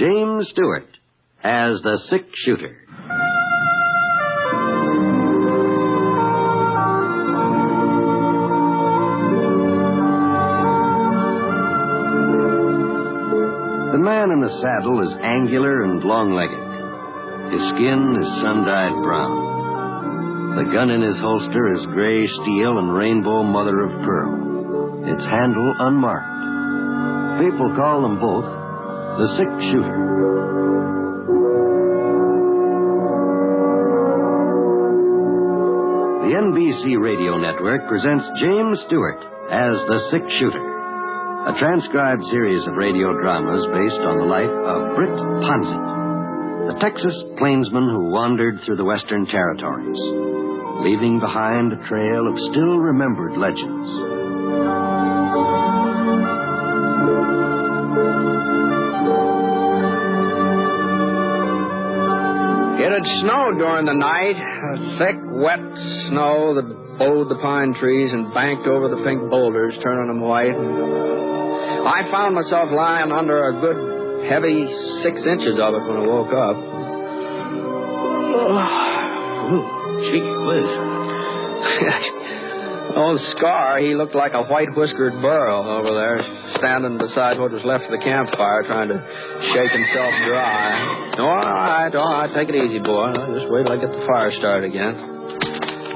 James Stewart as the sick shooter. The man in the saddle is angular and long-legged. His skin is sun-dyed brown. The gun in his holster is gray steel and rainbow mother of pearl. Its handle unmarked. People call them both the sick shooter. The NBC radio network presents James Stewart as the sick shooter, a transcribed series of radio dramas based on the life of Britt Ponset, the Texas plainsman who wandered through the Western Territories, leaving behind a trail of still-remembered legends. It had snowed during the night, a thick, wet snow that bowed the pine trees and banked over the pink boulders, turning them white. I found myself lying under a good, heavy 6 inches of it when I woke up. Gee whiz. Old Scar, he looked like a white-whiskered burro over there, standing beside what was left of the campfire, trying to shake himself dry. All right, take it easy, boy. Just wait till I get the fire started again.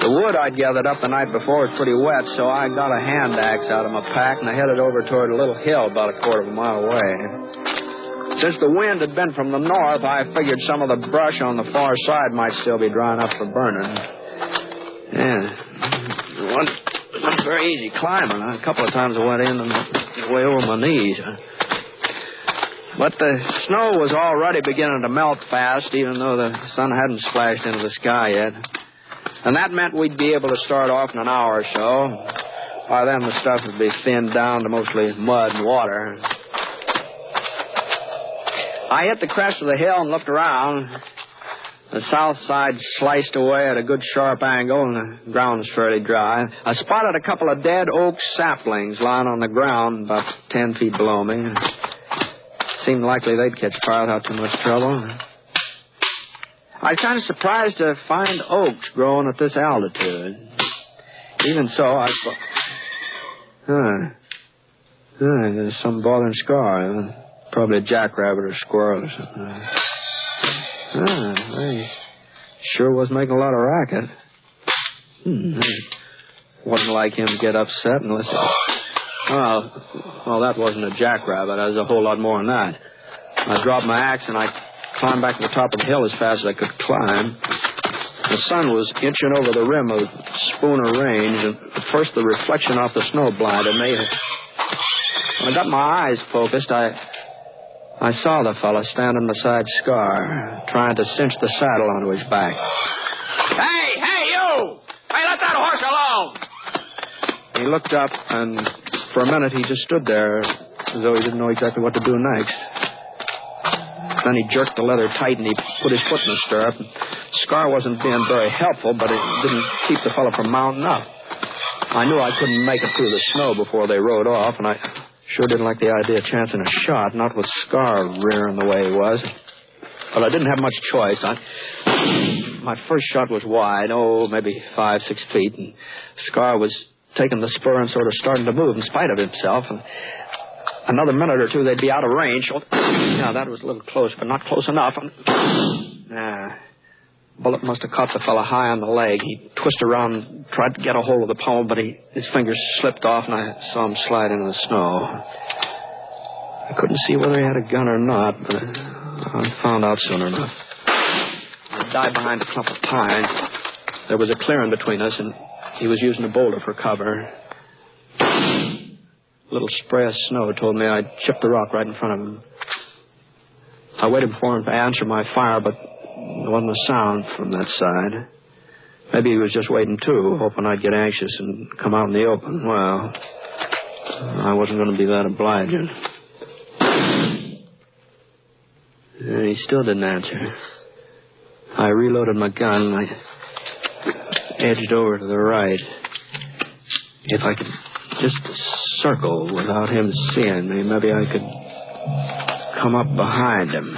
The wood I'd gathered up the night before was pretty wet, so I got a hand axe out of my pack and I headed over toward a little hill about a quarter of a mile away. Since the wind had been from the north, I figured some of the brush on the far side might still be dry enough for burning. Yeah. It wasn't very easy climbing. A couple of times I went in and way over my knees. But the snow was already beginning to melt fast, even though the sun hadn't splashed into the sky yet. And that meant we'd be able to start off in an hour or so. By then, the stuff would be thinned down to mostly mud and water. I hit the crest of the hill and looked around. The south side sliced away at a good sharp angle, and the ground was fairly dry. I spotted a couple of dead oak saplings lying on the ground about 10 feet below me. Seemed likely they'd catch fire without too much trouble. I was kind of surprised to find oaks growing at this altitude. Even so, I thought, there's some bothering Scar. Probably a jackrabbit or squirrel or something. They sure was making a lot of racket. Wasn't like him to get upset unless well, that wasn't a jackrabbit. That was a whole lot more than that. I dropped my axe and I climbed back to the top of the hill as fast as I could climb. The sun was inching over the rim of Spooner Range, and at first the reflection off the snow blinded me. When I got my eyes focused, I saw the fella standing beside Scar, trying to cinch the saddle onto his back. Hey, you! Hey, let that horse alone! He looked up, and for a minute he just stood there as though he didn't know exactly what to do next. Then he jerked the leather tight and he put his foot in the stirrup. Scar wasn't being very helpful, but it didn't keep the fellow from mounting up. I knew I couldn't make it through the snow before they rode off, and I sure didn't like the idea of chancing a shot, not with Scar rearing the way he was. But I didn't have much choice. My first shot was wide, maybe 5-6 feet, and Scar was taking the spur and sort of starting to move in spite of himself. And another minute or two, they'd be out of range. Yeah, that was a little close, but not close enough. Bullet must have caught the fellow high on the leg. He twisted around and tried to get a hold of the pommel, but his fingers slipped off, and I saw him slide into the snow. I couldn't see whether he had a gun or not, but I found out soon enough. I dived behind a clump of pines. There was a clearing between us, and he was using a boulder for cover. A little spray of snow told me I'd chipped the rock right in front of him. I waited for him to answer my fire, but there wasn't a sound from that side. Maybe he was just waiting, too, hoping I'd get anxious and come out in the open. Well, I wasn't going to be that obliging. And he still didn't answer. I reloaded my gun and I edged over to the right. If I could just circle without him seeing me, maybe I come up behind him.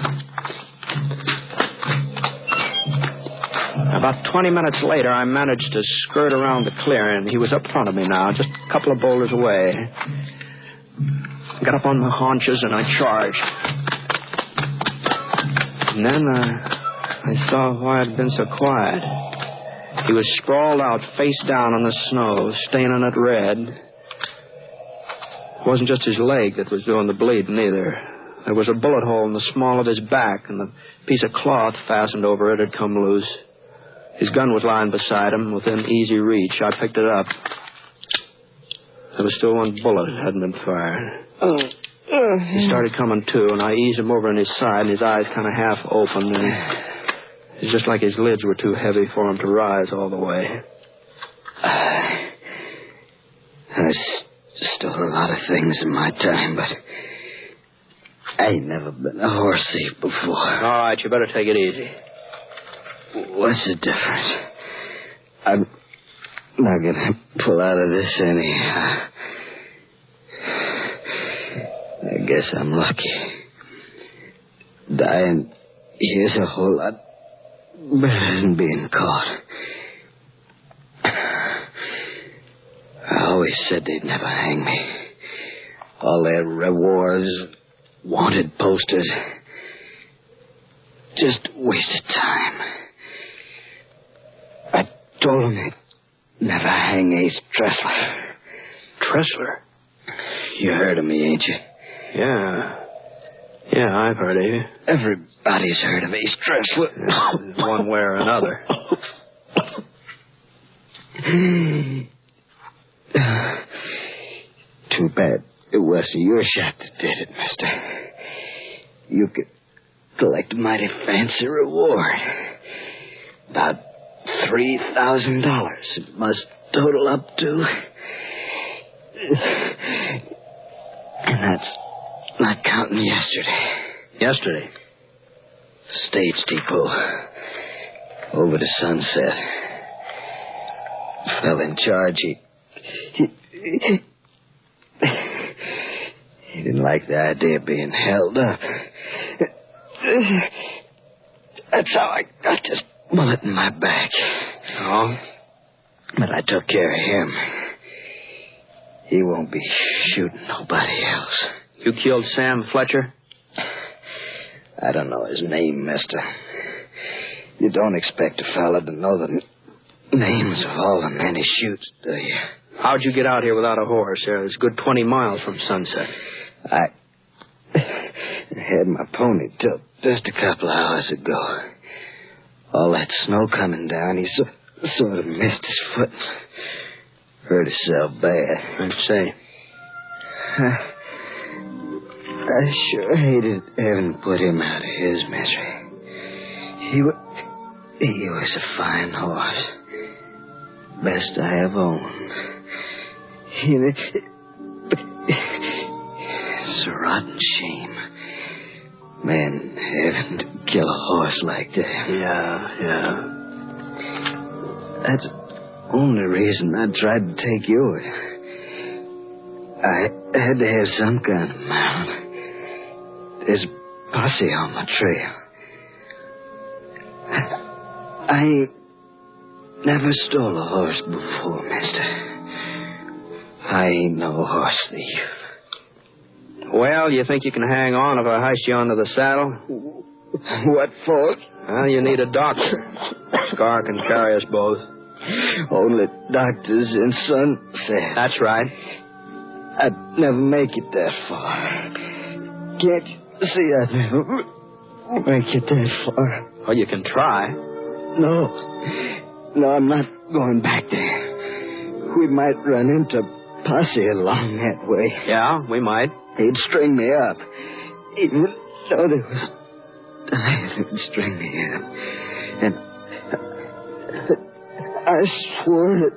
About 20 minutes later, I managed to skirt around the clearing. He was up front of me now, just a couple of boulders away. I got up on my haunches and I charged. And then I saw why it had been so quiet. He was sprawled out, face down on the snow, staining it red. It wasn't just his leg that was doing the bleeding either. There was a bullet hole in the small of his back, and the piece of cloth fastened over it had come loose. His gun was lying beside him, within easy reach. I picked it up. There was still one bullet that hadn't been fired. He started coming to, and I eased him over on his side, and his eyes kind of half opened, and it's just like his lids were too heavy for him to rise all the way. There's still a lot of things in my time, but I ain't never been a horse thief before. All right, you better take it easy. What's the difference? I'm not going to pull out of this anyhow. I guess I'm lucky. Dying here's a whole lot better than being caught. I always said they'd never hang me. All their rewards, wanted posters, just wasted time. I told them they'd never hang Ace Tressler. Tressler? You heard of me, ain't you? Yeah, I've heard of you. Everybody's heard of Ace Tressler. One way or another. Too bad it wasn't your shot that did it, mister. You could collect a mighty fancy reward. About $3,000 it must total up to. And that's not counting yesterday. Yesterday? Stage depot. Over to Sunset. Fell in charge. He didn't like the idea of being held up. That's how I got this bullet in my back. Oh? But I took care of him. He won't be shooting nobody else. You killed Sam Fletcher? I don't know his name, mister. You don't expect a fella to know the names of all the men he shoots, do you? How'd you get out here without a horse? It's a good 20 miles from Sunset. I had my pony till just a couple of hours ago. All that snow coming down, he sort of missed his foot. Hurt himself bad. I'd say. I sure hated having to put him out of his misery. He was a fine horse. Best I ever owned. It's a rotten shame. Man having to kill a horse like that. Yeah. That's the only reason I tried to take yours. I had to have some kind of mount. There's a posse on my trail. I ain't never stole a horse before, mister. I ain't no horse thief. Well, you think you can hang on if I hoist you onto the saddle? What for? Well, you need a doctor. Scar can carry us both. Only doctors in Sunset. That's right. I'd never make it that far. Can't you see I'd never make it that far? Well, you can try. No, I'm not going back there. We might run into posse along that way. Yeah, we might. They'd string me up. Even though there was time, they'd string me up. And I swore that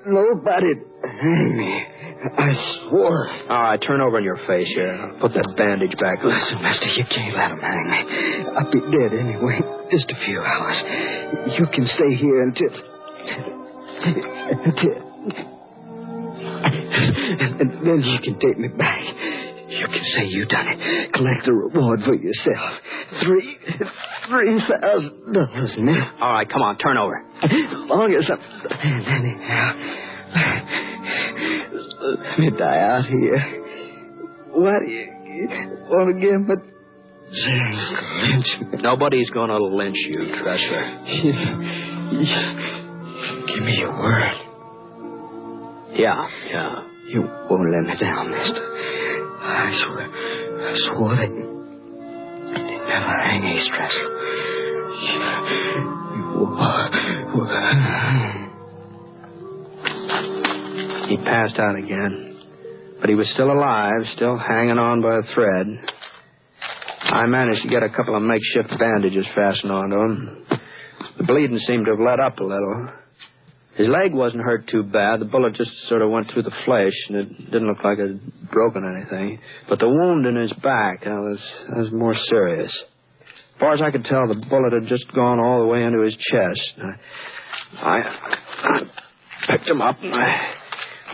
nobody'd hang me. I swore. All right, turn over on your face here. I'll put that bandage back on. Listen, mister, you can't let them hang me. I'll be dead anyway. Just a few hours. You can stay here until... And then you can take me back. You can say you done it. Collect the reward for yourself. $3,000, man. All right, come on, turn over. Long as let me die out here. Why do you want to give me... Lynch me. Nobody's going to lynch you, Tressler. Give me your word. Yeah. You won't let me down, mister. I swore that they'd never hang Ace Tressler. He passed out again, but he was still alive, still hanging on by a thread. I managed to get a couple of makeshift bandages fastened onto him. The bleeding seemed to have let up a little. His leg wasn't hurt too bad. The bullet just sort of went through the flesh, and it didn't look like it had broken anything. But the wound in his back, that was more serious. As far as I could tell, the bullet had just gone all the way into his chest. I picked him up, and I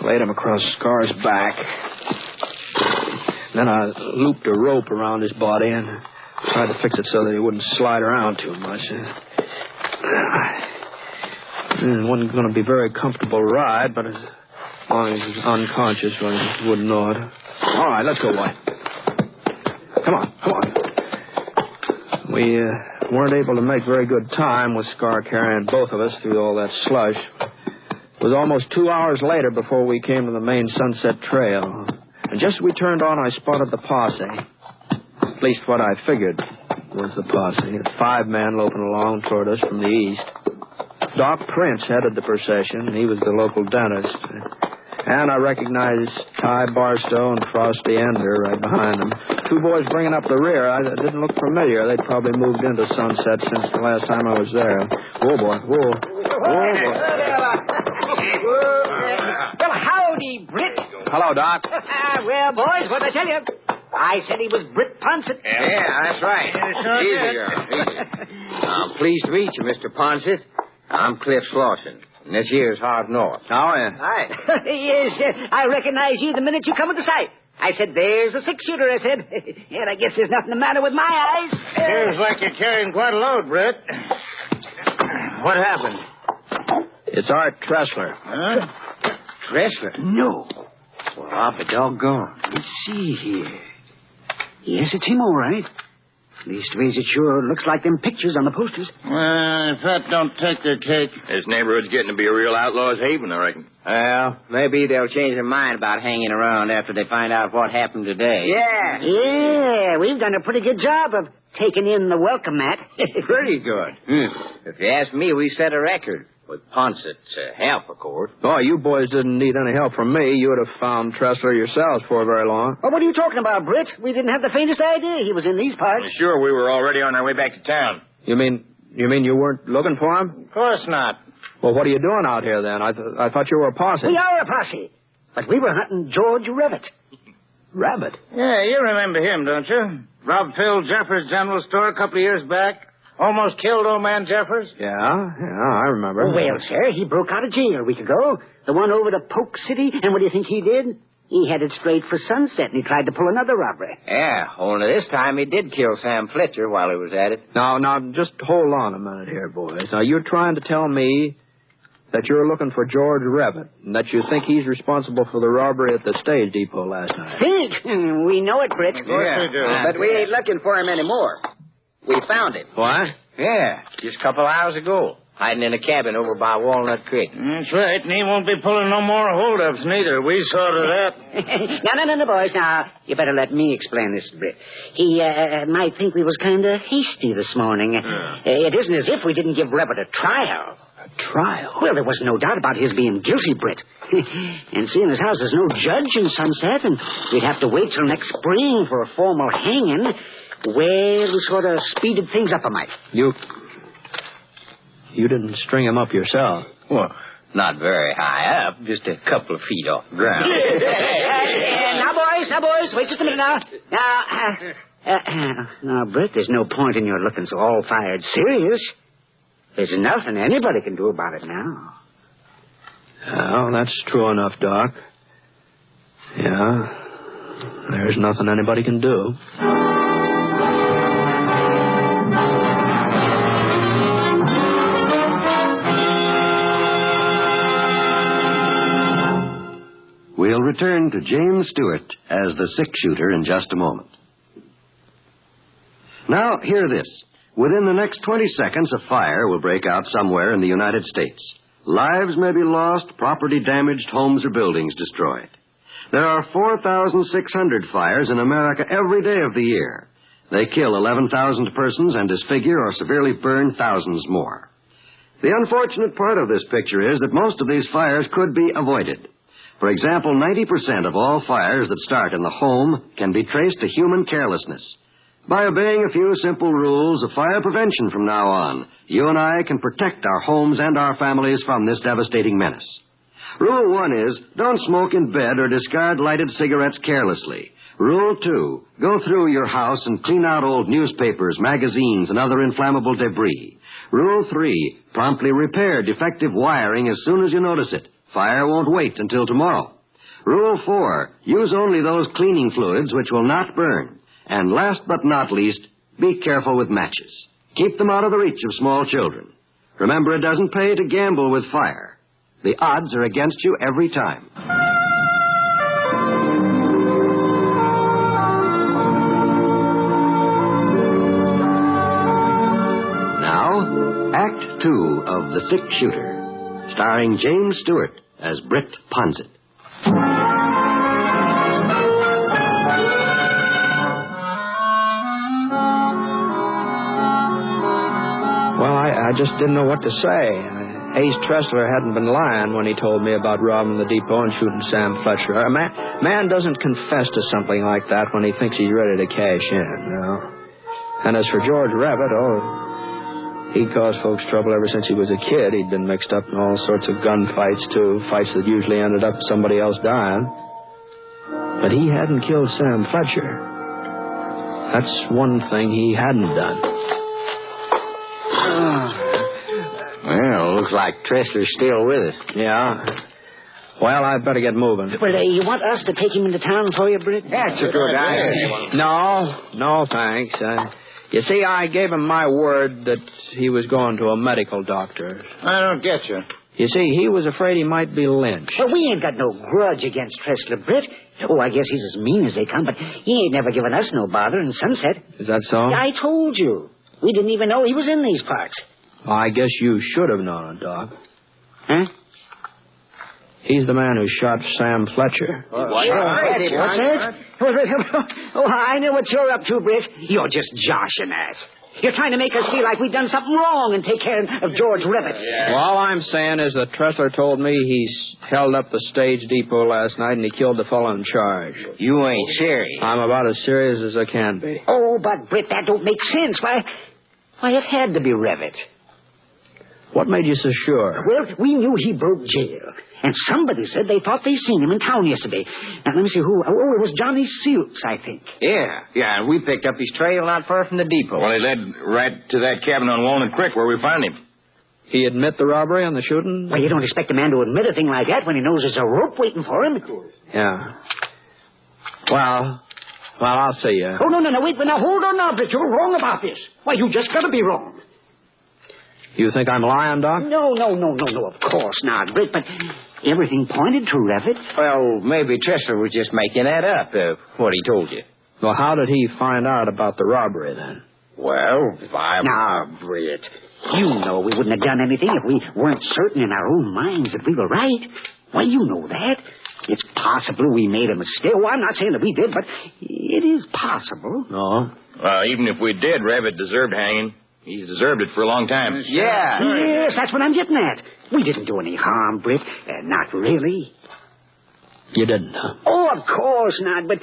laid him across Scar's back. Then I looped a rope around his body and tried to fix it so that he wouldn't slide around too much. It wasn't going to be a very comfortable ride, but as long as he was unconscious, well, he wouldn't know it. All right, let's go, boy. Come on. We weren't able to make very good time with Scar carrying both of us through all that slush. It was almost 2 hours later before we came to the main Sunset Trail. And just as we turned on, I spotted the posse. At least what I figured was the posse. 5 men loping along toward us from the east. Doc Prince headed the procession. He was the local dentist. And I recognized Ty Barstow and Frosty Ender right behind them. 2 boys bringing up the rear. I didn't look familiar. They'd probably moved into Sunset since the last time I was there. Whoa, boy. Whoa. Well, howdy, Britt. Hello, Doc. Well, boys, what'd I tell you? I said he was Britt Ponsett. Yeah, that's right. Easy, girl. Easy. I'm pleased to meet you, Mr. Ponsett. I'm Cliff Slauson, and this here's Hard North. Oh, yeah. Hi. Yes, I recognize you the minute you come into sight. I said, there's a 6-shooter, I said. And I guess there's nothing the matter with my eyes. Seems like you're carrying quite a load, Britt. What happened? It's Art Tressler. Huh? Tressler? No. Well, I'll be doggone. Let's see here. Yes, it's him, all right. Leastways, it sure looks like them pictures on the posters. Well, if that don't take their cake. This neighborhood's getting to be a real outlaw's haven, I reckon. Well, maybe they'll change their mind about hanging around after they find out what happened today. Yeah, we've done a pretty good job of taking in the welcome mat. Pretty good. If you ask me, we set a record. With Ponsett's help, of course. Boy, you boys didn't need any help from me. You would have found Tressler yourselves before very long. Well, what are you talking about, Britt? We didn't have the faintest idea he was in these parts. Sure, we were already on our way back to town. You mean you weren't looking for him? Of course not. Well, what are you doing out here, then? I thought you were a posse. We are a posse. But we were hunting George Revitt. Rabbit? Yeah, you remember him, don't you? Robbed Phil Jeffers' general store a couple of years back. Almost killed old man Jeffers. Yeah, I remember. Well, sir, he broke out of jail a week ago. The one over to Polk City. And what do you think he did? He headed straight for Sunset, and he tried to pull another robbery. Yeah, only this time he did kill Sam Fletcher while he was at it. Now, just hold on a minute here, boys. Now, you're trying to tell me that you're looking for George Revitt, and that you think he's responsible for the robbery at the stage depot last night. Think? We know it, Britt. Of course we do. But we ain't looking for him anymore. We found him. What? Yeah, just a couple hours ago. Hiding in a cabin over by Walnut Creek. That's right, and he won't be pulling no more holdups neither. We saw to that. No, boys. Now, you better let me explain this, Britt. He might think we was kind of hasty this morning. It isn't as if we didn't give Revitt a trial. A trial? Well, there was no doubt about his being guilty, Britt. And seeing as how there's no judge in Sunset, and we'd have to wait till next spring for a formal hanging, well, we sort of speeded things up a mite. You didn't string him up yourself. Well, not very high up, just a couple of feet off the ground. Now, boys, wait just a minute now. Now, Britt, there's no point in your looking so all-fired serious. There's nothing anybody can do about it now. Well, that's true enough, Doc. Yeah. there's nothing anybody can do. We'll return to James Stewart as the sick shooter in just a moment. Now, hear this. Within the next 20 seconds, a fire will break out somewhere in the United States. Lives may be lost, property damaged, homes or buildings destroyed. There are 4,600 fires in America every day of the year. They kill 11,000 persons and disfigure or severely burn thousands more. The unfortunate part of this picture is that most of these fires could be avoided. For example, 90% of all fires that start in the home can be traced to human carelessness. By obeying a few simple rules of fire prevention from now on, you and I can protect our homes and our families from this devastating menace. Rule 1 is, don't smoke in bed or discard lighted cigarettes carelessly. Rule 2, go through your house and clean out old newspapers, magazines, and other inflammable debris. Rule 3, promptly repair defective wiring as soon as you notice it. Fire won't wait until tomorrow. Rule 4, use only those cleaning fluids which will not burn. And last but not least, be careful with matches. Keep them out of the reach of small children. Remember, it doesn't pay to gamble with fire. The odds are against you every time. Now, Act 2 of The Sick Shooter, starring James Stewart as Britt Ponzett. Well, I just didn't know what to say. Ace Tressler hadn't been lying when he told me about robbing the depot and shooting Sam Fletcher. A man doesn't confess to something like that when he thinks he's ready to cash in, you know. And as for George Rabbit, he caused folks trouble ever since he was a kid. He'd been mixed up in all sorts of gunfights, too, fights that usually ended up somebody else dying. But he hadn't killed Sam Fletcher. That's one thing he hadn't done. Well, looks like Tressler's still with us. Yeah. Well, I'd better get moving. Well, you want us to take him into town for you, Britt? That's a good idea. No, thanks. You see, I gave him my word that he was going to a medical doctor. I don't get you. You see, he was afraid he might be lynched. Well, we ain't got no grudge against Tressler, Britt. Oh, I guess he's as mean as they come, but he ain't never given us no bother in Sunset. Is that so? I told you. We didn't even know he was in these parts. Well, I guess you should have known it, Doc. Huh? He's the man who shot Sam Fletcher. What's that? Oh, I know what you're up to, Britt. You're just joshing us. You're trying to make us feel like we've done something wrong and take care of George Ribbit. Well, all I'm saying is that Tressler told me he's held up the stage depot last night and he killed the fellow in charge. You ain't serious. I'm about as serious as I can be. Oh, but, Britt, that don't make sense. Why, it had to be Ribbit. What made you so sure? Well, we knew he broke jail. And somebody said they thought they seen him in town yesterday. Now, let me see who. Oh, it was Johnny Silks, I think. Yeah, and we picked up his trail not far from the depot. Well, he led right to that cabin on Walnut Creek where we found him. He admit the robbery and the shooting? Well, you don't expect a man to admit a thing like that when he knows there's a rope waiting for him. Yeah. Well, I'll see you. Oh, no, wait, now, hold on now, Britt. You're wrong about this. Why, you just gotta be wrong. You think I'm lying, Doc? No, of course not, Britt, but everything pointed to Revitt. Well, maybe Tressler was just making that up, what he told you. Well, how did he find out about the robbery, then? Well, Now, Britt, you know we wouldn't have done anything if we weren't certain in our own minds that we were right. Why, you know that. It's possible we made a mistake. Well, I'm not saying that we did, but it is possible. No? Even if we did, Rabbit deserved hanging. He's deserved it for a long time. Yeah. Yes, that's what I'm getting at. We didn't do any harm, Britt. Not really. You didn't, huh? Oh, of course not. But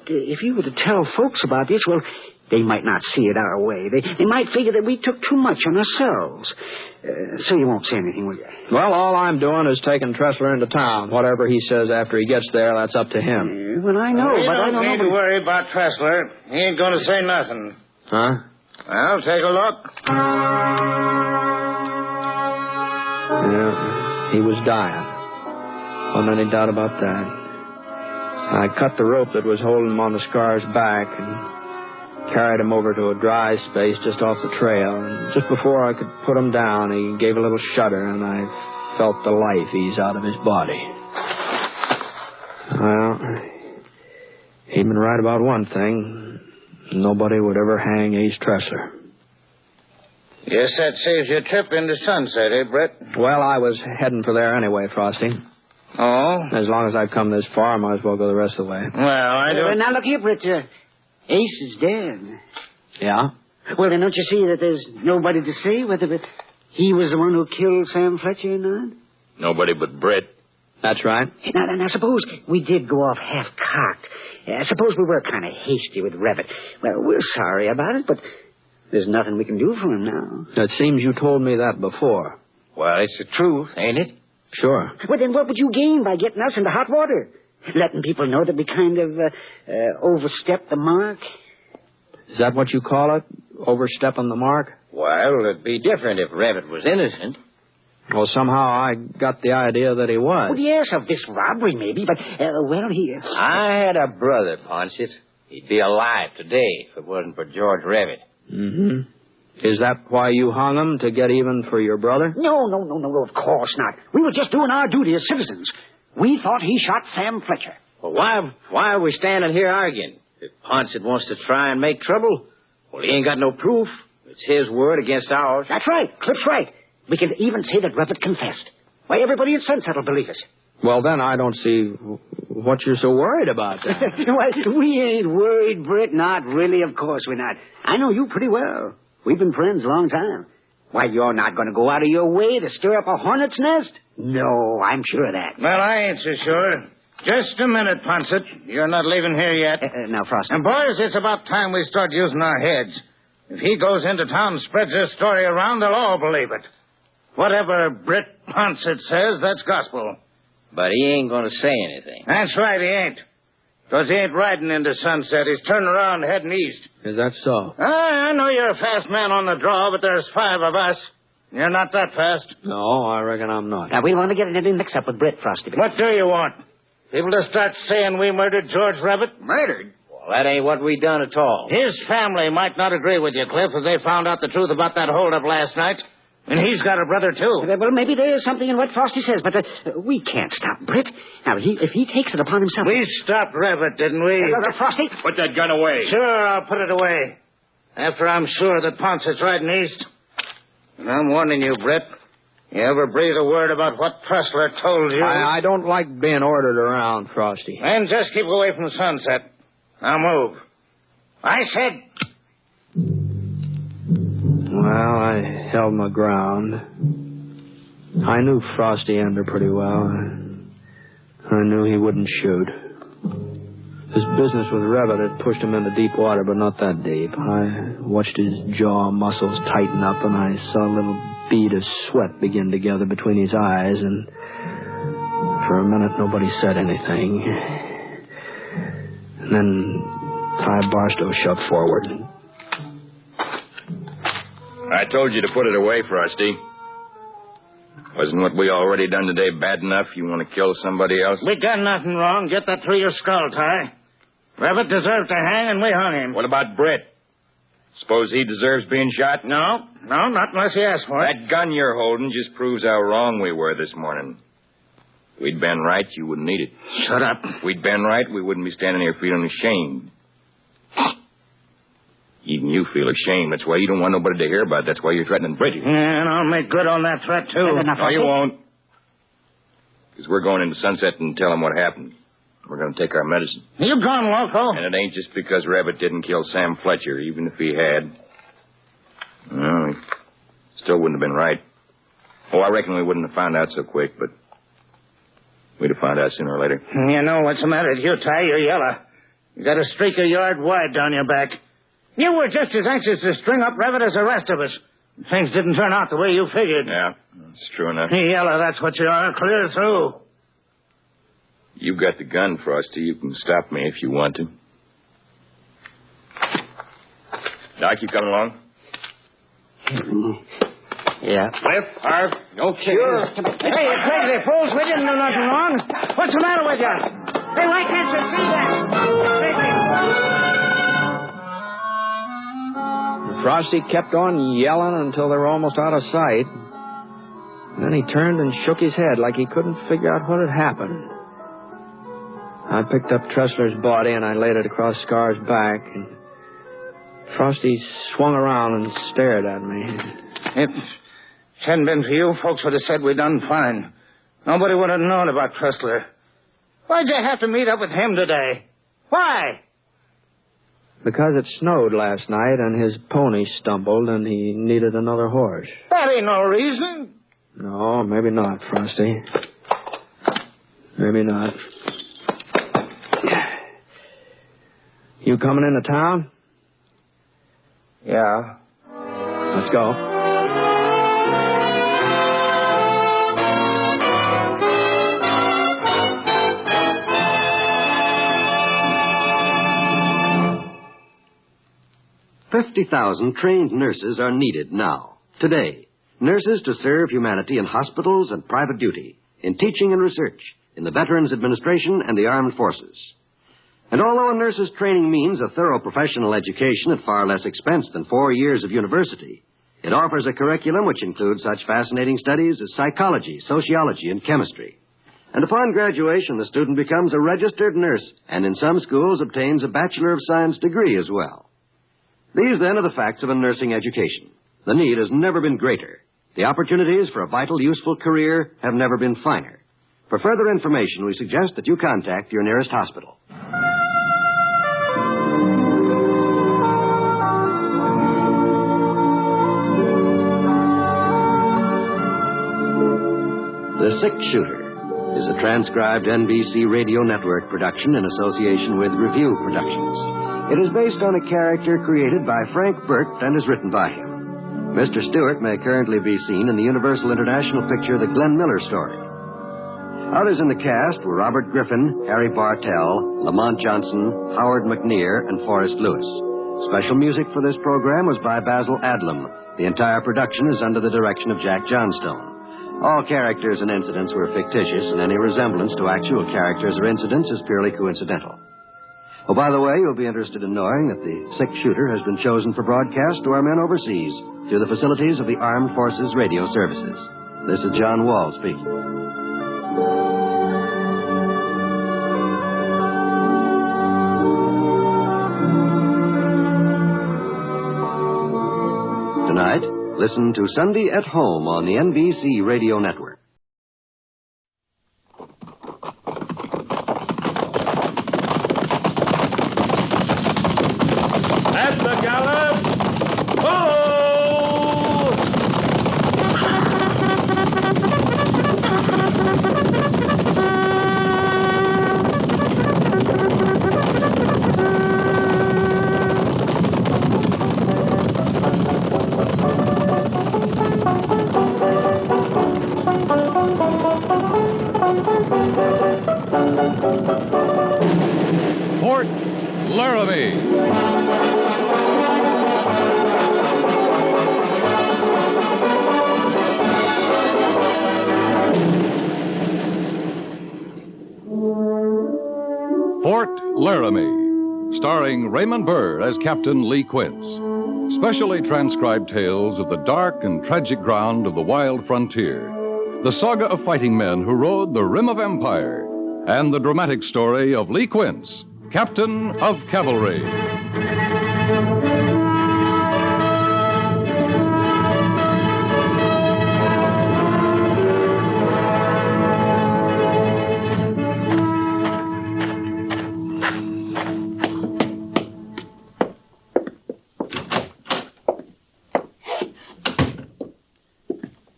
if you were to tell folks about this, well, they might not see it our way. They might figure that we took too much on ourselves. So you won't say anything, will you? Well, all I'm doing is taking Tressler into town. Whatever he says after he gets there, that's up to him. Well, I know, You but I don't need know. to worry about Tressler. He ain't going to say nothing. Huh? Well, take a look. Yeah, he was dying. Wasn't any doubt about that. I cut the rope that was holding him on the scar's back and carried him over to a dry space just off the trail. And just before I could put him down, he gave a little shudder, and I felt the life ease out of his body. Well, he'd been right about one thing. Nobody would ever hang Ace Tressler. Yes, that saves your trip into Sunset, eh, Brett? Well, I was heading for there anyway, Frosty. Oh? As long as I've come this far, I might as well go the rest of the way. Well, I don't... now, look here, Britt. Ace is dead. Yeah? Well, then don't you see that there's nobody to say whether he was the one who killed Sam Fletcher or not? Nobody but Britt. That's right. Now, suppose we did go off half-cocked. Suppose we were kind of hasty with Revitt. Well, we're sorry about it, but there's nothing we can do for him now. It seems you told me that before. Well, it's the truth, ain't it? Sure. Well, then what would you gain by getting us into hot water? Letting people know that we kind of overstepped the mark? Is that what you call it? Overstepping the mark? Well, it'd be different if Revitt was innocent. Well, somehow I got the idea that he was. Well, yes, of this robbery, maybe, but, I had a brother, Ponset. He'd be alive today if it wasn't for George Revitt. Mm-hmm. Is that why you hung him, to get even for your brother? No, of course not. We were just doing our duty as citizens. We thought he shot Sam Fletcher. Well, why are we standing here arguing? If Ponset wants to try and make trouble, well, he ain't got no proof. It's his word against ours. That's right. Cliff's right. We can even say that Revitt confessed. Why, everybody in Sunset will believe us. Well, then I don't see what you're so worried about then. Well, we ain't worried, Britt. Not really, of course we're not. I know you pretty well. We've been friends a long time. Why, you're not going to go out of your way to stir up a hornet's nest? No, I'm sure of that. Well, I ain't so sure. Just a minute, Ponset. You're not leaving here yet. Now, Frosty. And, boys, it's about time we start using our heads. If he goes into town and spreads this story around, they'll all believe it. Whatever Britt Ponset says, that's gospel. But he ain't going to say anything. That's right, he ain't. Because he ain't riding into Sunset. He's turning around and heading east. Is that so? I know you're a fast man on the draw, but there's 5 of us. You're not that fast. No, I reckon I'm not. Now, we don't want to get in any mix-up with Britt, Frosty. What do you want? People to start saying we murdered George Revitt? Murdered? Well, that ain't what we done at all. His family might not agree with you, Cliff, if they found out the truth about that holdup last night. And he's got a brother, too. Well, maybe there's something in what Frosty says, but we can't stop Britt. Now, if he takes it upon himself... We stopped Revitt, didn't we? Frosty? Put that gun away. Sure, I'll put it away. After I'm sure that Ponset's riding east. And I'm warning you, Britt. You ever breathe a word about what Tressler told you? I don't like being ordered around, Frosty. And just keep away from Sunset. Now move. I said... Well, I held my ground. I knew Frosty Ender pretty well. I knew he wouldn't shoot. His business with Revitt had pushed him into deep water, but not that deep. I watched his jaw muscles tighten up, and I saw a little bead of sweat begin to gather between his eyes, and for a minute nobody said anything. And then Ty Barstow shoved forward. I told you to put it away, Frosty. Wasn't what we already done today bad enough? You want to kill somebody else? We done nothing wrong. Get that through your skull, Ty. Revitt deserved to hang, and we hung him. What about Britt? Suppose he deserves being shot? No, not unless he asks for it. That gun you're holding just proves how wrong we were this morning. If we'd been right, you wouldn't need it. Shut up. If we'd been right, we wouldn't be standing here feeling ashamed. Even you feel ashamed. That's why you don't want nobody to hear about it. That's why you're threatening Britt. Yeah, and I'll make good on that threat, too. No, you won't. Because we're going into Sunset and tell him what happened. We're going to take our medicine. You gone loco? And it ain't just because Revitt didn't kill Sam Fletcher, even if he had. Well, he still wouldn't have been right. Oh, I reckon we wouldn't have found out so quick, but we'd have found out sooner or later. You know what's the matter with you, Ty? You're yellow. You got a streak a yard wide down your back. You were just as anxious to string up Revitt as the rest of us. Things didn't turn out the way you figured. Yeah, that's true enough. Yellow, that's what you are, clear through. You've got the gun, Frosty. You can stop me if you want to. Doc, you coming along? Yeah. Cliff, Harv, Okay. Sure. Hey, you crazy fools. We didn't do nothing wrong. What's the matter with you? Hey, why can't you see that? Frosty kept on yelling until they were almost out of sight. And then he turned and shook his head like he couldn't figure out what had happened. I picked up Tressler's body and I laid it across Scar's back. And Frosty swung around and stared at me. If it hadn't been for you, folks would have said we'd done fine. Nobody would have known about Tressler. Why'd you have to meet up with him today? Why? Because it snowed last night and his pony stumbled and he needed another horse. That ain't no reason. No, maybe not, Frosty. Maybe not. You coming into town? Yeah. Let's go. $50,000 trained nurses are needed now, today. Nurses to serve humanity in hospitals and private duty, in teaching and research, in the Veterans Administration and the Armed Forces. And although a nurse's training means a thorough professional education at far less expense than 4 years of university, it offers a curriculum which includes such fascinating studies as psychology, sociology, and chemistry. And upon graduation, the student becomes a registered nurse, and in some schools obtains a Bachelor of Science degree as well. These, then, are the facts of a nursing education. The need has never been greater. The opportunities for a vital, useful career have never been finer. For further information, we suggest that you contact your nearest hospital. The Sick Shooter is a transcribed NBC Radio Network production in association with Review Productions. It is based on a character created by Frank Burt and is written by him. Mr. Stewart may currently be seen in the Universal International picture The Glenn Miller Story. Others in the cast were Robert Griffin, Harry Bartell, Lamont Johnson, Howard McNear, and Forrest Lewis. Special music for this program was by Basil Adlam. The entire production is under the direction of Jack Johnstone. All characters and incidents were fictitious, and any resemblance to actual characters or incidents is purely coincidental. Oh, by the way, you'll be interested in knowing that the Sick Shooter has been chosen for broadcast to our men overseas through the facilities of the Armed Forces Radio Services. This is John Wall speaking. Tonight, listen to Sunday at Home on the NBC Radio Network. At the gallop! Oh! Fort Laramie. Fort Laramie, starring Raymond Burr as Captain Lee Quince. Specially transcribed tales of the dark and tragic ground of the wild frontier. The saga of fighting men who rode the rim of empire. And the dramatic story of Lee Quince, Captain of Cavalry.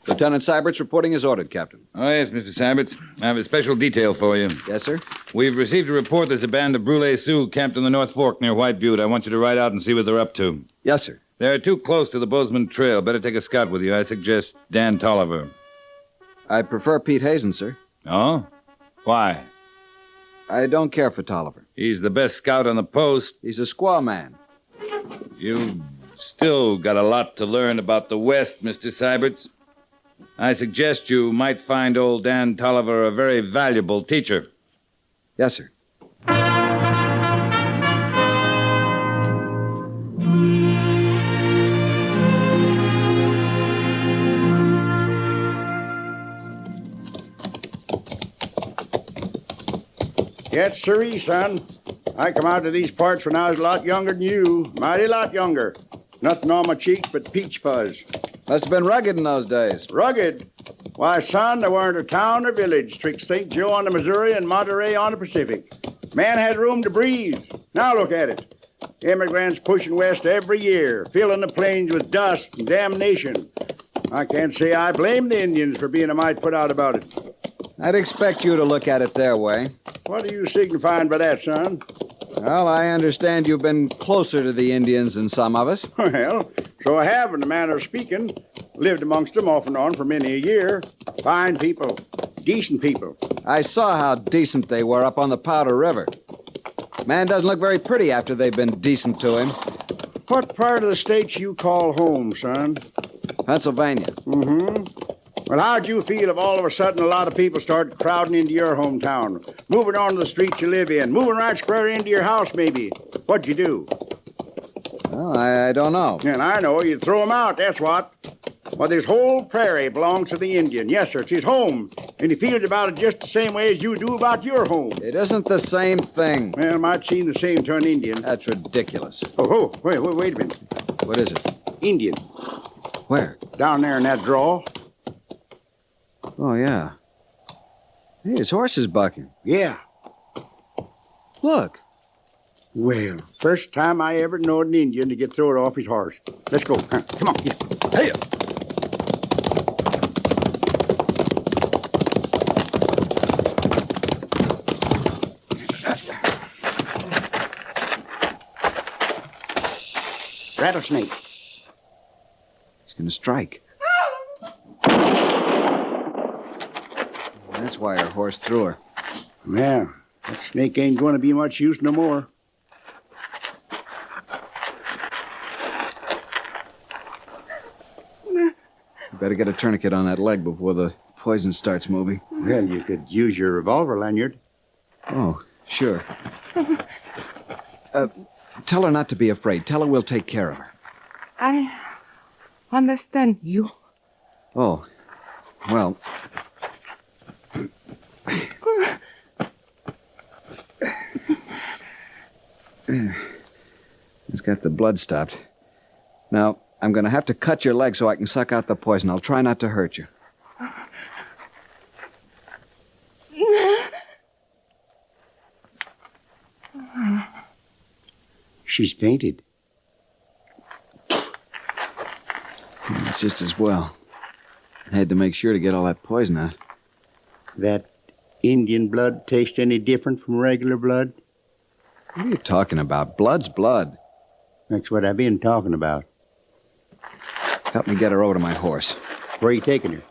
Lieutenant Sybert's reporting is ordered, Captain. Oh, yes, Mr. Syberts. I have a special detail for you. Yes, sir? We've received a report there's a band of Brule Sioux camped in the North Fork near White Butte. I want you to ride out and see what they're up to. Yes, sir. They're too close to the Bozeman Trail. Better take a scout with you. I suggest Dan Tolliver. I prefer Pete Hazen, sir. Oh? Why? I don't care for Tolliver. He's the best scout on the post. He's a squaw man. You've still got a lot to learn about the West, Mr. Syberts. I suggest you might find old Dan Tolliver a very valuable teacher. Yes, sir. Yes, sirree, son. I come out to these parts when I was a lot younger than you. Mighty lot younger. Nothing on my cheeks but peach fuzz. Must have been rugged in those days. Rugged? Why, son, there weren't a town or village twixt St. Joe on the Missouri and Monterey on the Pacific. Man had room to breathe. Now look at it. Immigrants pushing west every year, filling the plains with dust and damnation. I can't say I blame the Indians for being a mite put out about it. I'd expect you to look at it their way. What are you signifying by that, son? Well, I understand you've been closer to the Indians than some of us. Well, so I have, in a manner of speaking. Lived amongst them off and on for many a year. Fine people. Decent people. I saw how decent they were up on the Powder River. Man doesn't look very pretty after they've been decent to him. What part of the state you call home, son? Pennsylvania. Mm-hmm. Well, how'd you feel if all of a sudden a lot of people started crowding into your hometown, moving onto the streets you live in, moving right square into your house, maybe? What'd you do? Well, I don't know. And I know. You'd throw them out, that's what. Well, this whole prairie belongs to the Indian. Yes, sir, it's his home. And he feels about it just the same way as you do about your home. It isn't the same thing. Well, it might seem the same to an Indian. That's ridiculous. Oh, wait a minute. What is it? Indian. Where? Down there in that draw. Oh, yeah. Hey, his horse is bucking. Yeah. Look. Well, first time I ever knowed an Indian to get thrown off his horse. Let's go. Come on. Yeah. Hey! Rattlesnake. He's going to strike. That's why her horse threw her. Yeah, that snake ain't going to be much use no more. You better get a tourniquet on that leg before the poison starts moving. Well, you could use your revolver lanyard. Oh, sure. Tell her not to be afraid. Tell her we'll take care of her. I understand you. Oh, well... It's got the blood stopped. Now, I'm going to have to cut your leg so I can suck out the poison. I'll try not to hurt you. She's fainted. It's just as well. I had to make sure to get all that poison out. That Indian blood taste any different from regular blood? What are you talking about? Blood's blood. That's what I've been talking about. Help me get her over to my horse. Where are you taking her?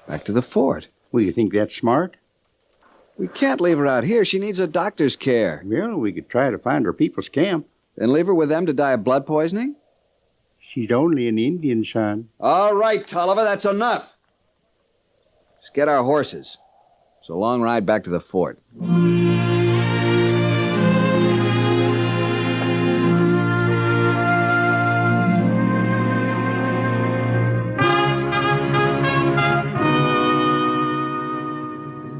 Back to the fort. Well, you think that's smart? We can't leave her out here. She needs a doctor's care. Well, we could try to find her people's camp. Then leave her with them to die of blood poisoning? She's only an Indian, son. All right, Tolliver, that's enough. Let's get our horses. It's a long ride back to the fort.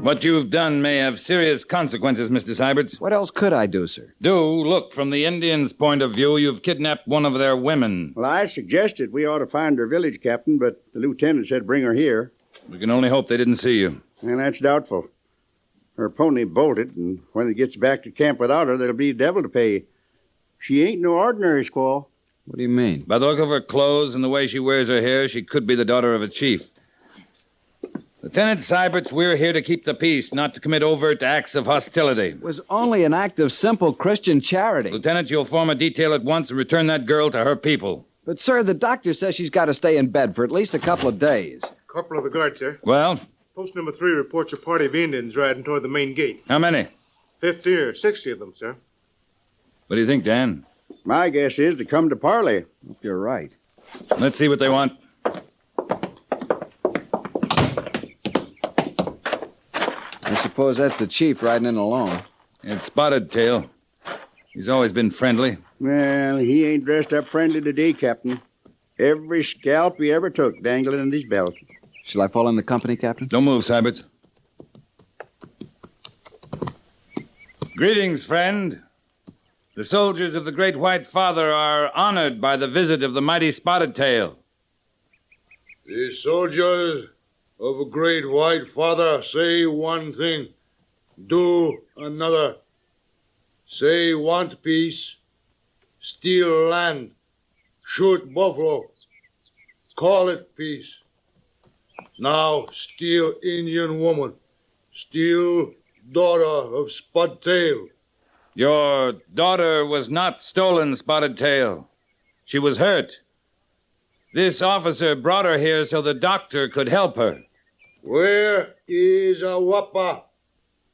What you've done may have serious consequences, Mr. Syberts. What else could I do, sir? Look, from the Indians' point of view, you've kidnapped one of their women. Well, I suggested we ought to find her village captain, but the lieutenant said bring her here. We can only hope they didn't see you. And that's doubtful. Her pony bolted, and when it gets back to camp without her, there'll be devil to pay. She ain't no ordinary squaw. What do you mean? By the look of her clothes and the way she wears her hair, she could be the daughter of a chief. Lieutenant Syberts, we're here to keep the peace, not to commit overt acts of hostility. It was only an act of simple Christian charity. Lieutenant, you'll form a detail at once and return that girl to her people. But, sir, the doctor says she's got to stay in bed for at least a couple of days. Corporal of the guard, sir. Well? Post number 3 reports a party of Indians riding toward the main gate. How many? 50 or 60 of them, sir. What do you think, Dan? My guess is to come to parley. Hope you're right. Let's see what they want. I suppose that's the chief riding in alone. It's Spotted Tail. He's always been friendly. Well, he ain't dressed up friendly today, Captain. Every scalp he ever took dangling in his belt. Shall I fall in the company, Captain? Don't move, Syberts. Greetings, friend. The soldiers of the Great White Father are honored by the visit of the mighty Spotted Tail. The soldiers of a Great White Father say one thing, do another. Say want peace, steal land, shoot buffalo, call it peace. Now steal Indian woman, steal daughter of Spotted Tail. Your daughter was not stolen, Spotted Tail. She was hurt. This officer brought her here so the doctor could help her. Where is Awapa,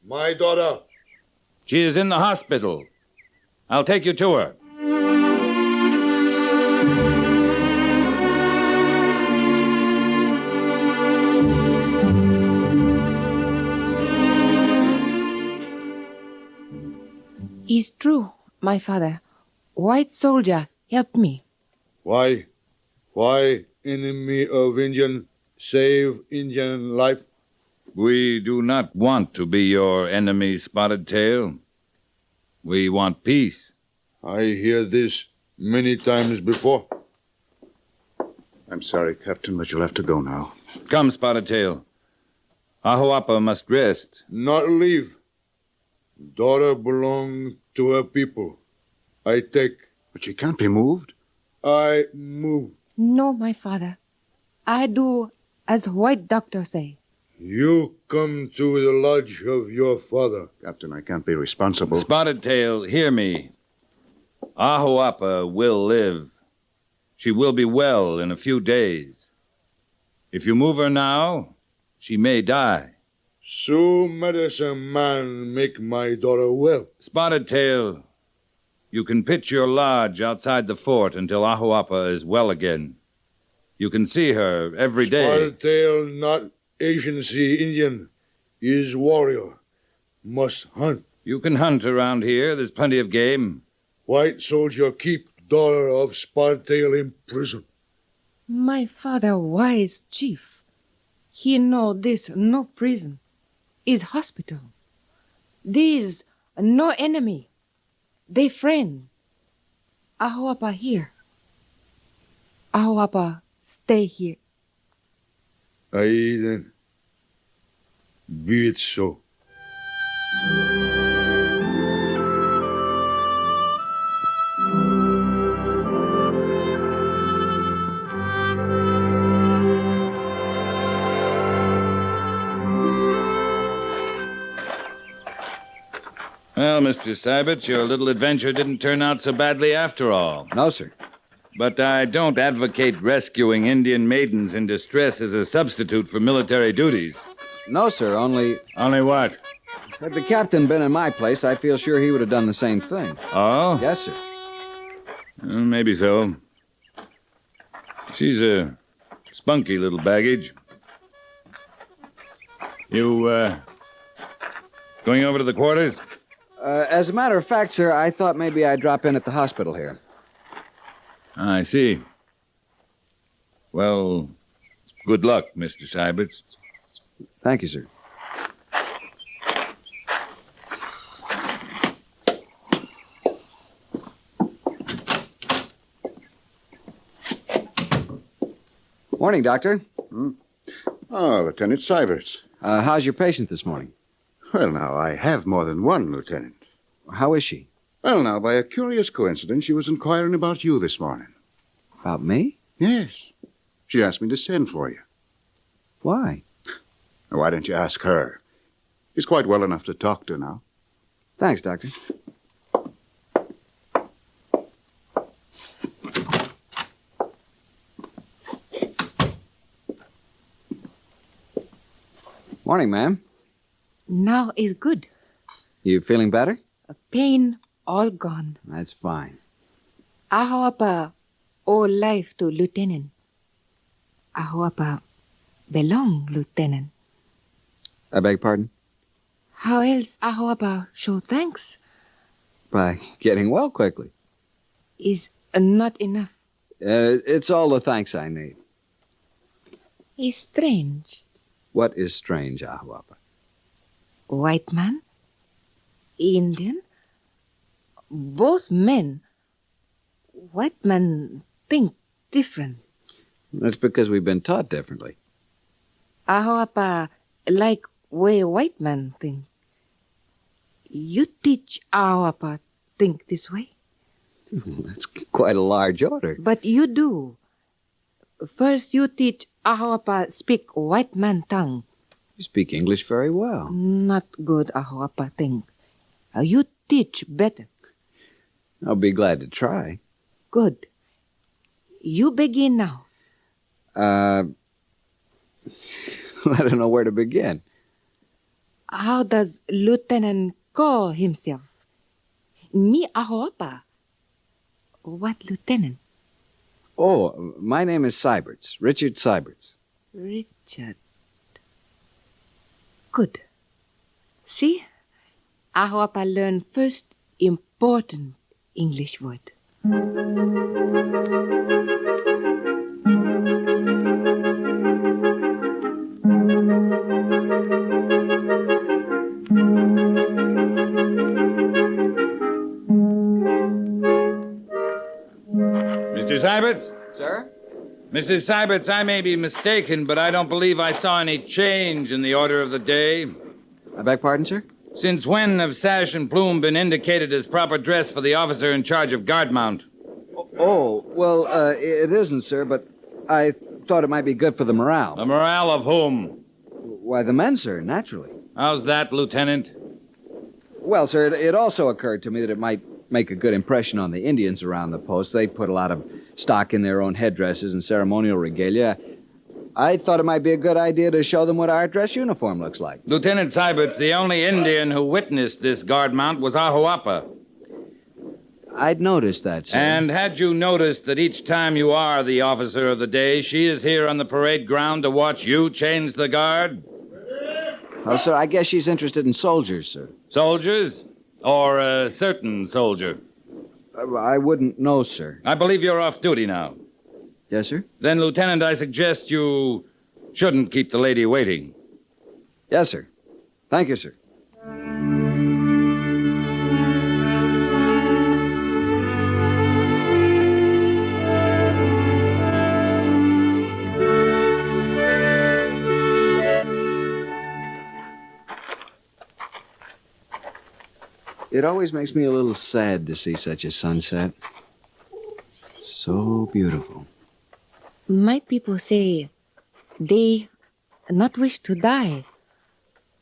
my daughter? She is in the hospital. I'll take you to her. It's true, my father. White soldier, help me. Why? Why enemy of Indian save Indian life? We do not want to be your enemy, Spotted Tail. We want peace. I hear this many times before. I'm sorry, Captain, but you'll have to go now. Come, Spotted Tail. Ahuapa must rest. Not leave. Daughter belong to her people. I take. But she can't be moved. I move. No, my father. I do as white doctor say. You come to the lodge of your father. Captain, I can't be responsible. Spotted Tail, hear me. Ahuapa will live. She will be well in a few days. If you move her now, she may die. So medicine man make my daughter well. Spotted Tail, you can pitch your lodge outside the fort until Ahuapa is well again. You can see her every day. Spotted Tail not Asian Sea Indian. Is warrior. Must hunt. You can hunt around here. There's plenty of game. White soldier keep daughter of Spotted Tail in prison. My father wise chief. He know this no prison. Is hospital. These no enemy. They friend. Ahuapa here. Ahuapa stay here. Aye then. Be it so. Well, Mr. Seibert, your little adventure didn't turn out so badly after all. No, sir. But I don't advocate rescuing Indian maidens in distress as a substitute for military duties. No, sir, only... Only what? Had the captain been in my place, I feel sure he would have done the same thing. Oh? Yes, sir. Maybe so. She's a spunky little baggage. You, going over to the quarters? As a matter of fact, sir, I thought maybe I'd drop in at the hospital here. I see. Well, good luck, Mr. Seiberts. Thank you, sir. Morning, Doctor. Oh, Lieutenant Seiberts. How's your patient this morning? Well, now, I have more than one, Lieutenant. How is she? Well, now, by a curious coincidence, she was inquiring about you this morning. About me? Yes. She asked me to send for you. Why? Now, why don't you ask her? She's quite well enough to talk to now. Thanks, Doctor. Morning, ma'am. Now is good. You feeling better? Pain all gone. That's fine. Ahuapa owe life to Lieutenant. Ahuapa belong, Lieutenant. I beg pardon? How else Ahuapa show thanks? By getting well quickly. Is not enough. It's all the thanks I need. Is strange. What is strange, Ahuapa? White man Indian? Both men. White men think different. That's because we've been taught differently. Ahoapa like way white men think. You teach Ahoapa think this way? That's quite a large order. But you do. First you teach Ahoapa speak white man tongue. You speak English very well. Not good, Ahoapa think. You teach better. I'll be glad to try. Good. You begin now. I don't know where to begin. How does Lieutenant call himself? Me Ahoapa. What lieutenant? Oh, my name is Syberts, Richard Syberts. Richard. Good. See? Ahoapa learn first important English word. Mr. Syberts? Sir? Mrs. Syberts, I may be mistaken, but I don't believe I saw any change in the order of the day. I beg pardon, sir? Since when have sash and plume been indicated as proper dress for the officer in charge of guard mount? Well, it isn't, sir, but I thought it might be good for the morale. The morale of whom? Why, the men, sir, naturally. How's that, Lieutenant? Well, sir, it also occurred to me that it might make a good impression on the Indians around the post. They put a lot of stock in their own headdresses and ceremonial regalia. I thought it might be a good idea to show them what our dress uniform looks like. Lieutenant Syberts, the only Indian who witnessed this guard mount was Ahoapa. I'd noticed that, sir. And had you noticed that each time you are the officer of the day, she is here on the parade ground to watch you change the guard? Oh, sir, I guess she's interested in soldiers, sir. Soldiers? Or a certain soldier? I wouldn't know, sir. I believe you're off duty now. Yes, sir? Then, Lieutenant, I suggest you shouldn't keep the lady waiting. Yes, sir. Thank you, sir. It always makes me a little sad to see such a sunset. So beautiful. My people say they not wish to die.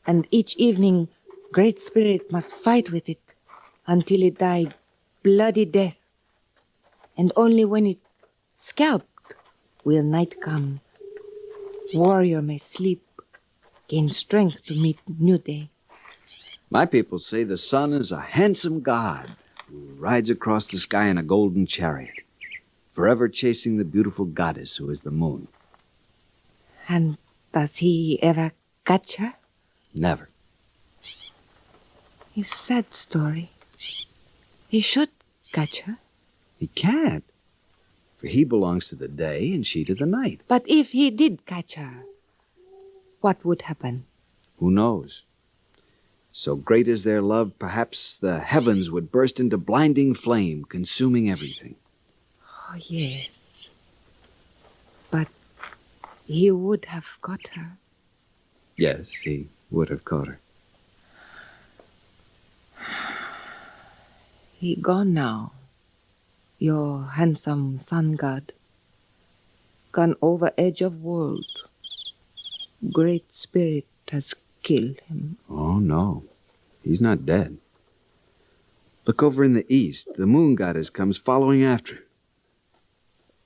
And each evening, Great Spirit must fight with it until it die bloody death. And only when it scalped will night come. Warrior may sleep, gain strength to meet new day. My people say the sun is a handsome god who rides across the sky in a golden chariot, forever chasing the beautiful goddess who is the moon. And does he ever catch her? Never. It's a sad story. He should catch her. He can't, for he belongs to the day and she to the night. But if he did catch her, what would happen? Who knows? So great is their love, perhaps the heavens would burst into blinding flame, consuming everything. Oh, yes. But he would have caught her. Yes, he would have caught her. He gone now, your handsome sun god. Gone over edge of world. Great Spirit has killed him. Oh, no. He's not dead. Look over in the east. The moon goddess comes following after him.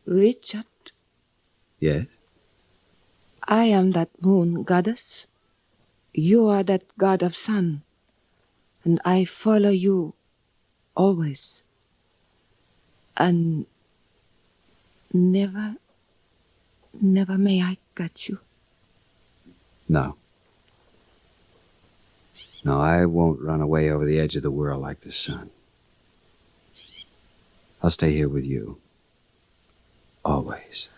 Richard, Yes? I am that moon goddess. You are that god of sun. And I follow you always. And never may I catch you. No. No, I won't run away over the edge of the world like the sun. I'll stay here with you. Always.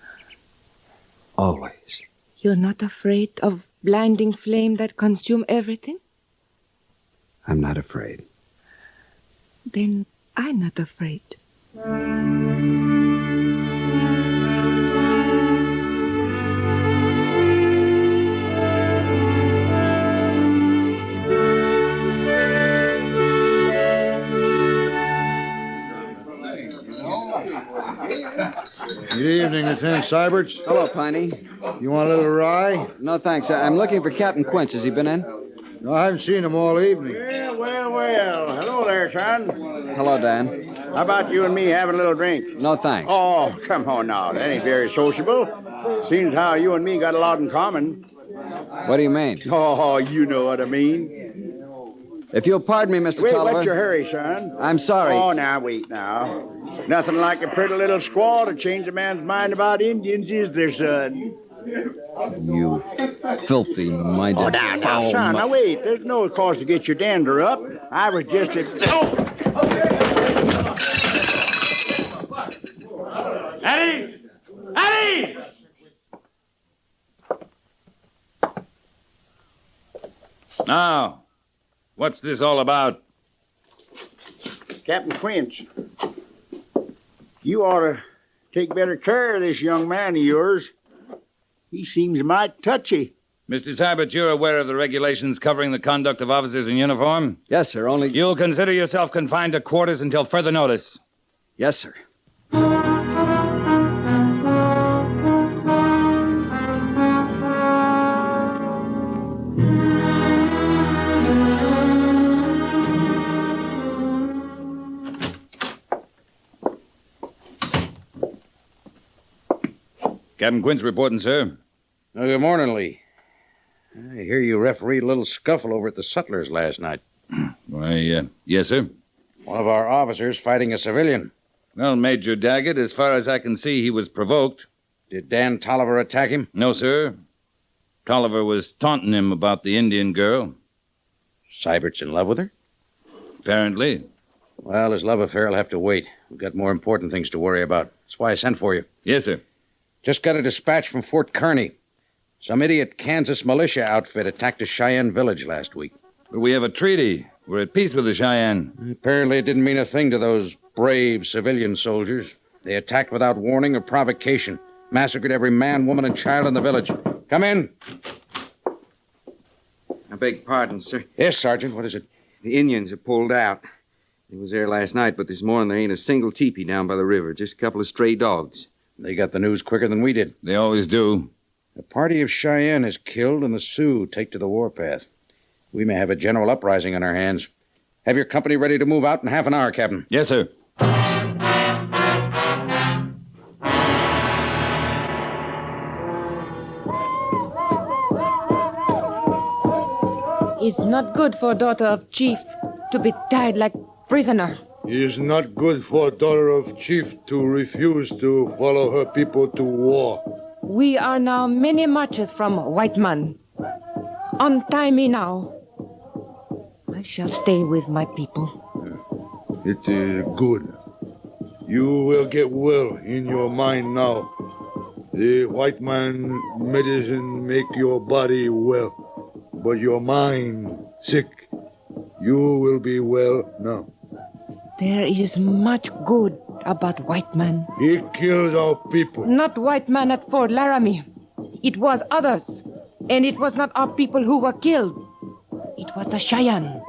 Always. You're not afraid of blinding flame that consume everything? I'm not afraid. Then I'm not afraid. Good evening, Lieutenant Syberts. Hello, Piney. You want a little rye? No, thanks. I'm looking for Captain Quince. Has he been in? No, I haven't seen him all evening. Well. Hello there, son. Hello, Dan. How about you and me having a little drink? No, thanks. Oh, come on now. That ain't very sociable. Seems how you and me got a lot in common. What do you mean? Oh, you know what I mean. If you'll pardon me, Mr. Wait, Tolliver. what's your hurry, son? I'm sorry. Oh, now, wait now. Nothing like a pretty little squaw to change a man's mind about Indians, is there, son? You filthy-minded Oh, now, foul son, mu- now, wait. There's no cause to get your dander up. I was just Eddie! Eddie! Now, what's this all about? Captain Quince, you ought to take better care of this young man of yours. He seems mighty touchy. Mr. Sybert, you're aware of the regulations covering the conduct of officers in uniform? Yes, sir, only... You'll consider yourself confined to quarters until further notice. Yes, sir. Captain Quince reporting, sir. Good morning, Lee. I hear you refereed a little scuffle over at the Sutlers last night. Why, yes, sir. One of our officers fighting a civilian. Well, Major Daggett, as far as I can see, he was provoked. Did Dan Tolliver attack him? No, sir. Tolliver was taunting him about the Indian girl. Sybert's in love with her? Apparently. Well, his love affair will have to wait. We've got more important things to worry about. That's why I sent for you. Yes, sir. Just got a dispatch from Fort Kearney. Some idiot Kansas militia outfit attacked a Cheyenne village last week. But we have a treaty. We're at peace with the Cheyenne. Apparently it didn't mean a thing to those brave civilian soldiers. They attacked without warning or provocation. Massacred every man, woman, and child in the village. Come in. I beg pardon, sir. Yes, Sergeant. What is it? The Indians are pulled out. They was there last night, but this morning there ain't a single teepee down by the river. Just a couple of stray dogs. They got the news quicker than we did. They always do. A party of Cheyenne is killed and the Sioux take to the warpath. We may have a general uprising on our hands. Have your company ready to move out in half an hour, Captain. Yes, sir. It's not good for daughter of chief to be tied like prisoner. It is not good for a daughter of chief to refuse to follow her people to war. We are now many marches from white man. Untie me now. I shall stay with my people. It is good. You will get well in your mind now. The white man medicine make your body well, but your mind sick. You will be well now. There is much good about white man. He killed our people. Not white man at Fort Laramie. It was others. And it was not our people who were killed. It was the Cheyenne.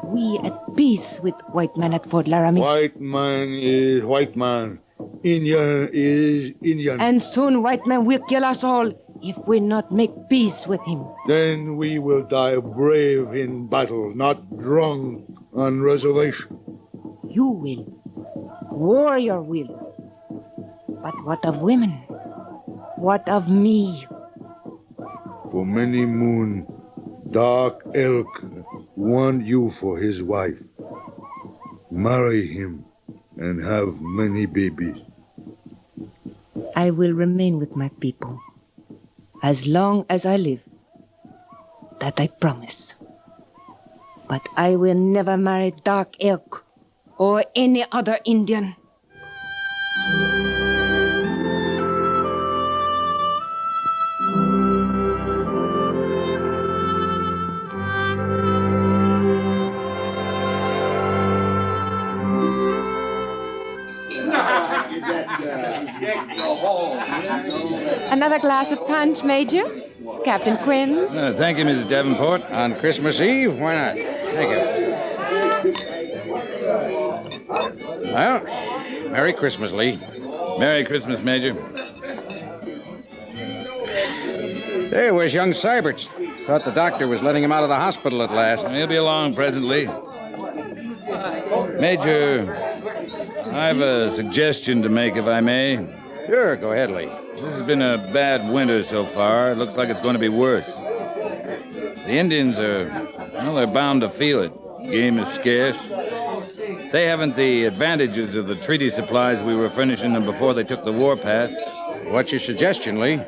We at peace with white man at Fort Laramie. White man is white man. Indian is Indian. And soon white man will kill us all if we not make peace with him. Then we will die brave in battle, not drunk on reservation. You will. Warrior will. But what of women? What of me? For many moon, dark elk want you for his wife. Marry him and have many babies. I will remain with my people as long as I live. That I promise. But I will never marry Dark Elk or any other Indian. Another glass of punch, Major? Captain Quinn? Thank you, Mrs. Davenport. On Christmas Eve? Why not? Thank you. Well, Merry Christmas, Lee. Merry Christmas, Major. Hey, where's young Syberts? Thought the doctor was letting him out of the hospital at last. He'll be along presently. Major, I have a suggestion to make, if I may. Sure, go ahead, Lee. This has been a bad winter so far. It looks like it's going to be worse. The Indians they're bound to feel it. Game is scarce. They haven't the advantages of the treaty supplies we were furnishing them before they took the warpath. What's your suggestion, Lee?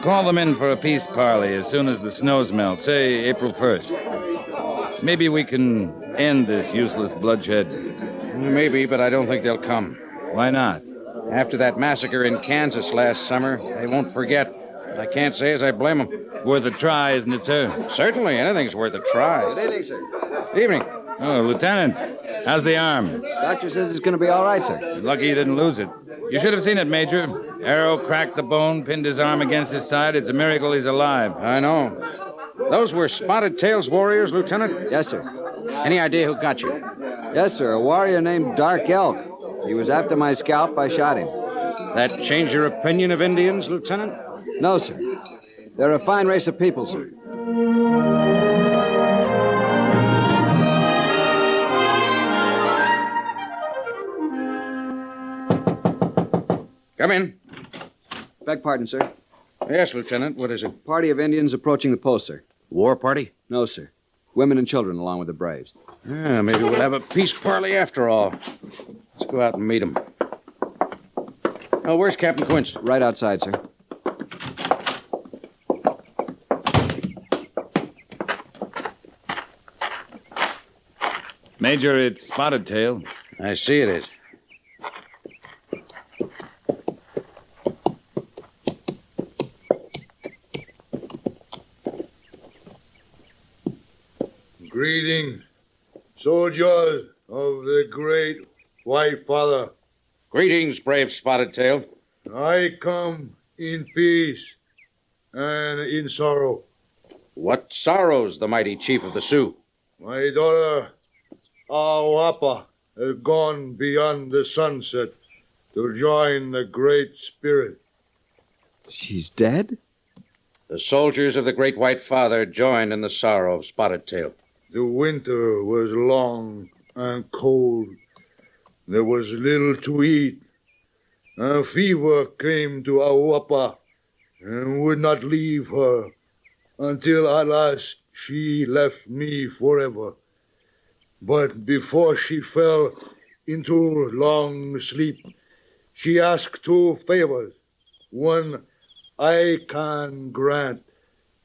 Call them in for a peace parley as soon as the snows melt, say April 1st. Maybe we can end this useless bloodshed. Maybe, but I don't think they'll come. Why not? After that massacre in Kansas last summer, they won't forget. I can't say as I blame them. Worth a try, isn't it, sir? Certainly, anything's worth a try. Good evening, sir. Evening. Oh, Lieutenant, how's the arm? Doctor says it's going to be all right, sir. You're lucky you didn't lose it. You should have seen it, Major. Arrow cracked the bone, pinned his arm against his side. It's a miracle he's alive. I know. Those were Spotted Tail's warriors, Lieutenant? Yes, sir. Any idea who got you? Yes, sir. A warrior named Dark Elk. He was after my scalp. I shot him. That change your opinion of Indians, Lieutenant? No, sir. They're a fine race of people, sir. Come in. Beg pardon, sir. Yes, Lieutenant. What is it? Party of Indians approaching the post, sir. War party? No, sir. Women and children along with the braves. Yeah, maybe we'll have a peace parley after all. Let's go out and meet them. Oh, where's Captain Quince? Right outside, sir. Major, it's Spotted Tail. I see it is. Greetings, soldiers of the great White Father. Greetings, brave Spotted Tail. I come in peace and in sorrow. What sorrows the mighty chief of the Sioux? My daughter, Awapa, has gone beyond the sunset to join the Great Spirit. She's dead? The soldiers of the great White Father joined in the sorrow of Spotted Tail. The winter was long and cold. There was little to eat. A fever came to Awapa and would not leave her until at last she left me forever. But before she fell into long sleep, she asked 2 favors. One I can grant.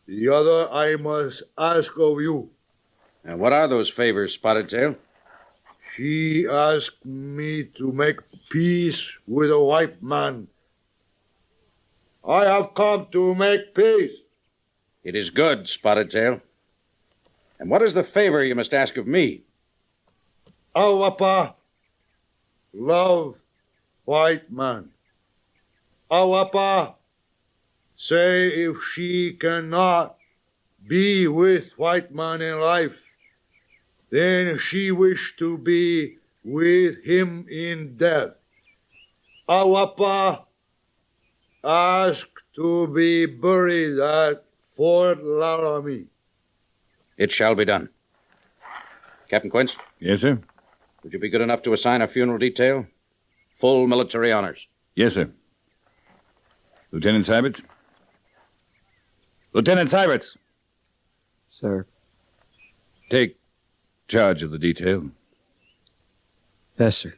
The other I must ask of you. And what are those favors, Spotted Tail? She asked me to make peace with a white man. I have come to make peace. It is good, Spotted Tail. And what is the favor you must ask of me? Awapa, love white man. Awapa, say if she cannot be with white man in life, then she wish to be with him in death. Awapa, ask to be buried at Fort Laramie. It shall be done. Captain Quince? Yes, sir? Would you be good enough to assign a funeral detail? Full military honors. Yes, sir. Lieutenant Syberts? Lieutenant Syberts! Sir. Take charge of the detail. Yes, sir.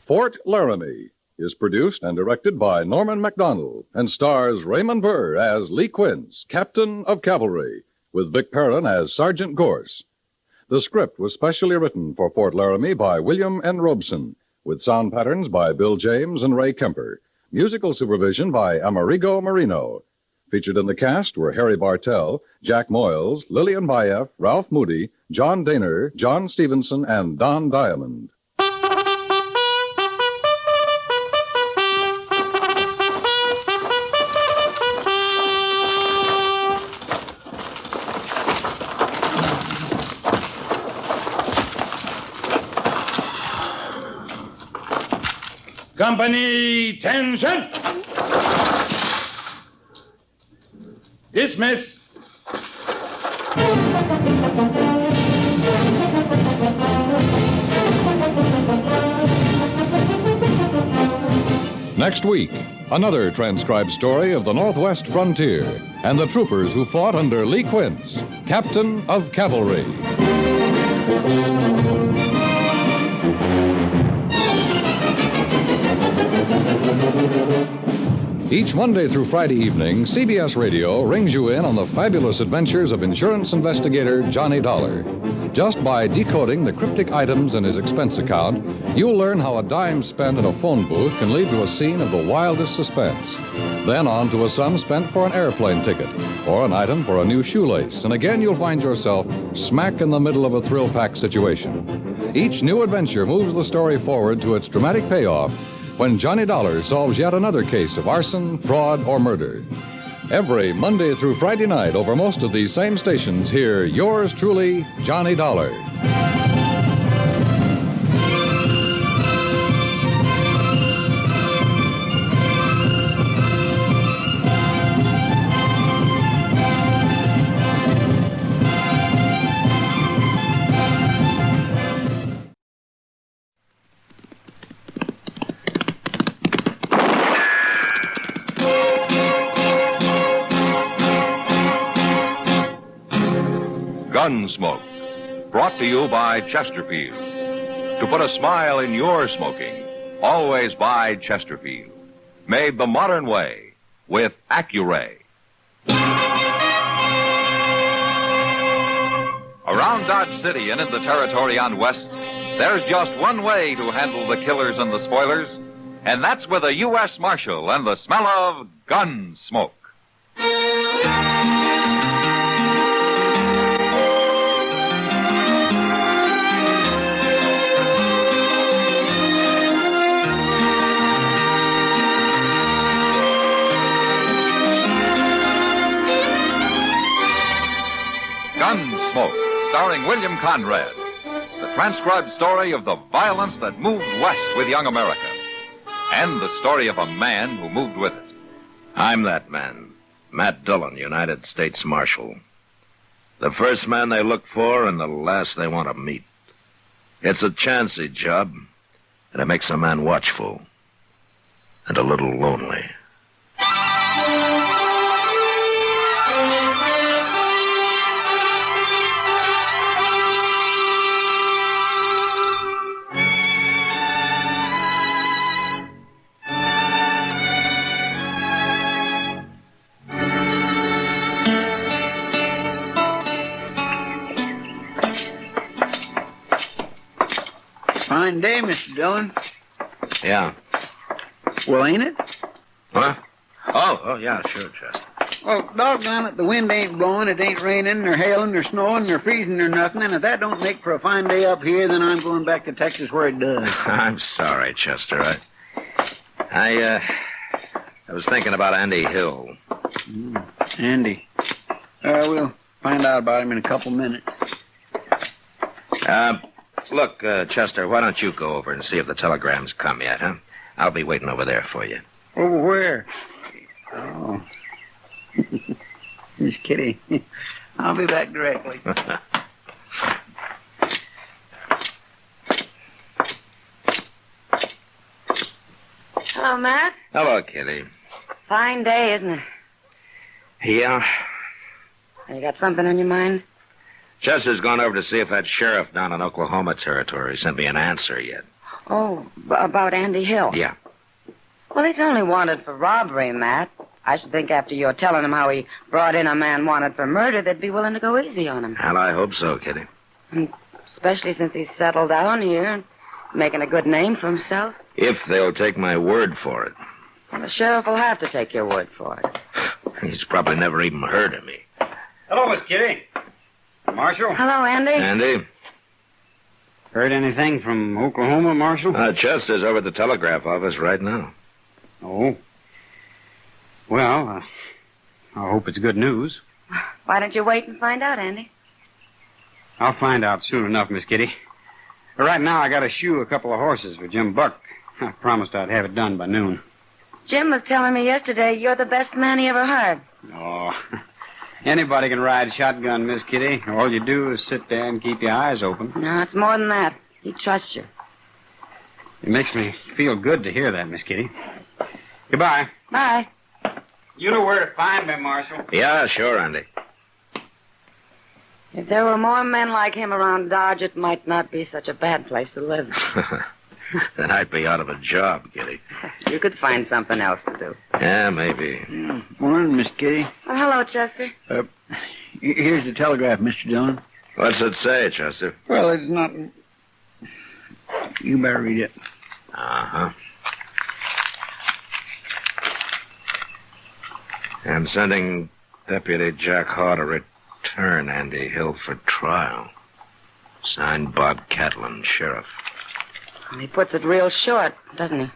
Fort Laramie is produced and directed by Norman MacDonald and stars Raymond Burr as Lee Quince, Captain of Cavalry, with Vic Perrin as Sergeant Gorse. The script was specially written for Fort Laramie by William N. Robeson, with sound patterns by Bill James and Ray Kemper. Musical supervision by Amerigo Marino. Featured in the cast were Harry Bartell, Jack Moyles, Lillian Bayef, Ralph Moody, John Daner, John Stevenson, and Don Diamond. Company, attention! Dismiss. Next week, another transcribed story of the Northwest frontier and the troopers who fought under Lee Quince, Captain of Cavalry. Each Monday through Friday evening, CBS Radio rings you in on the fabulous adventures of insurance investigator Johnny Dollar. Just by decoding the cryptic items in his expense account, you'll learn how a dime spent at a phone booth can lead to a scene of the wildest suspense. Then on to a sum spent for an airplane ticket, or an item for a new shoelace, and again you'll find yourself smack in the middle of a thrill-packed situation. Each new adventure moves the story forward to its dramatic payoff when Johnny Dollar solves yet another case of arson, fraud, or murder. Every Monday through Friday night over most of these same stations, hear yours truly, Johnny Dollar. Gunsmoke, brought to you by Chesterfield. To put a smile in your smoking, always buy Chesterfield. Made the modern way with Accuray. Around Dodge City and in the territory on West, there's just one way to handle the killers and the spoilers, and that's with a U.S. Marshal and the smell of gun smoke. Gunsmoke, starring William Conrad. The transcribed story of the violence that moved west with young America. And the story of a man who moved with it. I'm that man, Matt Dillon, United States Marshal. The first man they look for and the last they want to meet. It's a chancy job, and it makes a man watchful and a little lonely. Fine day, Mr. Dillon. Yeah. Well, ain't it? Huh? Oh, yeah, sure, Chester. Well, doggone it, the wind ain't blowing, it ain't raining, nor hailing, nor snowing, nor freezing, nor nothing, and if that don't make for a fine day up here, then I'm going back to Texas where it does. I'm sorry, Chester. I was thinking about Andy Hill. Andy. We'll find out about him in a couple minutes. Look, Chester, why don't you go over and see if the telegram's come yet, huh? I'll be waiting over there for you. Over where? Oh. Miss Kitty. I'll be back directly. Hello, Matt. Hello, Kitty. Fine day, isn't it? Yeah. You got something on your mind? Chester's gone over to see if that sheriff down in Oklahoma Territory sent me an answer yet. Oh, about Andy Hill? Yeah. Well, he's only wanted for robbery, Matt. I should think after you're telling him how he brought in a man wanted for murder, they'd be willing to go easy on him. And I hope so, Kitty. And especially since he's settled down here and making a good name for himself. If they'll take my word for it. Well, the sheriff will have to take your word for it. He's probably never even heard of me. Hello, Miss Kitty. Marshal? Hello, Andy. Andy? Heard anything from Oklahoma, Marshal? Chester's over at the telegraph office right now. Oh. Well, I hope it's good news. Why don't you wait and find out, Andy? I'll find out soon enough, Miss Kitty. But right now, I got to shoe a couple of horses for Jim Buck. I promised I'd have it done by noon. Jim was telling me yesterday you're the best man he ever hired. Oh, anybody can ride shotgun, Miss Kitty. All you do is sit there and keep your eyes open. No, it's more than that. He trusts you. It makes me feel good to hear that, Miss Kitty. Goodbye. Bye. You know where to find me, Marshal. Yeah, sure, Andy. If there were more men like him around Dodge, it might not be such a bad place to live. Then I'd be out of a job, Kitty. You could find something else to do. Yeah, maybe. Morning, Miss Kitty. Well, hello, Chester. Here's the telegraph, Mr. Dillon. What's it say, Chester? Well, it's not... You better read it. Uh-huh. And sending Deputy Jack Haw to return Andy Hill for trial. Signed Bob Catlin, Sheriff. Well, he puts it real short, doesn't he?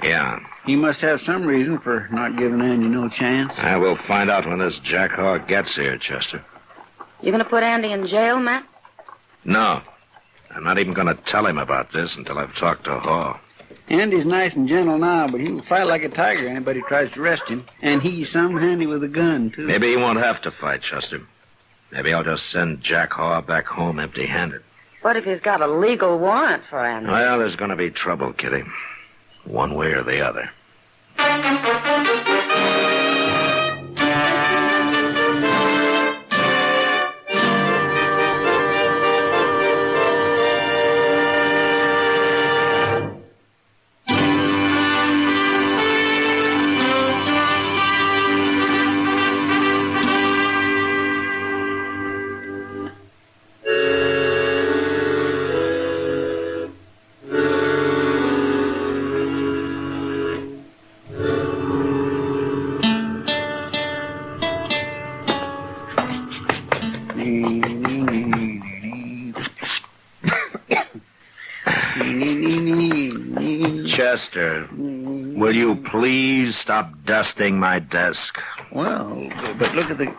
Yeah. He must have some reason for not giving Andy no chance. I will find out when this Jack Haw gets here, Chester. You gonna put Andy in jail, Matt? No. I'm not even going to tell him about this until I've talked to Haw. Andy's nice and gentle now, but he'll fight like a tiger anybody tries to arrest him. And he's some handy with a gun, too. Maybe he won't have to fight, Chester. Maybe I'll just send Jack Haw back home empty-handed. What if he's got a legal warrant for Andy? Well, there's going to be trouble, Kitty. One way or the other. Chester, will you please stop dusting my desk? Well, but look at the...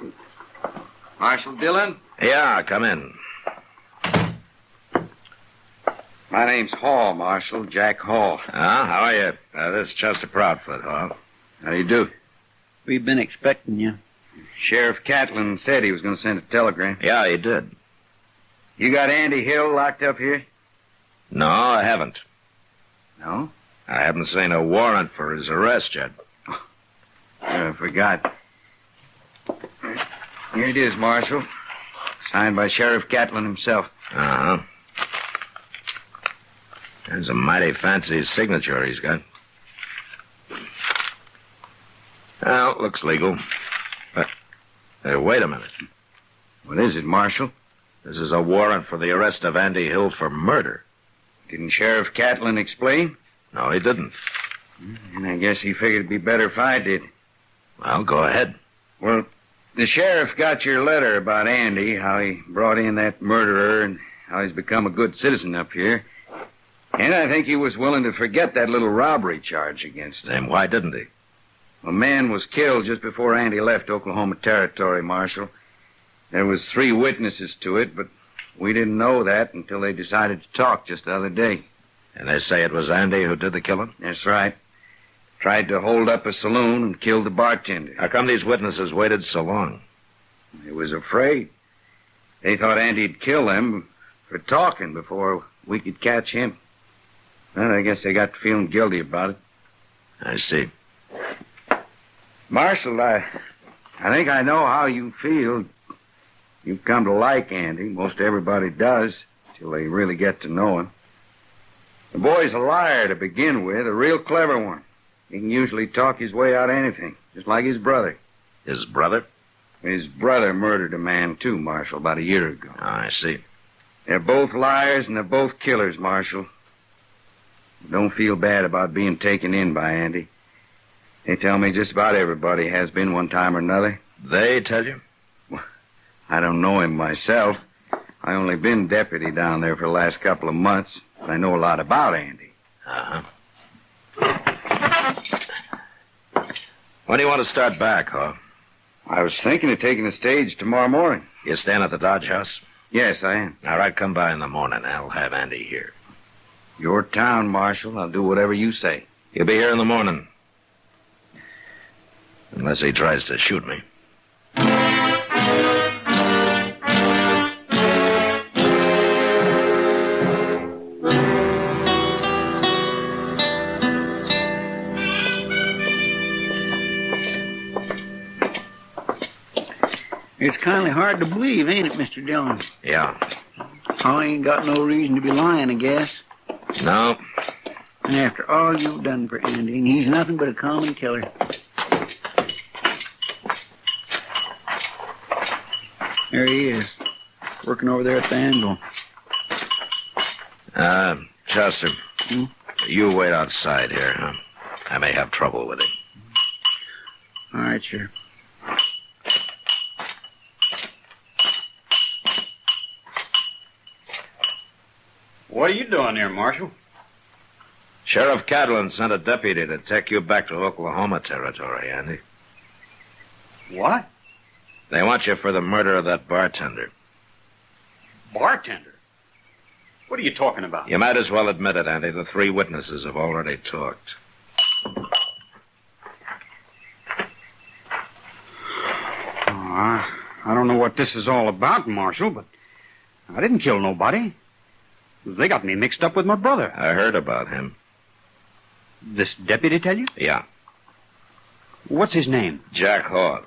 Marshal Dillon? Yeah, come in. My name's Hall, Marshal. Jack Hall. How are you? This is Chester Proudfoot, Hall. How do you do? We've been expecting you. Sheriff Catlin said he was going to send a telegram. Yeah, he did. You got Andy Hill locked up here? No, I haven't. No? I haven't seen a warrant for his arrest yet. I forgot. Here it is, Marshal. Signed by Sheriff Catlin himself. Uh-huh. There's a mighty fancy signature he's got. Well, looks legal. But, wait a minute. What is it, Marshal? This is a warrant for the arrest of Andy Hill for murder. Didn't Sheriff Catlin explain? No, he didn't. And I guess he figured it'd be better if I did. Well, go ahead. Well, the sheriff got your letter about Andy, how he brought in that murderer and how he's become a good citizen up here. And I think he was willing to forget that little robbery charge against him. Then why didn't he? A man was killed just before Andy left Oklahoma Territory, Marshal. There was 3 witnesses to it, but we didn't know that until they decided to talk just the other day. And they say it was Andy who did the killing? That's right. Tried to hold up a saloon and killed the bartender. How come these witnesses waited so long? They was afraid. They thought Andy'd kill them for talking before we could catch him. Well, I guess they got to feeling guilty about it. I see. Marshal, I think I know how you feel. You've come to like Andy. Most everybody does, till they really get to know him. The boy's a liar to begin with, a real clever one. He can usually talk his way out of anything, just like his brother. His brother? His brother murdered a man, too, Marshal, about a year ago. Oh, I see. They're both liars and they're both killers, Marshal. Don't feel bad about being taken in by Andy. They tell me just about everybody has been one time or another. They tell you? Well, I don't know him myself. I only been deputy down there for the last couple of months. But I know a lot about Andy. Uh-huh. When do you want to start back, huh? I was thinking of taking the stage tomorrow morning. You staying at the Dodge House? Yes, I am. All right, come by in the morning. I'll have Andy here. Your town, Marshal. I'll do whatever you say. He'll be here in the morning. Unless he tries to shoot me. It's kind of hard to believe, ain't it, Mr. Dillon? Yeah. I ain't got no reason to be lying, I guess. No. And after all you've done for Andy, and he's nothing but a common killer. There he is, working over there at the anvil. Chester, you wait outside here, huh? I may have trouble with him. All right, sure. What are you doing here, Marshal? Sheriff Catlin sent a deputy to take you back to Oklahoma territory, Andy. What? They want you for the murder of that bartender. Bartender? What are you talking about? You might as well admit it, Andy. The 3 witnesses have already talked. I don't know what this is all about, Marshal, but I didn't kill nobody. They got me mixed up with my brother. I heard about him. This deputy tell you? Yeah. What's his name? Jack Hall.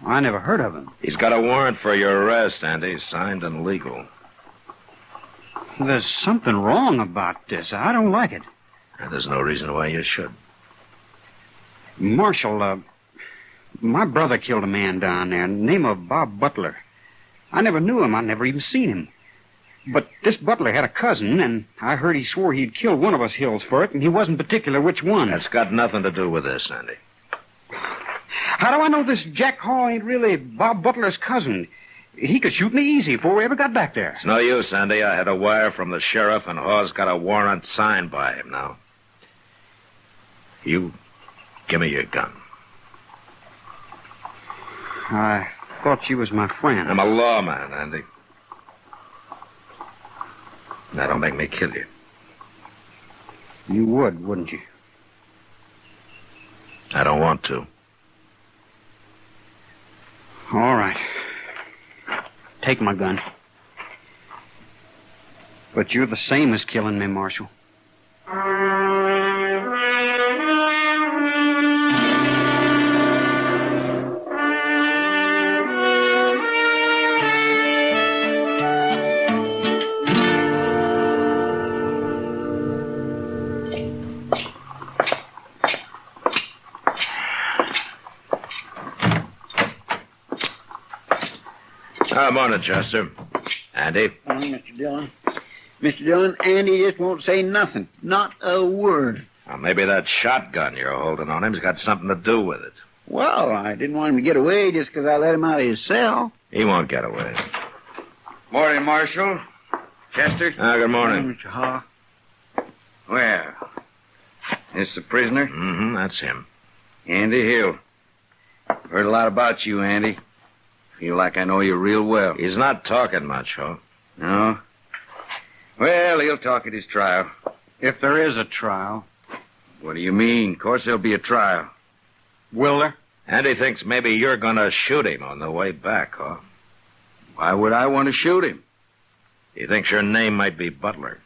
I never heard of him. He's got a warrant for your arrest, Andy, signed and legal. There's something wrong about this. I don't like it. And there's no reason why you should. Marshal, my brother killed a man down there, name of Bob Butler. I never knew him. I never even seen him. But this Butler had a cousin, and I heard he swore he'd kill one of us Hills for it, and he wasn't particular which one. That's got nothing to do with this, Andy. How do I know this Jack Hall ain't really Bob Butler's cousin? He could shoot me easy before we ever got back there. It's no use, Andy. I had a wire from the sheriff, and Hall's got a warrant signed by him now. You give me your gun. I thought you was my friend. I'm a lawman, Andy. Now, don't make me kill you. You would, wouldn't you? I don't want to. All right. Take my gun. But you're the same as killing me, Marshal. Morning, Chester. Andy? Morning, Mr. Dillon. Mr. Dillon, Andy just won't say nothing. Not a word. Well, maybe that shotgun you're holding on him's got something to do with it. Well, I didn't want him to get away just because I let him out of his cell. He won't get away. Morning, Marshal. Chester? Good morning. Mr. Haw. Well, this the prisoner? Mm-hmm, that's him. Andy Hill. Heard a lot about you, Andy. Feel like I know you real well. He's not talking much, huh? No? Well, he'll talk at his trial. If there is a trial. What do you mean? Of course there'll be a trial. Will there? Andy thinks maybe you're going to shoot him on the way back, huh? Why would I want to shoot him? He thinks your name might be Butler.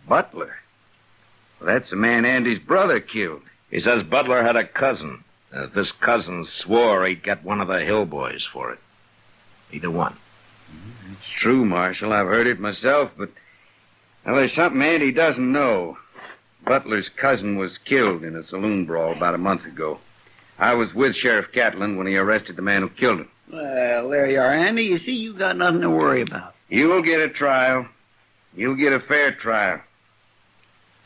Butler? Well, that's the man Andy's brother killed. He says Butler had a cousin. And if this cousin swore he'd get one of the Hill boys for it. Either one. It's true, Marshal. I've heard it myself, but well, there's something Andy doesn't know. Butler's cousin was killed in a saloon brawl about a month ago. I was with Sheriff Catlin when he arrested the man who killed him. Well, there you are, Andy. You see, you got nothing to worry about. You'll get a trial. You'll get a fair trial.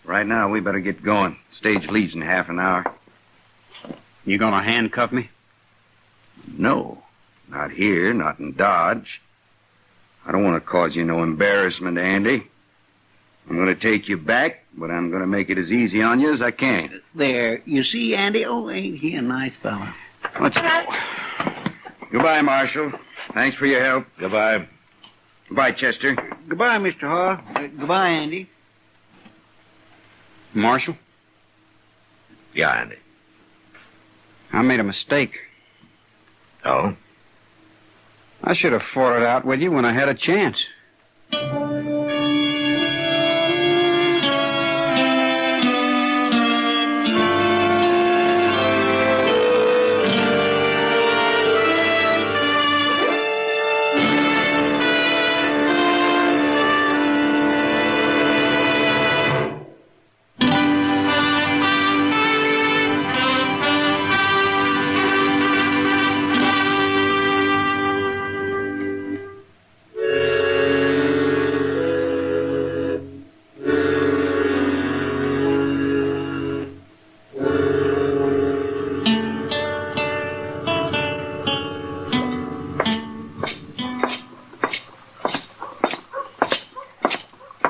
Right now, we better get going. Stage leaves in half an hour. You gonna handcuff me? No, not here, not in Dodge. I don't want to cause you no embarrassment, Andy. I'm going to take you back, but I'm going to make it as easy on you as I can. There, you see, Andy? Oh, ain't he a nice fella? Let's go. Goodbye, Marshal. Thanks for your help. Goodbye. Goodbye, Chester. Goodbye, Mr. Haw. Goodbye, Andy. Marshal, Yeah, Andy. I made a mistake. Oh? I should have fought it out with you when I had a chance.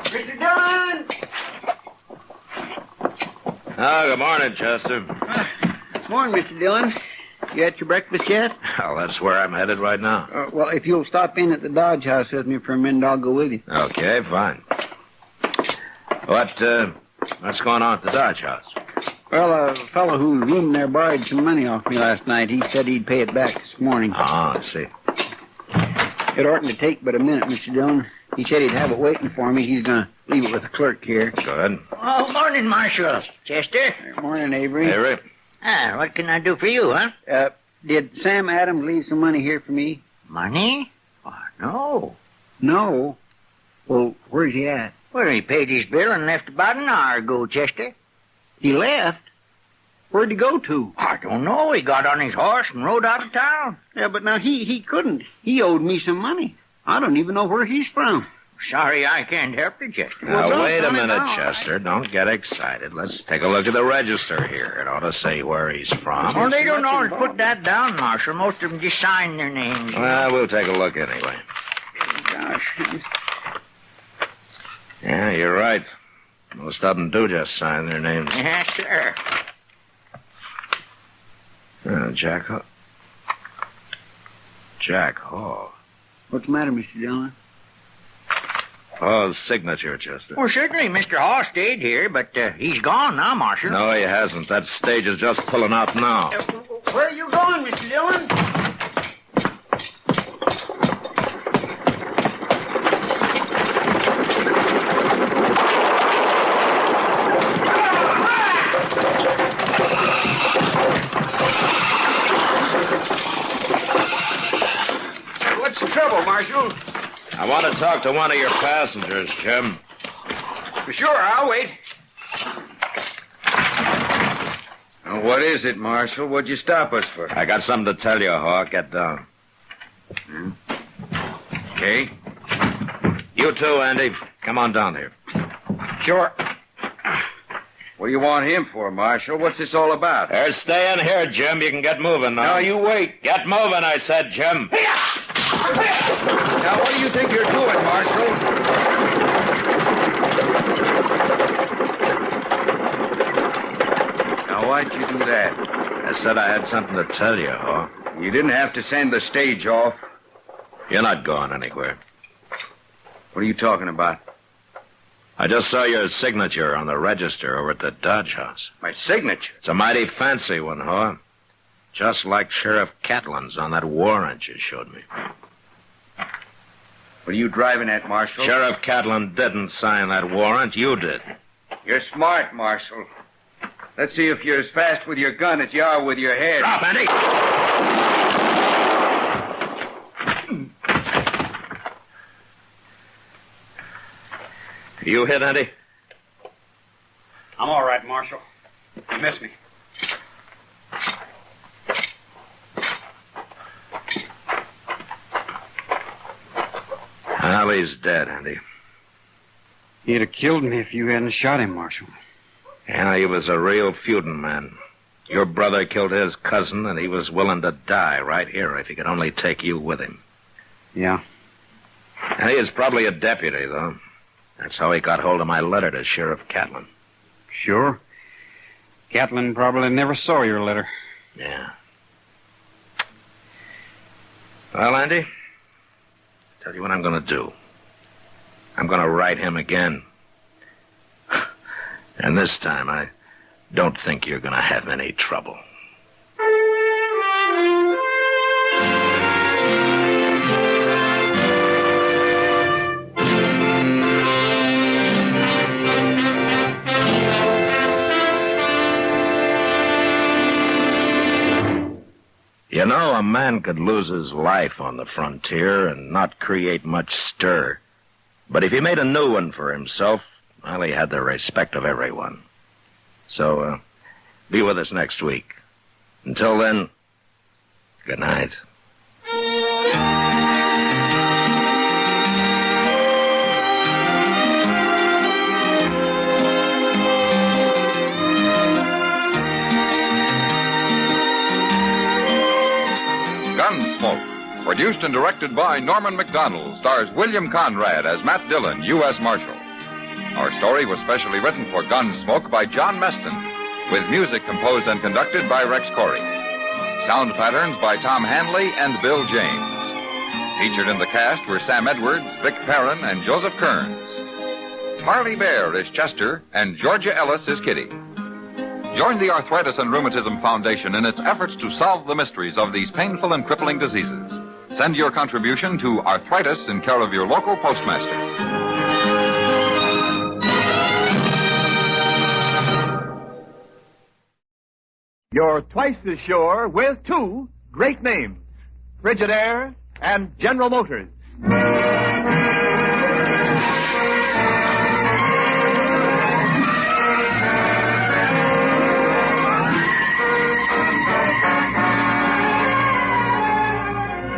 Mr. Dillon! Oh, good morning, Chester. Morning, Mr. Dillon. You had your breakfast yet? Well, that's where I'm headed right now. Well, if you'll stop in at the Dodge House with me for a minute, I'll go with you. Okay, fine. What's going on at the Dodge House? Well, a fellow who was rooming there borrowed some money off me last night. He said he'd pay it back this morning. Oh, I see. It oughtn't to take but a minute, Mr. Dillon. He said he'd have it waiting for me. He's going to leave it with the clerk here. Good. Oh, morning, Marshal. Chester. Morning, Avery. Avery. Ah, what can I do for you, huh? Did Sam Adams leave some money here for me? Money? Oh, no. No? Well, where's he at? Well, he paid his bill and left about an hour ago, Chester. He left? Where'd he go to? I don't know. He got on his horse and rode out of town. Yeah, but now he couldn't. He owed me some money. I don't even know where he's from. Sorry I can't help you, Chester. Now, wait a minute, Chester. Don't get excited. Let's take a look at the register here. It ought to say where he's from. Well, they don't always put that down, Marshal. Most of them just sign their names. Well, we'll take a look anyway. Gosh. Yeah, you're right. Most of them do just sign their names. Yes, sir. Jack Hall. Jack Hall. What's the matter, Mr. Dillon? Hall's signature, Chester. Well, certainly, Mr. Hall stayed here, but he's gone now, Marshal. No, he hasn't. That stage is just pulling out now. Where are you going, Mr. Dillon? What's the trouble, Marshal? I want to talk to one of your passengers, Jim. Sure, I'll wait. Now, what is it, Marshal? What'd you stop us for? I got something to tell you, Hawk. Get down. Okay. You too, Andy. Come on down here. Sure. What do you want him for, Marshal? What's this all about? Stay in here, Jim. You can get moving now. No, you wait. Get moving, I said, Jim. Now, what do you think you're doing, Marshal? Now, why'd you do that? I said I had something to tell you, Hawk. You didn't have to send the stage off. You're not going anywhere. What are you talking about? I just saw your signature on the register over at the Dodge House. My signature? It's a mighty fancy one, Hawk. Just like Sheriff Catlin's on that warrant you showed me. What are you driving at, Marshal? Sheriff Catlin didn't sign that warrant. You did. You're smart, Marshal. Let's see if you're as fast with your gun as you are with your head. Drop, Andy! You hit, Andy? I'm all right, Marshal. You missed me. Well, he's dead, Andy. He'd have killed me if you hadn't shot him, Marshal. Yeah, he was a real feuding man. Your brother killed his cousin, and he was willing to die right here if he could only take you with him. Yeah. And he is probably a deputy, though. That's how he got hold of my letter to Sheriff Catlin. Sure. Catlin probably never saw your letter. Yeah. Well, Andy, tell you what I'm going to do. I'm going to write him again. And this time, I don't think you're going to have any trouble. You know, a man could lose his life on the frontier and not create much stir. But if he made a new one for himself, well, he had the respect of everyone. So, be with us next week. Until then, good night. Gunsmoke, produced and directed by Norman Macdonald, stars William Conrad as Matt Dillon, U.S. Marshal. Our story was specially written for Gunsmoke by John Meston, with music composed and conducted by Rex Corey. Sound patterns by Tom Hanley and Bill James. Featured in the cast were Sam Edwards, Vic Perrin, and Joseph Kearns. Harley Bear is Chester, and Georgia Ellis is Kitty. Join the Arthritis and Rheumatism Foundation in its efforts to solve the mysteries of these painful and crippling diseases. Send your contribution to Arthritis in care of your local postmaster. You're twice as sure with two great names, Frigidaire and General Motors.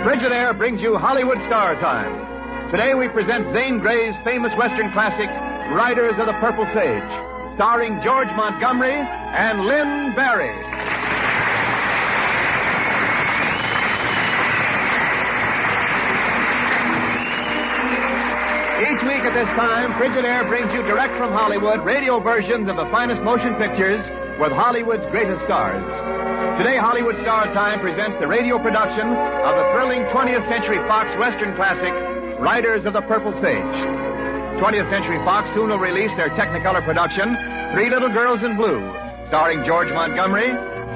Frigidaire brings you Hollywood Star Time. Today we present Zane Grey's famous Western classic, Riders of the Purple Sage, starring George Montgomery and Lynn Barry. Each week at this time, Frigidaire brings you direct from Hollywood radio versions of the finest motion pictures with Hollywood's greatest stars. Today, Hollywood Star Time presents the radio production of the thrilling 20th Century Fox Western classic, Riders of the Purple Sage. 20th Century Fox soon will release their Technicolor production, Three Little Girls in Blue, starring George Montgomery,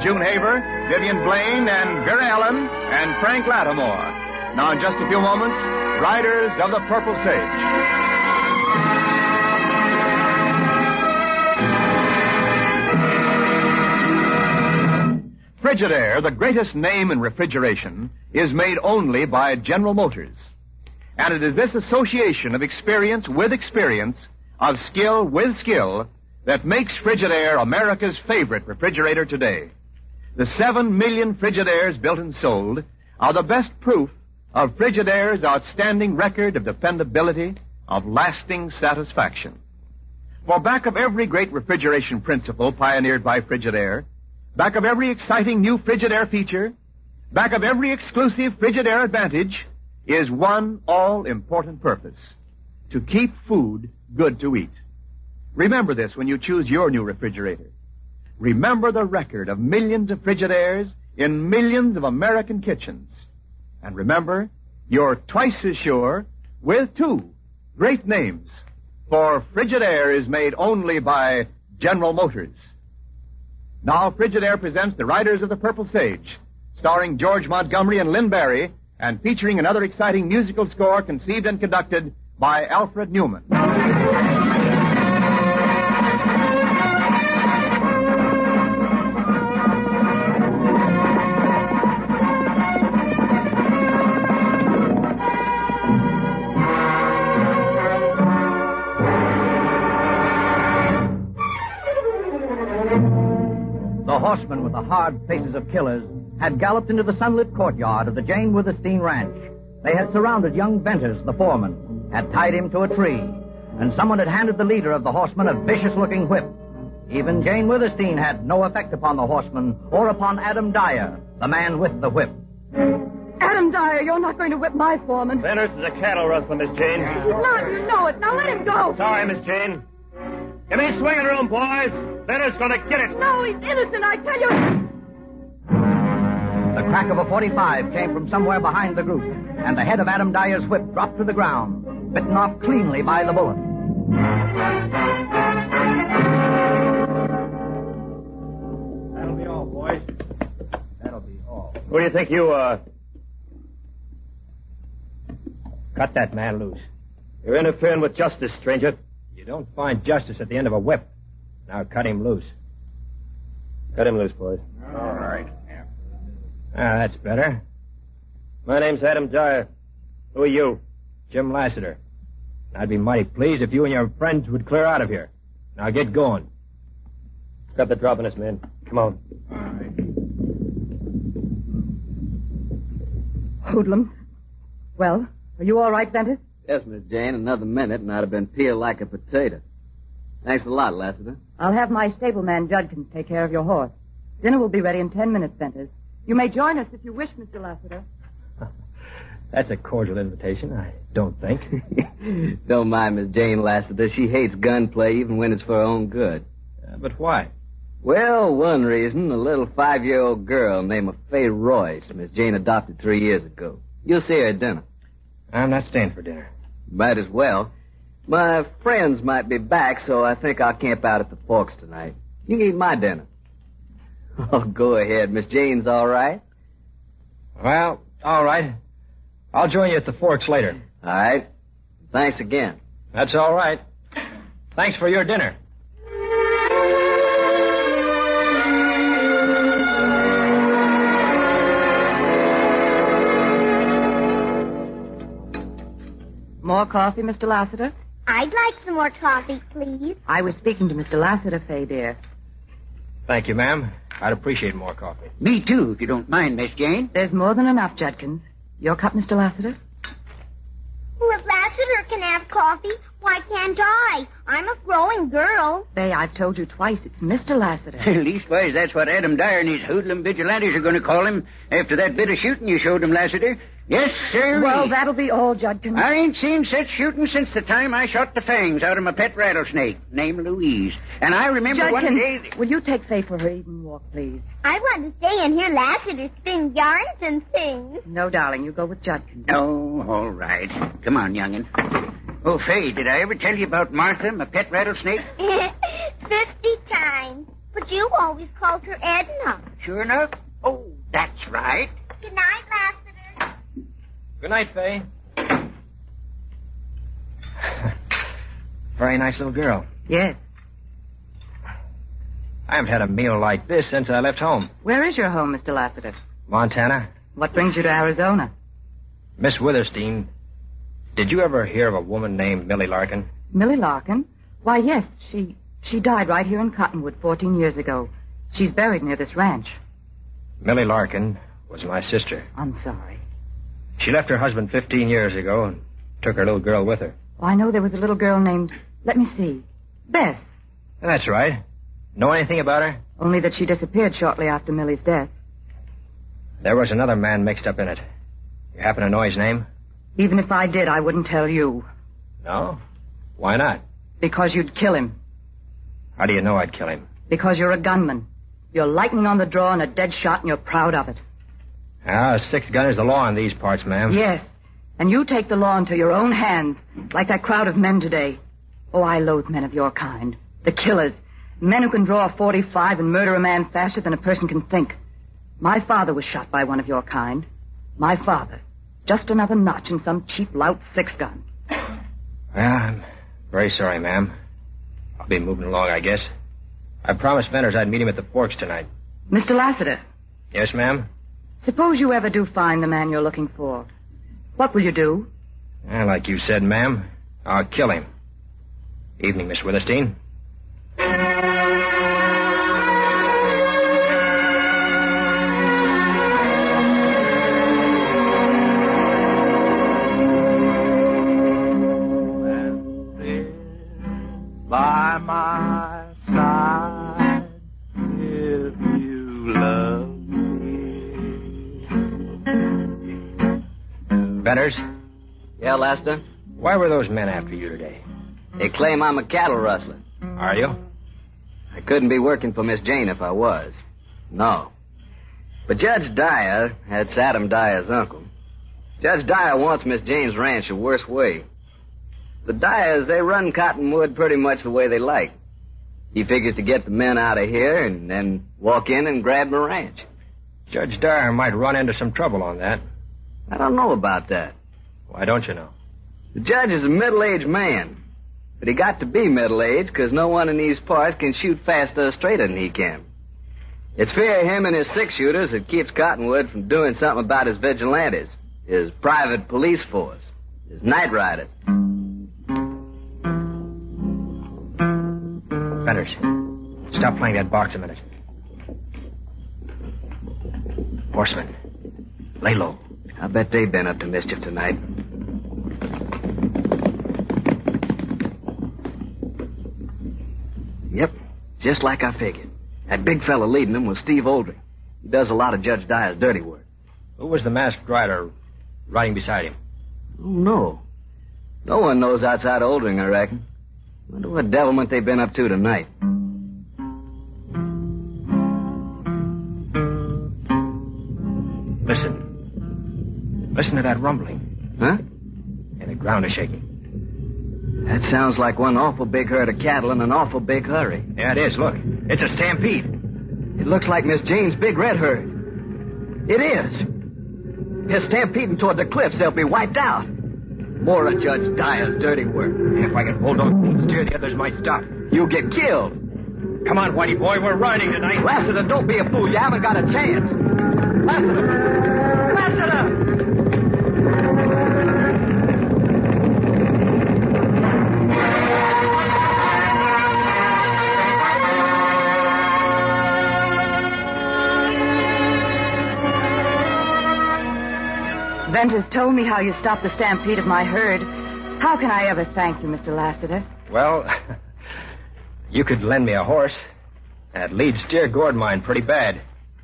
June Haver, Vivian Blaine, and Vera Ellen, and Frank Lattimore. Now, in just a few moments, Riders of the Purple Sage. Frigidaire, the greatest name in refrigeration, is made only by General Motors. And it is this association of experience with experience, of skill with skill, that makes Frigidaire America's favorite refrigerator today. The 7 million Frigidaires built and sold are the best proof of Frigidaire's outstanding record of dependability, of lasting satisfaction. For back of every great refrigeration principle pioneered by Frigidaire, back of every exciting new Frigidaire feature, back of every exclusive Frigidaire advantage, is one all-important purpose: to keep food good to eat. Remember this when you choose your new refrigerator. Remember the record of millions of Frigidaires in millions of American kitchens. And remember, you're twice as sure with two great names, for Frigidaire is made only by General Motors. Now, Frigidaire presents The Riders of the Purple Sage, starring George Montgomery and Lynn Barry, and featuring another exciting musical score conceived and conducted by Alfred Newman. The horsemen with the hard faces of killers had galloped into the sunlit courtyard of the Jane Withersteen Ranch. They had surrounded young Venters, the foreman. had tied him to a tree, and someone had handed the leader of the horsemen a vicious-looking whip. Even Jane Withersteen had no effect upon the horseman or upon Adam Dyer, the man with the whip. Adam Dyer, you're not going to whip my foreman. Venters is a cattle rustler, Miss Jane. He's not, you know it. Now let him go. Sorry, Miss Jane. Give me swinging room, boys. Venters gonna get it. No, he's innocent, I tell you. The crack of a .45 came from somewhere behind the group, and the head of Adam Dyer's whip dropped to the ground, bitten off cleanly by the bullet. That'll be all, boys. That'll be all. Who do you think you are? Cut that man loose. You're interfering with justice, stranger. You don't find justice at the end of a whip. Now cut him loose. Cut him loose, boys. All right. That's better. My name's Adam Dyer. Who are you? Jim Lassiter. I'd be mighty pleased if you and your friends would clear out of here. Now get going. Cut the drop on us, man. Come on. All right. Hoodlum. Well, are you all right, Venters? Yes, Miss Jane. Another minute and I'd have been peeled like a potato. Thanks a lot, Lassiter. I'll have my stableman, Judkins, take care of your horse. Dinner will be ready in 10 minutes, Venters. You may join us if you wish, Mr. Lassiter. That's a cordial invitation, I don't think. Don't mind Miss Jane Lassiter. She hates gunplay even when it's for her own good. But why? Well, one reason, a little 5-year-old girl named Faye Royce, Miss Jane adopted 3 years ago. You'll see her at dinner. I'm not staying for dinner. Might as well. My friends might be back, so I think I'll camp out at the Forks tonight. You can eat my dinner. Oh, go ahead. Miss Jane's all right? Well, all right. I'll join you at the Forks later. All right. Thanks again. That's all right. Thanks for your dinner. More coffee, Mr. Lassiter? I'd like some more coffee, please. I was speaking to Mr. Lassiter, Fay, dear. Thank you, ma'am. I'd appreciate more coffee. Me, too, if you don't mind, Miss Jane. There's more than enough, Judkins. Your cup, Mr. Lassiter? Well, if Lassiter can have coffee, why can't I? I'm a growing girl. Fay, I've told you twice, it's Mr. Lassiter. Leastwise, that's what Adam Dyer and his hoodlum vigilantes are going to call him after that bit of shooting you showed him, Lassiter. Yes, sir. Well, that'll be all, Judkins. I ain't seen such shooting since the time I shot the fangs out of my pet rattlesnake, named Louise. And I remember Judkins, one day... will you take Fay for her evening walk, please? I want to stay and hear Lassiter spin yarns and sing. No, darling, you go with Judkins. Oh, all right. Come on, young'un. Oh, Fay, did I ever tell you about Martha, my pet rattlesnake? 50 times. But you always called her Edna. Sure enough. Oh, that's right. Good night, Lassiter. Good night, Fay. Very nice little girl. Yes. I haven't had a meal like this since I left home. Where is your home, Mr. Lassiter? Montana. What brings you to Arizona? Miss Withersteen, did you ever hear of a woman named Millie Larkin? Millie Larkin? Why, yes. She died right here in Cottonwood 14 years ago. She's buried near this ranch. Millie Larkin was my sister. I'm sorry. She left her husband 15 years ago and took her little girl with her. Oh, I know there was a little girl named, let me see, Beth. That's right. Know anything about her? Only that she disappeared shortly after Millie's death. There was another man mixed up in it. You happen to know his name? Even if I did, I wouldn't tell you. No? Why not? Because you'd kill him. How do you know I'd kill him? Because you're a gunman. You're lightning on the draw and a dead shot, and you're proud of it. Ah, a six gun is the law in these parts, ma'am. Yes. And you take the law into your own hands, like that crowd of men today. Oh, I loathe men of your kind. The killers. Men who can draw a .45 and murder a man faster than a person can think. My father was shot by one of your kind. My father. Just another notch in some cheap lout six-gun. Well, I'm very sorry, ma'am. I'll be moving along, I guess. I promised Venters I'd meet him at the Forks tonight. Mr. Lassiter. Yes, ma'am? Suppose you ever do find the man you're looking for. What will you do? Well, like you said, ma'am, I'll kill him. Evening, Miss Withersteen. my side if you love me. Benners? Yeah, Lester? Why were those men after you today? They claim I'm a cattle rustler. Are you? I couldn't be working for Miss Jane if I was. No. But Judge Dyer, that's Adam Dyer's uncle. Judge Dyer wants Miss Jane's ranch a worse way. The Dyers, they run Cottonwood pretty much the way they like. He figures to get the men out of here and then walk in and grab the ranch. Judge Dyer might run into some trouble on that. I don't know about that. Why don't you know? The judge is a middle-aged man. But he got to be middle-aged because no one in these parts can shoot faster or straighter than he can. It's fear of him and his six-shooters that keeps Cottonwood from doing something about his vigilantes, his private police force, his night riders. Benners, stop playing that box a minute. Horsemen, lay low. I bet they've been up to mischief tonight. Yep, just like I figured. That big fella leading them was Steve Oldring. He does a lot of Judge Dyer's dirty work. Who was the masked rider riding beside him? Oh, no. No one knows outside Oldring, I reckon. Wonder what devilment they've been up to tonight. Listen. Listen to that rumbling. Huh? And the ground is shaking. That sounds like one awful big herd of cattle in an awful big hurry. Yeah, it is. Look. It's a stampede. It looks like Miss Jane's big red herd. It is. They're stampeding toward the cliffs. They'll be wiped out. More of Judge Dyer's dirty work. If I can hold on and steer, the others might stop. You'll get killed. Come on, Whitey boy. We're riding tonight. Lassiter, don't be a fool. You haven't got a chance. Lassiter! Lassiter! Venters told me how you stopped the stampede of my herd. How can I ever thank you, Mr. Lassiter? Well, you could lend me a horse. That lead steer gored mine pretty bad.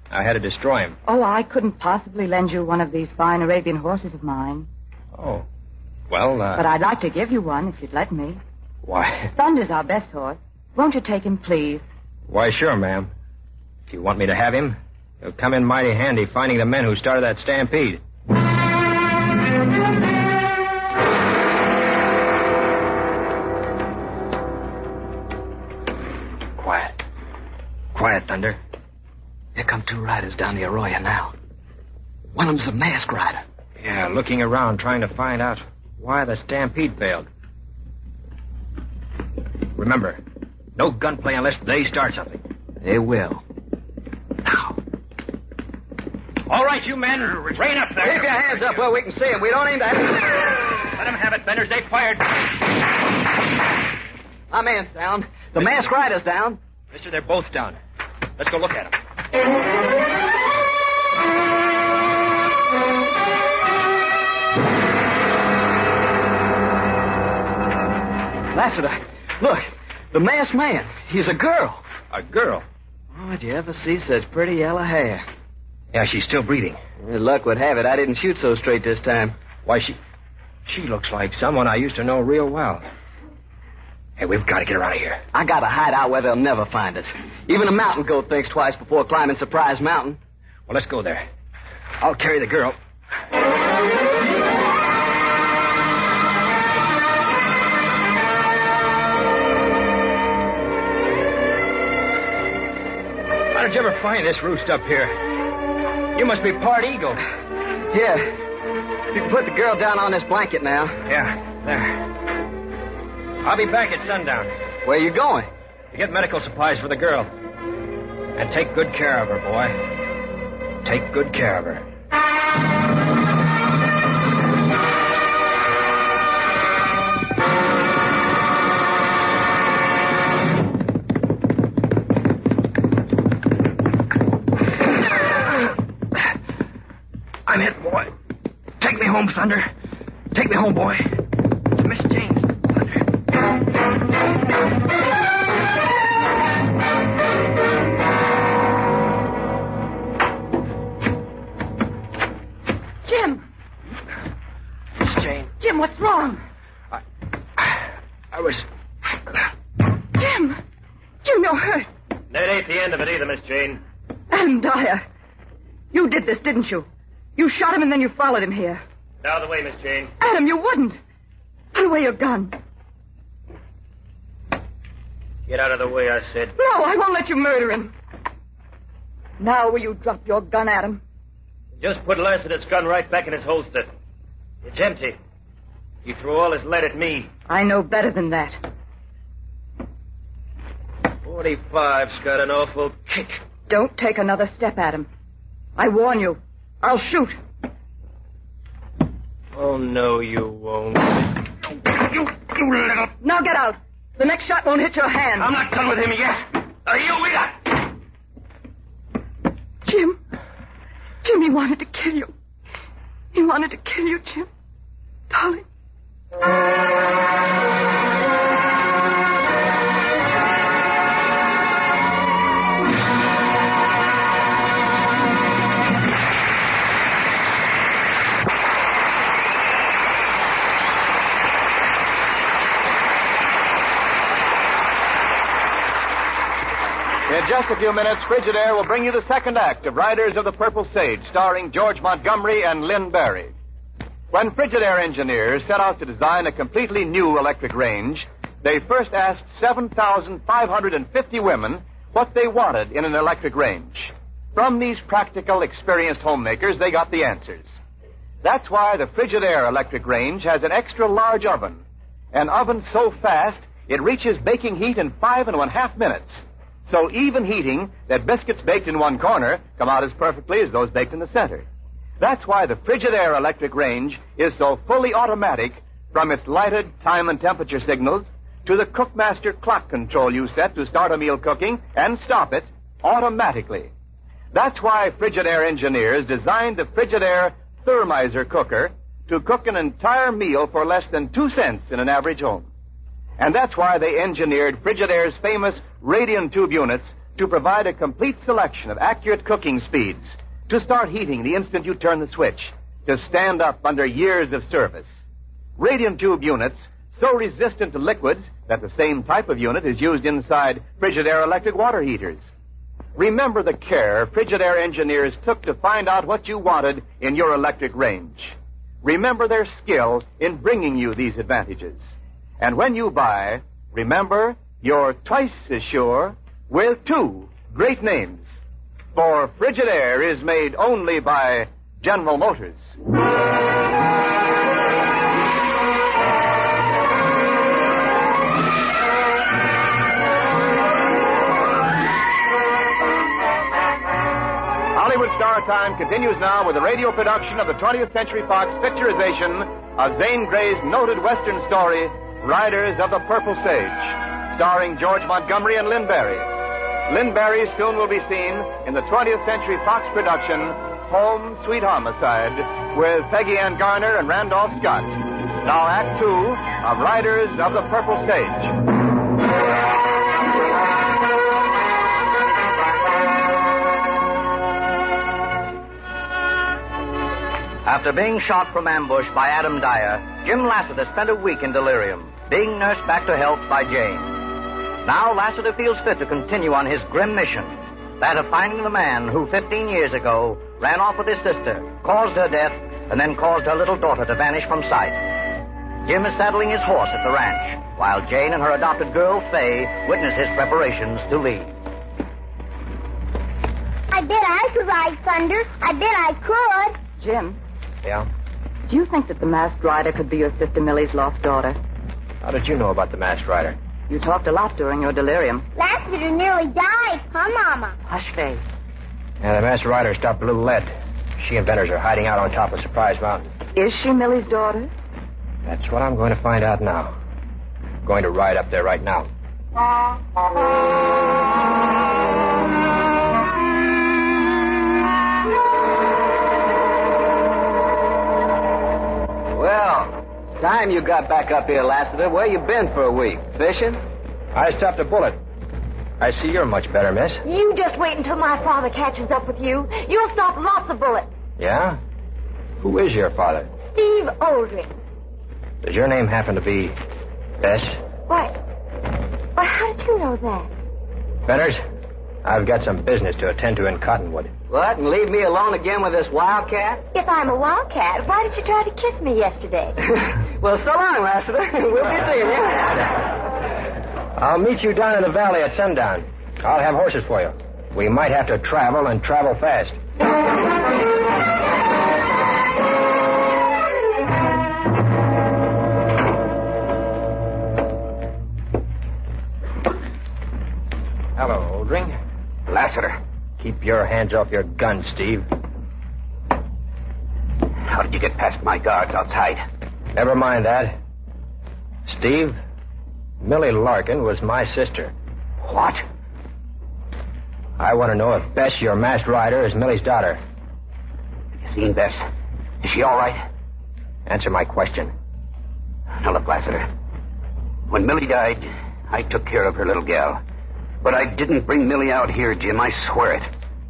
I had to destroy him. Oh, I couldn't possibly lend you one of these fine Arabian horses of mine. Oh. Well, But I'd like to give you one if you'd let me. Why? Thunder's our best horse. Won't you take him, please? Why, sure, ma'am. If you want me to have him, he'll come in mighty handy finding the men who started that stampede. Quiet, Thunder. Here come two riders down the arroyo now. One of them's a masked rider. Yeah, looking around, trying to find out why the stampede failed. Remember, no gunplay unless they start something. They will. Now. All right, you men, rein up there. Keep your hands up where we can see them. We don't aim to... Let them have it, Benners. They fired. My man's down. The masked rider's down. Mister, they're both down. Let's go look at them. Lassiter, look. The masked man. He's a girl. A girl? Oh, did you ever see such pretty yellow hair? Yeah, she's still breathing. Luck would have it I didn't shoot so straight this time. Why, she looks like someone I used to know real well. Hey, we've got to get her out of here. I got to hide out where they'll never find us. Even a mountain goat thinks twice before climbing Surprise Mountain. Well, let's go there. I'll carry the girl. How did you ever find this roost up here? You must be part eagle. Here. You can put the girl down on this blanket now. Yeah, there. I'll be back at sundown. Where you going? To get medical supplies for the girl. And take good care of her, boy. Take good care of her. I'm hit, boy. Take me home, Thunder. Take me home, boy. To Miss Jane's. no hurt. That ain't the end of it either, Miss Jane. Adam Dyer. You did this, didn't you? You shot him and then you followed him here. Out of the way, Miss Jane. Adam, you wouldn't. Put away your gun. Get out of the way, I said. No, I won't let you murder him. Now will you drop your gun, Adam? Just put Lassiter's gun right back in his holster. It's empty. He threw all his lead at me. I know better than that. 45's got an awful kick. Don't take another step, Adam. I warn you. I'll shoot. Oh, no, you won't. You little... Now get out. The next shot won't hit your hand. I'm not done with him yet. Are you with her? Jim, he wanted to kill you. He wanted to kill you, Jim. Darling. In just a few minutes, Frigidaire will bring you the second act of Riders of the Purple Sage, starring George Montgomery and Lynn Barry. When Frigidaire engineers set out to design a completely new electric range, they first asked 7,550 women what they wanted in an electric range. From these practical, experienced homemakers, they got the answers. That's why the Frigidaire electric range has an extra large oven. An oven so fast, it reaches baking heat in 5.5 minutes. So even heating that biscuits baked in one corner come out as perfectly as those baked in the center. That's why the Frigidaire electric range is so fully automatic, from its lighted time and temperature signals to the Cookmaster clock control you set to start a meal cooking and stop it automatically. That's why Frigidaire engineers designed the Frigidaire Thermizer cooker to cook an entire meal for less than 2 cents in an average home. And that's why they engineered Frigidaire's famous radium tube units to provide a complete selection of accurate cooking speeds, to start heating the instant you turn the switch, to stand up under years of service. Radium tube units so resistant to liquids that the same type of unit is used inside Frigidaire electric water heaters. Remember the care Frigidaire engineers took to find out what you wanted in your electric range. Remember their skill in bringing you these advantages. And when you buy, remember, you're twice as sure with 2 great names. For Frigidaire is made only by General Motors. Hollywood Star Time continues now with a radio production of the 20th Century Fox picturization of Zane Grey's noted Western story, Riders of the Purple Sage, starring George Montgomery and Lynn Barry. Lynn Barry soon will be seen in the 20th Century Fox production, Home Sweet Homicide, with Peggy Ann Garner and Randolph Scott. Now Act 2 of Riders of the Purple Sage. After being shot from ambush by Adam Dyer, Jim Lassiter spent a week in delirium, being nursed back to health by Jane. Now Lassiter feels fit to continue on his grim mission, that of finding the man who 15 years ago ran off with his sister, caused her death, and then caused her little daughter to vanish from sight. Jim is saddling his horse at the ranch, while Jane and her adopted girl, Faye, witness his preparations to leave. I bet I could ride thunder. I bet I could. Jim, Yeah? do you think that the masked rider could be your sister Millie's lost daughter? How did you know about the masked rider? You talked a lot during your delirium. Lassiter nearly died, huh, Mama? Hush, Faye. Yeah, the masked rider stopped Blue Lead. She and Benners are hiding out on top of Surprise Mountain. Is she Millie's daughter? That's what I'm going to find out now. I'm going to ride up there right now. Well, time you got back up here, Lassiter. Where you been for a week? Fishing? I stopped a bullet. I see you're much better, miss. You just wait until my father catches up with you. You'll stop lots of bullets. Yeah? Who is your father? Steve Aldrich. Does your name happen to be Bess? Why, how did you know that? Fetters, I've got some business to attend to in Cottonwood. What, and leave me alone again with this wildcat? If I'm a wildcat, why did you try to kiss me yesterday? Well, so long, Lassiter. We'll be seeing you. I'll meet you down in the valley at sundown. I'll have horses for you. We might have to travel and travel fast. Hello, Oldring. Lassiter. Keep your hands off your gun, Steve. How did you get past my guards outside? Never mind that. Steve, Millie Larkin was my sister. What? I want to know if Bess, your masked rider, is Millie's daughter. You seen Bess? Is she all right? Answer my question. Now, look, Lassiter. When Millie died, I took care of her little gal. But I didn't bring Millie out here, Jim. I swear it.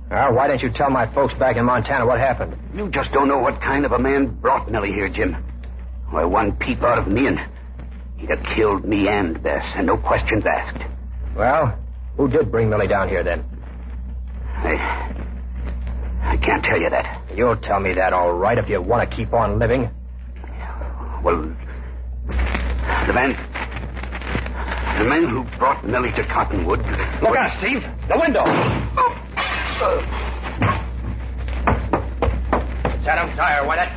Why didn't you tell my folks back in Montana what happened? You just don't know what kind of a man brought Millie here, Jim. Why, one peep out of me and he'd have killed me and Bess, and no questions asked. Well, who did bring Millie down here then? I can't tell you that. You'll tell me that all right if you want to keep on living. Well, the man who brought Millie to Cottonwood... Look out, Steve! The window! It's Adam Dyer, White.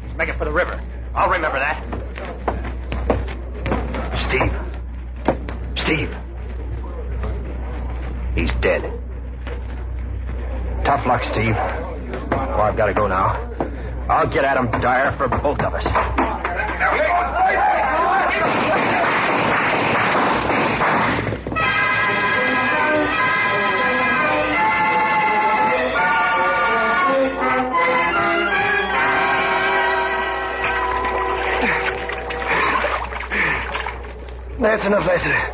He's making for the river. I'll remember that. Steve. He's dead. Tough luck, Steve. Oh, I've got to go now. I'll get Adam Dyer for both of us. That's enough, Lassiter.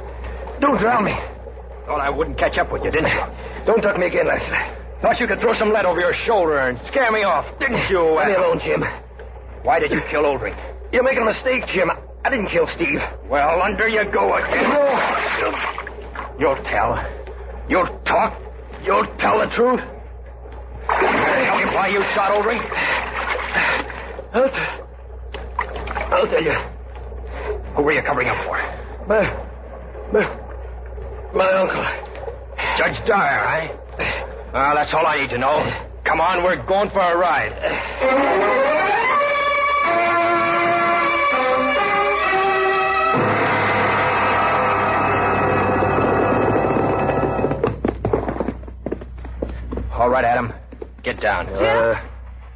Don't drown me. Thought I wouldn't catch up with you, didn't you? Don't tuck me again, Lassiter. Thought you could throw some lead over your shoulder and scare me off, didn't you? Leave me alone, Jim. Why did you kill Oldring? You're making a mistake, Jim. I didn't kill Steve. Well, under you go again. You'll tell. You'll talk. You'll tell the truth. Tell me why you shot Oldring? I'll tell you. Who were you covering up for? My uncle. Judge Dyer, eh? Well, that's all I need to know. Come on, we're going for a ride. All right, Adam. Get down.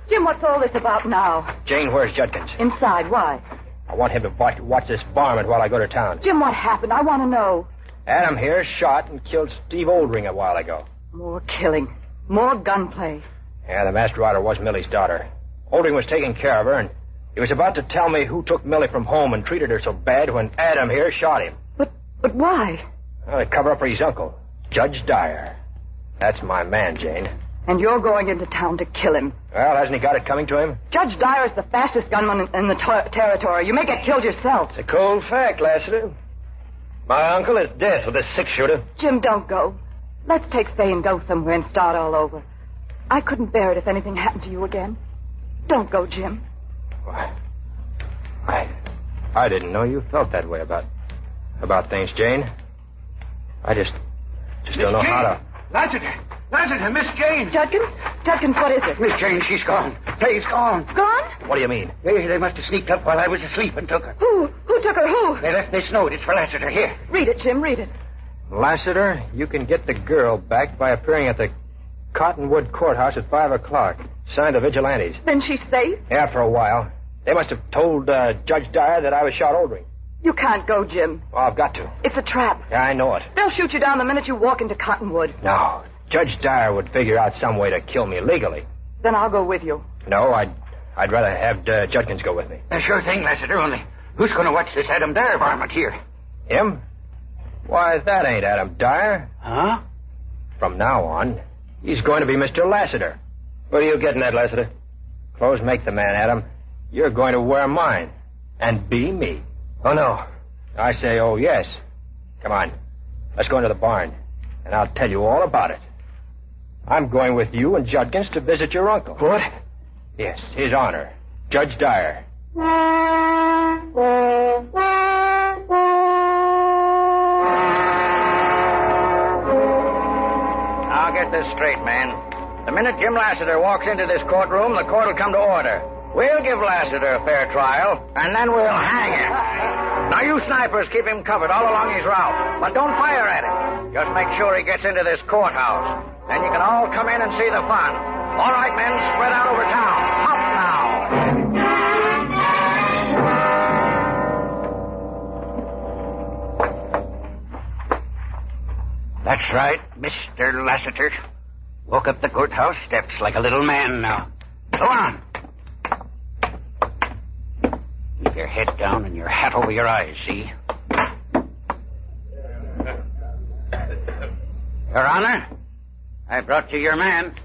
Jim, what's all this about now? Jane, where's Judkins? Inside. Why? I want him to watch this varmint while I go to town. Jim, what happened? I want to know. Adam here shot and killed Steve Oldring a while ago. More killing. More gunplay. Yeah, the masked rider was Millie's daughter. Oldring was taking care of her, and he was about to tell me who took Millie from home and treated her so bad when Adam here shot him. But why? Well, to cover up for his uncle, Judge Dyer. That's my man, Jane. And you're going into town to kill him. Well, hasn't he got it coming to him? Judge Dyer's the fastest gunman in the territory. You may get killed yourself. It's a cold fact, Lassiter. My uncle is dead with a six-shooter. Jim, don't go. Let's take Faye and go somewhere and start all over. I couldn't bear it if anything happened to you again. Don't go, Jim. Why? I didn't know you felt that way about things, Jane. I just don't know how to... Lassiter, Miss Jane. Judkins, what is it? Miss Jane, she's gone. Faye's gone. Gone? What do you mean? They must have sneaked up while I was asleep and took her. Who took her? Who? They left this note. It's for Lassiter. Here. Read it, Jim, read it. Lassiter, you can get the girl back by appearing at the Cottonwood Courthouse at 5 o'clock. Signed the vigilantes. Then she's safe? Yeah, for a while. They must have told Judge Dyer that I was shot Oldring. You can't go, Jim. Oh, I've got to. It's a trap. Yeah, I know it. They'll shoot you down the minute you walk into Cottonwood. No. Judge Dyer would figure out some way to kill me legally. Then I'll go with you. No, I'd rather have Judkins go with me. Sure thing, Lassiter, only who's going to watch this Adam Dyer varmint here? Him? Why, that ain't Adam Dyer. Huh? From now on, he's going to be Mr. Lassiter. What are you getting at, Lassiter? Clothes make the man, Adam. You're going to wear mine. And be me. Oh, no. I say, oh, yes. Come on. Let's go into the barn, and I'll tell you all about it. I'm going with you and Judkins to visit your uncle. What? Yes, His Honor, Judge Dyer. I'll get this straight, man. The minute Jim Lassiter walks into this courtroom, the court will come to order. We'll give Lassiter a fair trial, and then we'll hang him. Now, you snipers keep him covered all along his route, but don't fire at him. Just make sure he gets into this courthouse. Then you can all come in and see the fun. All right, men, spread out over town. Up now. That's right, Mr. Lassiter. Walk up the courthouse steps like a little man now. Go on. Keep your head down and your hat over your eyes, see? Your Honor, I brought you your man.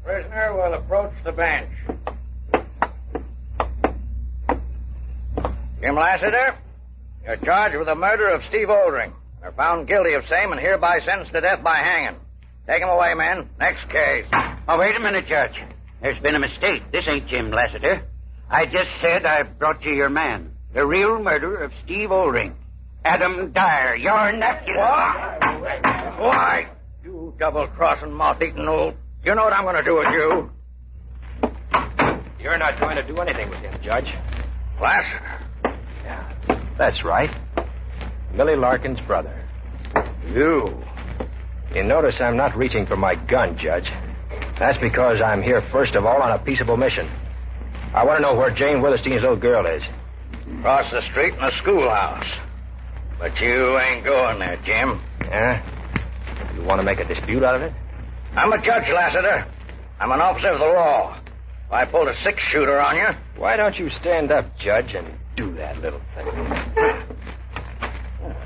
Prisoner will approach the bench. Jim Lassiter, you're charged with the murder of Steve Oldring. Are found guilty of same and hereby sentenced to death by hanging. Take him away, men. Next case. Oh, wait a minute, Judge. There's been a mistake. This ain't Jim Lassiter. I just said I brought you your man. The real murderer of Steve Oldring. Adam Dyer, your nephew. What? Why? You double-crossing, moth-eating old... You know what I'm going to do with you? You're not going to do anything with him, Judge. Lassiter. Yeah, that's right. Millie Larkin's brother. You notice I'm not reaching for my gun, Judge. That's because I'm here, first of all, on a peaceable mission. I want to know where Jane Witherstein's little girl is. Across the street in the schoolhouse. But you ain't going there, Jim. Yeah? You want to make a dispute out of it? I'm a judge, Lassiter. I'm an officer of the law. If I pulled a six-shooter on you... Why don't you stand up, Judge, and do that little thing?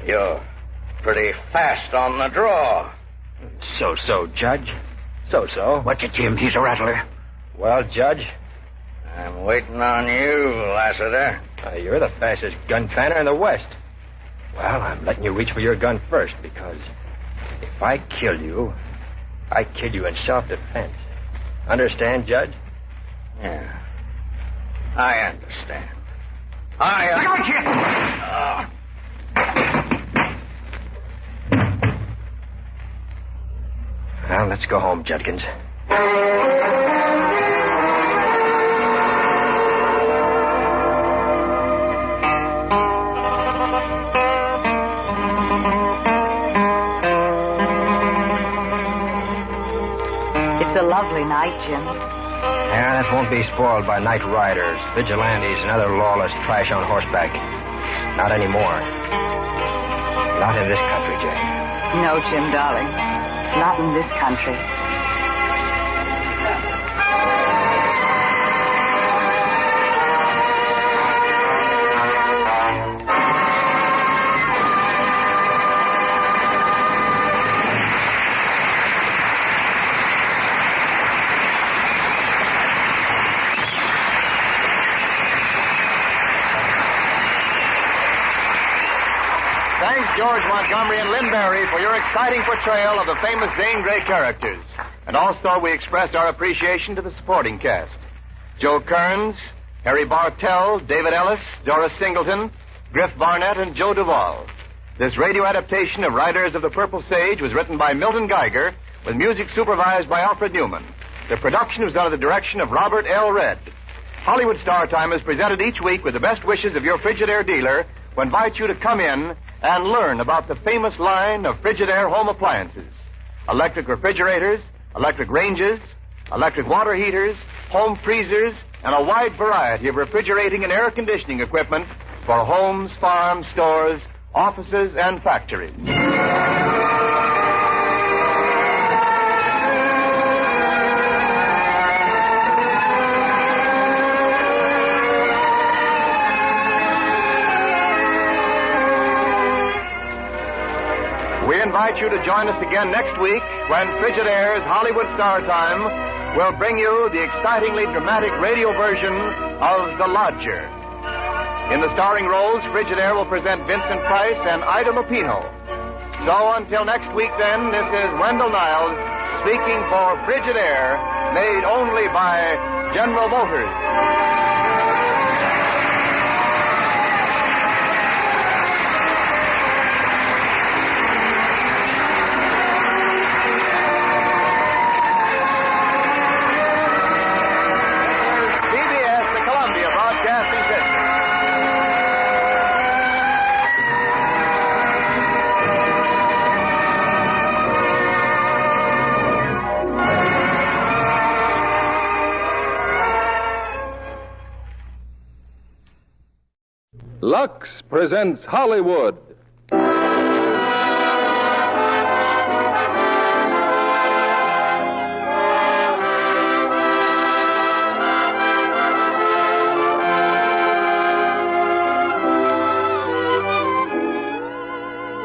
You're pretty fast on the draw. So-so, Judge. So-so. Watch it, Jim. He's a rattler. Well, Judge? I'm waiting on you, Lassiter. You're the fastest gun planner in the West. Well, I'm letting you reach for your gun first, because if I kill you, I kill you in self-defense. Understand, Judge? Yeah. I understand. Well, let's go home, Judkins. It's a lovely night, Jim. Yeah, that won't be spoiled by night riders, vigilantes, and other lawless trash on horseback. Not anymore. Not in this country, Jane. No, Jim, darling. Not in this country. Thanks, George Montgomery and Lynn Barry, for your exciting portrayal of the famous Zane Grey characters. And also, we expressed our appreciation to the supporting cast. Joe Kearns, Harry Bartell, David Ellis, Doris Singleton, Griff Barnett, and Joe Duvall. This radio adaptation of Riders of the Purple Sage was written by Milton Geiger, with music supervised by Alfred Newman. The production was under the direction of Robert L. Redd. Hollywood Star Time is presented each week with the best wishes of your Frigidaire dealer, who invites you to come in and learn about the famous line of Frigidaire home appliances. Electric refrigerators, electric ranges, electric water heaters, home freezers, and a wide variety of refrigerating and air conditioning equipment for homes, farms, stores, offices, and factories. We invite you to join us again next week when Frigidaire's Hollywood Star Time will bring you the excitingly dramatic radio version of The Lodger. In the starring roles, Frigidaire will present Vincent Price and Ida Lupino. So until next week, then, this is Wendell Niles speaking for Frigidaire, made only by General Motors. Lux presents Hollywood.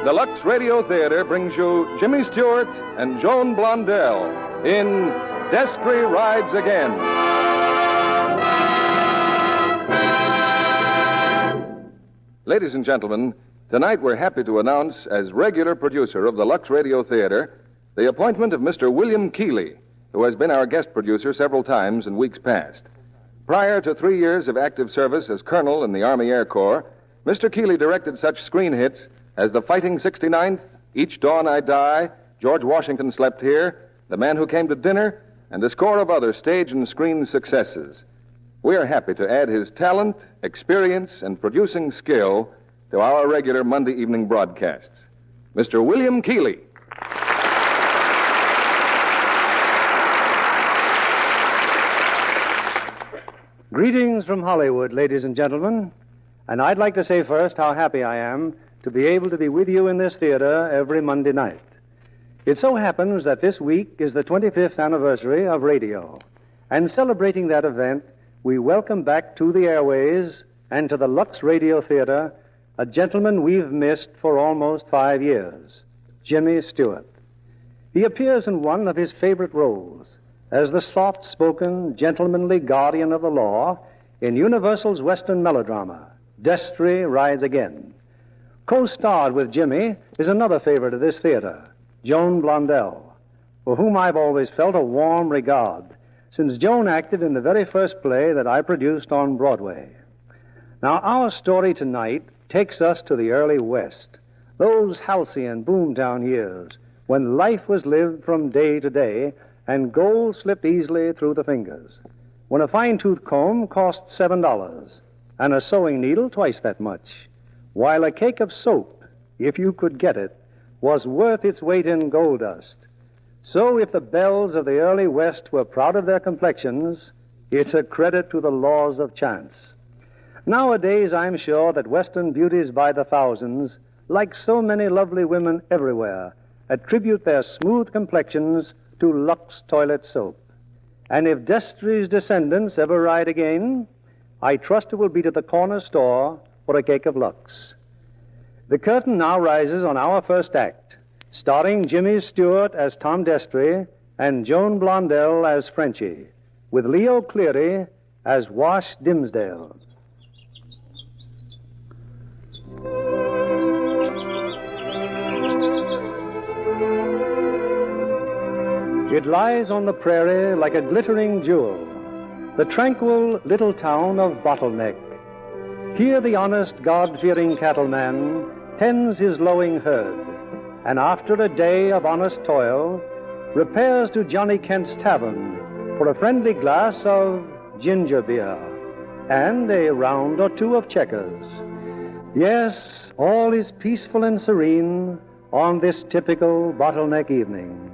The Lux Radio Theater brings you Jimmy Stewart and Joan Blondell in Destry Rides Again. Ladies and gentlemen, tonight we're happy to announce, as regular producer of the Lux Radio Theater, the appointment of Mr. William Keeley, who has been our guest producer several times in weeks past. Prior to 3 years of active service as colonel in the Army Air Corps, Mr. Keeley directed such screen hits as The Fighting 69th, Each Dawn I Die, George Washington Slept Here, The Man Who Came to Dinner, and a score of other stage and screen successes. We are happy to add his talent, experience, and producing skill to our regular Monday evening broadcasts. Mr. William Keeley. Greetings from Hollywood, ladies and gentlemen. And I'd like to say first how happy I am to be able to be with you in this theater every Monday night. It so happens that this week is the 25th anniversary of radio. And celebrating that event, we welcome back to the airways and to the Lux Radio Theater a gentleman we've missed for almost 5 years, Jimmy Stewart. He appears in one of his favorite roles as the soft-spoken, gentlemanly guardian of the law in Universal's Western melodrama, Destry Rides Again. Co-starred with Jimmy is another favorite of this theater, Joan Blondell, for whom I've always felt a warm regard, since Joan acted in the very first play that I produced on Broadway. Now, our story tonight takes us to the early West, those halcyon boomtown years when life was lived from day to day and gold slipped easily through the fingers, when a fine-tooth comb cost $7 and a sewing needle twice that much, while a cake of soap, if you could get it, was worth its weight in gold dust. So if the belles of the early West were proud of their complexions, it's a credit to the laws of chance. Nowadays, I'm sure that Western beauties by the thousands, like so many lovely women everywhere, attribute their smooth complexions to Lux toilet soap. And if Destry's descendants ever ride again, I trust it will be to the corner store for a cake of Lux. The curtain now rises on our first act, starring Jimmy Stewart as Tom Destry and Joan Blondell as Frenchie, with Leo Cleary as Wash Dimsdale. It lies on the prairie like a glittering jewel, the tranquil little town of Bottleneck. Here the honest, God-fearing cattleman tends his lowing herd, and after a day of honest toil, repairs to Johnny Kent's tavern for a friendly glass of ginger beer and a round or two of checkers. Yes, all is peaceful and serene on this typical Bottleneck evening.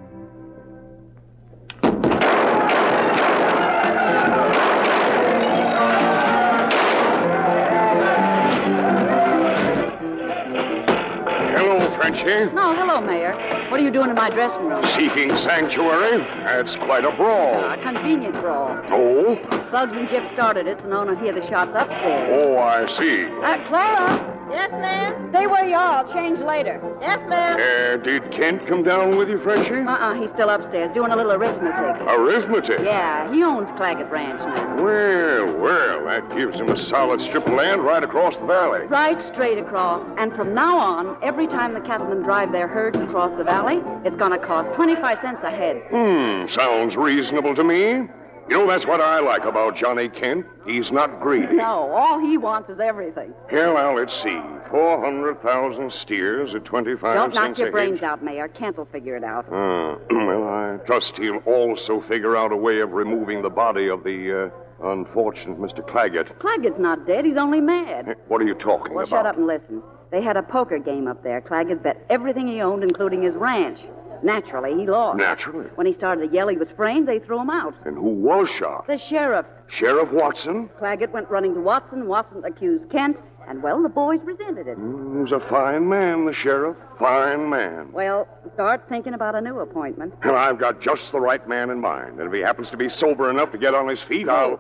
Frenchie? No, hello, Mayor. What are you doing in my dressing room? Seeking sanctuary? That's quite a brawl. A convenient brawl. Oh? Bugs and Jip started it, so no one would hear the shots upstairs. Oh, I see. Clara! Yes, ma'am. Stay where you are. I'll change later. Yes, ma'am. Did Kent come down with you, Frenchie? He's still upstairs doing a little arithmetic. Arithmetic? Yeah, he owns Claggett Ranch now. Well, that gives him a solid strip of land right across the valley. Right straight across. And from now on, every time the cattlemen drive their herds across the valley, it's going to cost 25 cents a head. Sounds reasonable to me. You know, that's what I like about Johnny Kent. He's not greedy. No, all he wants is everything. Here, now, let's see. 400,000 steers at 25 Don't cents knock your a brains head. out, Mayor. Kent will figure it out. Well, I trust he'll also figure out a way of removing the body of the unfortunate Mr. Claggett. Claggett's not dead. He's only mad. What are you talking Well, about? shut up and listen. They had a poker game up there. Claggett bet everything he owned, including his ranch. Naturally, he lost. Naturally. When he started to yell he was framed, they threw him out. And who was shot? The sheriff. Sheriff Watson? Claggett went running to Watson. Watson accused Kent. And, well, the boys resented it. He's a fine man, the sheriff. Fine man. Well, start thinking about a new appointment. And I've got just the right man in mind. And if he happens to be sober enough to get on his feet, I'll...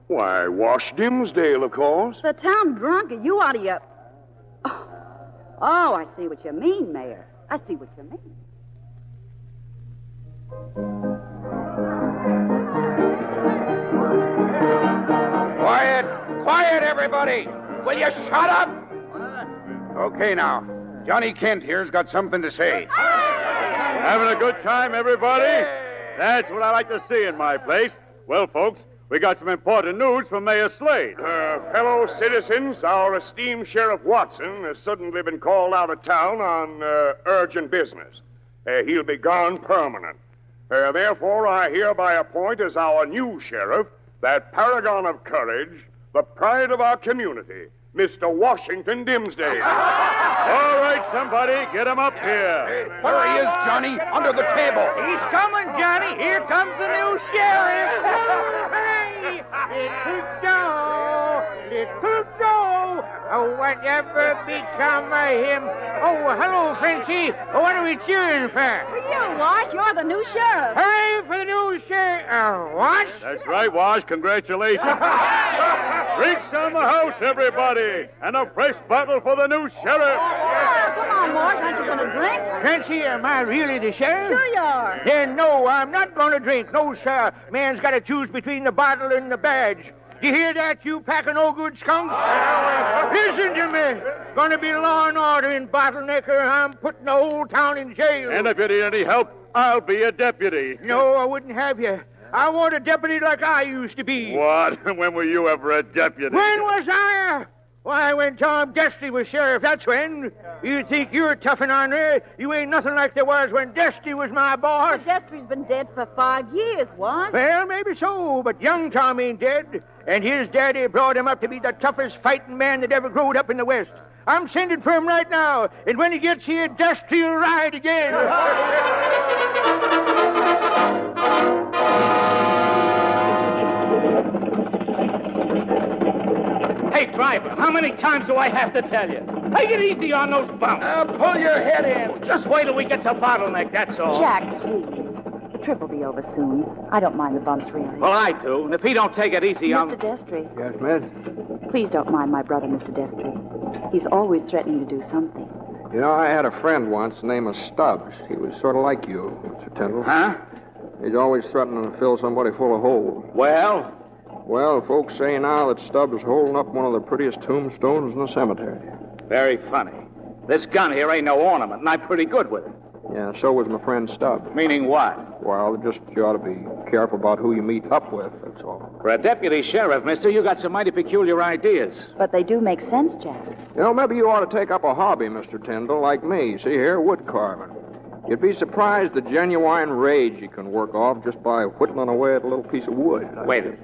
Why, Wash Dimsdale, of course. The town drunk? Are you out of your... Oh, I see what you mean, Mayor. I see what you mean. Quiet, everybody! Will you shut up? Okay, now. Johnny Kent here's got something to say. Having a good time, everybody? That's what I like to see in my place. Well, folks, we got some important news from Mayor Slade. Fellow citizens, our esteemed Sheriff Watson has suddenly been called out of town on urgent business. He'll be gone permanent. Therefore, I hereby appoint as our new sheriff that paragon of courage, the pride of our community, Mr. Washington Dimsdale. All right, somebody, get him up here. There he is, Johnny, under the table. He's coming, Johnny. Here comes the new sheriff. Hey, little Joe, little Joe. Oh, whatever become of him? Oh, hello, Frenchie. What are we cheering for? For you, Wash. You're the new sheriff. Hooray for the new sheriff. What? That's right, Wash. Congratulations. Drinks on the house, everybody. And a fresh bottle for the new sheriff. Oh, come on, Wash. Aren't you going to drink? Frenchie, am I really the sheriff? Sure you are. Then no, I'm not going to drink. No, sir. Man's got to choose between the bottle and the badge. You hear that, you pack of no-good skunks? Listen to me. Gonna be law and order in Bottlenecker. I'm putting the whole town in jail. And if you need any help, I'll be a deputy. No, I wouldn't have you. I want a deputy like I used to be. What? When were you ever a deputy? When was I? Why, when Tom Dusty was sheriff, that's when. You think you're tough and ornery? You ain't nothing like there was when Dusty was my boss. But Dusty's been dead for 5 years, Wash. Well, maybe so, but young Tom ain't dead. And his daddy brought him up to be the toughest fighting man that ever growed up in the West. I'm sending for him right now, and when he gets here, Dusty'll ride again. Hey, driver, how many times do I have to tell you? Take it easy on those bumps. Pull your head in. Just wait till we get to Bottleneck, that's all. Jack, please. The trip will be over soon. I don't mind the bumps, really. Well, I do. And if he don't take it easy, Mr. Destry. Yes, miss? Please don't mind my brother, Mr. Destry. He's always threatening to do something. You know, I had a friend once named Stubbs. He was sort of like you, Mr. Tyndall. Huh? He's always threatening to fill somebody full of holes. Well? Well, folks say now that Stubbs is holding up one of the prettiest tombstones in the cemetery. Very funny. This gun here ain't no ornament, and I'm pretty good with it. Yeah, so was my friend Stubbs. Meaning what? Well, just you ought to be careful about who you meet up with, that's all. For a deputy sheriff, mister, you got some mighty peculiar ideas. But they do make sense, Jack. You know, maybe you ought to take up a hobby, Mr. Tyndall, like me. See here, wood carving. You'd be surprised the genuine rage you can work off just by whittling away at a little piece of wood. Wait a minute.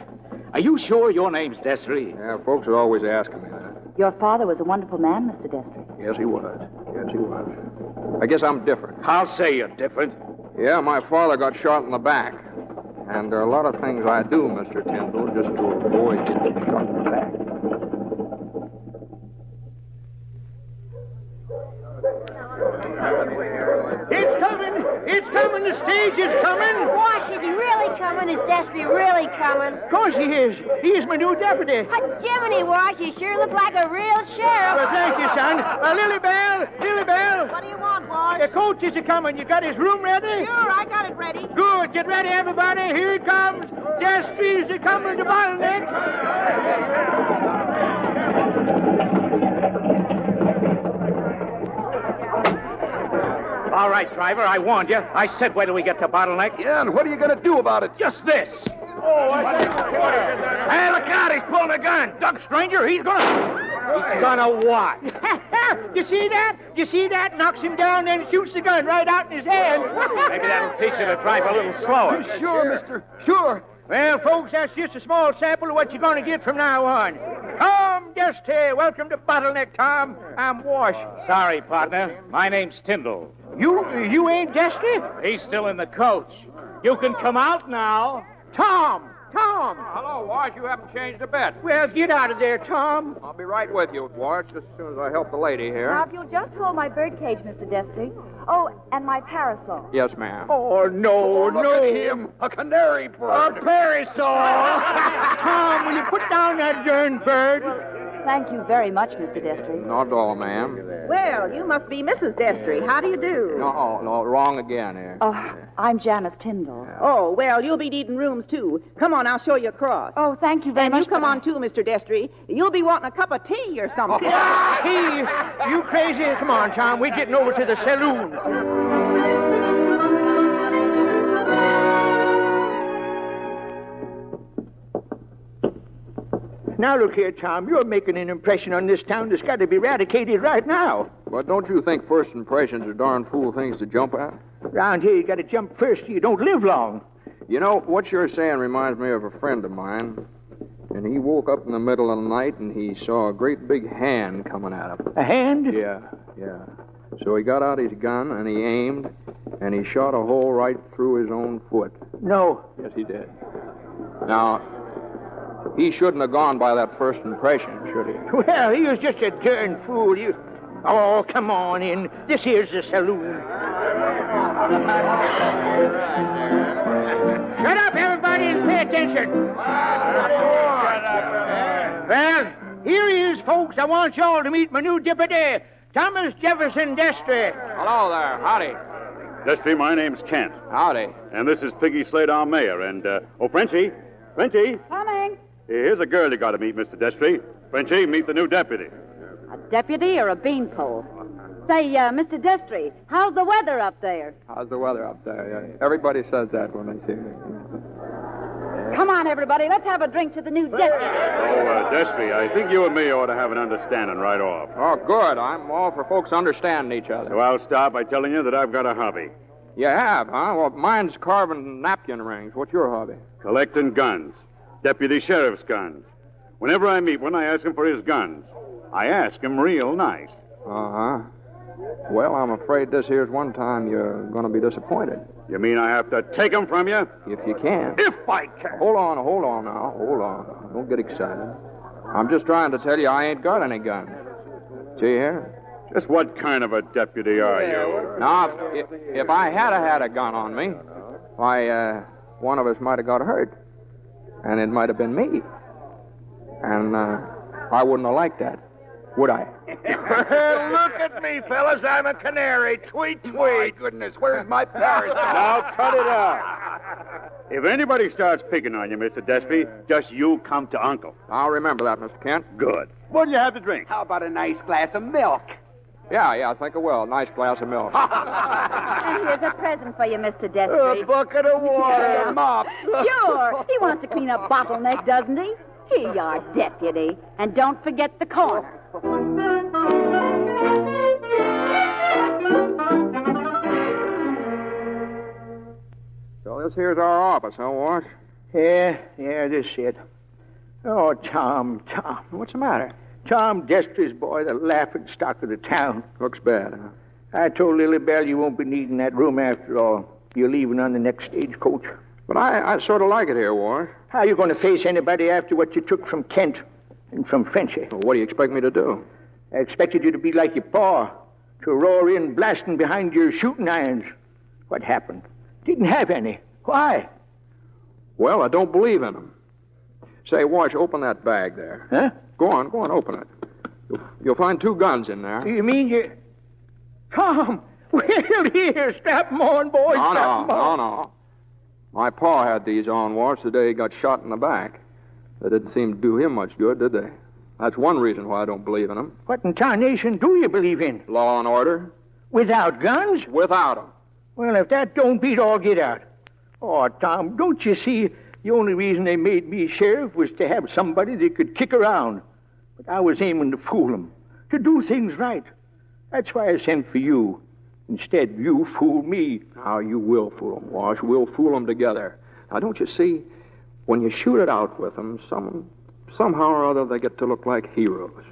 Are you sure your name's Destry? Yeah, folks are always asking me that. Your father was a wonderful man, Mr. Destry. Yes, he was. Yes, he was. I guess I'm different. I'll say you're different. Yeah, my father got shot in the back. And there are a lot of things I do, Mr. Tyndall, just to avoid getting shot in the back. It's coming! It's coming. The stage is coming. Wash, is he really coming? Is Destry really coming? Of course he is. He's my new deputy. Jiminy, Wash, you sure look like a real sheriff. Well, thank you, son. Lily Bell. What do you want, Wash? The coach is a-coming. You got his room ready? Sure, I got it ready. Good. Get ready, everybody. Here it comes. Destry's a-coming to Bottleneck. All right, driver, I warned you. I said wait till we get to Bottleneck. Yeah, and what are you going to do about it? Just this. Hey, look out, he's pulling a gun. Duck, stranger, he's gonna what? You see that? You see that? Knocks him down, then shoots the gun right out in his hand. Maybe that'll teach you to drive a little slower. Sure, mister. Sure. Well, folks, that's just a small sample of what you're going to get from now on. Tom Destry, welcome to Bottleneck, Tom. I'm Wash. Sorry, partner. My name's Tyndall. You ain't Destry? He's still in the coach. You can come out now. Tom! Hello, Wash. You haven't changed a bit. Well, get out of there, Tom. I'll be right with you, Wash, just as soon as I help the lady here. Now, if you'll just hold my birdcage, Mr. Destry. Oh, and my parasol. Yes, ma'am. Oh, no. Look at him. A canary bird. A parasol. Tom, will you put down that darn bird? Thank you very much, Mr. Destry. Not at all, ma'am. Well, you must be Mrs. Destry. How do you do? No, wrong again here. Oh, I'm Janice Tyndall. Oh, well, you'll be needing rooms, too. Come on, I'll show you across. Oh, thank you very much. And you come on, too, Mr. Destry. You'll be wanting a cup of tea or something. Tea? You crazy? Come on, Tom. We're getting over to the saloon. Now, look here, Tom. You're making an impression on this town that's got to be eradicated right now. But don't you think first impressions are darn fool things to jump at? Around here, you got to jump first. You don't live long. You know, what you're saying reminds me of a friend of mine. And he woke up in the middle of the night and he saw a great big hand coming at him. A hand? Yeah. So he got out his gun and he aimed and he shot a hole right through his own foot. No. Yes, he did. Now, he shouldn't have gone by that first impression, should he? Well, he was just a darn fool. Oh, come on in. This here's the saloon. Shut up, everybody, and pay attention. Well, here he is, folks. I want y'all to meet my new deputy, Thomas Jefferson Destry. Hello there. Howdy. Destry, my name's Kent. Howdy. And this is Piggy Slade, our mayor. And, Frenchie. Coming. Here's a girl you got to meet, Mr. Destry. Frenchie, meet the new deputy. A deputy or a beanpole? Say, Mr. Destry, how's the weather up there? How's the weather up there? Everybody says that when they see me. Come on, everybody. Let's have a drink to the new deputy. Oh, Destry, I think you and me ought to have an understanding right off. Oh, good. I'm all for folks understanding each other. So I'll start by telling you that I've got a hobby. You have, huh? Well, mine's carving napkin rings. What's your hobby? Collecting guns. Deputy sheriff's guns. Whenever I meet one, I ask him for his guns. I ask him real nice. Uh-huh. Well, I'm afraid this here's one time you're going to be disappointed. You mean I have to take them from you? If you can. If I can. Hold on now. Hold on. Don't get excited. I'm just trying to tell you I ain't got any guns. See here? Just what kind of a deputy are you? Now, if I had a gun on me, why, one of us might have got hurt. And it might have been me. And I wouldn't have liked that, would I? Look at me, fellas. I'm a canary. Tweet, tweet. My goodness, where's my parasol? Now, cut it out. If anybody starts picking on you, Mr. Destry, just you come to Uncle. I'll remember that, Mr. Kent. Good. What'll you have to drink? How about a nice glass of milk? Yeah, I think I will. Nice glass of milk. And here's a present for you, Mr. Destry. A bucket of water. A mop. Sure. He wants to clean up Bottleneck, doesn't he? Here you are, deputy. And don't forget the corners. So this here's our office, huh, Wash? Yeah, this is it. Oh, Tom, what's the matter? Tom Destry's boy, the laughing stock of the town. Looks bad, huh? I told Lily Bell you won't be needing that room after all. You're leaving on the next stagecoach. But I sort of like it here, Wash. How are you going to face anybody after what you took from Kent and from Frenchie? Well, what do you expect me to do? I expected you to be like your pa, to roar in blasting behind your shooting irons. What happened? Didn't have any. Why? Well, I don't believe in them. Say, Wash, open that bag there. Huh? Go on, open it. You'll find 2 guns in there. You mean you... Tom, well, here, strap 'em on, boys. No. My pa had these on, Wash, the day he got shot in the back. They didn't seem to do him much good, did they? That's one reason why I don't believe in them. What in tarnation do you believe in? Law and order. Without guns? Without 'em. Well, if that don't beat all get out. Oh, Tom, don't you see the only reason they made me sheriff was to have somebody they could kick around. But I was aiming to fool them, to do things right. That's why I sent for you. Instead, you fooled me. Now, you will fool them, Wash. We'll fool them together. Now, don't you see, when you shoot it out with them, somehow or other they get to look like heroes.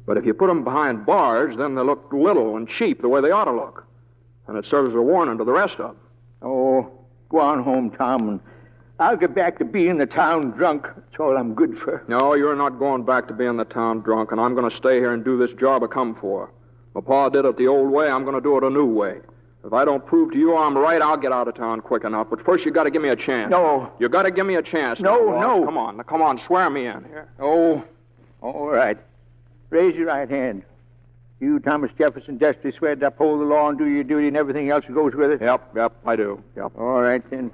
But if you put them behind bars, then they look little and cheap the way they ought to look. And it serves as a warning to the rest of them. Oh, go on home, Tom, and I'll get back to being the town drunk. That's all I'm good for. No, you're not going back to being the town drunk, and I'm going to stay here and do this job I come for. My pa did it the old way, I'm going to do it a new way. If I don't prove to you I'm right, I'll get out of town quick enough. But first, you got to give me a chance. No. You got to give me a chance. No. Come on, swear me in here. Oh, all right. Raise your right hand. You, Thomas Jefferson, justly swear to uphold the law and do your duty and everything else that goes with it? Yep, I do. Yep. All right, then.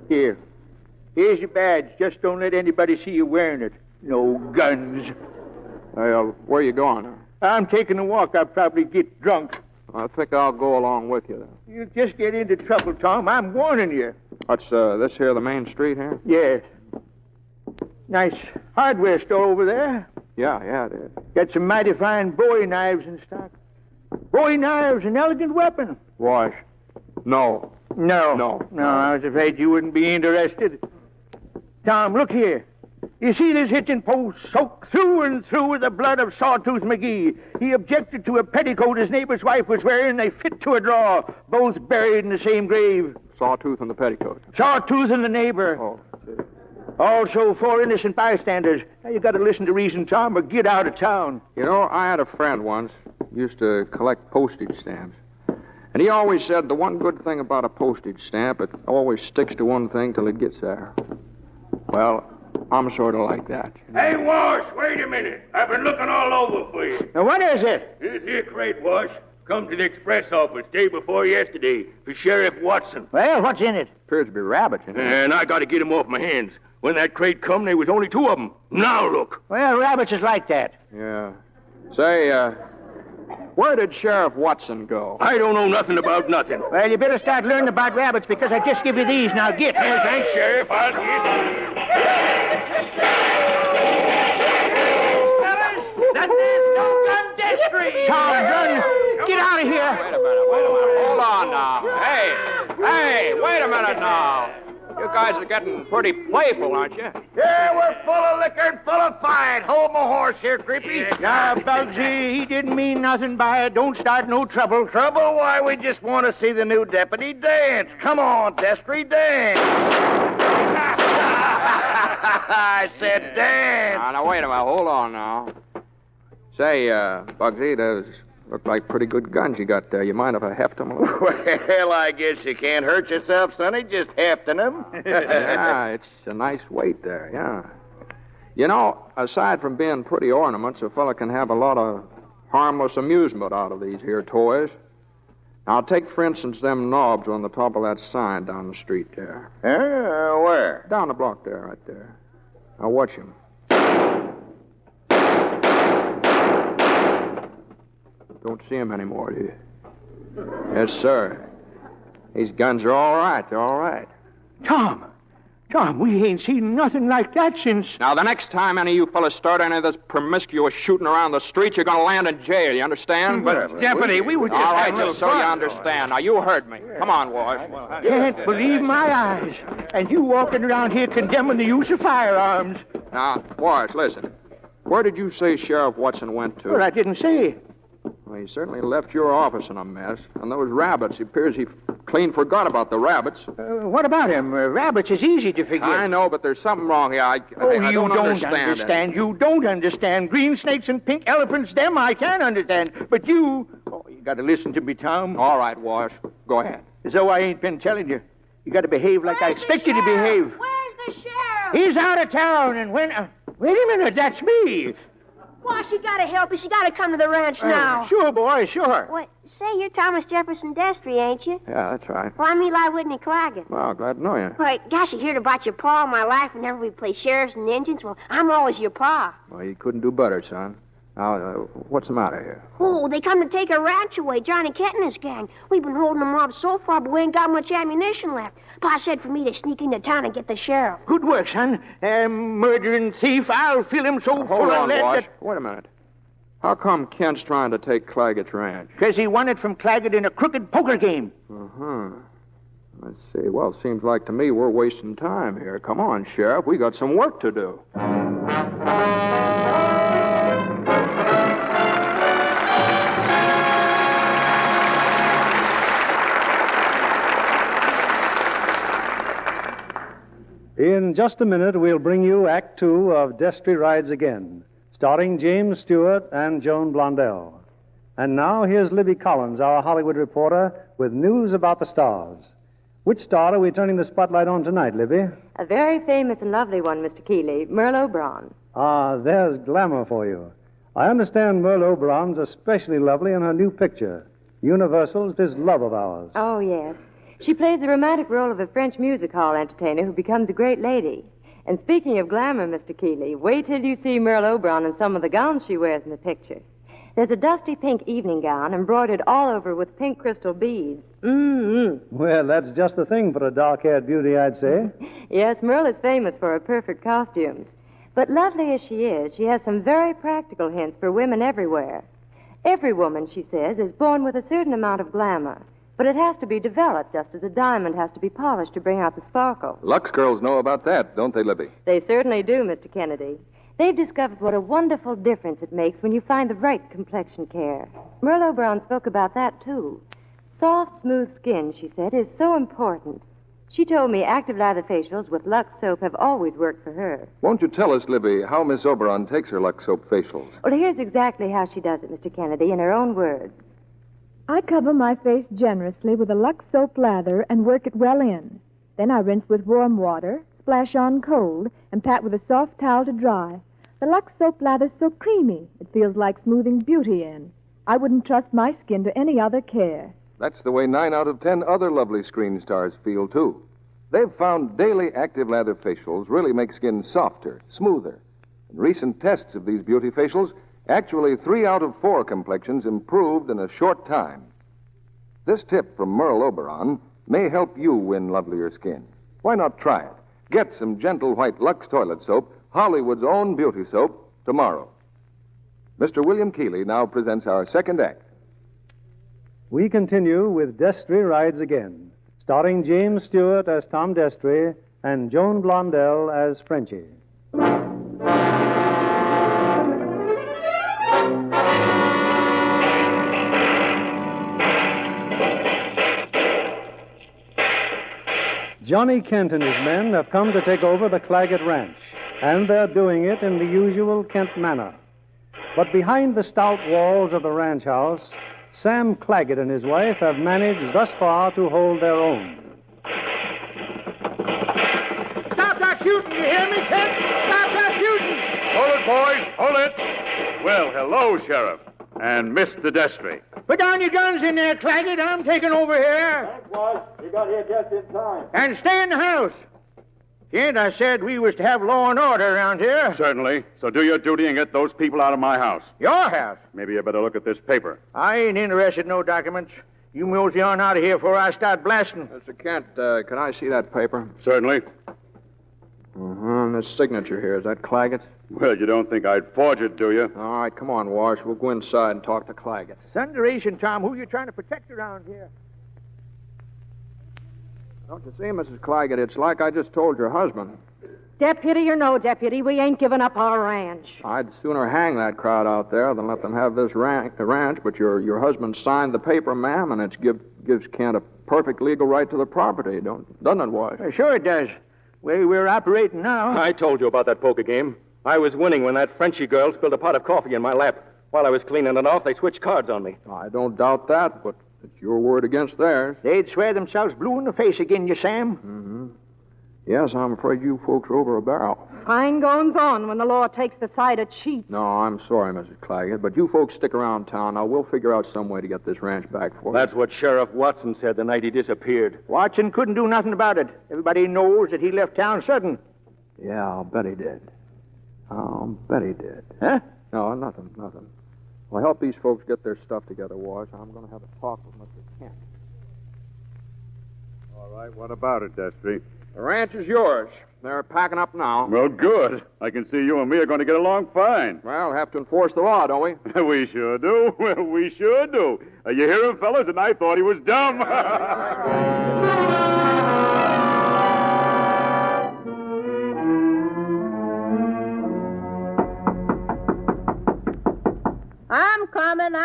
Here's your badge. Just don't let anybody see you wearing it. No guns. Where you going? I'm taking a walk. I'll probably get drunk. I think I'll go along with you, then. You'll just get into trouble, Tom. I'm warning you. What's this here, the main street here? Yes. Nice hardware store over there. Yeah, it is. Got some mighty fine Bowie knives in stock. Bowie knives, an elegant weapon. Wash. No. No, I was afraid you wouldn't be interested. Tom, look here. You see this hitching post soaked through and through with the blood of Sawtooth McGee. He objected to a petticoat his neighbor's wife was wearing. They fit to a draw, both buried in the same grave. Sawtooth and the petticoat. Sawtooth and the neighbor. Oh, Also, 4 innocent bystanders. Now, you got to listen to reason, Tom, or get out of town. You know, I had a friend once, used to collect postage stamps. And he always said the one good thing about a postage stamp, it always sticks to one thing till it gets there. Well, I'm sort of like that. Hey, Wash, wait a minute. I've been looking all over for you. Now, what is it? This here crate, Wash, come to the express office day before yesterday for Sheriff Watson. Well, what's in it? Appears to be rabbits in it. And I got to get 'em off my hands. When that crate come, there was only 2 of 'em. Now look. Well, rabbits is like that. Yeah. Say, where did Sheriff Watson go? I don't know nothing about nothing. Well, you better start learning about rabbits because I just give you these. Now get. Well, thanks, Sheriff. I'll get. That there's no gun district. Tom, run. Get out of here. Wait a minute. Hold on now. Hey, wait a minute now. You guys are getting pretty playful, aren't you? Yeah, we're full of liquor and full of fight. Hold my horse here, Creepy. Now, Bugsy, he didn't mean nothing by it. Don't start no trouble. Trouble? Why, we just want to see the new deputy dance. Come on, Destry, dance. I said dance. Now, wait a minute. Hold on now. Say, Bugsy, those look like pretty good guns you got there. You mind if I heft them a little? Well, I guess you can't hurt yourself, Sonny, just hefting them. Yeah, it's a nice weight there, yeah. You know, aside from being pretty ornaments, a fella can have a lot of harmless amusement out of these here toys. Now, take, for instance, them knobs on the top of that sign down the street there. Where? Down the block there, right there. Now, watch him. Don't see him anymore, do you? Yes, sir. These guns are all right. They're all right. Tom, we ain't seen nothing like that since... Now, the next time any of you fellas start any of this promiscuous shooting around the streets, you're going to land in jail, you understand? But, Deputy, we were just... All right, just so you understand. Now, you heard me. Come on, Wash. Can't believe my eyes. And you walking around here condemning the use of firearms. Now, Wash, listen. Where did you say Sheriff Watson went to? Well, I didn't say. Well, he certainly left your office in a mess. And those rabbits, it appears he clean forgot about the rabbits. What about him? Rabbits is easy to forget. I know, but there's something wrong here. I don't understand. You don't understand. Green snakes and pink elephants, them I can understand. But you got to listen to me, Tom. All right, Wash. Go ahead. So I ain't been telling you. You got to behave like I expect you to behave. Where's the sheriff? He's out of town, and when... wait a minute, that's me. Why, she gotta help us. She gotta come to the ranch now. Sure, boy, sure. What? Say, you're Thomas Jefferson Destry, ain't you? Yeah, that's right. Well, I'm Eli Whitney Claggett. Well, glad to know you. Why, gosh, you heard about your pa all my life whenever we play sheriffs and Indians. Well, I'm always your pa. Well, you couldn't do better, son. Now, what's the matter here? Oh, they come to take our ranch away, Johnny Kent and his gang. We've been holding them off so far, but we ain't got much ammunition left. Pa said for me to sneak into town and get the sheriff. Good work, son. Murdering thief. I'll fill him so full of lead Wash. that... Wait a minute. How come Kent's trying to take Claggett's ranch? Because he won it from Claggett in a crooked poker game. Uh-huh. Let's see. Well, seems like to me we're wasting time here. Come on, Sheriff. We got some work to do. In just a minute, we'll bring you Act Two of Destry Rides Again, starring James Stewart and Joan Blondell. And now, here's Libby Collins, our Hollywood reporter, with news about the stars. Which star are we turning the spotlight on tonight, Libby? A very famous and lovely one, Mr. Keeley, Merle Oberon. Ah, there's glamour for you. I understand Merle Oberon's especially lovely in her new picture, Universal's This Love of Ours. Oh, yes. She plays the romantic role of a French music hall entertainer who becomes a great lady. And speaking of glamour, Mr. Keeley, wait till you see Merle Oberon in some of the gowns she wears in the picture. There's a dusty pink evening gown embroidered all over with pink crystal beads. Well, that's just the thing for a dark-haired beauty, I'd say. Yes, Merle is famous for her perfect costumes. But lovely as she is, she has some very practical hints for women everywhere. Every woman, she says, is born with a certain amount of glamour. But it has to be developed, just as a diamond has to be polished to bring out the sparkle. Lux girls know about that, don't they, Libby? They certainly do, Mr. Kennedy. They've discovered what a wonderful difference it makes when you find the right complexion care. Merle Oberon spoke about that, too. Soft, smooth skin, she said, is so important. She told me active lather facials with Lux soap have always worked for her. Won't you tell us, Libby, how Miss Oberon takes her Lux soap facials? Well, here's exactly how she does it, Mr. Kennedy, in her own words. I cover my face generously with a Lux soap lather and work it well in. Then I rinse with warm water, splash on cold, and pat with a soft towel to dry. The Lux soap lather's so creamy, it feels like smoothing beauty in. I wouldn't trust my skin to any other care. That's the way 9 out of 10 other lovely screen stars feel, too. They've found daily active lather facials really make skin softer, smoother. And recent tests of these beauty facials, actually 3 out of 4 complexions improved in a short time. This tip from Merle Oberon may help you win lovelier skin. Why not try it? Get some gentle white Lux toilet soap, Hollywood's own beauty soap, tomorrow. Mr. William Keeley now presents our second act. We continue with Destry Rides Again, starring James Stewart as Tom Destry and Joan Blondell as Frenchie. Johnny Kent and his men have come to take over the Claggett Ranch, and they're doing it in the usual Kent manner. But behind the stout walls of the ranch house, Sam Claggett and his wife have managed thus far to hold their own. Stop that shooting, you hear me, Kent? Stop that shooting! Hold it, boys, hold it. Well, hello, Sheriff. And Mr. Destry. Put down your guns in there, Claggett. I'm taking over here. Thanks, Wash. You got here just in time. And stay in the house. Kent, I said we was to have law and order around here. Certainly. So do your duty and get those people out of my house. Your house? Maybe you better look at this paper. I ain't interested in no documents. You mosey on out of here before I start blasting. Mr. Kent, can I see that paper? Certainly. This signature here, is that Claggett's? Well, you don't think I'd forge it, do you? All right, come on, Wash. We'll go inside and talk to Claggett. Thunderation, Tom. Who you trying to protect around here? Don't you see, Mrs. Claggett, it's like I just told your husband. Deputy or no deputy, we ain't giving up our ranch. I'd sooner hang that crowd out there than let them have this ranch, but your husband signed the paper, ma'am, and it gives Kent a perfect legal right to the property, doesn't it, Wash? Sure it does. Way we're operating now. I told you about that poker game. I was winning when that Frenchie girl spilled a pot of coffee in my lap. While I was cleaning it off, they switched cards on me. I don't doubt that, but It's your word against theirs. They'd swear themselves blue in the face again you, Sam. Mm-hmm. Yes, I'm afraid you folks are over a barrel. Fine goings on when the law takes the side of cheats. No, I'm sorry, Mrs. Claggett, but you folks stick around town. Now, we'll figure out some way to get this ranch back for you. That's what Sheriff Watson said the night he disappeared. Watson couldn't do nothing about it. Everybody knows that he left town sudden. Yeah, I'll bet he did. I'll bet he did. Huh? No, nothing. Well, help these folks get their stuff together, Wash. I'm going to have a talk with Mr. Kent. All right, what about it, Destry? The ranch is yours. They're packing up now. Well, good. I can see you and me are going to get along fine. Well, have to enforce the law, don't we? We sure do. We sure do. You hear him, fellas? And I thought he was dumb.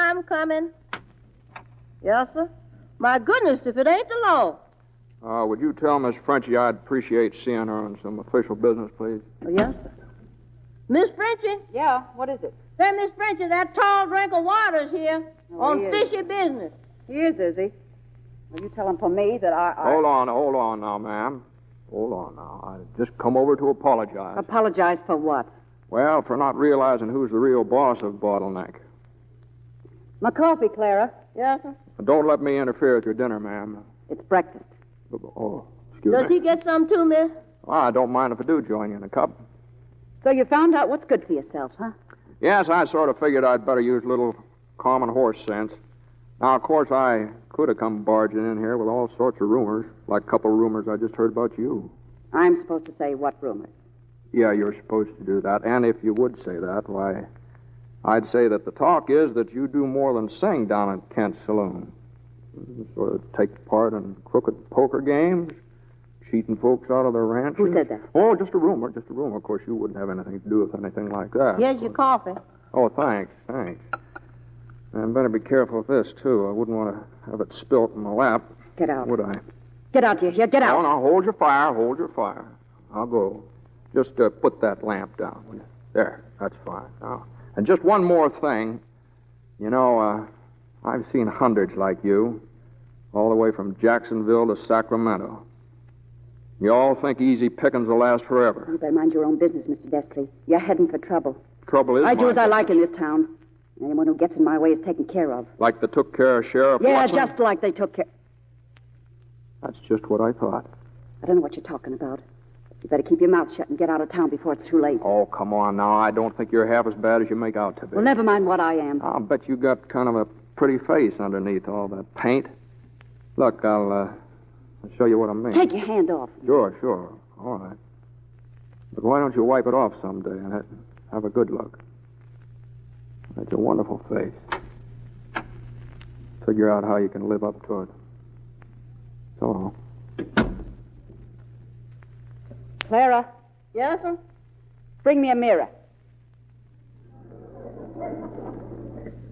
I'm coming. Yes, sir. My goodness, if it ain't the law. Would you tell Miss Frenchie I'd appreciate seeing her on some official business, please? Oh, yes, sir. Miss Frenchie? Yeah, what is it? Say, Miss Frenchie, that tall drink of water's here on fishy business. He is he? Will you tell him for me that I... Hold on now, ma'am. Hold on now. I just come over to apologize. Apologize for what? Well, for not realizing who's the real boss of Bottleneck. My coffee, Clara. Yes, sir. Don't let me interfere with your dinner, ma'am. It's breakfast. Oh, excuse me. Does he get some too, miss? Well, I don't mind if I do join you in a cup. So you found out what's good for yourself, huh? Yes, I sort of figured I'd better use a little common horse sense. Now, of course, I could have come barging in here with all sorts of rumors, like a couple of rumors I just heard about you. I'm supposed to say what rumors? Yeah, you're supposed to do that. And if you would say that, why, I'd say that the talk is that you do more than sing down at Kent's Saloon. You sort of take part in crooked poker games, cheating folks out of their ranches. Who said that? Oh, just a rumor. Of course, you wouldn't have anything to do with anything like that. Here's your coffee. Oh, thanks. And better be careful with this, too. I wouldn't want to have it spilt in my lap. Get out. Would I? Get out, you hear? Get out. No, hold your fire. I'll go. Just put that lamp down, will you? There, that's fine. Now, and just one more thing. You know, I've seen hundreds like you, all the way from Jacksonville to Sacramento. You all think easy pickings will last forever. You better mind your own business, Mr. Destry. You're heading for trouble. Trouble is I do my as I business. like in this town. Anyone who gets in my way is taken care of. Like they took care of Sheriff Yeah, Watson? just like they took care... That's just what I thought. I don't know what you're talking about. You better keep your mouth shut and get out of town before it's too late. Oh, come on now. I don't think you're half as bad as you make out to be. Well, never mind what I am. I'll bet you got kind of a pretty face underneath all that paint. Look, I'll show you what I mean. Take your hand off. Sure. All right. But why don't you wipe it off someday and have a good look? That's a wonderful face. Figure out how you can live up to it. So. Clara, Yes, sir? bring me a mirror.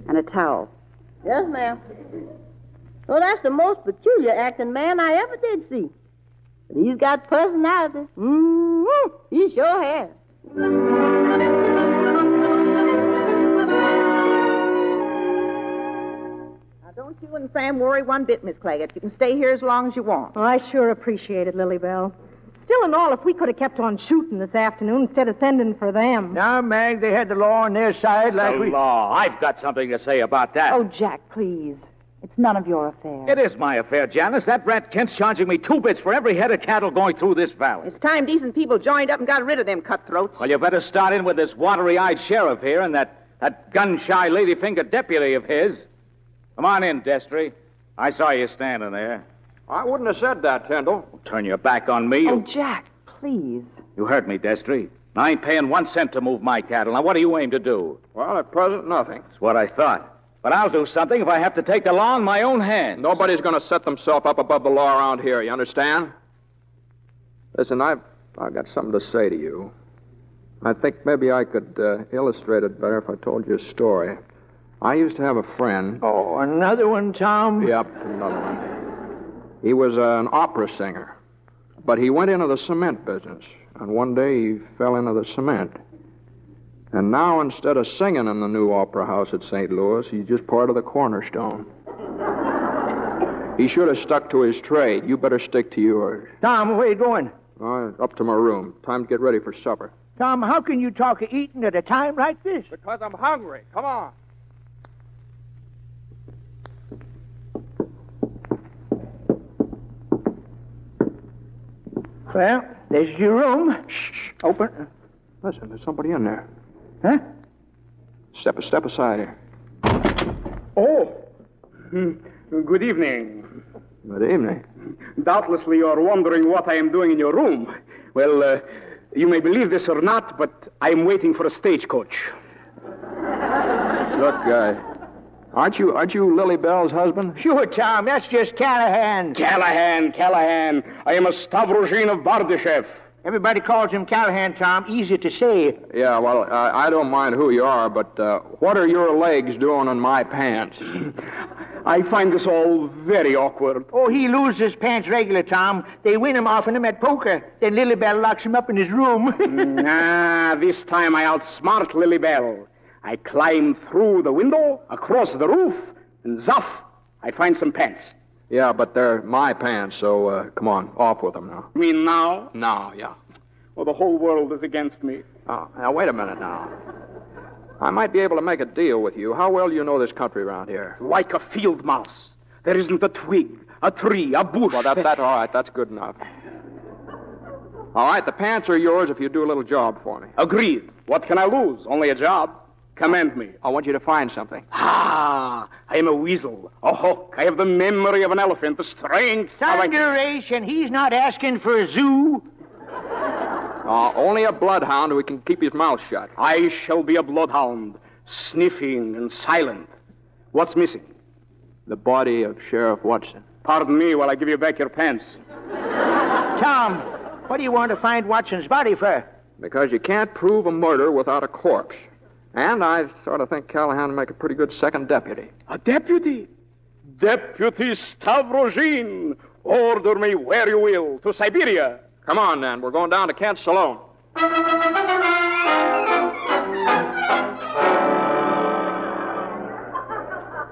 And a towel. Yes, ma'am. Well, that's the most peculiar acting man I ever did see. But he's got personality. Mm-hmm. He sure has. Now, don't you and Sam worry one bit, Miss Claggett. You can stay here as long as you want. Well, I sure appreciate it, Lily Bell. Still and all, if we could have kept on shooting this afternoon instead of sending for them. Now, Mag, they had the law on their side like The we... law. I've got something to say about that. Oh, Jack, please. It's none of your affair. It is my affair, Janice. That rat Kent's charging me 2 bits for every head of cattle going through this valley. It's time decent people joined up and got rid of them cutthroats. Well, you better start in with this watery-eyed sheriff here and that gun-shy lady-fingered deputy of his. Come on in, Destry. I saw you standing there. I wouldn't have said that, Tyndall. Turn your back on me. Oh, Jack, please. You heard me, Destry. I ain't paying 1 cent to move my cattle. Now, what do you aim to do? Well, at present, nothing. That's what I thought. But I'll do something if I have to take the law in my own hands. Nobody's going to set themselves up above the law around here, you understand? Listen, I've got something to say to you. I think maybe I could illustrate it better if I told you a story. I used to have a friend. Oh, another one, Tom? Yep, another one. He was an opera singer, but he went into the cement business, and one day he fell into the cement. And now, instead of singing in the new opera house at St. Louis, he's just part of the cornerstone. He should have stuck to his trade. You better stick to yours. Tom, where you going? Up to my room. Time to get ready for supper. Tom, how can you talk of eating at a time like this? Because I'm hungry. Come on. Well, there's your room. Shh. Open. Listen, there's somebody in there. Huh? Step aside here. Oh. Good evening. Good evening. Doubtlessly you're wondering what I am doing in your room. Well, you may believe this or not, but I am waiting for a stagecoach. Look, aren't you Lily Bell's husband? Sure, Tom. That's just Callahan. Callahan. I am a Stavrogin of Bardyshev. Everybody calls him Callahan, Tom. Easy to say. Yeah, well, I don't mind who you are, but what are your legs doing in my pants? I find this all very awkward. Oh, he loses his pants regular, Tom. They win him off him at poker. Then Lily Bell locks him up in his room. This time I outsmart Lily Bell. I climb through the window, across the roof, and zuff, I find some pants. Yeah, but they're my pants, so come on, off with them now. You mean now? Now, yeah. Well, the whole world is against me. Oh, now, wait a minute now. I might be able to make a deal with you. How well do you know this country around here? Like a field mouse. There isn't a twig, a tree, a bush. Well, that's all right. That's good enough. All right, the pants are yours if you do a little job for me. Agreed. What can I lose? Only a job. Command me. I want you to find something. I am a weasel, a hawk. I have the memory of an elephant, the strength Thunderation. He's not asking for a zoo. Only a bloodhound who can keep his mouth shut. I shall be a bloodhound, sniffing and silent. What's missing? The body of Sheriff Watson. Pardon me while I give you back your pants. Tom, what do you want to find Watson's body for? Because you can't prove a murder without a corpse. And I sort of think Callahan would make a pretty good second deputy. A deputy? Deputy Stavrogin. Order me where you will, to Siberia. Come on, then. We're going down to Kent's Saloon.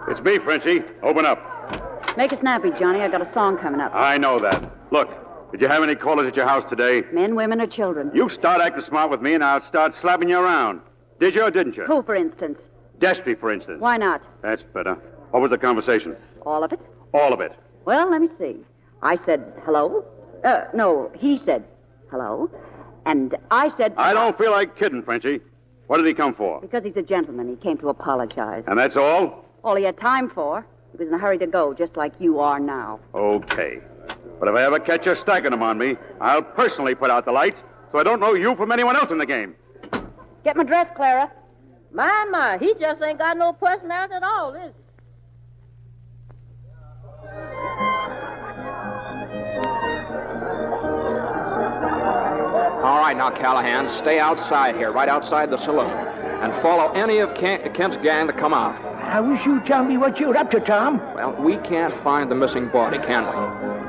It's me, Frenchie. Open up. Make it snappy, Johnny. I got a song coming up. I know that. Look, did you have any callers at your house today? Men, women, or children? You start acting smart with me, and I'll start slapping you around. Did you or didn't you? Who, for instance? Destry, for instance. Why not? That's better. What was the conversation? All of it? All of it. Well, let me see. I said, hello. No, he said, hello. And I said... I don't feel like kidding, Frenchie. What did he come for? Because he's a gentleman. He came to apologize. And that's all? All he had time for. He was in a hurry to go, just like you are now. Okay. But if I ever catch you stacking them on me, I'll personally put out the lights so I don't know you from anyone else in the game. Get my dress, Clara. My, he just ain't got no personality at all, is he? All right, now, Callahan, stay outside here, right outside the saloon, and follow any of Kent's gang that come out. I wish you'd tell me what you're up to, Tom. Well, we can't find the missing body, can we?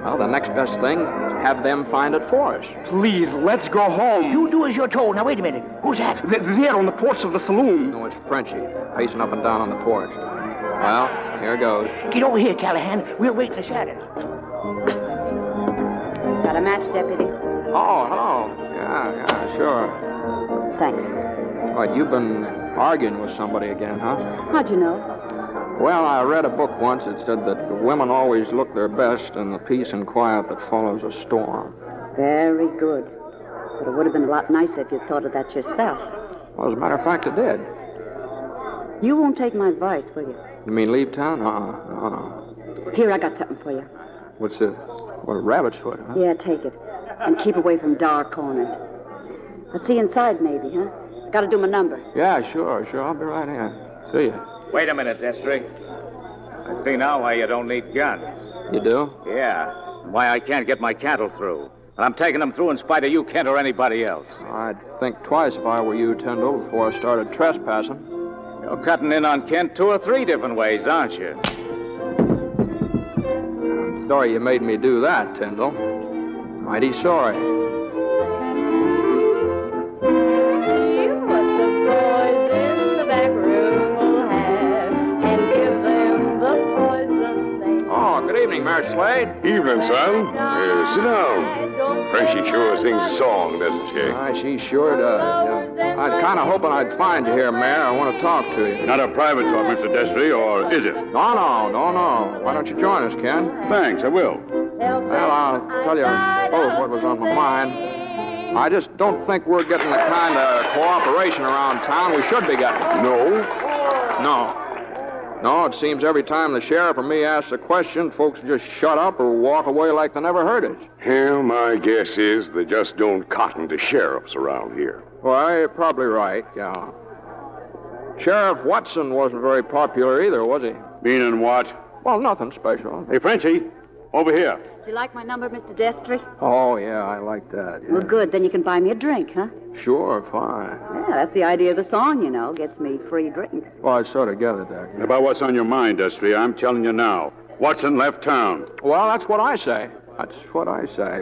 Well, the next best thing is have them find it for us. Please, let's go home. You do as you're told. Now, wait a minute. Who's that? There on the porch of the saloon. No, it's Frenchie, pacing up and down on the porch. Well, here goes. Get over here, Callahan. We'll wait in the shadows. Got a match, Deputy? Oh, hello. Yeah, sure. Thanks. What, you've been arguing with somebody again, huh? How'd you know? Well, I read a book once that said that the women always look their best in the peace and quiet that follows a storm. Very good. But it would have been a lot nicer if you'd thought of that yourself. Well, as a matter of fact, it did. You won't take my advice, will you? You mean leave town? Uh-uh. Here, I got something for you. What's it? What, a rabbit's foot, huh? Yeah, take it. And keep away from dark corners. I'll see you inside, maybe, huh? Got to do my number. Yeah, sure. I'll be right in. See you. Wait a minute, Destry. I see now why you don't need guns. You do? Yeah. And why I can't get my cattle through. And I'm taking them through in spite of you, Kent, or anybody else. I'd think twice if I were you, Tyndall, before I started trespassing. You're cutting in on Kent 2 or 3 different ways, aren't you? I'm sorry you made me do that, Tyndall. Mighty sorry. See what the boys in the back room will have, and give them the poison they... Oh, good evening, Merce. Slade. Evening, son. Sit down. Frenchie sure sings a song, doesn't she? She sure does. Yeah. I'm kind of hoping I'd find you here, Mayor. I want to talk to you. Not a private talk, Mr. Destry, or is it? No. Why don't you join us, Ken? Thanks, I will. Well, I'll tell you both what was on my mind. I just don't think we're getting the kind of cooperation around town we should be getting. No, it seems every time the sheriff or me asks a question, folks just shut up or walk away like they never heard it. Well, my guess is they just don't cotton to sheriffs around here. Well, you're probably right, yeah. Sheriff Watson wasn't very popular either, was he? Meaning what? Well, nothing special. Hey, Frenchie, over here. Do you like my number, Mr. Destry? Oh, yeah, I like that. Yeah. Well, good. Then you can buy me a drink, huh? Sure, fine. Yeah, that's the idea of the song, you know. Gets me free drinks. Well, I sort of gathered that. Yeah. About what's on your mind, Destry, I'm telling you now. Watson left town. Well, that's what I say.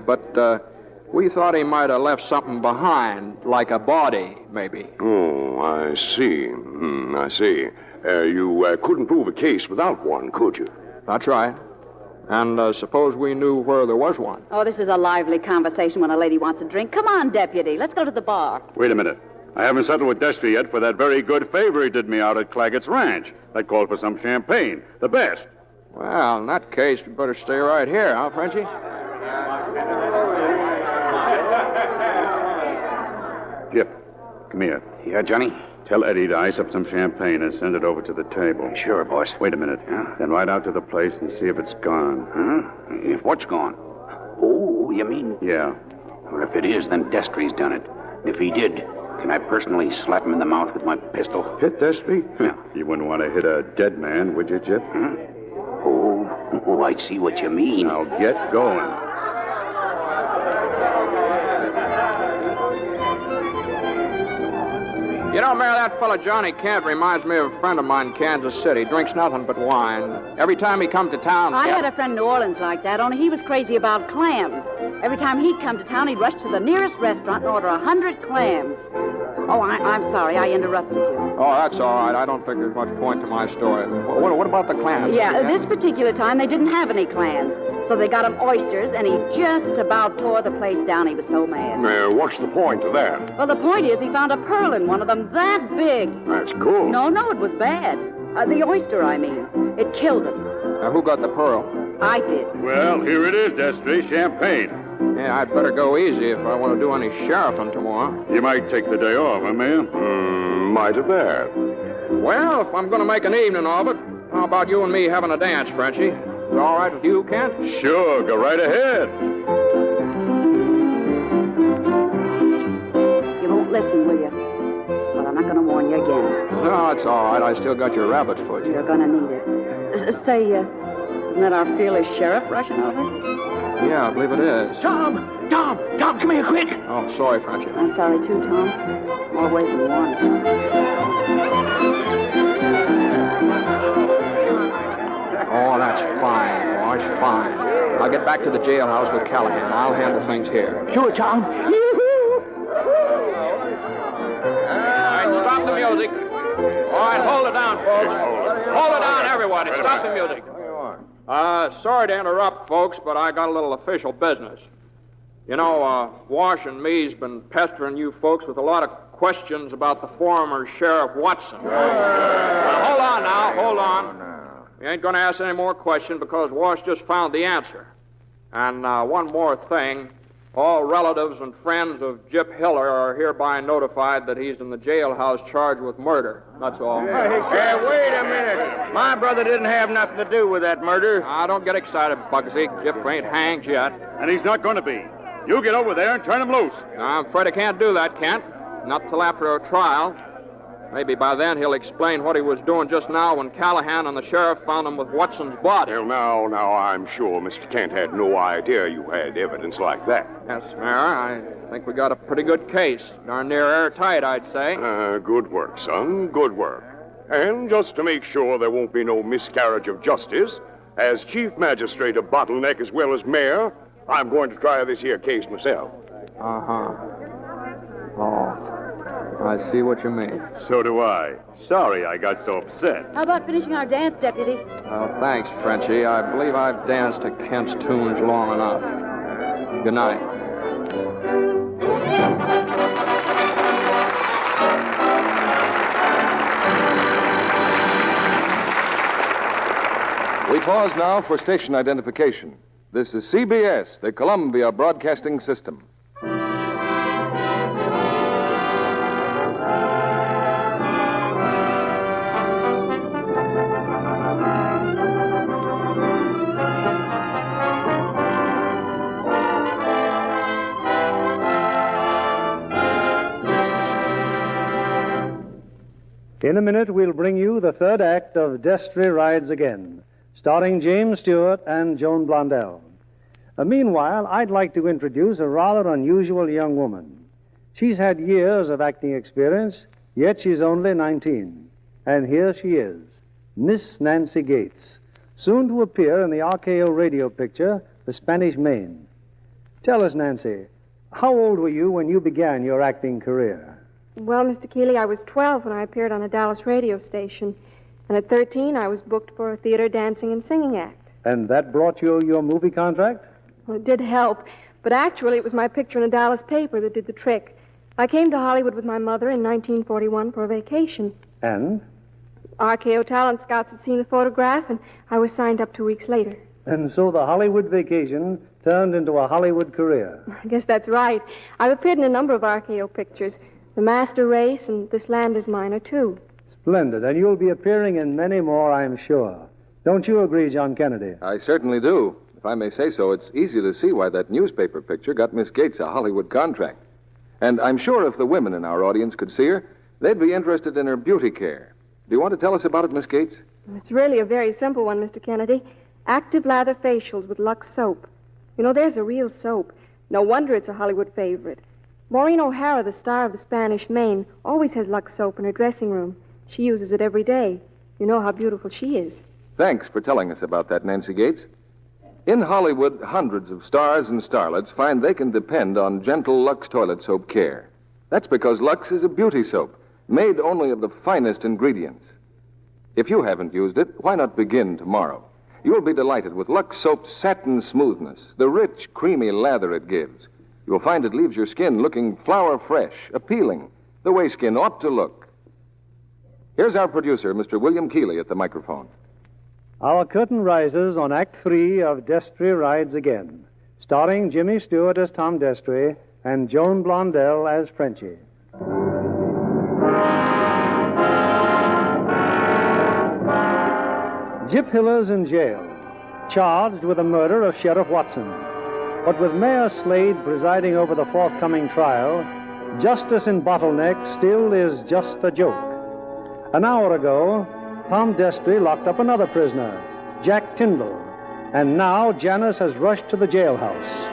But we thought he might have left something behind, like a body, maybe. Oh, I see. I see. You couldn't prove a case without one, could you? That's right. And suppose we knew where there was one. Oh, this is a lively conversation when a lady wants a drink. Come on, deputy. Let's go to the bar. Wait a minute. I haven't settled with Destry yet for that very good favor he did me out at Claggett's Ranch. That called for some champagne. The best. Well, in that case, we better stay right here, huh, Frenchie? Jip, come here. Yeah, Johnny? Tell Eddie to ice up some champagne and send it over to the table. Sure, boss. Wait a minute. Yeah? Then ride out to the place and see if it's gone. Huh? If what's gone? Oh, you mean? Yeah. Well, if it is, then Destry's done it. If he did, can I personally slap him in the mouth with my pistol? Hit Destry? Yeah. You wouldn't want to hit a dead man, would you, Jip? Huh? Oh, I see what you mean. Now get going. You know, Mayor, that fella Johnny Kent reminds me of a friend of mine in Kansas City. Drinks nothing but wine. Every time he comes to town... I had a friend in New Orleans like that, only he was crazy about clams. Every time he'd come to town, he'd rush to the nearest restaurant and order 100 clams. Oh, I'm sorry, I interrupted you. Oh, that's all right. I don't think there's much point to my story. What about the clams? Yeah, this particular time, they didn't have any clams. So they got him oysters, and he just about tore the place down. He was so mad. What's the point of that? Well, the point is he found a pearl in one of them that big. That's good. No, it was bad. The oyster, I mean. It killed him. Who got the pearl? I did. Well, here it is, Destry. Champagne. Yeah, I'd better go easy if I want to do any sheriffing tomorrow. You might take the day off, huh, Mayor? Might have that. Well, if I'm going to make an evening of it, how about you and me having a dance, Frenchie? Is it all right with you, Kent? Sure, go right ahead. You won't listen, will you? Well, I'm not going to warn you again. No, it's all right. I still got your rabbit's foot. You're going to need it. Say, isn't that our fearless sheriff rushing over? Yeah, I believe it is. Tom, come here quick. Oh, sorry, Frenchie. I'm sorry, too, Tom. More ways than one. Oh, that's fine, boys, fine. I'll get back to the jailhouse with Callahan. I'll handle things here. Sure, Tom. All right, stop the music. All right, hold it down, folks. Hold it down, everybody. Stop the music. Sorry to interrupt, folks, but I got a little official business. You know, Wash and me's been pestering you folks with a lot of questions about the former Sheriff Watson. Now, hold on now, hold on. You ain't going to ask any more questions because Wash just found the answer. And one more thing. All relatives and friends of Jip Hiller are hereby notified that he's in the jailhouse charged with murder. That's all. Hey, wait a minute. My brother didn't have nothing to do with that murder. Don't get excited, Bugsy. Jip ain't hanged yet. And he's not going to be. You get over there and turn him loose. I'm afraid I can't do that, Kent. Not till after a trial. Maybe by then he'll explain what he was doing just now when Callahan and the sheriff found him with Watson's body. Well, now, I'm sure Mr. Kent had no idea you had evidence like that. Yes, Mayor, I think we got a pretty good case. Darn near airtight, I'd say. Good work, son, good work. And just to make sure there won't be no miscarriage of justice, as Chief Magistrate of Bottleneck as well as Mayor, I'm going to try this here case myself. Uh-huh. Oh. I see what you mean. So do I. Sorry I got so upset. How about finishing our dance, Deputy? Thanks, Frenchie. I believe I've danced to Kent's tunes long enough. Good night. We pause now for station identification. This is CBS, the Columbia Broadcasting System. In a minute, we'll bring you the third act of Destry Rides Again, starring James Stewart and Joan Blondell. Meanwhile, I'd like to introduce a rather unusual young woman. She's had years of acting experience, yet she's only 19. And here she is, Miss Nancy Gates, soon to appear in the RKO radio picture, The Spanish Main. Tell us, Nancy, how old were you when you began your acting career? Well, Mr. Keeley, I was 12 when I appeared on a Dallas radio station. And at 13, I was booked for a theater dancing and singing act. And that brought you your movie contract? Well, it did help. But actually, it was my picture in a Dallas paper that did the trick. I came to Hollywood with my mother in 1941 for a vacation. And? RKO talent scouts had seen the photograph, and I was signed up 2 weeks later. And so the Hollywood vacation turned into a Hollywood career. I guess that's right. I've appeared in a number of RKO pictures. The Master Race and This Land Is Mine are two. Splendid. And you'll be appearing in many more, I'm sure. Don't you agree, John Kennedy? I certainly do. If I may say so, it's easy to see why that newspaper picture got Miss Gates a Hollywood contract. And I'm sure if the women in our audience could see her, they'd be interested in her beauty care. Do you want to tell us about it, Miss Gates? It's really a very simple one, Mr. Kennedy. Active lather facials with Lux soap. You know, there's a real soap. No wonder it's a Hollywood favorite. Maureen O'Hara, the star of The Spanish Main, always has Lux soap in her dressing room. She uses it every day. You know how beautiful she is. Thanks for telling us about that, Nancy Gates. In Hollywood, hundreds of stars and starlets find they can depend on gentle Lux toilet soap care. That's because Lux is a beauty soap, made only of the finest ingredients. If you haven't used it, why not begin tomorrow? You'll be delighted with Lux soap's satin smoothness, the rich, creamy lather it gives. You'll find it leaves your skin looking flower fresh, appealing, the way skin ought to look. Here's our producer, Mr. William Keeley, at the microphone. Our curtain rises on Act 3 of Destry Rides Again, starring Jimmy Stewart as Tom Destry and Joan Blondell as Frenchie. Gyp Hiller's in jail, charged with the murder of Sheriff Watson. But with Mayor Slade presiding over the forthcoming trial, justice in Bottleneck still is just a joke. An hour ago, Tom Destry locked up another prisoner, Jack Tyndall, and now Janice has rushed to the jailhouse.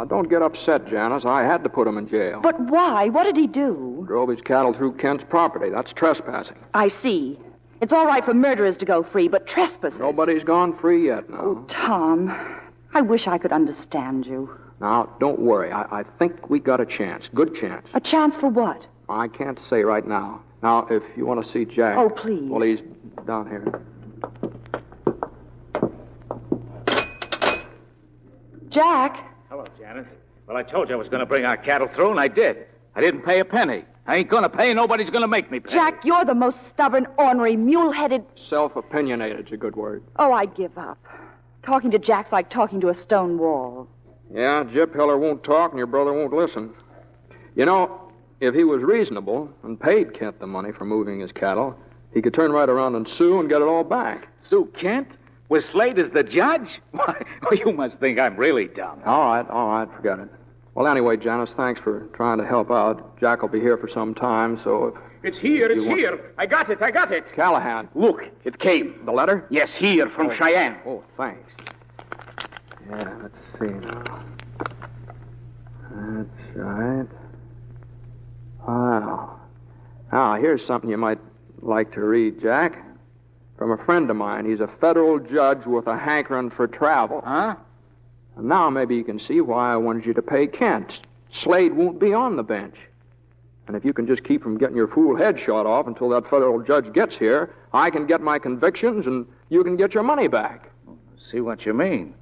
Don't get upset, Janice. I had to put him in jail. But why? What did he do? Drove his cattle through Kent's property. That's trespassing. I see. It's all right for murderers to go free, but trespassers... Nobody's gone free yet, no. Oh, Tom, I wish I could understand you. Now, don't worry. I think we got a chance. Good chance. A chance for what? I can't say right now. Now, if you want to see Jack... Oh, please. Well, he's down here. Jack? Hello, Janet. Well, I told you I was going to bring our cattle through, and I did. I didn't pay a penny. I ain't going to pay, nobody's going to make me pay. Jack, you're the most stubborn, ornery, mule-headed... Self-opinionated's a good word. Oh, I'd give up. Talking to Jack's like talking to a stone wall. Yeah, Gyp Hiller won't talk, and your brother won't listen. You know, if he was reasonable and paid Kent the money for moving his cattle, he could turn right around and sue and get it all back. Sue Kent? With Slade as the judge? Why, you must think I'm really dumb. All right, forget it. Well, anyway, Janice, thanks for trying to help out. Jack will be here for some time, so if... It's here. I got it. Callahan. Look, it came. The letter? Yes, here, from Cheyenne. Oh, thanks. Yeah, let's see now. That's right. Wow. Now, here's something you might like to read, Jack. From a friend of mine. He's a federal judge with a hankering for travel. Huh? And now maybe you can see why I wanted you to pay Kent. Slade won't be on the bench. And if you can just keep from getting your fool head shot off until that federal judge gets here, I can get my convictions and you can get your money back. See what you mean.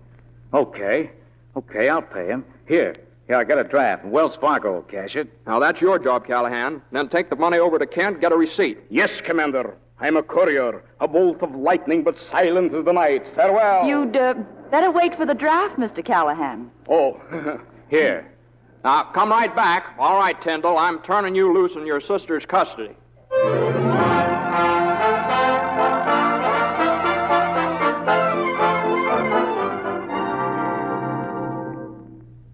Okay, I'll pay him. Here, I got a draft. Wells Fargo will cash it. Now, that's your job, Callahan. Then take the money over to Kent, get a receipt. Yes, Commander. I'm a courier, a bolt of lightning, but silent as the night. Farewell. You'd better wait for the draft, Mr. Callahan. Oh, here. Now, come right back. All right, Tyndall, I'm turning you loose in your sister's custody.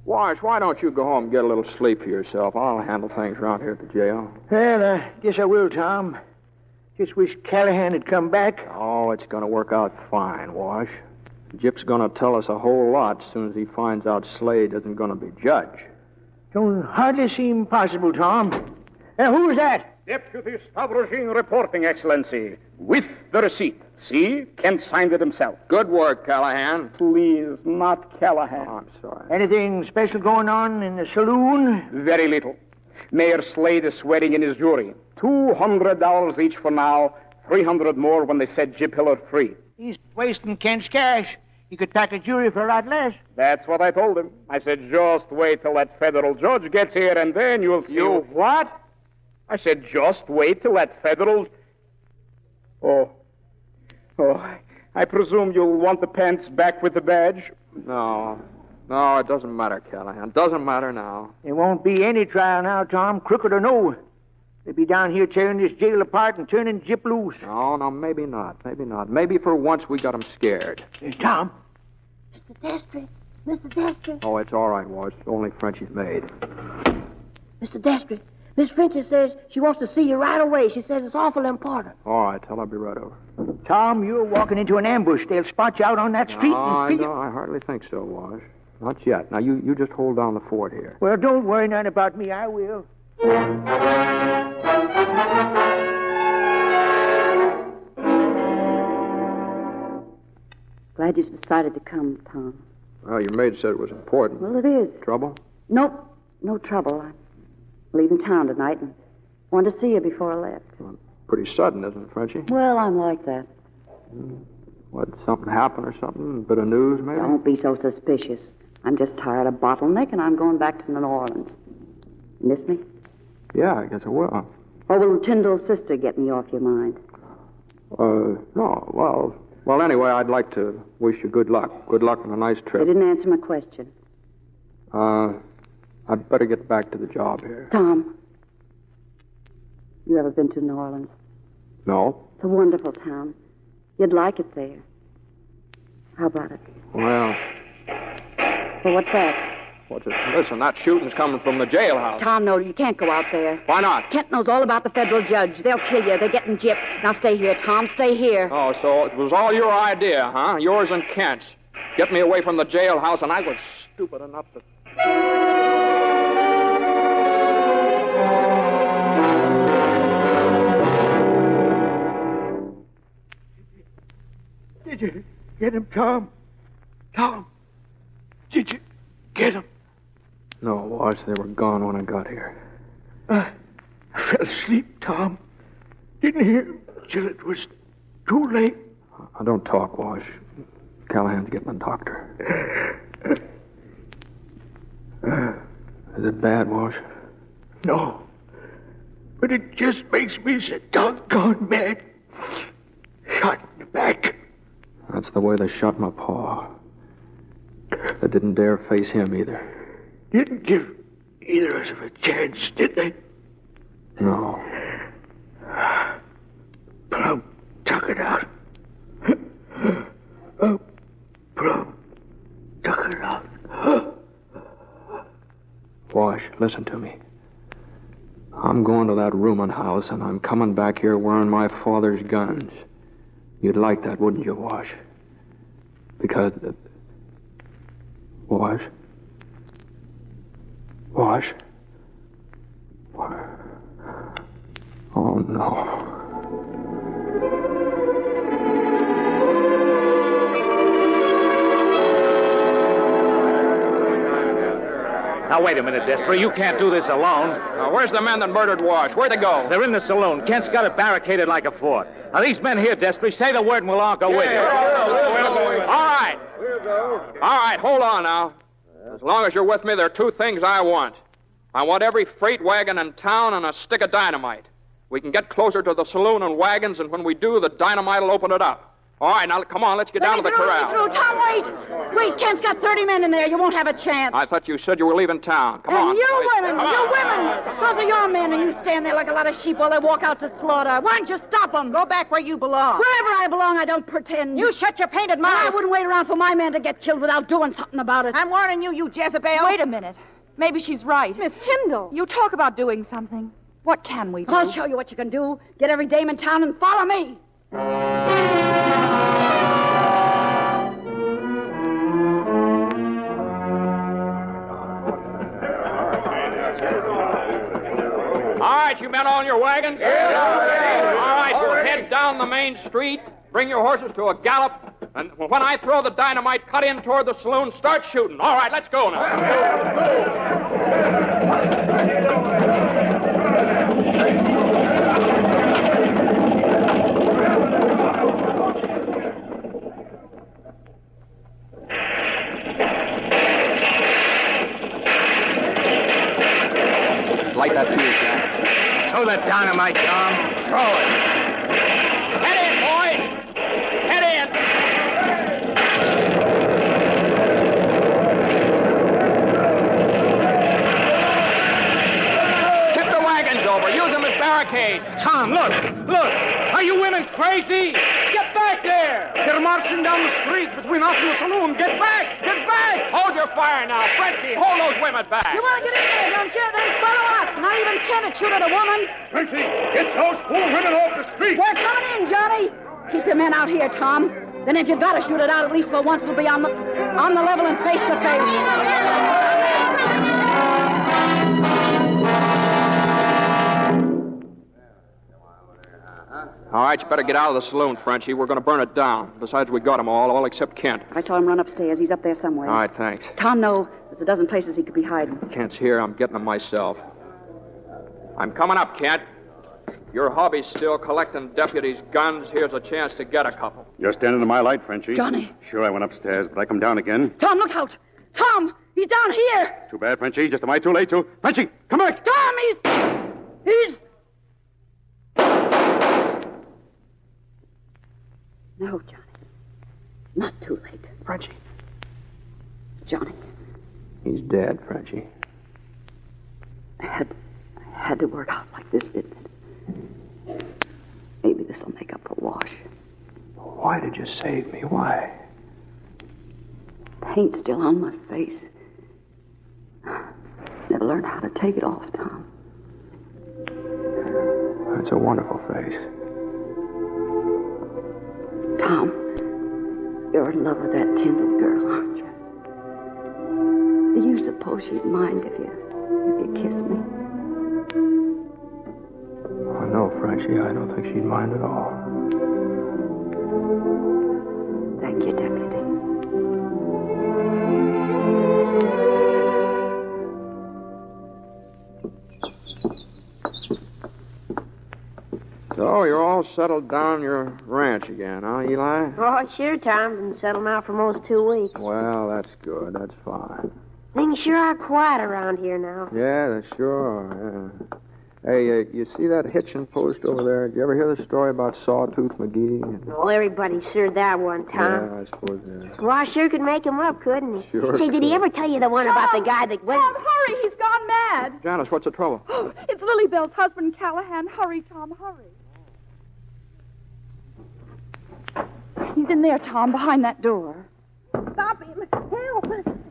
Wash, why don't you go home and get a little sleep for yourself? I'll handle things around here at the jail. Well, I guess I will, Tom. Just wish Callahan had come back. Oh, it's going to work out fine, Wash. Gyp's going to tell us a whole lot as soon as he finds out Slade isn't going to be judge. Don't hardly seem possible, Tom. Who was that? Deputy Stavrogin reporting, Excellency. With the receipt. See? Kent signed it himself. Good work, Callahan. Please, not Callahan. Oh, I'm sorry. Anything special going on in the saloon? Very little. Mayor Slade is swearing in his jury. $200 each for now, $300 more when they set Gyp Hiller free. He's wasting Kent's cash. He could pack a jury for a lot less. That's what I told him. I said, just wait till that federal judge gets here, and then you'll see. You what? I said, just wait till that federal... Oh, I presume you'll want the pants back with the badge? No, it doesn't matter, Callahan. Doesn't matter now. There won't be any trial now, Tom, crooked or no. They'll be down here tearing this jail apart and turning Gyp loose. No, maybe not. Maybe for once we got him scared. Tom. Mr. Destry. Mr. Destry. Oh, it's all right, Wash. Only Frenchie's maid. Mr. Destry. Miss Frenchie says she wants to see you right away. She says it's awful important. All right, tell her I'll be right over. Tom, you're walking into an ambush. They'll spot you out on that street. I hardly think so, Wash. Not yet. Now, you just hold down the fort here. Well, don't worry none about me. I will. Glad you decided to come, Tom. Well, your maid said it was important. Well, it is. Trouble? Nope, no trouble. I'm leaving town tonight and wanted to see you before I left. Well, pretty sudden, isn't it, Frenchie? Well, I'm like that. What, something happened or something? A bit of news, maybe? Don't be so suspicious. I'm just tired of Bottleneck, and I'm going back to New Orleans. Miss me? Yeah, I guess I will. Or will Tyndall's sister get me off your mind? No, well, anyway, I'd like to wish you good luck. Good luck on a nice trip. You didn't answer my question. I'd better get back to the job here. Tom, you ever been to New Orleans? No. It's a wonderful town. You'd like it there. How about it? Well, what's that? What's it? Listen, that shooting's coming from the jailhouse. Tom, no, you can't go out there. Why not? Kent knows all about the federal judge. They'll kill you. They're getting Gyp. Now stay here, Tom. Stay here. Oh, so it was all your idea, huh? Yours and Kent's. Get me away from the jailhouse, and I was stupid enough to... Did you get him, Tom? Tom, did you get him? No, Wash, they were gone when I got here. I fell asleep, Tom. Didn't hear him till it was too late. I don't talk, Wash. Callahan's getting a doctor. Is it bad, Wash? No. But it just makes me so doggone mad. Shot in the back. That's the way they shot my paw. They didn't dare face him either. Didn't give either of us a chance, did they? No. Plum tuck it out. Plum tuck it out. Wash, listen to me. I'm going to that rooming house, and I'm coming back here wearing my father's guns. You'd like that, wouldn't you, Wash? Because... Wash? Wash? Oh, no. Now, wait a minute, Destry. You can't do this alone. Where's the men that murdered Wash? Where'd they go? They're in the saloon. Kent's got it barricaded like a fort. Now, these men here, Destry, say the word and we'll all go with you. All right. All right, hold on now. As long as you're with me, there are two things I want. I want every freight wagon in town and a stick of dynamite. We can get closer to the saloon and wagons, and when we do, the dynamite will open it up. All right, now, come on, let's get down to the corral. Let me through. Tom, wait. Wait, Kent's got 30 men in there. You won't have a chance. I thought you said you were leaving town. Come on. And you women, those are your men, and you stand there like a lot of sheep while they walk out to slaughter. Why don't you stop them? Go back where you belong. Wherever I belong, I don't pretend. You shut your painted mouth. I wouldn't wait around for my man to get killed without doing something about it. I'm warning you, you Jezebel. Wait a minute. Maybe she's right. Miss Tyndall. You talk about doing something. What can we do? I'll show you what you can do. Get every dame in town and follow me. All right, you men on your wagons? All right, we'll head down the main street, bring your horses to a gallop, and when I throw the dynamite, cut in toward the saloon, start shooting. All right, let's go now. Light that fuse, Jack. Throw that dynamite, Tom. Throw it. Head in, boys. Head in. Tip the wagons over. Use them as barricades. Tom, look. Are you women crazy? Get back there. They're marching down the street between us and the saloon. Get back! Get back! Hold your fire now. Frenchie, hold those women back. You want to get in there, don't you? Then follow us. Not even Kent would shoot at a woman. Frenchie, get those fool women off the street. We're coming in, Johnny. Keep your men out here, Tom. Then if you've got to shoot it out, at least for once it'll be on the level and face to face. All right, you better get out of the saloon, Frenchie. We're going to burn it down. Besides, we got them all except Kent. I saw him run upstairs. He's up there somewhere. All right, thanks. Tom, no. There's a dozen places he could be hiding. Kent's here. I'm getting them myself. I'm coming up, Kent. Your hobby's still collecting deputies' guns. Here's a chance to get a couple. You're standing in my light, Frenchie. Johnny. Sure, I went upstairs, but I come down again. Tom, look out. Tom, he's down here. Too bad, Frenchie. Just am I too late to... Frenchie, come back! Tom, he's... No, Johnny. Not too late. Frenchie. Johnny. He's dead, Frenchie. I had to work out like this, didn't it? Maybe this'll make up for Wash. Why did you save me? Why? Paint's still on my face. Never learned how to take it off, Tom. That's a wonderful face. Tom, you're in love with that Tyndall girl, aren't you? Do you suppose she'd mind if you kissed me? Oh, no, Frenchie, I don't think she'd mind at all. Thank you, Deputy. So, you're all settled down your ranch again, huh, Eli? Oh, sure, Tom. Been settled now for almost 2 weeks. Well, that's good. That's fine. Things sure are quiet around here now. Yeah, they sure are, yeah. Hey, you see that hitching post over there? Did you ever hear the story about Sawtooth McGee? Oh, everybody's heard that one, Tom. Yeah, I suppose, yeah. Well, I sure could make him up, couldn't he? Sure Say, did he could. ever tell you the one about the guy that went... Tom, hurry! He's gone mad. Janice, what's the trouble? Oh, it's Lily Bell's husband, Callahan. Hurry, Tom, hurry. He's in there, Tom, behind that door. Stop him. Help.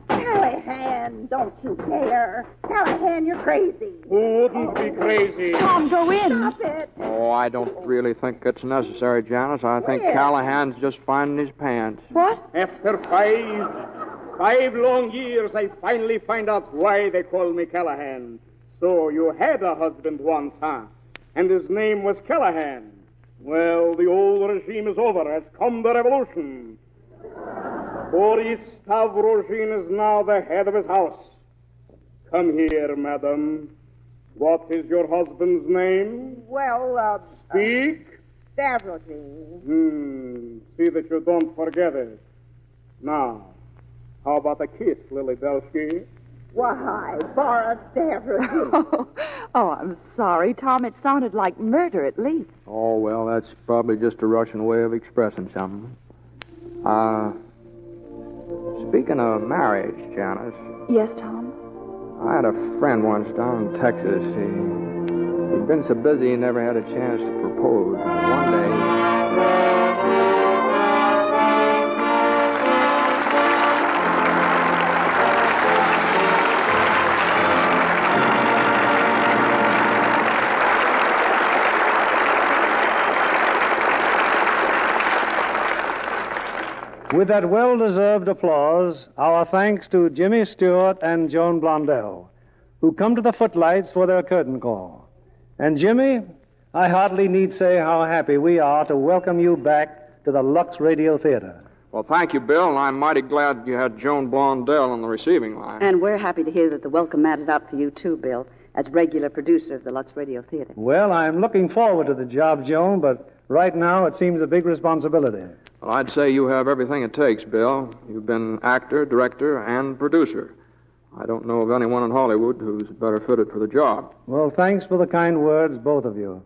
Callahan, don't you dare. Callahan, you're crazy. Wouldn't be crazy. Tom, go in. Stop it. Oh, I don't really think it's necessary, Janice. I think Where? Callahan's just finding his pants. What? After 5 long years, I finally find out why they call me Callahan. So you had a husband once, huh? And his name was Callahan. Well, the old regime is over. Has come the revolution. Boris Stavrogin is now the head of his house. Come here, madam. What is your husband's name? Well, Speak. Stavroty. See that you don't forget it. Now, how about a kiss, Lily Belsky? Why, Boris Stavroty. Oh, I'm sorry, Tom. It sounded like murder at least. Oh, well, that's probably just a Russian way of expressing something. Speaking of marriage, Janice, Yes, Tom. I had a friend once down in Texas. He'd been so busy he never had a chance to propose. And one day... With that well-deserved applause, our thanks to Jimmy Stewart and Joan Blondell, who come to the footlights for their curtain call. And Jimmy, I hardly need say how happy we are to welcome you back to the Lux Radio Theater. Well, thank you, Bill, and I'm mighty glad you had Joan Blondell on the receiving line. And we're happy to hear that the welcome mat is out for you, too, Bill, as regular producer of the Lux Radio Theater. Well, I'm looking forward to the job, Joan, but right now it seems a big responsibility. Well, I'd say you have everything it takes, Bill. You've been actor, director, and producer. I don't know of anyone in Hollywood who's better fitted for the job. Well, thanks for the kind words, both of you.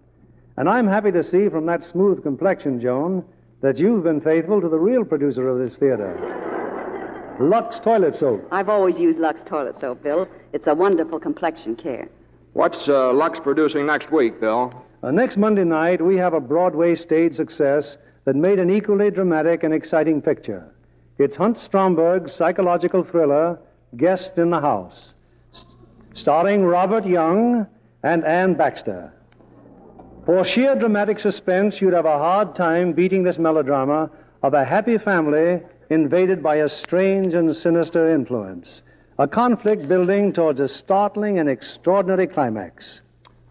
And I'm happy to see from that smooth complexion, Joan, that you've been faithful to the real producer of this theater, Lux Toilet Soap. I've always used Lux Toilet Soap, Bill. It's a wonderful complexion care. What's Lux producing next week, Bill? Next Monday night, we have a Broadway stage success that made an equally dramatic and exciting picture. It's Hunt Stromberg's psychological thriller, Guest in the House, starring Robert Young and Ann Baxter. For sheer dramatic suspense, you'd have a hard time beating this melodrama of a happy family invaded by a strange and sinister influence, a conflict building towards a startling and extraordinary climax.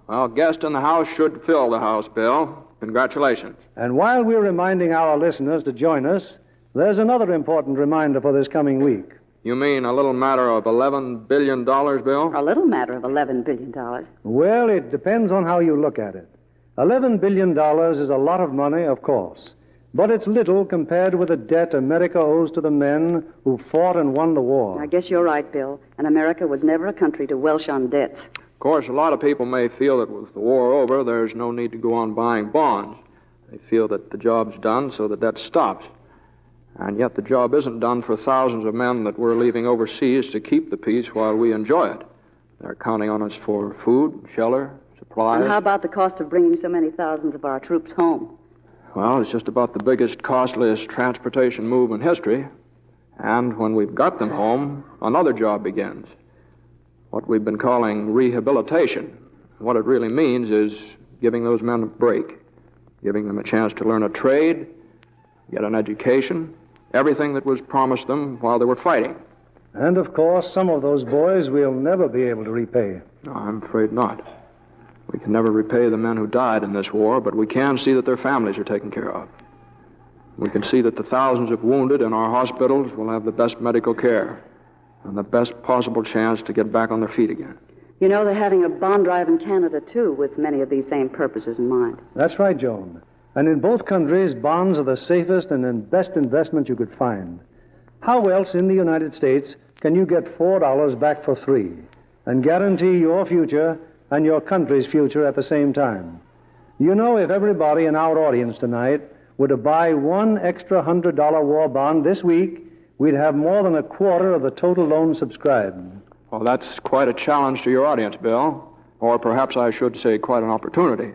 Well, Guest in the House should fill the house, Bill. Congratulations. And while we're reminding our listeners to join us, there's another important reminder for this coming week. You mean a little matter of $11 billion, Bill? A little matter of $11 billion. Well, it depends on how you look at it. $11 billion is a lot of money, of course, but it's little compared with the debt America owes to the men who fought and won the war. I guess you're right, Bill. And America was never a country to welsh on debts. Of course, a lot of people may feel that with the war over, there's no need to go on buying bonds. They feel that the job's done, so the debt stops. And yet the job isn't done for thousands of men that we're leaving overseas to keep the peace while we enjoy it. They're counting on us for food, shelter, supplies. And how about the cost of bringing so many thousands of our troops home? Well, it's just about the biggest, costliest transportation move in history. And when we've got them home, another job begins. What we've been calling rehabilitation. What it really means is giving those men a break, giving them a chance to learn a trade, get an education, everything that was promised them while they were fighting. And, of course, some of those boys we'll never be able to repay. No, I'm afraid not. We can never repay the men who died in this war, but we can see that their families are taken care of. We can see that the thousands of wounded in our hospitals will have the best medical care and the best possible chance to get back on their feet again. You know, they're having a bond drive in Canada, too, with many of these same purposes in mind. That's right, Joan. And in both countries, bonds are the safest and best investment you could find. How else in the United States can you get $4 back for $3 and guarantee your future and your country's future at the same time? You know, if everybody in our audience tonight were to buy one extra $100 war bond this week, we'd have more than a quarter of the total loan subscribed. Well, that's quite a challenge to your audience, Bill. Or perhaps I should say quite an opportunity.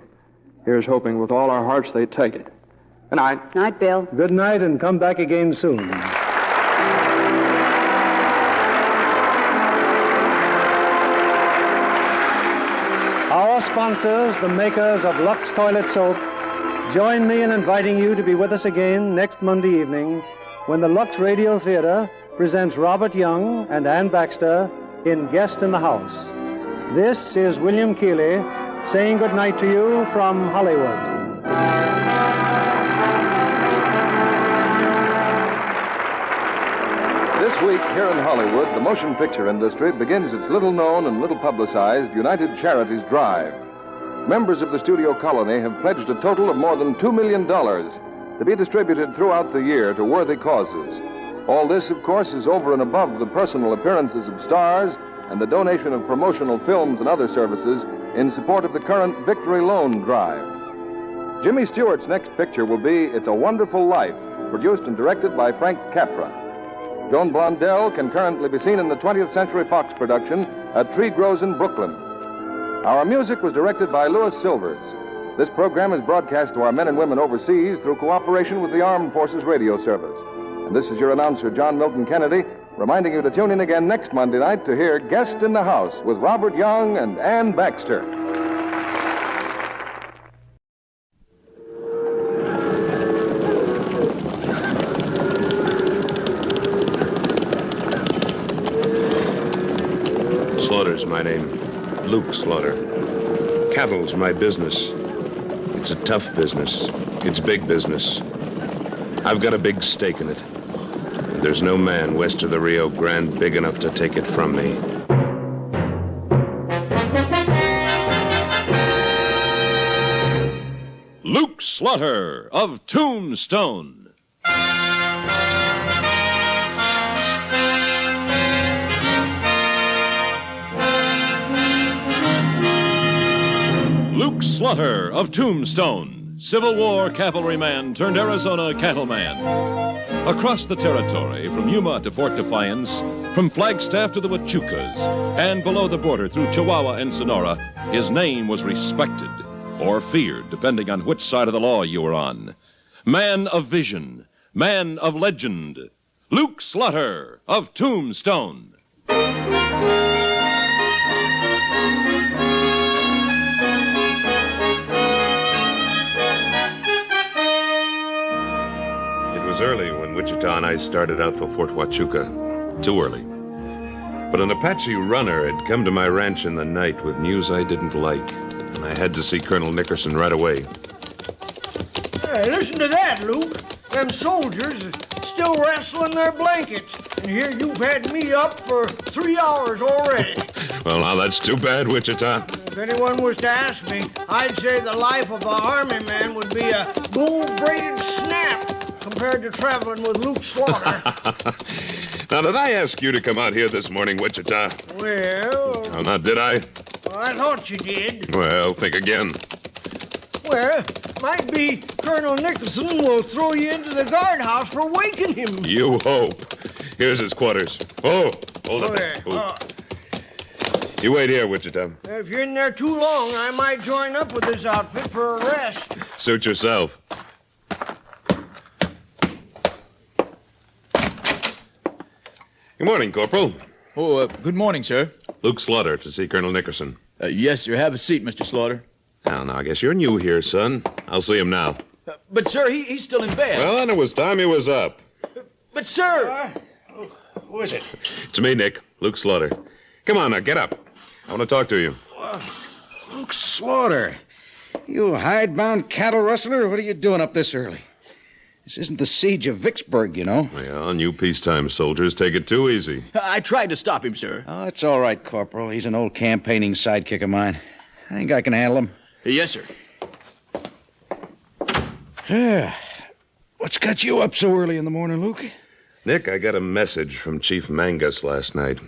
Here's hoping with all our hearts they take it. Good night. Night, Bill. Good night, and come back again soon. Our sponsors, the makers of Lux Toilet Soap, join me in inviting you to be with us again next Monday evening when the Lux Radio Theater presents Robert Young and Ann Baxter in Guest in the House. This is William Keeley saying good night to you from Hollywood. This week, here in Hollywood, the motion picture industry begins its little-known and little-publicized United Charities Drive. Members of the studio colony have pledged a total of more than $2 million to be distributed throughout the year to worthy causes. All this, of course, is over and above the personal appearances of stars and the donation of promotional films and other services in support of the current Victory Loan Drive. Jimmy Stewart's next picture will be It's a Wonderful Life, produced and directed by Frank Capra. Joan Blondell can currently be seen in the 20th Century Fox production, A Tree Grows in Brooklyn. Our music was directed by Louis Silvers. This program is broadcast to our men and women overseas through cooperation with the Armed Forces Radio Service. And this is your announcer, John Milton Kennedy, reminding you to tune in again next Monday night to hear Guest in the House with Robert Young and Ann Baxter. Slaughter's my name. Luke Slaughter. Cattle's my business. It's a tough business. It's big business. I've got a big stake in it. And there's no man west of the Rio Grande big enough to take it from me. Luke Slaughter of Tombstone. Luke Slaughter of Tombstone, Civil War cavalryman turned Arizona cattleman. Across the territory, from Yuma to Fort Defiance, from Flagstaff to the Huachucas, and below the border through Chihuahua and Sonora, his name was respected or feared, depending on which side of the law you were on. Man of vision, man of legend, Luke Slaughter of Tombstone. It was early when Wichita and I started out for Fort Huachuca. Too early. But an Apache runner had come to my ranch in the night with news I didn't like, and I had to see Colonel Nickerson right away. Hey, listen to that, Luke. Them soldiers are still wrestling their blankets, and here you've had me up for 3 hours already. Well, now that's too bad, Wichita. If anyone was to ask me, I'd say the life of an army man would be a gold-braided snap compared to traveling with Luke Slaughter. Now, did I ask you to come out here this morning, Wichita? Well... Oh, now, did I? Well, I thought you did. Well, think again. Well, might be Colonel Nicholson will throw you into the guardhouse for waking him. You hope. Here's his quarters. Oh, hold up. Okay. You wait here, Wichita. If you're in there too long, I might join up with this outfit for a rest. Suit yourself. Good morning, Corporal. Oh, good morning, sir. Luke Slaughter to see Colonel Nickerson. Yes, sir. Have a seat, Mr. Slaughter. Now, I guess you're new here, son. I'll see him now. But, sir, he's still in bed. Well, then it was time he was up. But, sir... Who is it? It's me, Nick. Luke Slaughter. Come on now, get up. I want to talk to you. Luke Slaughter. You hidebound cattle rustler? What are you doing up this early? This isn't the siege of Vicksburg, you know. Well, you peacetime soldiers take it too easy. I tried to stop him, sir. Oh, it's all right, Corporal. He's an old campaigning sidekick of mine. I think I can handle him. Yes, sir. What's got you up so early in the morning, Luke? Nick, I got a message from Chief Mangus last night.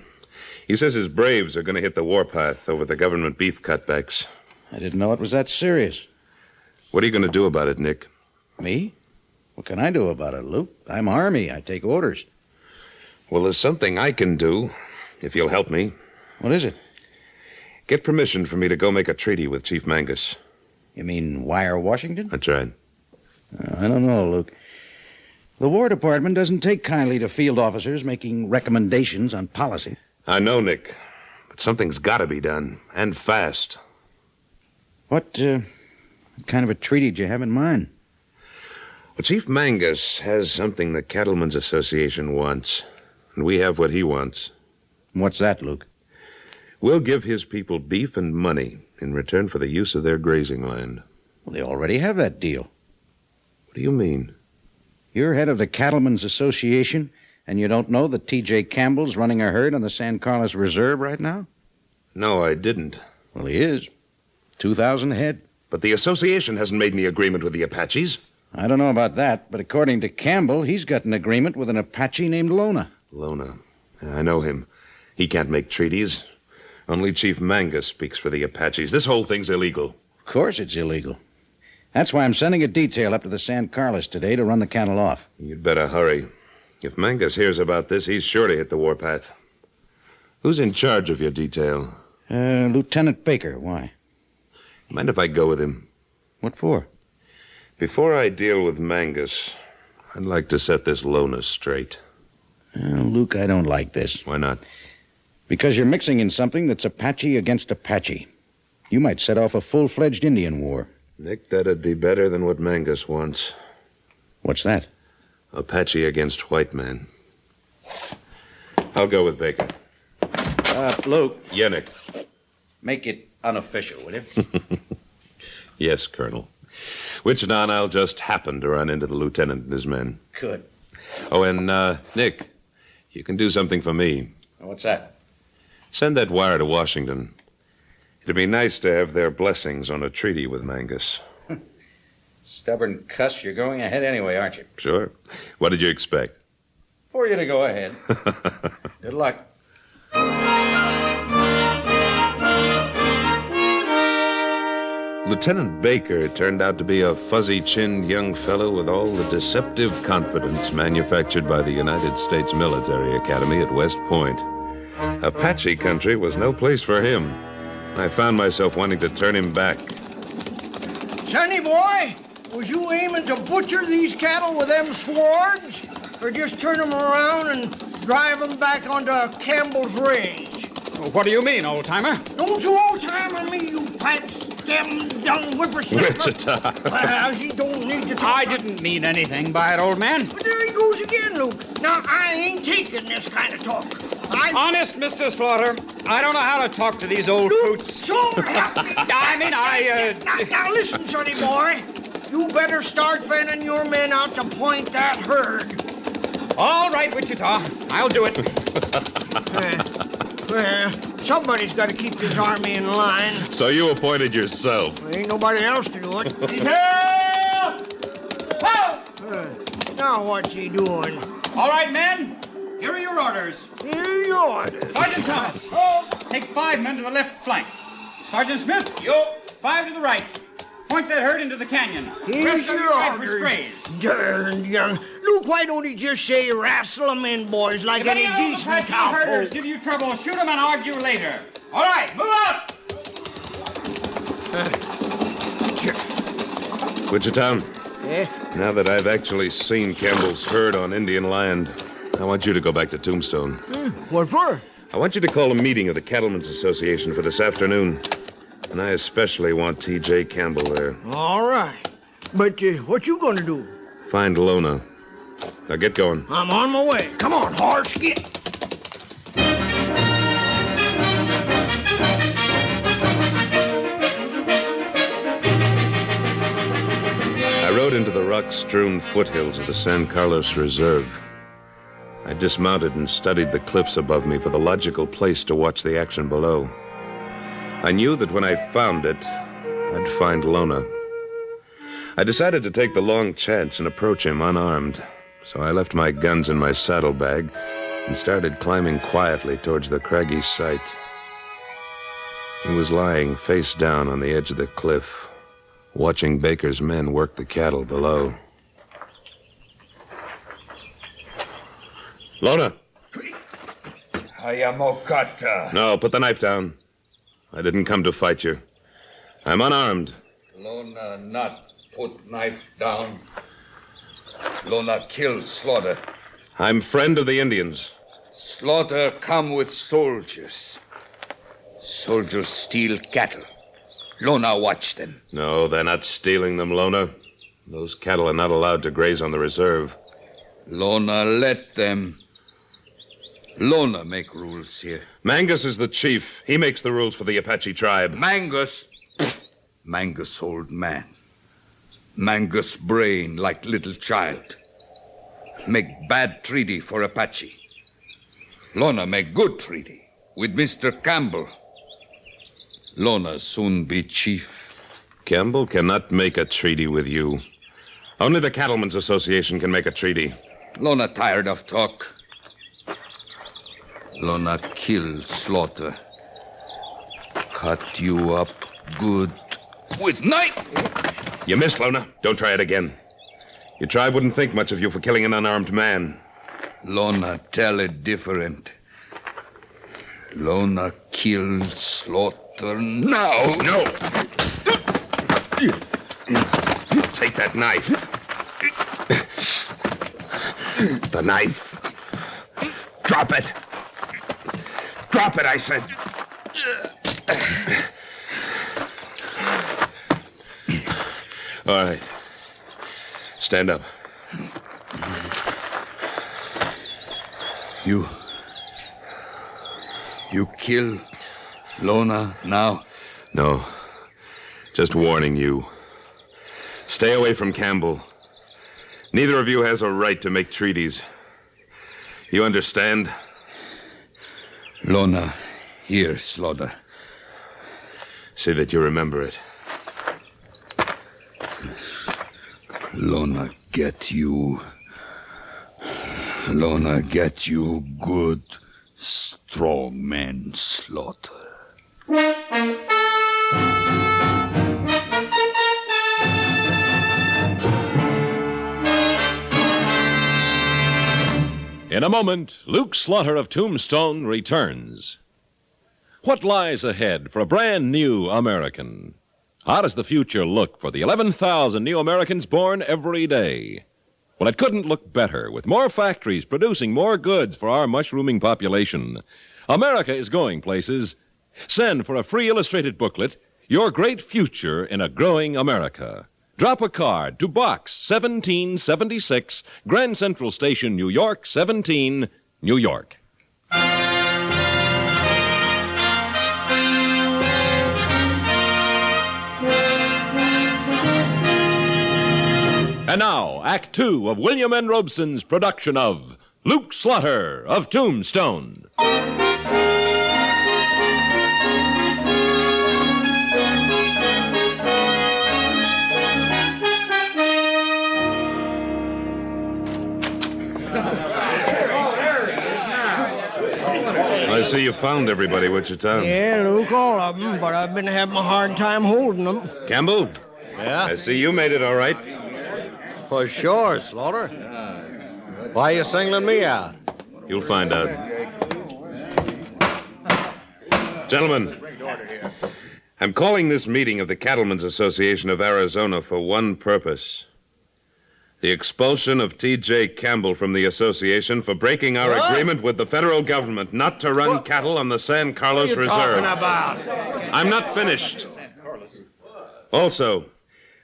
He says his braves are going to hit the warpath over the government beef cutbacks. I didn't know it was that serious. What are you going to do about it, Nick? Me? What can I do about it, Luke? I'm Army. I take orders. Well, there's something I can do, if you'll help me. What is it? Get permission for me to go make a treaty with Chief Mangus. You mean wire Washington? That's right. I don't know, Luke. The War Department doesn't take kindly to field officers making recommendations on policy. I know, Nick. But something's got to be done, and fast. What kind of a treaty do you have in mind? Well, Chief Mangus has something the Cattlemen's Association wants, and we have what he wants. What's that, Luke? We'll give his people beef and money in return for the use of their grazing land. Well, they already have that deal. What do you mean? You're head of the Cattlemen's Association, And you don't know that T.J. Campbell's running a herd on the San Carlos Reserve right now? No, I didn't. Well, he is. 2,000 head. But the association hasn't made any agreement with the Apaches. I don't know about that, but according to Campbell, he's got an agreement with an Apache named Lona. Lona. I know him. He can't make treaties. Only Chief Mangus speaks for the Apaches. This whole thing's illegal. Of course it's illegal. That's why I'm sending a detail up to the San Carlos today to run the cattle off. You'd better hurry. If Mangus hears about this, he's sure to hit the warpath. Who's in charge of your detail? Lieutenant Baker. Why? Mind if I go with him? What for? Before I deal with Mangus, I'd like to set this Lona straight. Luke, I don't like this. Why not? Because you're mixing in something that's Apache against Apache. You might set off a full-fledged Indian war. Nick, that'd be better than what Mangus wants. What's that? Apache against white man. I'll go with Baker. Luke. Yeah, Nick. Make it unofficial, will you? Yes, Colonel. Wichita and I'll just happen to run into the lieutenant and his men. Good. Oh, and, Nick, you can do something for me. What's that? Send that wire to Washington. It'd be nice to have their blessings on a treaty with Mangus. Stubborn cuss, you're going ahead anyway, aren't you? Sure. What did you expect? For you to go ahead. Good luck. Lieutenant Baker turned out to be a fuzzy-chinned young fellow with all the deceptive confidence manufactured by the United States Military Academy at West Point. Apache country was no place for him. I found myself wanting to turn him back. Sonny boy, was you aiming to butcher these cattle with them swords? Or just turn them around and drive them back onto Campbell's range? What do you mean, old-timer? Don't you old-timer me, you pipe-stem young whippersnapper. Wichita. Well, he don't need to talk. I didn't mean anything by it, old man. But there he goes again, Luke. Now, I ain't taking this kind of talk. Honest, Mr. Slaughter, I don't know how to talk to these old fruits. So help me. Now, listen, sonny boy. You better start fanning your men out to point that herd. All right, Wichita. I'll do it. Well, somebody's got to keep this army in line. So you appointed yourself. There ain't nobody else to do it. Now what's he doing? All right, men. Here are your orders. Here are your orders. Sergeant Thomas, take 5 men to the left flank. Sergeant Smith, you 5 to the right. Point that herd into the canyon. Here's Rest of your right for orders. strays. Darn young. Luke, why don't he just say wrestle them in, boys, like If any any decent Apache herders cowpoke? give you trouble, shoot them and argue later. All right, move out. Wichita. Yeah? Now that I've actually seen Campbell's herd on Indian land, I want you to go back to Tombstone. What for? I want you to call a meeting of the Cattlemen's Association for this afternoon. And I especially want T.J. Campbell there. All right. But what you gonna do? Find Lona. Now get going. I'm on my way. Come on, horse, get. I rode into the rock-strewn foothills of the San Carlos Reserve. I dismounted and studied the cliffs above me for the logical place to watch the action below. I knew that when I found it, I'd find Lona. I decided to take the long chance and approach him unarmed, so I left my guns in my saddlebag and started climbing quietly towards the craggy site. He was lying face down on the edge of the cliff, watching Baker's men work the cattle below. Lona! Hayamokata. No, put the knife down. I didn't come to fight you. I'm unarmed. Lona not put knife down. Lona kill Slaughter. I'm friend of the Indians. Slaughter come with soldiers. Soldiers steal cattle. Lona watch them. No, they're not stealing them, Lona. Those cattle are not allowed to graze on the reserve. Lona let them. Lona make rules here. Mangus is the chief. He makes the rules for the Apache tribe. Mangus old man. Mangus brain like little child. make bad treaty for Apache. Lona make good treaty with Mr. Campbell. Lona soon be chief. Campbell cannot make a treaty with you. Only the Cattlemen's Association can make a treaty. Lona tired of talk. Lona kill Slaughter. Cut you up good with knife. You missed, Lona. Don't try it again. Your tribe wouldn't think much of you for killing an unarmed man. Lona tell it different. Lona kill Slaughter now. No. Take that knife. The knife. Drop it. Drop it, I said. All right. Stand up. You kill Lona now? No. Just warning you. Stay away from Campbell. Neither of you has a right to make treaties. You understand? Lona, here, Slaughter. See that you remember it. Lona get you. Lona get you good, strong man, Slaughter. In a moment, Luke Slaughter of Tombstone returns. What lies ahead for a brand new American? How does the future look for the 11,000 new Americans born every day? Well, it couldn't look better with more factories producing more goods for our mushrooming population. America is going places. Send for a free illustrated booklet, Your Great Future in a Growing America. Drop a card to Box 1776, Grand Central Station, New York, 17, New York. And now, Act Two of William N. Robeson's production of Luke Slaughter of Tombstone. I see you found everybody, Wichita. Yeah, Luke, all of them, but I've been having a hard time holding them. Campbell? Yeah? I see you made it all right. For sure, Slaughter. Why are you singling me out? You'll find out. Gentlemen, I'm calling this meeting of the Cattlemen's Association of Arizona for one purpose. The expulsion of T.J. Campbell from the association for breaking our agreement with the federal government not to run cattle on the San Carlos What are you Reserve. talking about? I'm not finished. Also,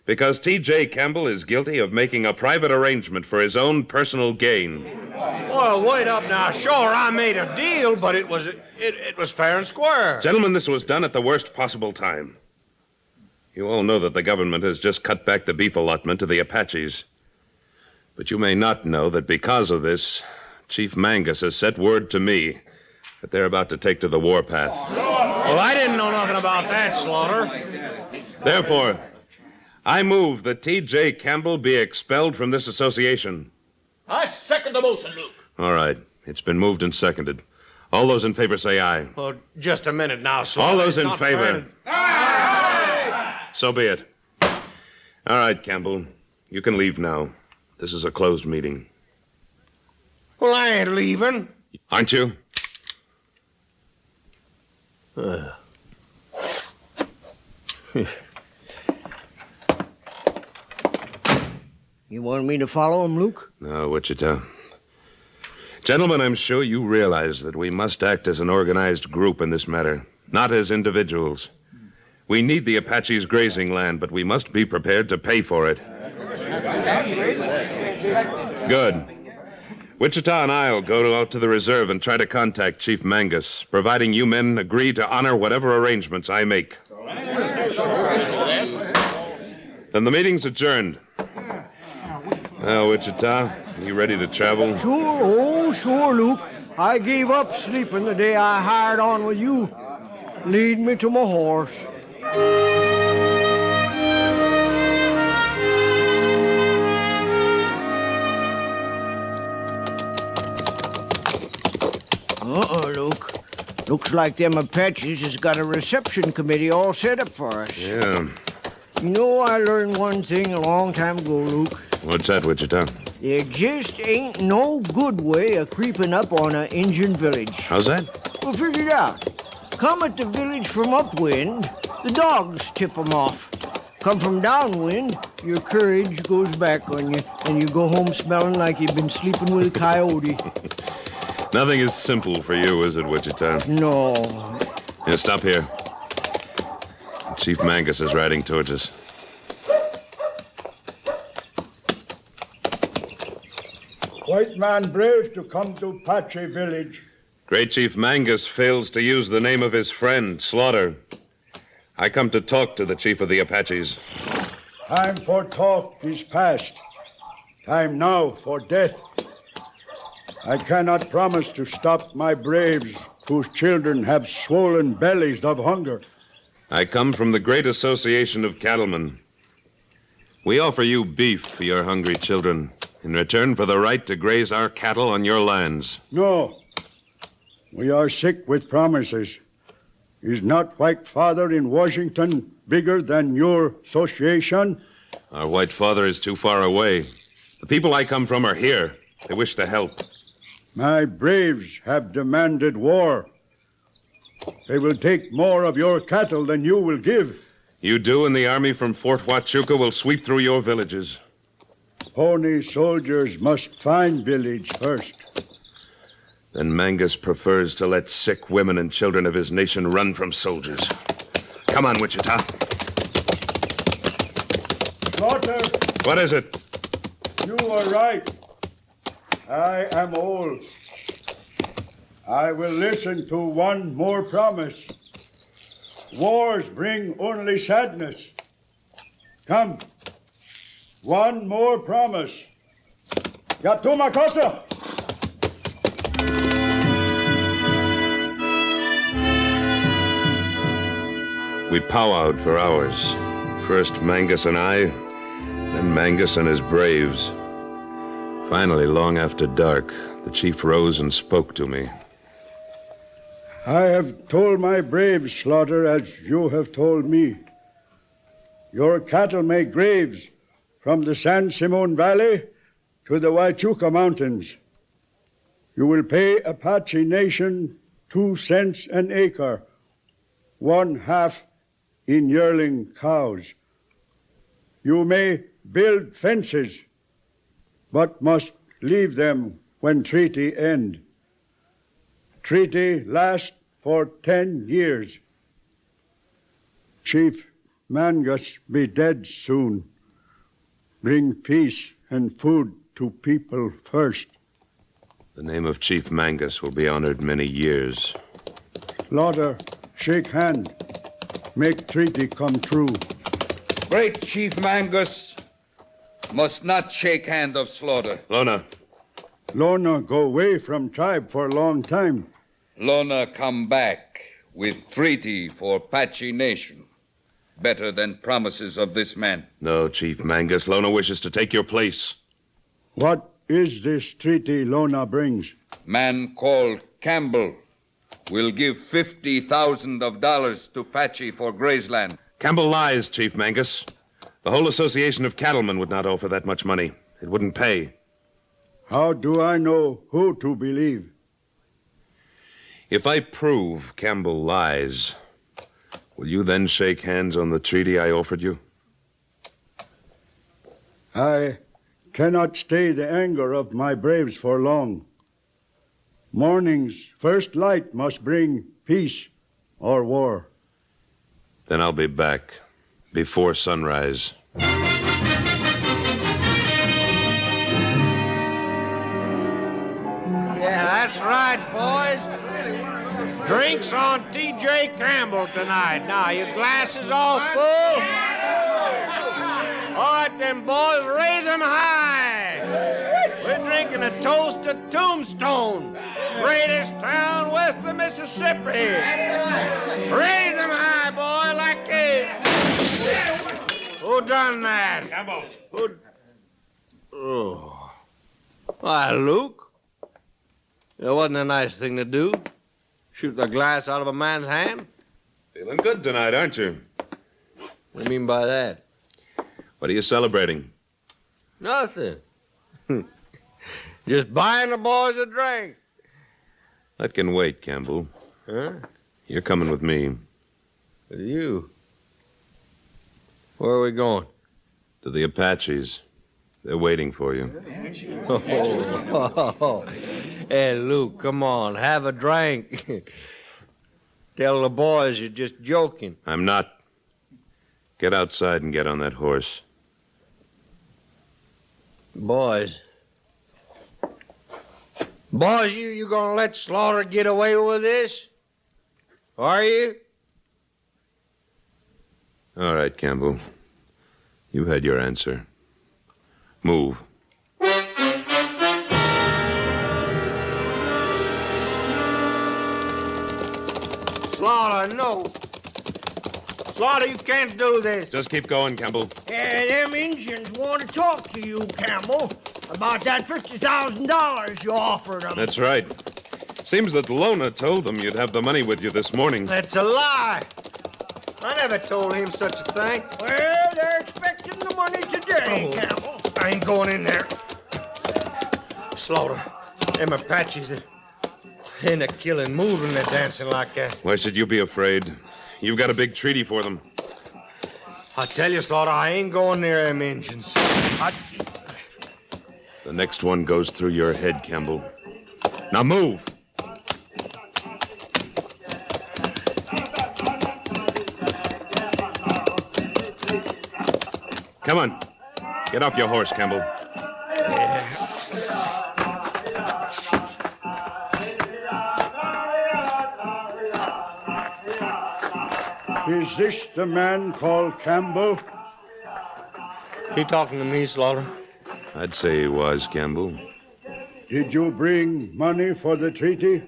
because T.J. Campbell is guilty of making a private arrangement for his own personal gain. Well, wait up now. Sure, I made a deal, but it was fair and square. Gentlemen, this was done at the worst possible time. You all know that the government has just cut back the beef allotment to the Apaches. But you may not know that because of this, Chief Mangus has sent word to me that they're about to take to the warpath. Well, I didn't know nothing about that, Slaughter. Therefore, I move that T.J. Campbell be expelled from this association. I second the motion, Luke. All right. It's been moved and seconded. All those in favor say aye. Well, just a minute now, Slaughter. All those It's in not favor. fair. So be it. All right, Campbell. You can leave now. This is a closed meeting. Well, I ain't leaving. Aren't you? You want me to follow him, Luke? No, Wichita. Gentlemen, I'm sure you realize that we must act as an organized group in this matter, not as individuals. We need the Apaches' grazing land, but we must be prepared to pay for it. Good. Wichita and I'll go out to the reserve and try to contact Chief Mangus, providing you men agree to honor whatever arrangements I make. Then the meeting's adjourned. Well, Wichita, You ready to travel? Sure, Luke. I gave up sleeping the day I hired on with you. Lead me to my horse. Luke. Looks like them Apaches has got a reception committee all set up for us. Yeah. You know, I learned one thing a long time ago, Luke. What's that, Wichita? There just ain't no good way of creeping up on an Indian village. How's that? Well, figure it out. Come at the village from upwind, the dogs tip 'em off. Come from downwind, your courage goes back on you, and you go home smelling like you've been sleeping with a coyote. Nothing is simple for you, is it, Wichita? No. Yeah, stop here. Chief Mangus is riding towards us. White man brave to come to Apache village. Great Chief Mangus fails to use the name of his friend, Slaughter. I come to talk to the chief of the Apaches. Time for talk is past. Time now for death. I cannot promise to stop my braves whose children have swollen bellies of hunger. I come from the Great Association of Cattlemen. We offer you beef for your hungry children in return for the right to graze our cattle on your lands. No. We are sick with promises. Is not White Father in Washington bigger than your association? Our White Father is too far away. The people I come from are here. They wish to help. My braves have demanded war. They will take more of your cattle than you will give. You do, and the army from Fort Huachuca will sweep through your villages. Pony soldiers must find village first. Then Mangus prefers to let sick women and children of his nation run from soldiers. Come on, Wichita. Slaughter. What is it? You are right. I am old. I will listen to one more promise. Wars bring only sadness. Come. One more promise. Yatuma Cosa. We powwowed for hours. First Mangus and I, then Mangus and his braves. Finally, long after dark, the chief rose and spoke to me. I have told my braves, Slaughter, as you have told me. Your cattle make graves from the San Simon Valley to the Huachuca Mountains. You will pay Apache Nation 2 cents an acre, 1/2 in yearling cows. You may build fences, but must leave them when treaty end. Treaty last for 10 years. Chief Mangus be dead soon. Bring peace and food to people first. The name of Chief Mangus will be honored many years. Slaughter, shake hand. Make treaty come true. Great Chief Mangus must not shake hand of Slaughter. Lona. Lona go away from tribe for a long time. Lona come back with treaty for Apache Nation. Better than promises of this man. No, Chief Mangus. Lona wishes to take your place. What is this treaty Lona brings? Man called Campbell will give $50,000 to Apache for grazeland. Campbell lies, Chief Mangus. The whole association of cattlemen would not offer that much money. It wouldn't pay. How do I know who to believe? If I prove Campbell lies, will you then shake hands on the treaty I offered you? I cannot stay the anger of my braves for long. Morning's first light must bring peace or war. Then I'll be back before sunrise. Yeah, that's right, boys. Drinks on T.J. Campbell tonight. Now, your glasses all full? All right, then, boys, raise them high. We drink drinking a toast to Tombstone, greatest town west of Mississippi. Raise 'em high, boy, like this. Who done that? Who? Oh. Why, Luke. It wasn't a nice thing to do. Shoot the glass out of a man's hand. Feeling good tonight, aren't you? What do you mean by that? What are you celebrating? Nothing. Just buying the boys a drink. That can wait, Campbell. Huh? You're coming with me. With you? Where are we going? To the Apaches. They're waiting for you. Oh. Hey, Luke, come on. Have a drink. Tell the boys you're just joking. I'm not. Get outside and get on that horse. Boys, you gonna let Slaughter get away with this? Are you? All right, Campbell. You had your answer. Move. Slaughter, no. Slaughter, you can't do this. Just keep going, Campbell. Them Indians want to talk to you, Campbell, about that $50,000 you offered them. That's right. Seems that Lona told them you'd have the money with you this morning. That's a lie. I never told him such a thing. Well, they're expecting the money today, Campbell. I ain't going in there. Slaughter, them Apaches, they're in a killing mood when they're dancing like that. Why should you be afraid? You've got a big treaty for them. I tell you, Slaughter, I ain't going near them Indians. The next one goes through your head, Campbell. Now move. Come on. Get off your horse, Campbell. Yeah. Is this the man called Campbell? He talking to me, Slaughter? I'd say he was, Campbell. Did you bring money for the treaty?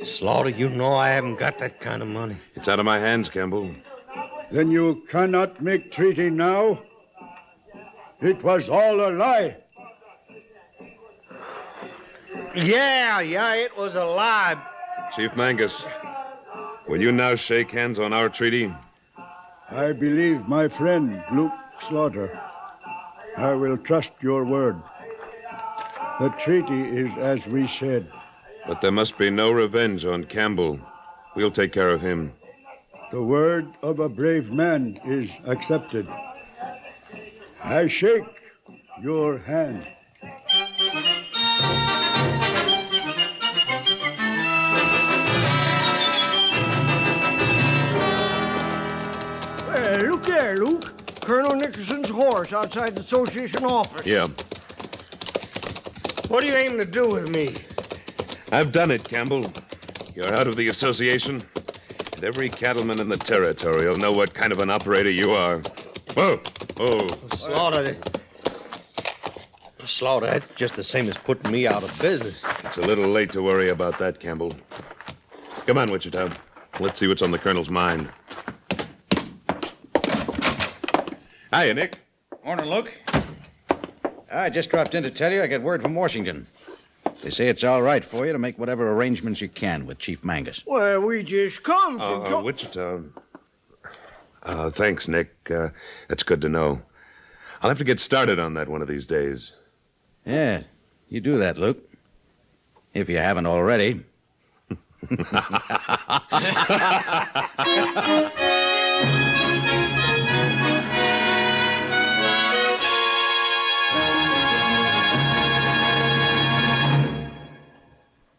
Slaughter, you know I haven't got that kind of money. It's out of my hands, Campbell. Then you cannot make treaty now? It was all a lie. Yeah, it was a lie. Chief Mangus, will you now shake hands on our treaty? I believe my friend, Luke Slaughter. I will trust your word. The treaty is as we said. But there must be no revenge on Campbell. We'll take care of him. The word of a brave man is accepted. I shake your hand. Look there, Luke. Colonel Nickerson's horse outside the association office. Yeah. What do you aim to do with me? I've done it, Campbell. You're out of the association, and every cattleman in the territory will know what kind of an operator you are. Whoa! Oh. Slaughter, that's just the same as putting me out of business. It's a little late to worry about that, Campbell. Come on, Wichita. Let's see what's on the colonel's mind. Hiya, Nick. Morning, Luke. I just dropped in to tell you I got word from Washington. They say it's all right for you to make whatever arrangements you can with Chief Mangus. Well, we just come to... Wichita. Thanks, Nick. That's good to know. I'll have to get started on that one of these days. Yeah, you do that, Luke. If you haven't already.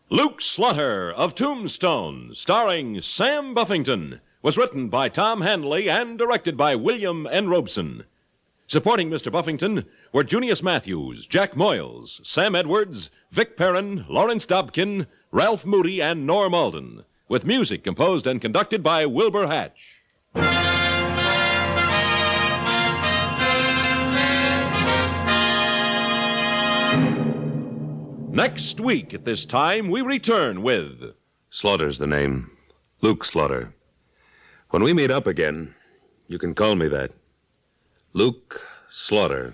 Luke Slaughter of Tombstone, starring Sam Buffington, was written by Tom Hanley and directed by William N. Robeson. Supporting Mr. Buffington were Junius Matthews, Jack Moyles, Sam Edwards, Vic Perrin, Lawrence Dobkin, Ralph Moody, and Norm Alden, with music composed and conducted by Wilbur Hatch. Next week at this time, we return with... Slaughter's the name. Luke Slaughter. When we meet up again, you can call me that. Luke Slaughter.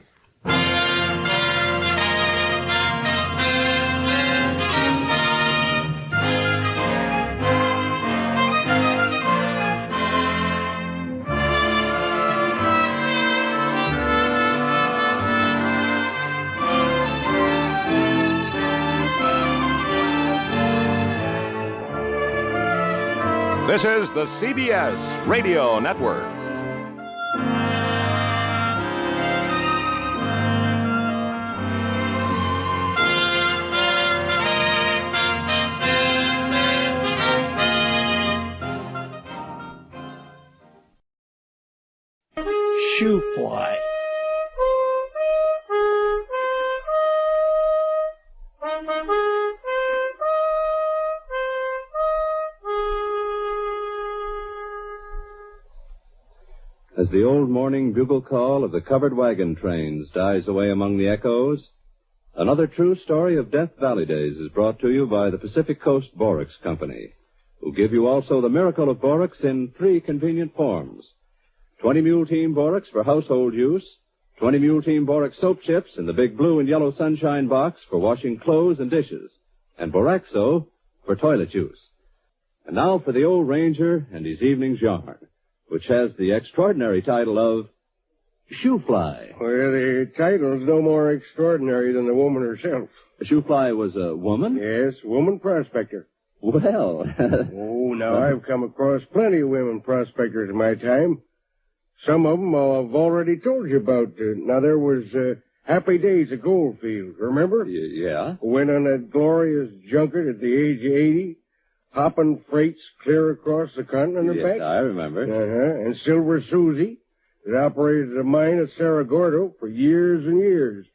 This is the CBS Radio Network. Shoe fly. As the old morning bugle call of the covered wagon trains dies away among the echoes, another true story of Death Valley days is brought to you by the Pacific Coast Borax Company, who give you also the miracle of borax in 3 convenient forms. 20 Mule Team Borax for household use, 20 Mule Team Borax soap chips in the big blue and yellow sunshine box for washing clothes and dishes, and Boraxo for toilet use. And now for the old ranger and his evening's yarn, which has the extraordinary title of Shoe Fly. Well, the title's no more extraordinary than the woman herself. Shoe Fly was a woman? Yes, woman prospector. Well. Oh, now I've come across plenty of women prospectors in my time. Some of them I've already told you about. Now, there was Happy Days at Goldfield, remember? Yeah. Went on that glorious junket at the age of 80. Hopping freights clear across the continent and back. Yes, I remember. And Silver Susie that operated a mine at Cerro Gordo for years and years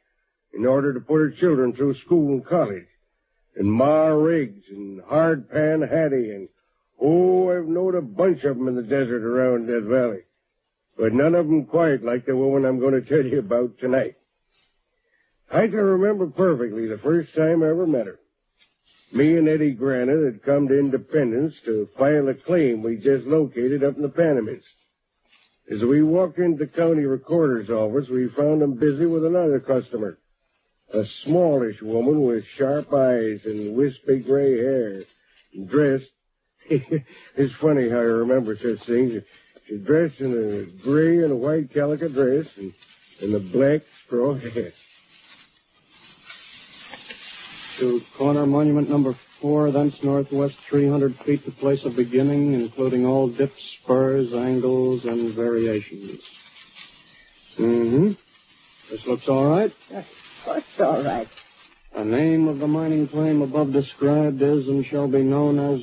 in order to put her children through school and college. And Ma Riggs and Hard Pan Hattie and, I've known a bunch of them in the desert around Death Valley. But none of them quite like the woman I'm going to tell you about tonight. I can remember perfectly the first time I ever met her. Me and Eddie Granite had come to Independence to file a claim we just located up in the Panamints. As we walked into the county recorder's office, we found him busy with another customer. A smallish woman with sharp eyes and wispy gray hair. And dressed... It's funny how I remember such things. She's dressed in a gray and white calico dress and a black straw hat. To corner monument number 4, thence northwest 300 feet to place of beginning, including all dips, spurs, angles, and variations. Mm-hmm. This looks all right? Of course it's all right. The name of the mining claim above described is and shall be known as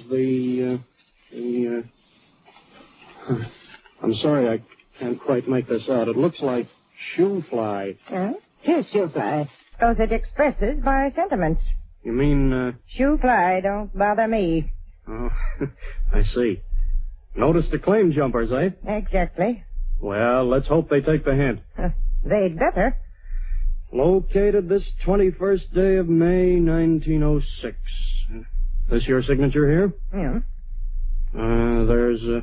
I'm sorry, I can't quite make this out. It looks like shoe fly. Huh? Here's shoe fly, because it expresses my sentiments. You mean, Shoe fly don't bother me. Oh, I see. Notice the claim jumpers, eh? Exactly. Well, let's hope they take the hint. They'd better. Located this 21st day of May, 1906. This your signature here? Yeah. There's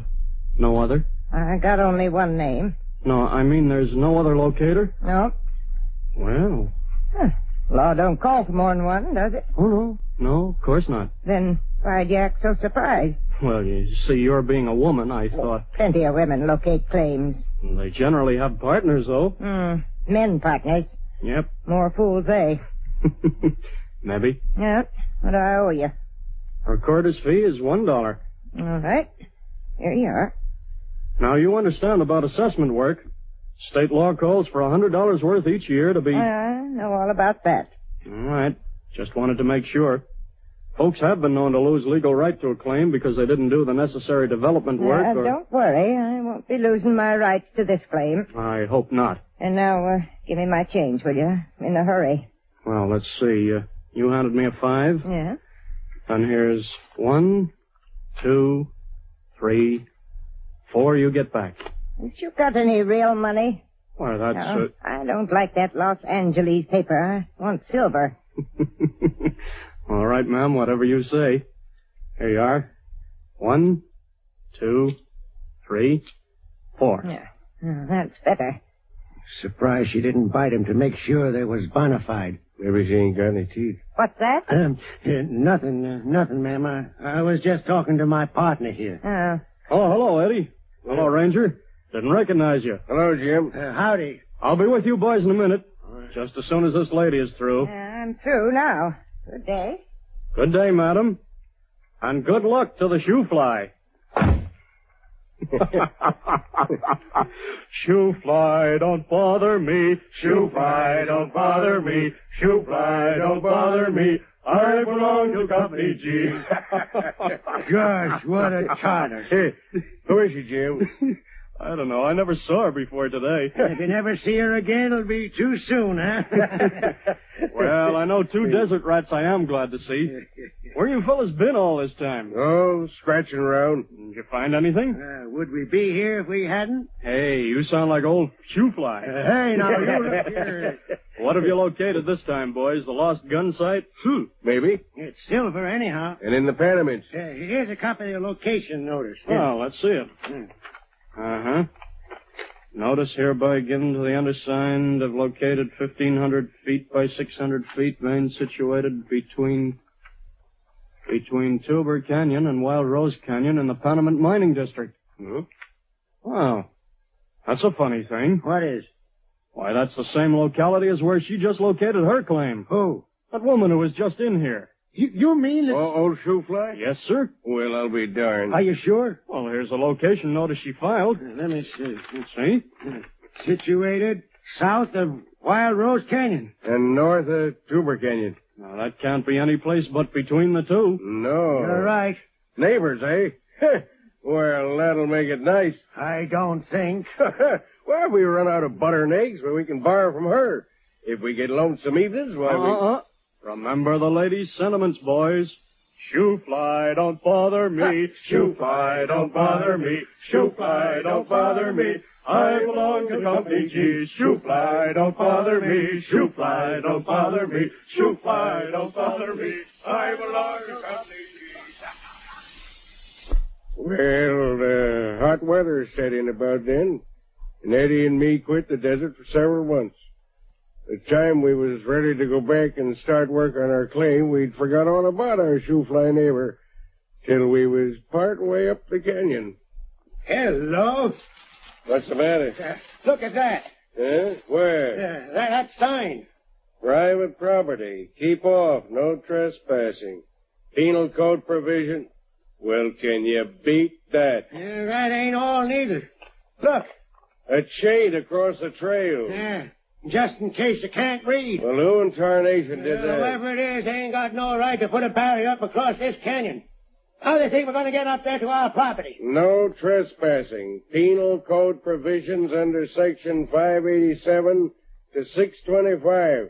no other? I got only one name. No, I mean there's no other locator? No. Well. Law don't call for more than one, does it? Oh, no. No, of course not. Then why'd you act so surprised? Well, you see, you're being a woman, I thought. Plenty of women locate claims. They generally have partners, though. Men partners. Yep. More fools, they. Maybe. Yep. What do I owe you? Recorder's fee is $1. All right. Here you are. Now, you understand about assessment work. State law calls for $100 worth each year to be... I know all about that. All right. Just wanted to make sure. Folks have been known to lose legal right to a claim because they didn't do the necessary development work or... Don't worry. I won't be losing my rights to this claim. I hope not. And now, give me my change, will you? In a hurry. Well, let's see. You handed me a 5. Yeah. And here's 1, 2, 3, 4 you get back. Haven't you got any real money? Why, that's... No, I don't like that Los Angeles paper. I want silver. All right, ma'am, whatever you say. Here you are. 1, 2, 3, 4. Yeah. Oh, that's better. Surprised she didn't bite him to make sure they was bona fide. Maybe she ain't got any teeth. What's that? Nothing, ma'am. I was just talking to my partner here. Oh, hello, Eddie. Hello, Ranger. Didn't recognize you. Hello, Jim. Howdy. I'll be with you boys in a minute. Just as soon as this lady is through. I'm through now. Good day. Good day, madam. And good luck to the shoe fly. Shoe fly, don't bother me. Shoe fly, don't bother me. Shoe fly, don't bother me. I belong to Company G. Gosh, what a charter. Hey, who is she, Jim? I don't know. I never saw her before today. If you never see her again, it'll be too soon, huh? Well, I know 2 desert rats I am glad to see. Where you fellas been all this time? Oh, scratching around. Did you find anything? Would we be here if we hadn't? Hey, you sound like old shoe fly. Hey, now, you look here. What have you located this time, boys? The lost gun site? Maybe. It's silver, anyhow. And in the Panamints. Here's a copy of the location notice. Oh, let's see it. Uh-huh. Notice hereby given to the undersigned have located 1,500 feet by 600 feet, vein situated between Tilbury Canyon and Wild Rose Canyon in the Panamint Mining District. Wow. That's a funny thing. What is? Why, that's the same locality as where she just located her claim. Who? That woman who was just in here. You mean that... Old shoe fly? Yes, sir. Well, I'll be darned. Are you sure? Well, here's the location notice she filed. Let me see. See? Situated south of Wild Rose Canyon. And north of Tuber Canyon. Now, that can't be any place but between the two. No. You're right. Neighbors, eh? Well, that'll make it nice. I don't think. Well, if we run out of butter and eggs, well, we can borrow from her. If we get lonesome evenings, why, Remember the lady's sentiments, boys. Shoe fly, don't bother me. Shoe fly, don't bother me. Shoe fly, don't bother me. I belong to Company G. Shoe fly, don't bother me. Shoe fly, don't bother me. Shoe fly, don't bother me. I belong to Company G. Well, the hot weather set in about then, and Eddie and me quit the desert for several months. The time we was ready to go back and start work on our claim, we'd forgot all about our shoe fly neighbor till we was part way up the canyon. Hello. What's the matter? Look at that. Where? That sign. Private property. Keep off. No trespassing. Penal code provision. Well, can you beat that? That ain't all neither. Look. A shade across the trail. Yeah. Just in case you can't read. Well, who in tarnation did that? Whoever it is ain't got no right to put a barrier up across this canyon. How do they think we're going to get up there to our property? No trespassing. Penal code provisions under section 587 to 625.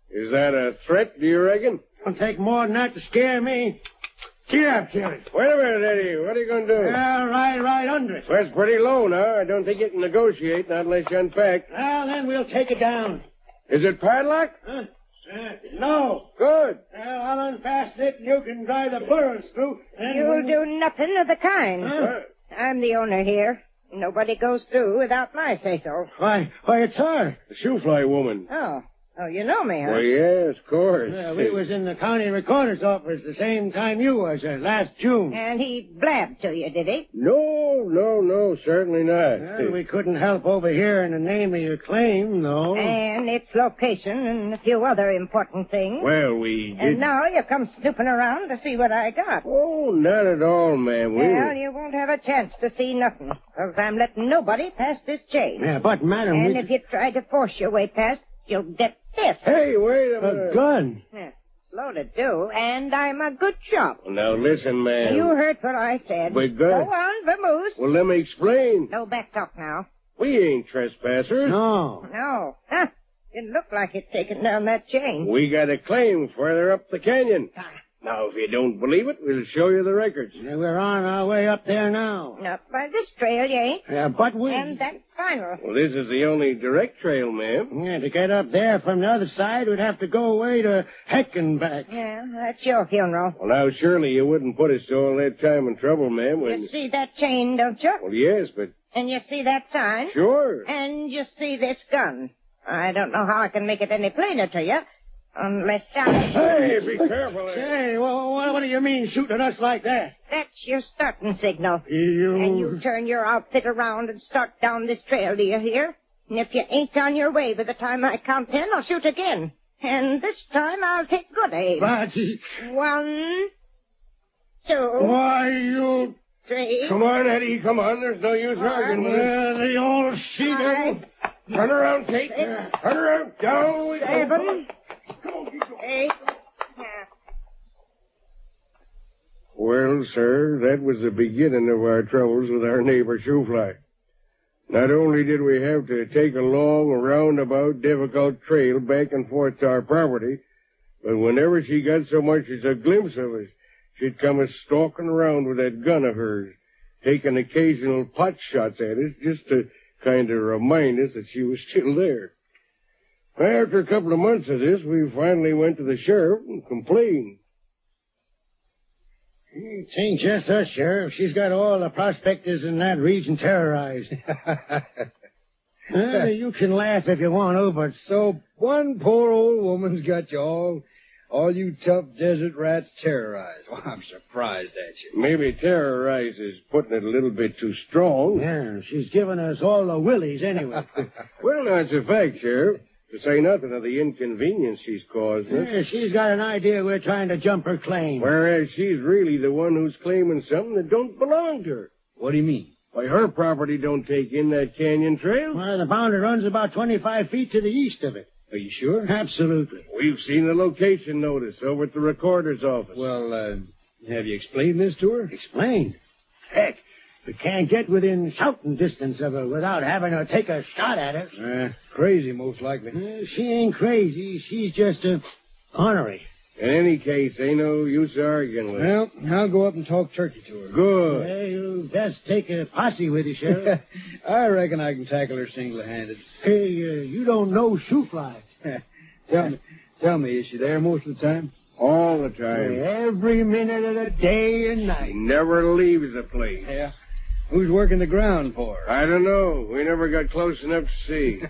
Is that a threat, do you reckon? It'll take more than that to scare me. Get up, Jerry. Wait a minute, Eddie. What are you going to do? Right under it. Well, it's pretty low now. I don't think you can negotiate, not unless you unpack. Well, then we'll take it down. Is it padlocked? No. Good. Well, I'll unfasten it and you can drive the burrs through. You'll do nothing of the kind. I'm the owner here. Nobody goes through without my say-so. Why, it's her. The shoe fly woman. Oh, you know me, huh? Well, yes, of course. We was in the county recorder's office the same time you was, last June. And he blabbed to you, did he? No, certainly not. Well, we couldn't help overhearing the name of your claim, though. And its location and a few other important things. Well, we did... And now you come snooping around to see what I got. Oh, not at all, ma'am. Well, you won't have a chance to see nothing, because I'm letting nobody pass this chain. Yeah, but, madam... And if you try to force your way past, you'll get this. Hey, wait a minute. A gun? Yeah, loaded, too, and I'm a good shot. Now, listen, ma'am. You heard what I said. We're good. Go on, vamoose. Well, let me explain. No back talk now. We ain't trespassers. No. Didn't look like it taking down that chain. We got a claim further up the canyon. Now, if you don't believe it, we'll show you the records. Yeah, we're on our way up there now. Not by this trail, you ain't. Yeah, but we... And that's final. Well, this is the only direct trail, ma'am. Yeah, to get up there from the other side, we'd have to go away to Heck and back. Yeah, that's your funeral. Well, now, surely you wouldn't put us to all that time and trouble, ma'am. You see that chain, don't you? Well, yes, but... And you see that sign? Sure. And you see this gun. I don't know how I can make it any plainer to you. Unless I... Hey, be careful. Hey, what do you mean shooting at us like that? That's your starting signal. You... And you turn your outfit around and start down this trail, do you hear? And if you ain't on your way by the time I count 10, I'll shoot again. And this time I'll take good aim. But... 1, 2... Why, you... 3... Come on, Eddie, come on. There's no use arguing with us. The old she-devil. Turn around, Kate. Turn around. Down we go. 7... 8... Well, sir, that was the beginning of our troubles with our neighbor Shoefly. Not only did we have to take a long, roundabout, difficult trail back and forth to our property, but whenever she got so much as a glimpse of us, she'd come stalking around with that gun of hers, taking occasional pot shots at us just to kind of remind us that she was still there. After a couple of months of this, we finally went to the sheriff and complained. It ain't just us, Sheriff. She's got all the prospectors in that region terrorized. You can laugh if you want to, but... So one poor old woman's got you all you tough desert rats terrorized. Well, I'm surprised at you. Maybe terrorize is putting it a little bit too strong. Yeah, she's giving us all the willies anyway. Well, that's a fact, Sheriff. To say nothing of the inconvenience she's caused us. Yeah, she's got an idea we're trying to jump her claim. Whereas she's really the one who's claiming something that don't belong to her. What do you mean? Why, her property don't take in that canyon trail. Well, the boundary runs about 25 feet to the east of it. Are you sure? Absolutely. We've seen the location notice over at the recorder's office. Well, have you explained this to her? Explained? Heck, we can't get within shouting distance of her without having her take a shot at us. Crazy, most likely. She ain't crazy. She's just ornery. In any case, ain't no use arguing with her. Well, I'll go up and talk turkey to her. Good. Hey, you best take a posse with you, Sheriff. I reckon I can tackle her single-handed. Hey, you don't know Shoefly. Tell me, is she there most of the time? All the time. Every minute of the day and night. She never leaves the place. Yeah. Who's working the ground for her? I don't know. We never got close enough to see.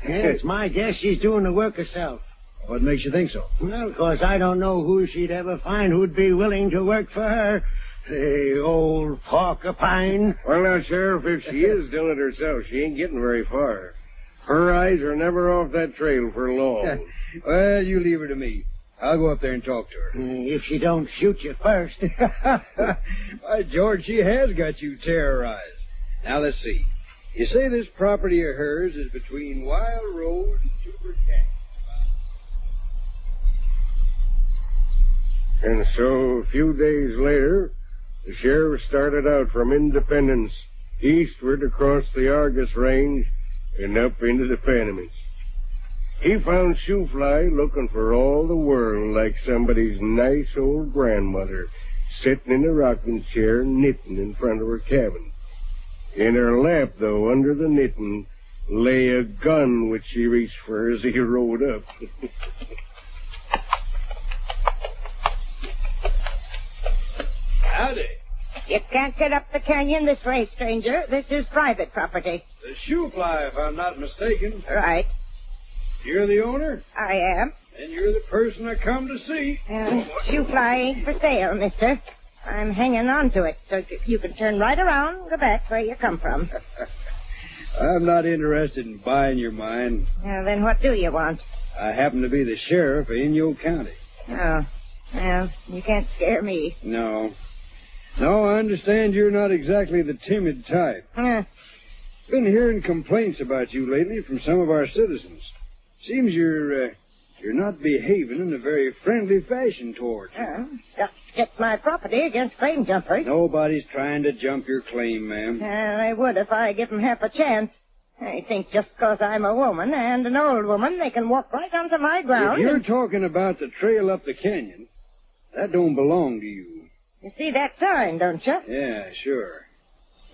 It's my guess she's doing the work herself. What makes you think so? Well, of course, I don't know who she'd ever find who'd be willing to work for her. The old porcupine. Well, now, Sheriff, if she is doing it herself, she ain't getting very far. Her eyes are never off that trail for long. Well, you leave her to me. I'll go up there and talk to her. If she don't shoot you first. Why, George, she has got you terrorized. Now, let's see. You say this property of hers is between Wild Road and Tuber Canyon. And so, a few days later, the sheriff started out from Independence, eastward across the Argus Range, and up into the Panamints. He found Shoefly looking for all the world like somebody's nice old grandmother, sitting in a rocking chair knitting in front of her cabin. In her lap, though, under the knitting, lay a gun which she reached for as he rode up. Howdy. You can't get up the canyon this way, stranger. This is private property. The Shoefly, if I'm not mistaken. Right. You're the owner? I am. And you're the person I come to see. Shoefly ain't for sale, mister. I'm hanging on to it, so you can turn right around and go back where you come from. I'm not interested in buying your mine. Well, then what do you want? I happen to be the sheriff of Inyo County. Oh. Well, you can't scare me. No, I understand you're not exactly the timid type. Been hearing complaints about you lately from some of our citizens. Seems you're not behaving in a very friendly fashion towards you. Just get my property against claim jumpers. Nobody's trying to jump your claim, ma'am. They would if I give them half a chance. They think just 'cause I'm a woman and an old woman, they can walk right onto my ground. If you're talking about the trail up the canyon, That don't belong to you. You see that sign, don't you? Yeah, sure.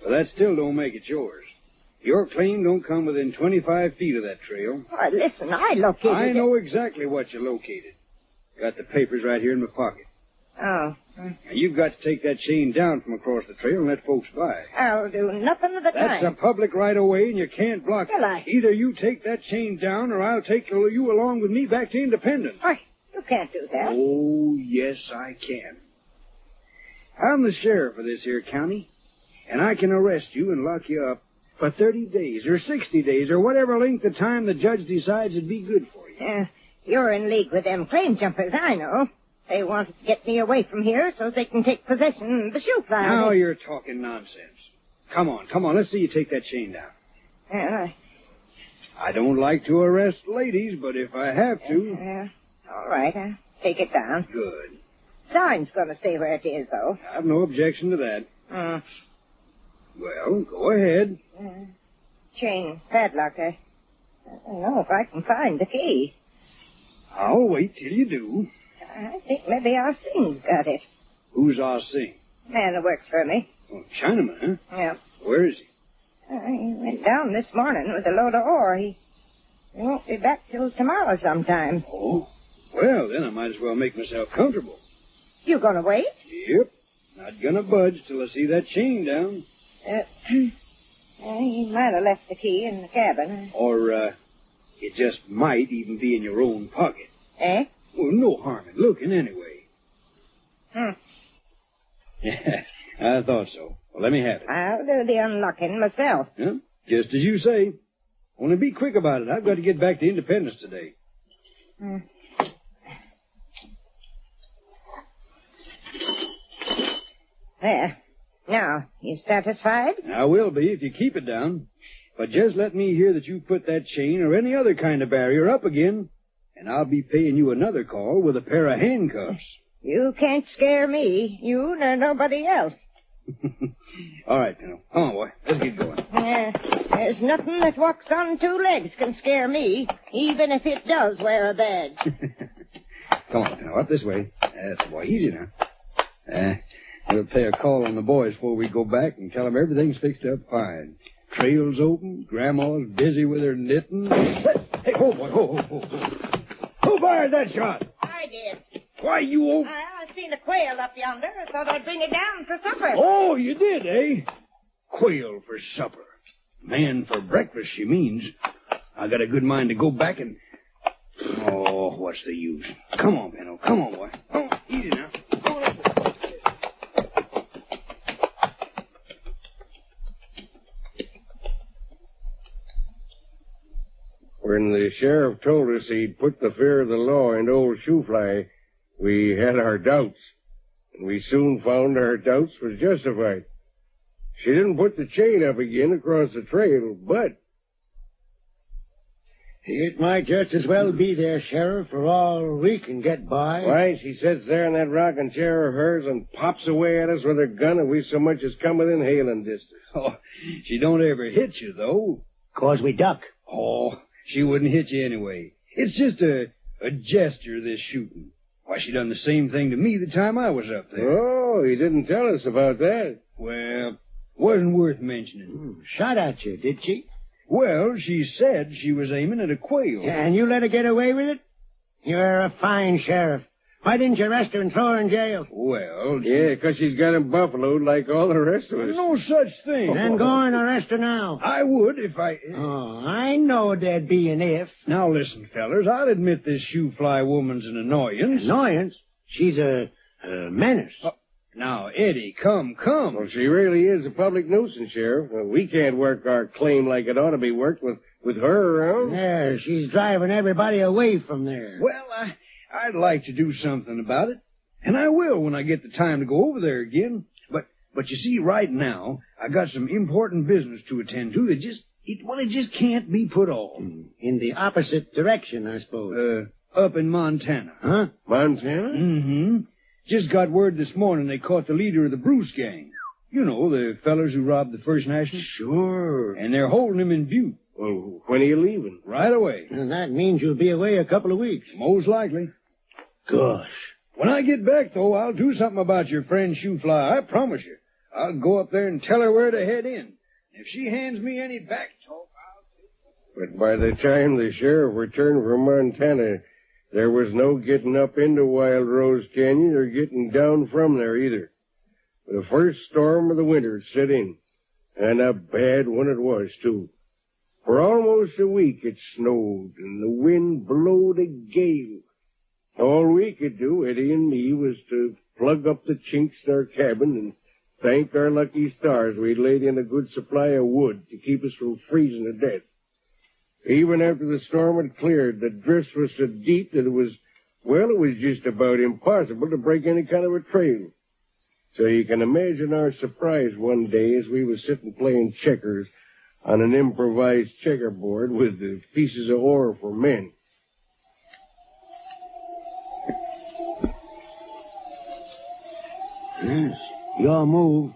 But that still don't make it yours. Your claim don't come within 25 feet of that trail. Why, listen, I located I it. know exactly what you located. Got the papers right here in my pocket. Oh. Now, you've got to take that chain down from across the trail and let folks by. I'll do nothing of the That's kind. a public right-of-way, and you can't block Well, it. Either you take that chain down, or I'll take you along with me back to Independence. Why, you can't do that. Oh, yes, I can. I'm the sheriff of this here county, and I can arrest you and lock you up for 30 days or 60 days or whatever length of time the judge decides would be good for you. You're in league with them claim jumpers, I know. They want to get me away from here so they can take possession of the shoe fly. Now you're talking nonsense. Come on, let's see you take that chain down. I don't like to arrest ladies, but if I have to... All right, I'll take it down. Good. Sign's going to stay where it is, though. I've no objection to that. Well, go ahead. Chain padlocked. I don't know if I can find the key. I'll wait till you do. I think maybe Ah Sing's got it. Who's Ah Sing? Man who works for me. Oh, Chinaman, huh? Yeah. Where is he? He went down this morning with a load of ore. He won't be back till tomorrow sometime. Oh? Well, then I might as well make myself comfortable. You gonna wait? Yep. Not gonna budge till I see that chain down. He might have left the key in the cabin. Or, it just might even be in your own pocket. Eh? Well, no harm in looking anyway. Yeah, I thought so. Well, let me have it. I'll do the unlocking myself. Huh? Just as you say. Only be quick about it. I've got to get back to Independence today. There. Now, you satisfied? I will be if you keep it down. But just let me hear that you put that chain or any other kind of barrier up again, and I'll be paying you another call with a pair of handcuffs. You can't scare me. You nor nobody else. All right, Pino. Come on, boy. Let's get going. There's nothing that walks on two legs can scare me, even if it does wear a badge. Come on, Pino. Up this way. That's the boy. Easy now. We'll pay a call on the boys before we go back and tell them everything's fixed up fine. Trail's open. Grandma's busy with her knitting. Hey, ho, boy. Ho. Who fired that shot? I did. Why, you old... I seen a quail up yonder. I thought I'd bring it down for supper. Oh, you did, eh? Quail for supper. Man for breakfast, she means. I got a good mind to go back and... Oh, what's the use? Come on, Benno. Come on, boy. Oh, easy now. When the sheriff told us he'd put the fear of the law into old Shoefly, we had our doubts. And we soon found our doubts was justified. She didn't put the chain up again across the trail, but... It might just as well be there, Sheriff, for all we can get by. Why, she sits there in that rocking chair of hers and pops away at us with her gun if we so much as come within hailing distance. Oh, she don't ever hit you, though. 'Cause we duck. Oh, she wouldn't hit you anyway. It's just a gesture, this shooting. Why, she done the same thing to me the time I was up there. Oh, he didn't tell us about that. Well, wasn't worth mentioning. Shot at you, did she? Well, she said she was aiming at a quail. And you let her get away with it? You're a fine sheriff. Why didn't you arrest her and throw her in jail? Well, yeah, 'cause she's got him buffaloed like all the rest of us. No such thing. Then go and arrest her now. I would if I... Oh, I know there'd be an if. Now listen, fellers, I'll admit this shoe-fly woman's an annoyance. Annoyance? She's a menace. Now, Eddie, come. Well, she really is a public nuisance, Sheriff. We can't work our claim like it ought to be worked with her around. Yeah, she's driving everybody away from there. Well, I'd like to do something about it, and I will when I get the time to go over there again. But you see, right now, I got some important business to attend to that it just can't be put off. In the opposite direction, I suppose. Up in Montana. Huh? Montana? Mm-hmm. Just got word this morning they caught the leader of the Bruce gang. You know, the fellers who robbed the First National. Sure. And they're holding him in Butte. Well, when are you leaving? Right away. And that means you'll be away a couple of weeks. Most likely. Gosh, When I get back, though, I'll do something about your friend Shoefly. I promise you. I'll go up there and tell her where to head in. If she hands me any back talk, But by the time the sheriff returned from Montana, there was no getting up into Wild Rose Canyon or getting down from there either. The first storm of the winter set in, and a bad one it was, too. For almost a week it snowed, and the wind blowed a gale. All we could do, Eddie and me, was to plug up the chinks in our cabin and thank our lucky stars we'd laid in a good supply of wood to keep us from freezing to death. Even after the storm had cleared, the drifts were so deep that it was just about impossible to break any kind of a trail. So you can imagine our surprise one day as we was sitting playing checkers on an improvised checkerboard with the pieces of ore for men. Yes, your move.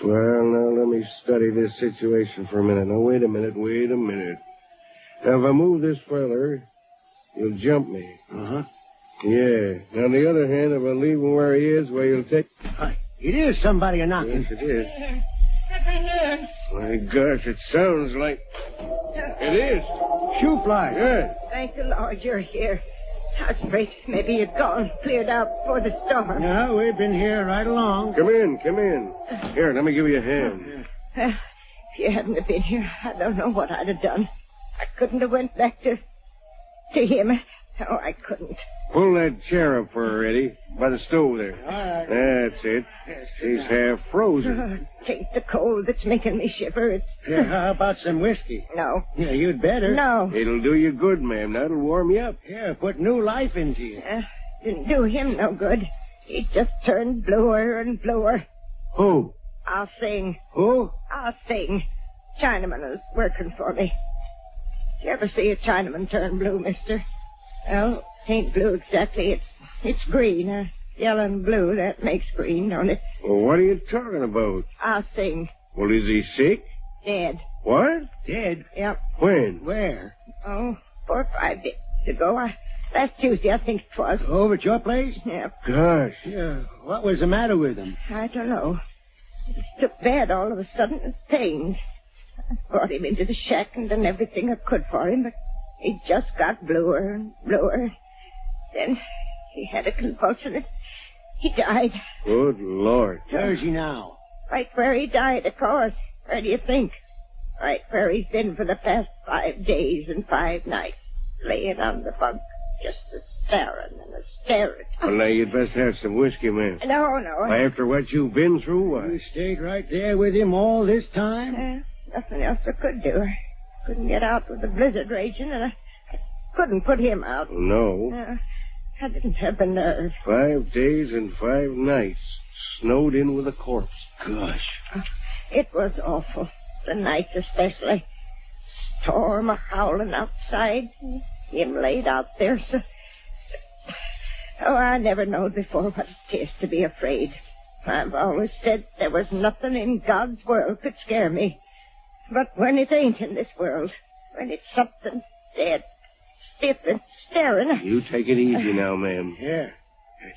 Well, now let me study this situation for a minute. Now, wait a minute. Now, if I move this feller, he'll jump me. Uh-huh. Yeah. Now, on the other hand, if I leave him where he is, well, he'll take... It is somebody knocking. Yes, it is. My gosh, it sounds like... It is. Shoefly. Yeah. Thank the Lord you're here. I was afraid maybe you'd gone, cleared out before the storm. No, we've been here right along. Come in. Here, let me give you a hand. Well, if you hadn't have been here, I don't know what I'd have done. I couldn't have went back to him. No, I couldn't. Pull that chair up for her, Eddie, by the stove there. All right. That's it. She's half frozen. Tain't the cold that's making me shiver. It's... Yeah, how about some whiskey? No. Yeah, you'd better. No. It'll do you good, ma'am. That'll warm you up. Yeah, put new life into you. Didn't do him no good. He just turned bluer and bluer. Who? I'll sing. Who? I'll sing. Chinaman is working for me. You ever see a Chinaman turn blue, mister? Well, it ain't blue exactly. It's green. Yellow and blue, that makes green, don't it? Well, what are you talking about? I'll sing. Well, is he sick? Dead. What? Dead? Yep. When? Where? Oh, 4 or 5 days ago. Last Tuesday, I think it was. Over at your place? Yep. Gosh. Yeah. What was the matter with him? I don't know. He took bad all of a sudden with pains. I brought him into the shack and done everything I could for him, but he just got bluer and bluer. Then he had a convulsion and he died. Good Lord. Where is he now? Right where he died, of course. Where do you think? Right where he's been for the past 5 days and 5 nights. Laying on the bunk, just a-staring and a-staring. Well, now, you'd best have some whiskey, ma'am. No. After what you've been through, what? You stayed right there with him all this time? Nothing else I could do. I couldn't get out with the blizzard raging, and I couldn't put him out. No. I didn't have the nerve. 5 days and 5 nights. Snowed in with a corpse. Gosh. It was awful. The night especially. Storm a-howling outside. Him laid out there so... Oh, I never knowed before what it is to be afraid. I've always said there was nothing in God's world could scare me. But when it ain't in this world, when it's something dead, stiff and staring... You take it easy now, ma'am. Yeah.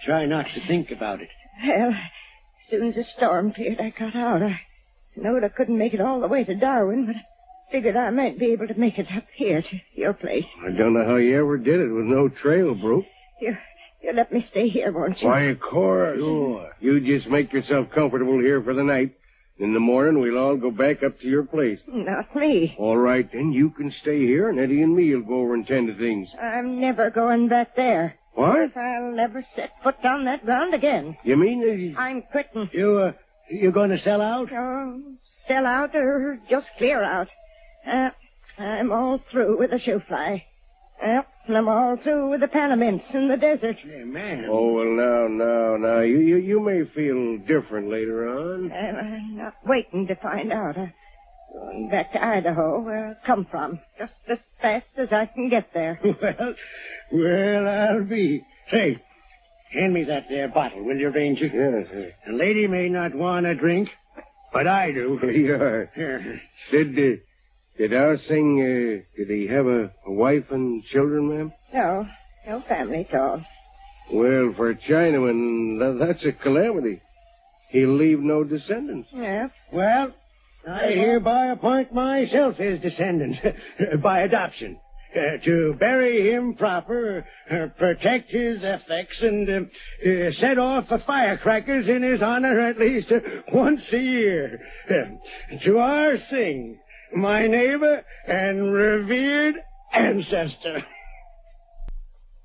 Try not to think about it. Well, as soon as the storm cleared, I got out. I knowed I couldn't make it all the way to Darwin, but I figured I might be able to make it up here to your place. I don't know how you ever did it with no trail, Brooke. You let me stay here, won't you? Why, of course. Sure. You just make yourself comfortable here for the night. In the morning, we'll all go back up to your place. Not me. All right, then. You can stay here, and Eddie and me will go over and tend to things. I'm never going back there. What? I'll never set foot on that ground again. You mean... I'm quitting. You're going to sell out? Oh, sell out or just clear out. I'm all through with the shoe-fly. And I'm all through with the panamints in the desert. Hey, man. Oh, well, now. You may feel different later on. I'm not waiting to find out. I'm going back to Idaho, where I come from, just as fast as I can get there. Well, I'll be. Say, hand me that there bottle, will you, Ranger? Yes. The lady may not want a drink, but I do. Yeah. Did our thing, did he have a wife and children, ma'am? No, No family at all. Well, for a Chinaman, that's a calamity. He'll leave no descendants. Yeah. Well, I hereby appoint myself his descendant by adoption. To bury him proper, protect his effects, and set off firecrackers in his honor at least once a year. To our Singh, my neighbor and revered ancestor.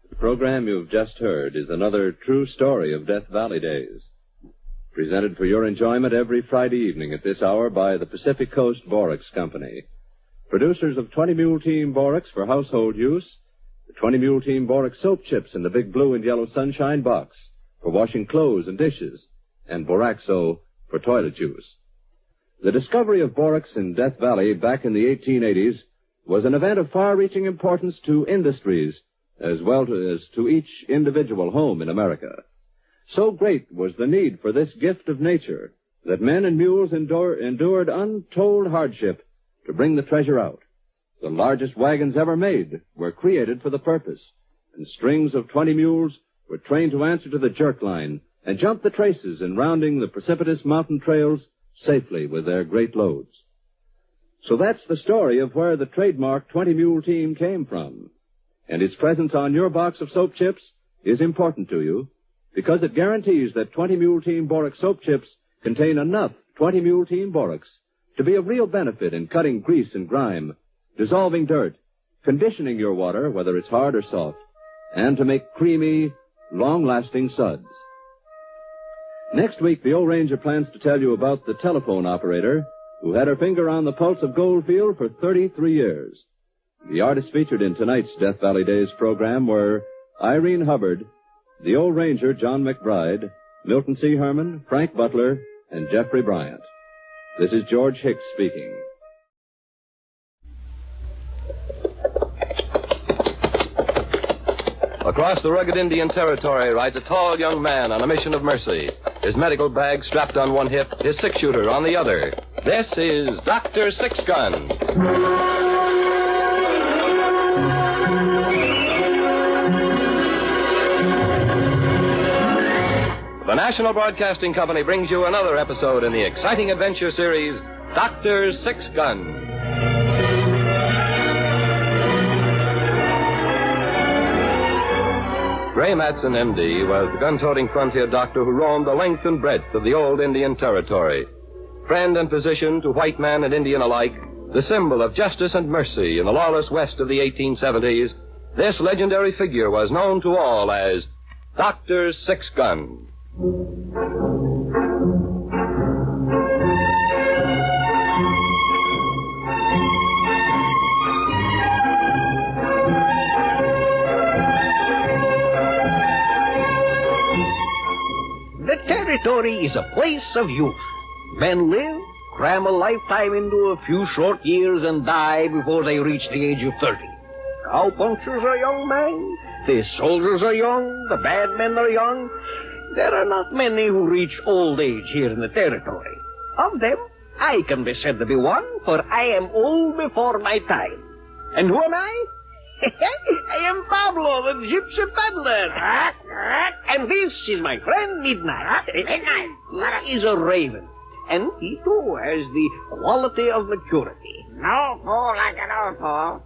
The program you've just heard is another true story of Death Valley days. Presented for your enjoyment every Friday evening at this hour by the Pacific Coast Borax Company. Producers of 20 Mule Team Borax for household use, the 20 Mule Team Borax soap chips in the big blue and yellow sunshine box for washing clothes and dishes, and Boraxo for toilet use. The discovery of borax in Death Valley back in the 1880s was an event of far-reaching importance to industries as well as to each individual home in America. So great was the need for this gift of nature that men and mules endured untold hardship to bring the treasure out. The largest wagons ever made were created for the purpose, and strings of 20 mules were trained to answer to the jerk line and jump the traces in rounding the precipitous mountain trails safely with their great loads. So that's the story of where the trademark 20 Mule Team came from. And its presence on your box of soap chips is important to you because it guarantees that 20 Mule Team Borax soap chips contain enough 20 Mule Team Borax to be of real benefit in cutting grease and grime, dissolving dirt, conditioning your water, whether it's hard or soft, and to make creamy, long-lasting suds. Next week, the old ranger plans to tell you about the telephone operator who had her finger on the pulse of Goldfield for 33 years. The artists featured in tonight's Death Valley Days program were Irene Hubbard, the old ranger John McBride, Milton C. Herman, Frank Butler, and Jeffrey Bryant. This is George Hicks speaking. Across the rugged Indian Territory rides a tall young man on a mission of mercy. His medical bag strapped on one hip, his six-shooter on the other. This is Dr. Six-Gun. The National Broadcasting Company brings you another episode in the exciting adventure series, Dr. Six-Gun. Ray Matson, M.D., was the gun-toting frontier doctor who roamed the length and breadth of the old Indian Territory. Friend and physician to white man and Indian alike, the symbol of justice and mercy in the lawless West of the 1870s, this legendary figure was known to all as Dr. Six-Gun. The Territory is a place of youth. Men live, cram a lifetime into a few short years, and die before they reach the age of 30. Cowpunchers are young men, the soldiers are young, the bad men are young. There are not many who reach old age here in the Territory. Of them, I can be said to be one, for I am old before my time. And who am I? I am Pablo, the gypsy peddler. And this is my friend Midnight. Midnight. He is a raven. And he, too, has the quality of maturity. No fool like an old fool.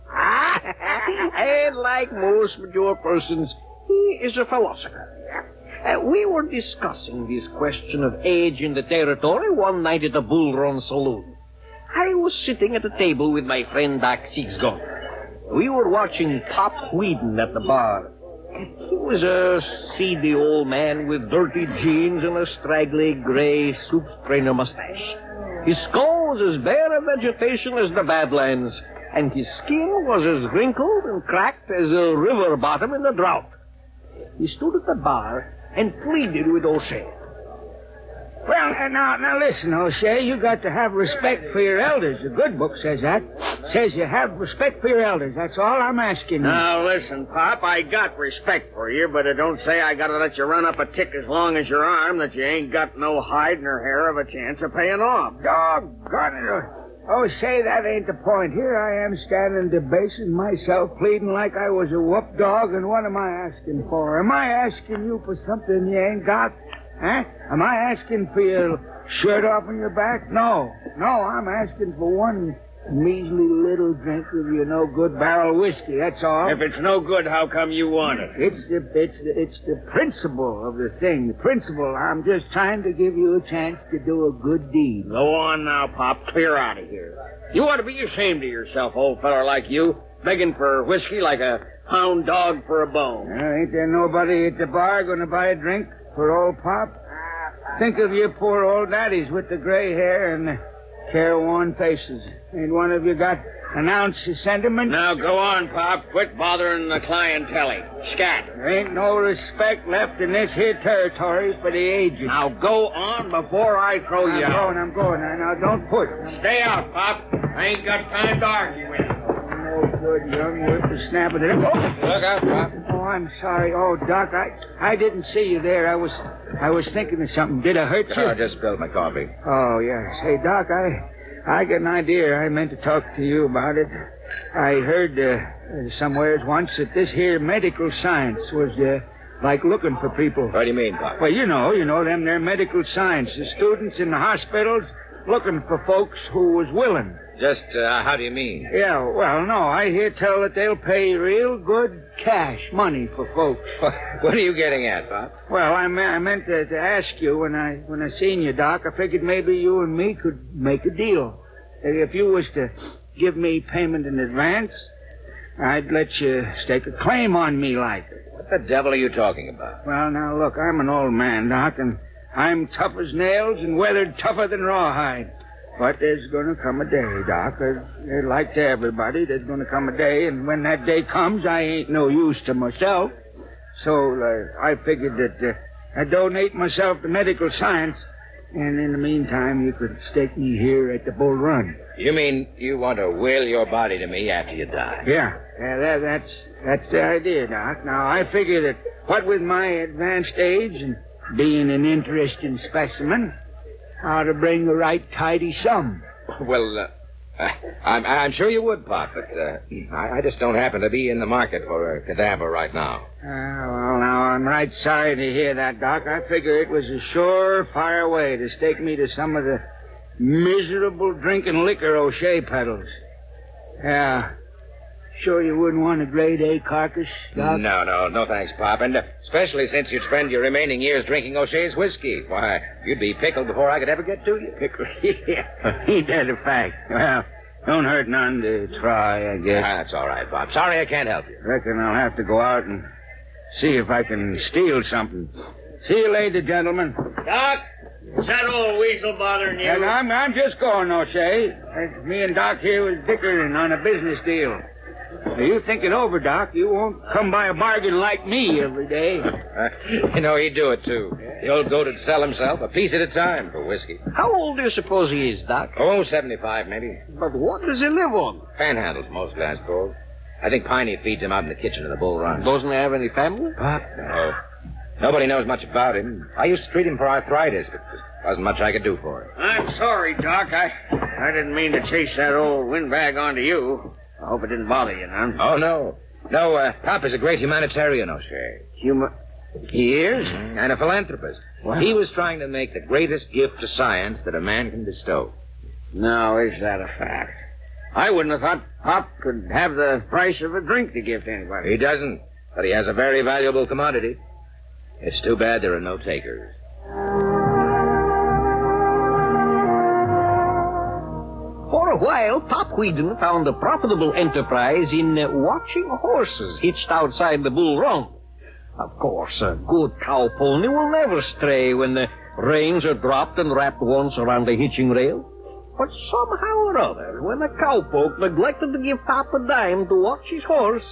And like most mature persons, he is a philosopher. We were discussing this question of age in the Territory one night at the Bull Run Saloon. I was sitting at a table with my friend Doc Six-Gun. We were watching Pop Whedon at the bar. He was a seedy old man with dirty jeans and a straggly gray soup strainer mustache. His skull was as bare of vegetation as the Badlands, and his skin was as wrinkled and cracked as a river bottom in the drought. He stood at the bar and pleaded with O'Shea. Well, now listen, O'Shea, you got to have respect for your elders. The good book says that. Says you have respect for your elders. That's all I'm asking you. Now, listen, Pop, I got respect for you, but it don't say I gotta let you run up a tick as long as your arm that you ain't got no hide nor hair of a chance of paying off. Doggone it. Oh, say, that ain't the point. Here I am standing debasing myself, pleading like I was a whoop dog, and what am I asking for? Am I asking you for something you ain't got? Huh? Am I asking for your shirt off on your back? No, I'm asking for one measly little drink of your no-good barrel whiskey, that's all. If it's no good, how come you want it? It's the principle of the thing. The principle. I'm just trying to give you a chance to do a good deed. Go on now, Pop. Clear out of here. You ought to be ashamed of yourself, old feller like you, begging for whiskey like a hound dog for a bone. Ain't there nobody at the bar going to buy a drink for old Pop? Think of your poor old daddies with the gray hair and the careworn faces. Ain't one of you got an ounce of sentiment? Now go on, Pop. Quit bothering the clientele. Scat. There ain't no respect left in this here territory for the aged. Now go on before I throw you out. I'm going. Now don't push. Stay out, Pop. I ain't got time to argue with you. No good, young whippersnapper. Look out, Pop. Oh, I'm sorry. Oh, Doc, I didn't see you there. I was thinking of something. Did I hurt you? I just spilled my coffee. Oh, yes. Hey, Doc, I got an idea. I meant to talk to you about it. I heard somewheres once that this here medical science was like looking for people. What do you mean, Pop? Well, you know them there medical science. The students in the hospitals looking for folks who was willing. Just, how do you mean? Yeah, well, no, I hear tell that they'll pay real good cash money for folks. What are you getting at, Pop? Well, I meant to ask you when I seen you, Doc. I figured maybe you and me could make a deal. If you was to give me payment in advance, I'd let you stake a claim on me like. What the devil are you talking about? Well, now, look, I'm an old man, Doc, and I'm tough as nails and weathered tougher than rawhide. But there's going to come a day, Doc. Like to everybody, there's going to come a day, and when that day comes, I ain't no use to myself. So I figured that I'd donate myself to medical science, and in the meantime, you could stake me here at the Bull Run. You mean you want to will your body to me after you die? Yeah, that's the idea, Doc. Now, I figure that what with my advanced age and being an interesting specimen, how to bring a right tidy sum. Well, I'm sure you would, Pop, but I just don't happen to be in the market for a cadaver right now. Well, now, I'm right sorry to hear that, Doc. I figure it was a surefire way to stake me to some of the miserable drinking liquor O'Shea peddles. Yeah. Sure you wouldn't want a grade A carcass, Doc? No thanks, Pop. And especially since you'd spend your remaining years drinking O'Shea's whiskey. Why, you'd be pickled before I could ever get to you. Pickled? Yeah. Ain't that a fact? Well, don't hurt none to try, I guess. That's all right, Pop. Sorry I can't help you. Reckon I'll have to go out and see if I can steal something. See you later, gentlemen. Doc, is that old weasel bothering you? And I'm just going, O'Shea. Me and Doc here was dickering on a business deal. Now, you think it over, Doc. You won't come by a bargain like me every day. He'd do it, too. The old goat would sell himself a piece at a time for whiskey. How old do you suppose he is, Doc? Oh, 75, maybe. But what does he live on? Panhandles, mostly, I suppose. I think Piney feeds him out in the kitchen of the Bull Run. Doesn't he have any family? Pop? No. Nobody knows much about him. I used to treat him for arthritis, but there wasn't much I could do for him. I'm sorry, Doc. I didn't mean to chase that old windbag onto you. I hope it didn't bother you none. Oh, no. No, Pop is a great humanitarian, O'Shea. He is? And a philanthropist. Wow. He was trying to make the greatest gift to science that a man can bestow. Now, is that a fact? I wouldn't have thought Pop could have the price of a drink to give to anybody. He doesn't, but he has a very valuable commodity. It's too bad there are no takers. For a while, Pop Whedon found a profitable enterprise in watching horses hitched outside the Bull Run. Of course, a good cow pony will never stray when the reins are dropped and wrapped once around the hitching rail. But somehow or other, when a cowpoke neglected to give Pop a dime to watch his horse,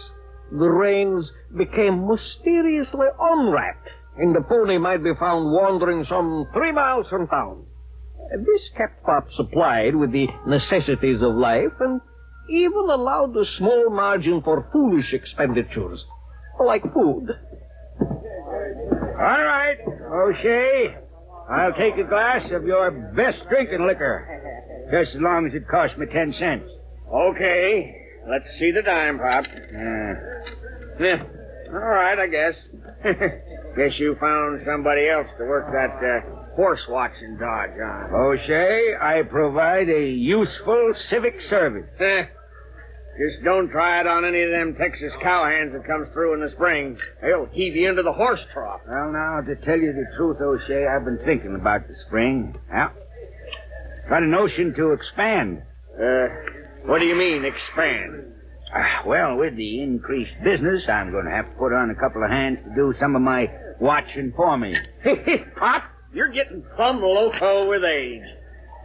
the reins became mysteriously unwrapped, and the pony might be found wandering some 3 miles from town. This kept Pop supplied with the necessities of life and even allowed a small margin for foolish expenditures, like food. All right, O'Shea. I'll take a glass of your best drinking liquor. Just as long as it costs me 10 cents. Okay. Let's see the dime, Pop. Yeah. All right, I guess. Guess you found somebody else to work that horse-watching dodge on. O'Shea, I provide a useful civic service. Just don't try it on any of them Texas cowhands that comes through in the spring. They'll heave you into the horse trough. Well, now, to tell you the truth, O'Shea, I've been thinking about the spring. Yeah. Got a notion to expand. What do you mean, expand? Well, with the increased business, I'm going to have to put on a couple of hands to do some of my watching for me. Pop, you're getting plumb loco with age.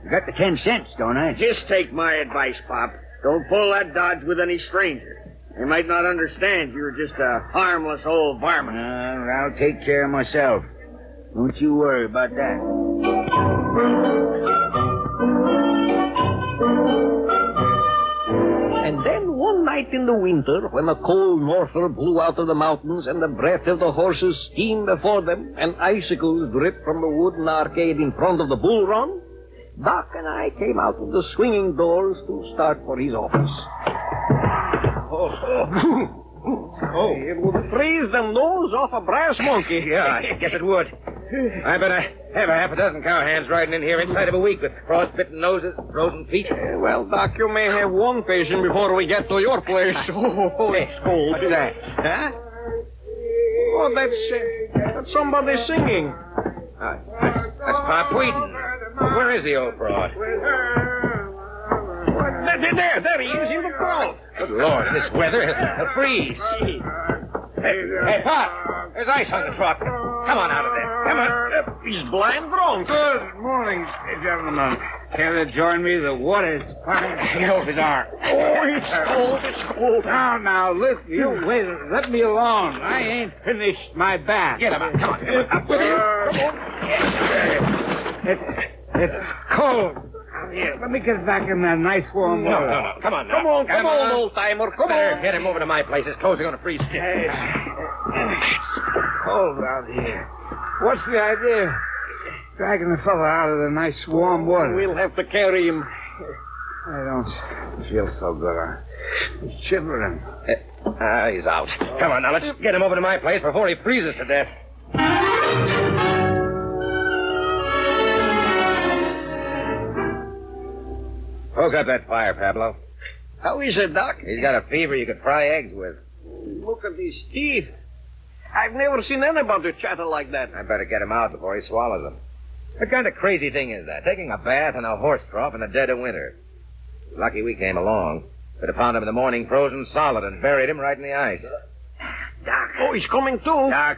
You got the 10 cents, don't I? Just take my advice, Pop. Don't pull that dodge with any stranger. They might not understand you're just a harmless old varmint. I'll take care of myself. Don't you worry about that. And then one night in the winter, when a cold norther blew out of the mountains and the breath of the horses steamed before them and icicles dripped from the wooden arcade in front of the bull run, Doc and I came out of the swinging doors to start for his office. It would freeze the nose off a brass monkey. Yeah, I guess it would. I better have a half a dozen cowhands riding in here inside of a week with frostbitten noses, frozen feet. Well, Doc, you may have one patient before we get to your place. It's cold. What's that? Huh? Oh, that's somebody singing. That's Pop Wheaton. Where is the old fraud? There he is in the crowd. Good Lord, in this weather, he'll freeze. Hey, Pop, there's ice on the truck. Come on out of there. Come on. He's blind drunk. Good morning, gentlemen. Care to join me? The water's fine. Get off his arm. Oh, it's cold. Now, listen, you wait. Let me alone. I ain't finished my bath. Get him out. Come on. Up with you. It's cold. Here, let me get back in that nice warm water. No. Come on now. Come on, old-timer. Come on. Get him over to my place. His clothes are going to freeze stiff. It's cold out here. What's the idea? Dragging the fellow out of the nice warm water. We'll have to carry him. I don't feel so good. I'm shivering. He's out. Come on now. Let's get him over to my place before he freezes to death. Poke up that fire, Pablo. How is it, Doc? He's got a fever you could fry eggs with. Look at his teeth. I've never seen anybody chatter like that. I better get him out before he swallows them. What kind of crazy thing is that? Taking a bath in a horse trough in the dead of winter. Lucky we came along. Could have found him in the morning frozen solid and buried him right in the ice. Doc. Oh, he's coming too. Doc.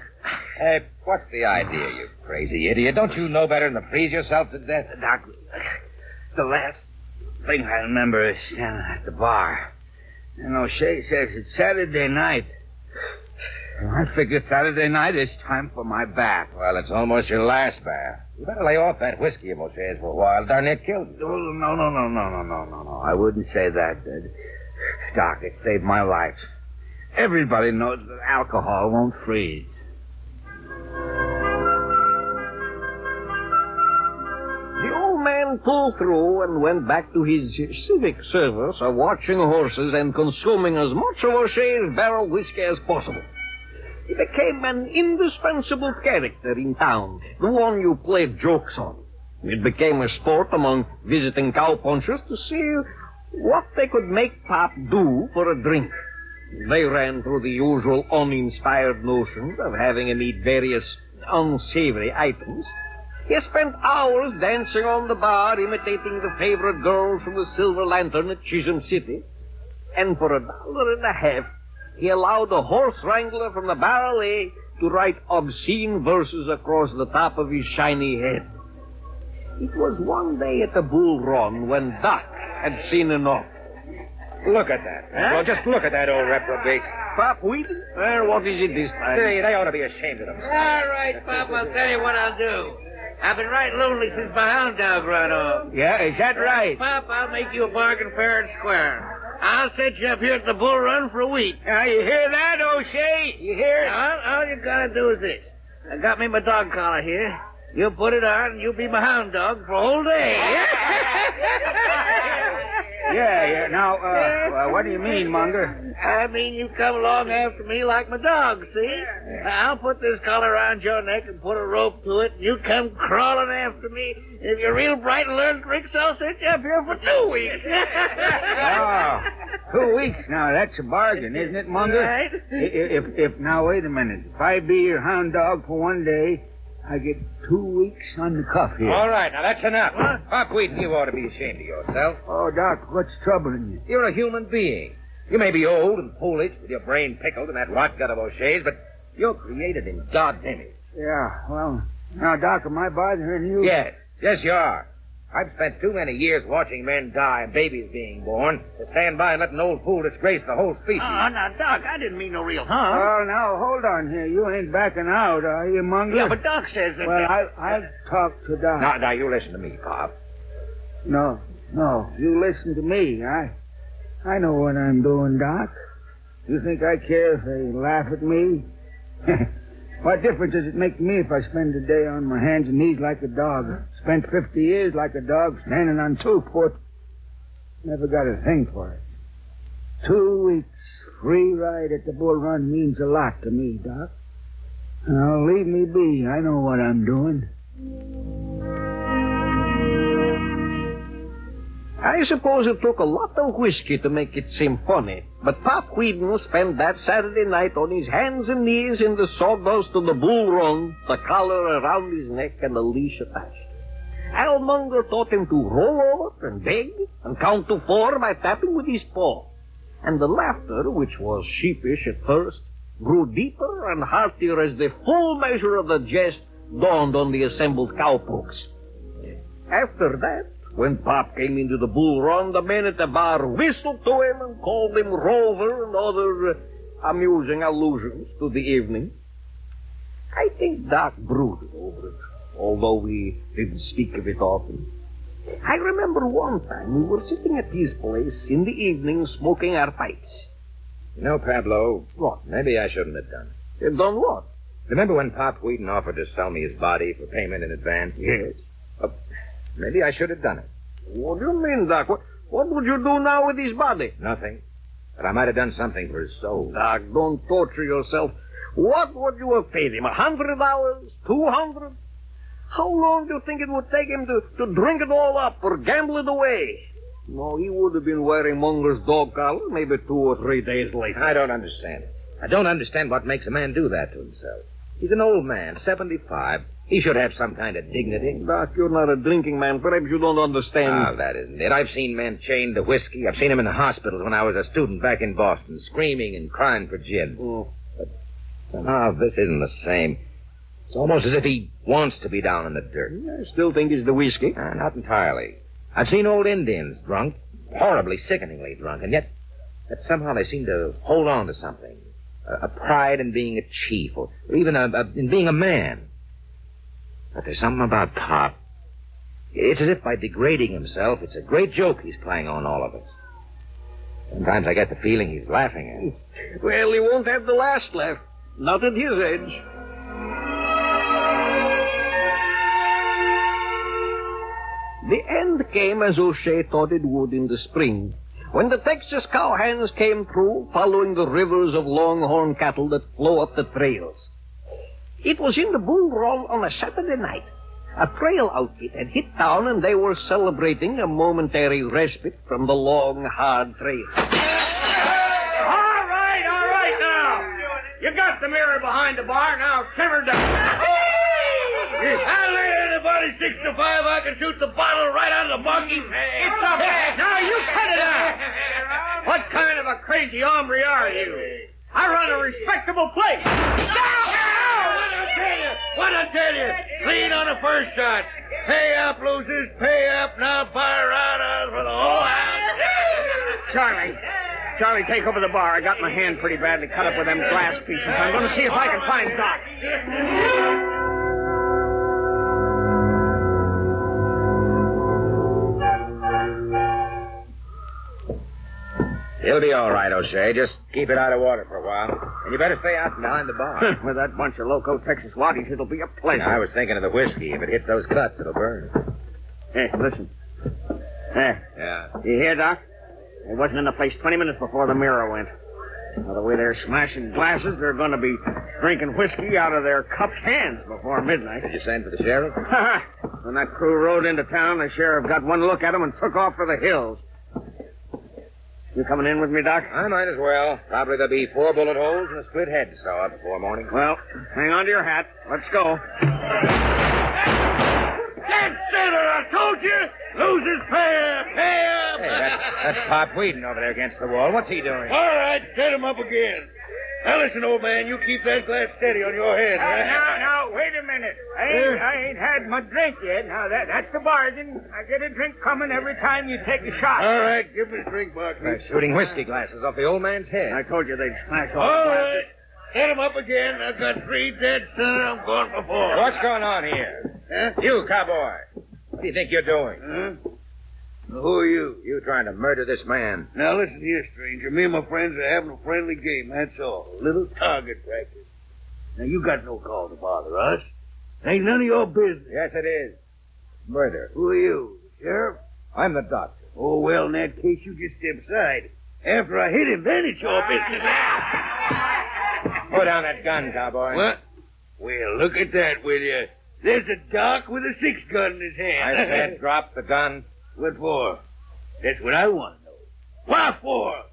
Hey, what's the idea, you crazy idiot? Don't you know better than to freeze yourself to death? Doc, the last thing I remember is standing at the bar. And O'Shea says it's Saturday night. I figure Saturday night is time for my bath. Well, it's almost your last bath. You better lay off that whiskey of O'Shea's for a while. Darn it, killed you. Oh, no. I wouldn't say that. Doc, it saved my life. Everybody knows that alcohol won't freeze. The old man pulled through and went back to his civic service of watching horses and consuming as much of O'Shea's barrel whiskey as possible. He became an indispensable character in town, the one you played jokes on. It became a sport among visiting cowpunchers to see what they could make Pop do for a drink. They ran through the usual uninspired notions of having him eat various unsavory items. He spent hours dancing on the bar, imitating the favorite girls from the Silver Lantern at Chisholm City. And for $1.50, he allowed a horse wrangler from the Barrel to write obscene verses across the top of his shiny head. It was one day at the Bull Run when Doc had seen enough. Look at that. Huh? Well, just look at that old reprobate. Pop Wheaton? What is it this time? They ought to be ashamed of themselves. All right, Pop, I'll tell you what I'll do. I've been right lonely since my hound dog run off. Yeah, is that right? Pop, I'll make you a bargain fair and square. I'll set you up here at the Bull Run for a week. Now, you hear that, O'Shea? You hear it? All you gotta do is this. I got me my dog collar here. You put it on, and you'll be my hound dog for a whole day. Yeah. Now, what do you mean, Munger? I mean, you come along after me like my dog, see? I'll put this collar around your neck and put a rope to it, and you come crawling after me. If you're real bright and learn tricks, I'll set you up here for 2 weeks. Oh, 2 weeks now. That's a bargain, isn't it, Munger? Right. Now, wait a minute. If I be your hound dog for 1 day, I get 2 weeks on the cuff here. All right, now that's enough. Pop Wheaton, you ought to be ashamed of yourself. Oh, Doc, what's troubling you? You're a human being. You may be old and foolish with your brain pickled in that rot gut of O'Shea's, but you're created in God's image. Yeah, well, now, Doc, am I bothering you? Yes, you are. I've spent too many years watching men die and babies being born to stand by and let an old fool disgrace the whole species. Oh, now, Doc, I didn't mean no real harm. Well, now, hold on here. You ain't backing out, are you, Munger? Yeah, but Doc says that... Well, I'll talk to Doc. Now, you listen to me, Pop. No, you listen to me. I know what I'm doing, Doc. You think I care if they laugh at me? What difference does it make to me if I spend a day on my hands and knees like a dog? Spent 50 years like a dog standing on 2 foot. Never got a thing for it. 2 weeks free ride at the bull run means a lot to me, Doc. Now, leave me be. I know what I'm doing. I suppose it took a lot of whiskey to make it seem funny, but Pop Wheaton spent that Saturday night on his hands and knees in the sawdust of the bull run, the collar around his neck and the leash attached. Al Munger taught him to roll over and beg and count to 4 by tapping with his paw. And the laughter, which was sheepish at first, grew deeper and heartier as the full measure of the jest dawned on the assembled cowpokes. After that, when Pop came into the bull run, the men at the bar whistled to him and called him Rover and other amusing allusions to the evening. I think Doc brooded over it, although we didn't speak of it often. I remember one time we were sitting at his place in the evening smoking our pipes. You know, Pablo... What? Maybe I shouldn't have done it. You've done what? Remember when Pop Wheaton offered to sell me his body for payment in advance? Yes. Maybe I should have done it. What do you mean, Doc? What would you do now with his body? Nothing. But I might have done something for his soul. Doc, don't torture yourself. What would you have paid him? $100? $200? How long do you think it would take him to drink it all up or gamble it away? No, he would have been wearing Munger's dog collar maybe 2 or 3 days later. I don't understand it. I don't understand what makes a man do that to himself. He's an old man, 75. He should have some kind of dignity. Doc, you're not a drinking man. Perhaps you don't understand. Ah, that isn't it. I've seen men chained to whiskey. I've seen them in the hospitals when I was a student back in Boston, screaming and crying for gin. But somehow this isn't the same. It's almost as if he wants to be down in the dirt. I still think it's the whiskey. Not entirely. I've seen old Indians drunk, horribly, sickeningly drunk, and yet somehow they seem to hold on to something. A pride in being a chief, or even in being a man. But there's something about Pop. It's as if by degrading himself, it's a great joke he's playing on all of us. Sometimes I get the feeling he's laughing at us. Well, he won't have the last laugh. Not at his age. The end came as O'Shea thought it would in the spring, when the Texas cowhands came through, following the rivers of longhorn cattle that flow up the trails. It was in the bull run on a Saturday night. A trail outfit had hit town, and they were celebrating a momentary respite from the long, hard trail. All right now. You got the mirror behind the bar, now simmer down. I lay anybody 6 to 5, I can shoot the bottle right out of the monkey's head. It's okay. Now you cut it out. What kind of a crazy hombre are you? I run a respectable place. What I tell you? Clean on the first shot. Pay up, losers. Pay up. Now fire out for the whole house. Charlie, take over the bar. I got my hand pretty badly cut up with them glass pieces. I'm going to see if I can find Doc. He'll be all right, O'Shea. Just keep it out of water for a while. And you better stay out behind the bar. With that bunch of loco Texas waddies, it'll be a pleasure. I was thinking of the whiskey. If it hits those guts, it'll burn. Hey, listen. There. Yeah. You hear, Doc? They wasn't in the place 20 minutes before the mirror went. Now, the way they're smashing glasses, they're going to be drinking whiskey out of their cupped hands before midnight. Did you send for the sheriff? When that crew rode into town, the sheriff got one look at them and took off for the hills. You coming in with me, Doc? I might as well. Probably there'll be 4 bullet holes and a split head to sew up before morning. Well, hang on to your hat. Let's go. Dead center, I told you! Loses pair! Hey, that's Pop Whedon over there against the wall. What's he doing? All right, set him up again. Now listen, old man, you keep that glass steady on your head. Now, wait a minute. I ain't had my drink yet. Now, that's the bargain. I get a drink coming every time you take a shot. All right, give me the drink, Barkley. Shooting whiskey glasses off the old man's head. I told you they'd smash all All the right, glasses. set him up again. I've got 3 dead center. I'm going for 4. What's going on here? Huh? You, cowboy. What do you think you're doing? Huh? Who are you? You trying to murder this man. Now, listen here, stranger. Me and my friends are having a friendly game, that's all. A little target practice. Now, you got no call to bother us. Ain't none of your business. Yes, it is. Murder. Who are you, Sheriff? I'm the doctor. Oh, well, in that case, you just step aside. After I hit him, then it's your business. Put down that gun, cowboy. What? Well, look at that, will you? There's a doc with a 6-gun in his hand. I said drop the gun. What for? That's what I want to know. What for?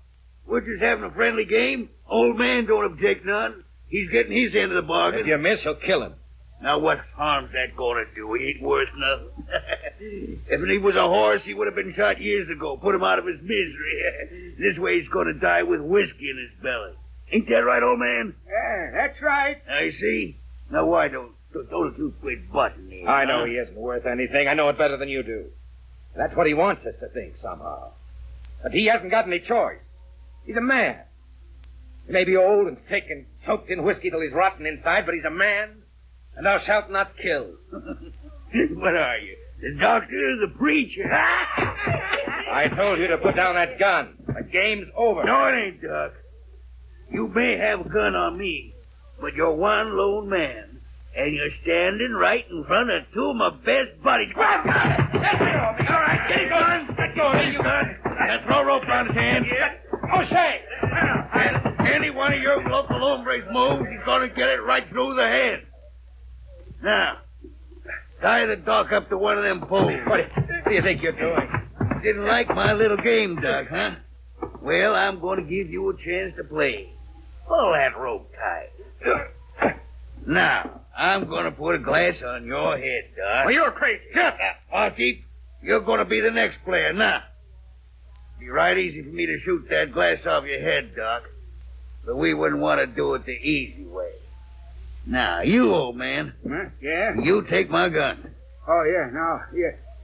We're just having a friendly game. Old man don't object none. He's getting his end of the bargain. If you miss, he'll kill him. Now, what harm's that going to do? He ain't worth nothing. If he was a horse, he would have been shot years ago. Put him out of his misery. This way he's going to die with whiskey in his belly. Ain't that right, old man? Yeah, that's right. I see. Now, why don't you quit butting him? I know he isn't worth anything. I know it better than you do. That's what he wants us to think somehow. But he hasn't got any choice. He's a man. He may be old and sick and soaked in whiskey till he's rotten inside, but he's a man, and thou shalt not kill. What are you, the doctor or the preacher? I told you to put down that gun. The game's over. No, it ain't, Doc. You may have a gun on me, but you're one lone man. And you're standing right in front of 2 of my best buddies. Grab gun! Let me off me. All right, get it going. Let go of you, gun. Now throw a rope around his hand. Yeah. O'Shea! And any one of your local hombres moves, he's going to get it right through the head. Now, tie the doc up to one of them poles. What do you think you're doing? Didn't like my little game, Doc, huh? Well, I'm going to give you a chance to play. Pull that rope tight. Now, I'm going to put a glass on your head, Doc. Well, you're crazy. Shut up, Barkeep. You're going to be the next player. Now, it'd be right easy for me to shoot that glass off your head, Doc. But we wouldn't want to do it the easy way. Now, you, old man. Huh? Yeah? You take my gun. Oh, yeah.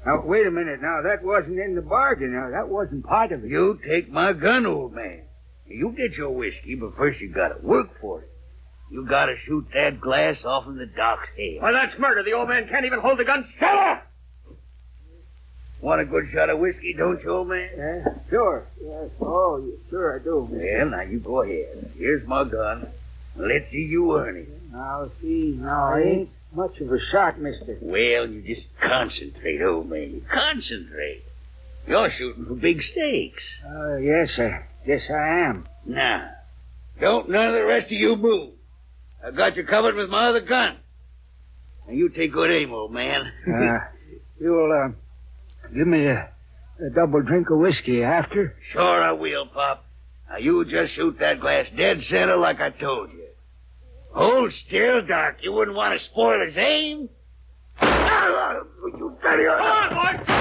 Now, wait a minute. Now, that wasn't in the bargain. Now, that wasn't part of it. You take my gun, old man. You get your whiskey, but first you got to work for it. You gotta shoot that glass off in the doc's head. Well, that's murder. The old man can't even hold the gun. Shut up! Want a good shot of whiskey, don't you, old man? Yeah, sure. Yes. Oh, sure I do. Well, now you go ahead. Here's my gun. Let's see you earn it. Now, see, I ain't much of a shot, mister. Well, you just concentrate, old man. You concentrate. You're shooting for big stakes. Yes, I am. Now, don't none of the rest of you move. I got you covered with my other gun. Now, you take good aim, old man. You'll, give me a double drink of whiskey after? Sure I will, Pop. Now, you just shoot that glass dead center like I told you. Hold still, Doc. You wouldn't want to spoil his aim. You dirty... Come on, boy!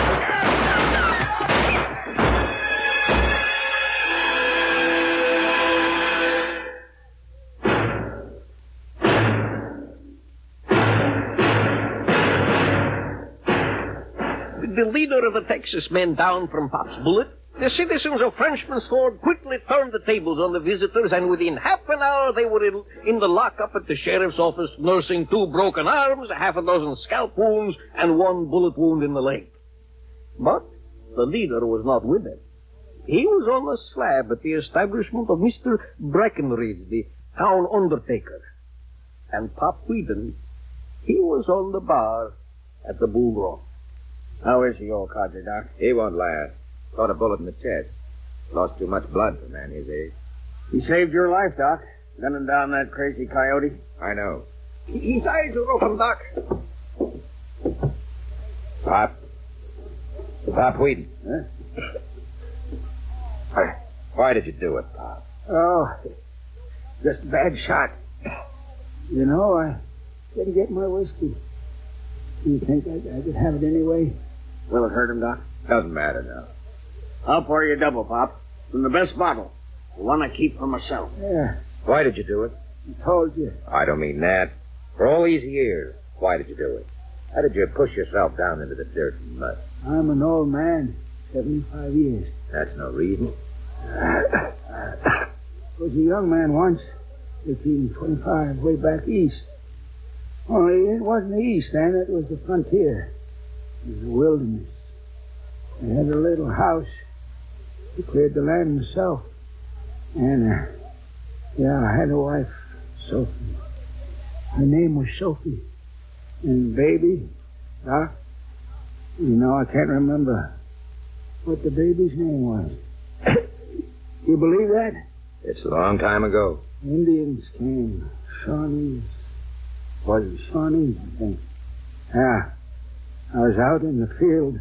The leader of the Texas men down from Pop's bullet, the citizens of Frenchman's Ford quickly turned the tables on the visitors, and within half an hour they were in the lockup at the sheriff's office, nursing 2 broken arms, half a dozen scalp wounds, and 1 bullet wound in the leg. But the leader was not with them. He was on a slab at the establishment of Mr. Breckenridge, the town undertaker. And Pop Whedon, he was on the bar at the Bull Run. How is the old codger, Doc? He won't last. Caught a bullet in the chest. Lost too much blood for a man his age. He saved your life, Doc. Gunning down that crazy coyote. I know. His eyes are open, Doc. Pop Whedon. Huh? Why did you do it, Pop? Oh, just a bad shot. You know, I didn't get my whiskey. Do you think I could have it anyway? Will it hurt him, Doc? Doesn't matter now. I'll pour you a double, Pop. From the best bottle. The one I keep for myself. Yeah, Why did you do it? I told you. I don't mean that. For all these years, why did you do it? How did you push yourself down into the dirt and mud? I'm an old man, 75 years. That's no reason. Was a young man once, 1825, way back east. Only it wasn't the east then, it was the frontier. It was the wilderness. I had a little house. He cleared the land himself. And, I had a wife, Sophie. Her name was Sophie. And baby, Doc, I can't remember what the baby's name was. You believe that? It's a long time ago. Indians came. Shawnees. Was it Shawnees, I think? Yeah. I was out in the field,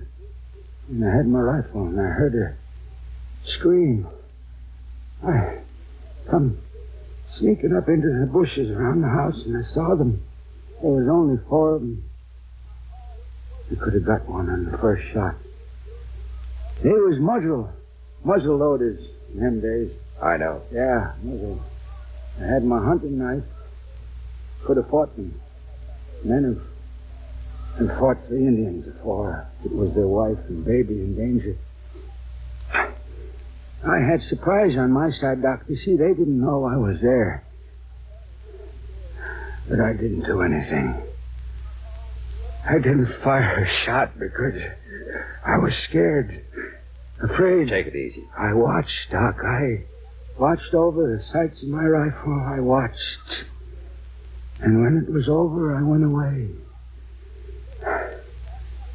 and I had my rifle, and I heard her scream. I come sneaking up into the bushes around the house, and I saw them. There was only 4 of them. I could have got one on the first shot. They was muzzle loaders in them days. I know. Yeah, muzzle. I had my hunting knife. Could have fought them. Men have fought the Indians before. It was their wife and baby in danger. I had surprise on my side, Doc. You see, they didn't know I was there. But I didn't do anything. I didn't fire a shot because I was scared, afraid. Take it easy. I watched, Doc. I watched over the sights of my rifle. I watched. And when it was over, I went away.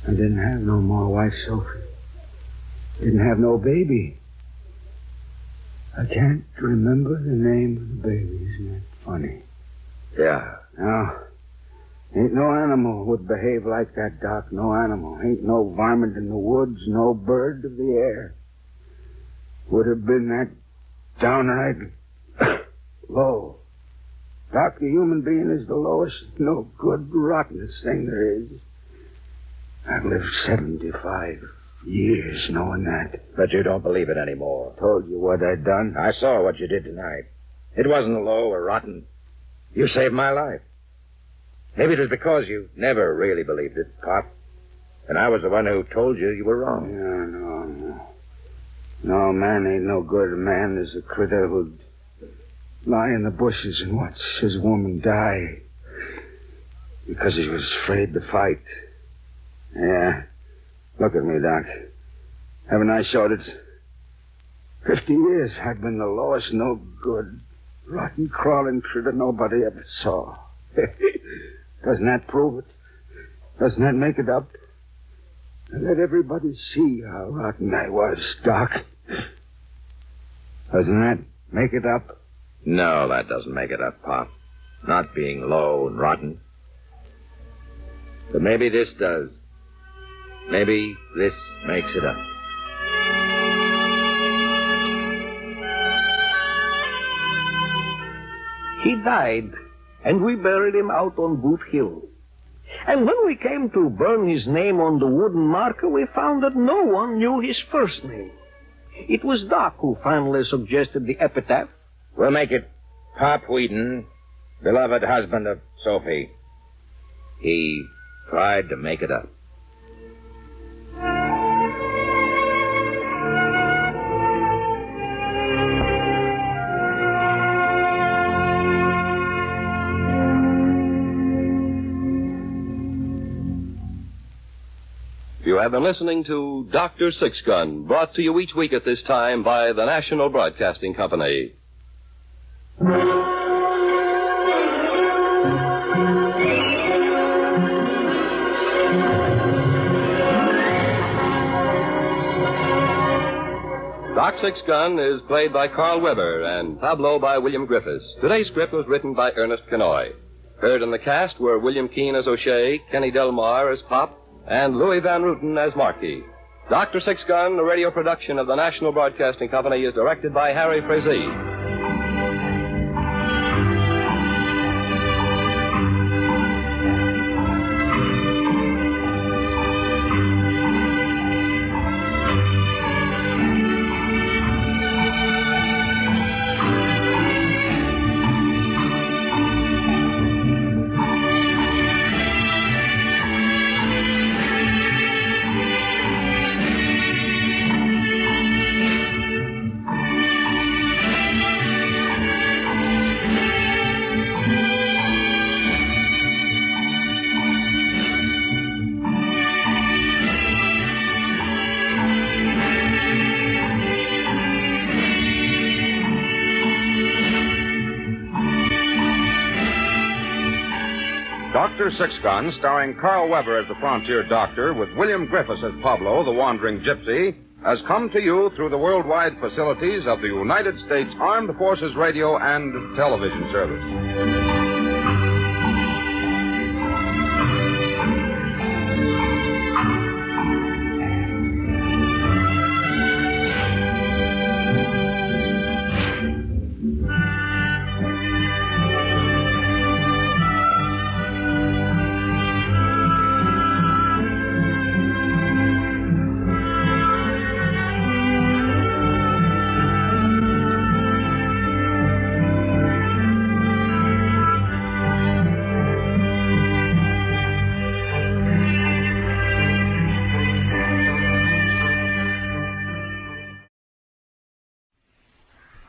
I didn't have no more wife, Sophie. Didn't have no baby. I can't remember the name of the baby. Isn't that funny? Yeah. No. Ain't no animal would behave like that, Doc. No animal. Ain't no varmint in the woods, no bird of the air. Would have been that downright low. Doc, the human being is the lowest, no good, rottenest thing there is. I've lived 75 years knowing that. But you don't believe it anymore. Told you what I'd done. I saw what you did tonight. It wasn't low or rotten. You saved my life. Maybe it was because you never really believed it, Pop. And I was the one who told you you were wrong. No. No, man ain't no good. A man is a critter who'd lie in the bushes and watch his woman die because he was afraid to fight. Yeah. Look at me, Doc. Haven't I showed it? 50 years I've been the lowest, no good, rotten, crawling critter nobody ever saw. Doesn't that prove it? Doesn't that make it up? And let everybody see how rotten I was, Doc. Doesn't that make it up? No, that doesn't make it up, Pop. Not being low and rotten. But maybe this does. Maybe this makes it up. He died, and we buried him out on Boot Hill. And when we came to burn his name on the wooden marker, we found that no one knew his first name. It was Doc who finally suggested the epitaph. We'll make it Pop Whedon, beloved husband of Sophie. He tried to make it up. If you have been listening to Dr. Six Gun, brought to you each week at this time by the National Broadcasting Company. Doc Six Gun is played by Carl Weber and Pablo by William Griffiths. Today's script was written by Ernest Kenoy. Heard in the cast were William Keane as O'Shea, Kenny Delmar as Pop, and Louis Van Ruten as Marquis. Dr. Six Gun, a radio production of the National Broadcasting Company, is directed by Harry Frazee. Dr. Six Gun, starring Carl Weber as the frontier doctor, with William Griffiths as Pablo, the wandering gypsy, has come to you through the worldwide facilities of the United States Armed Forces Radio and Television Service.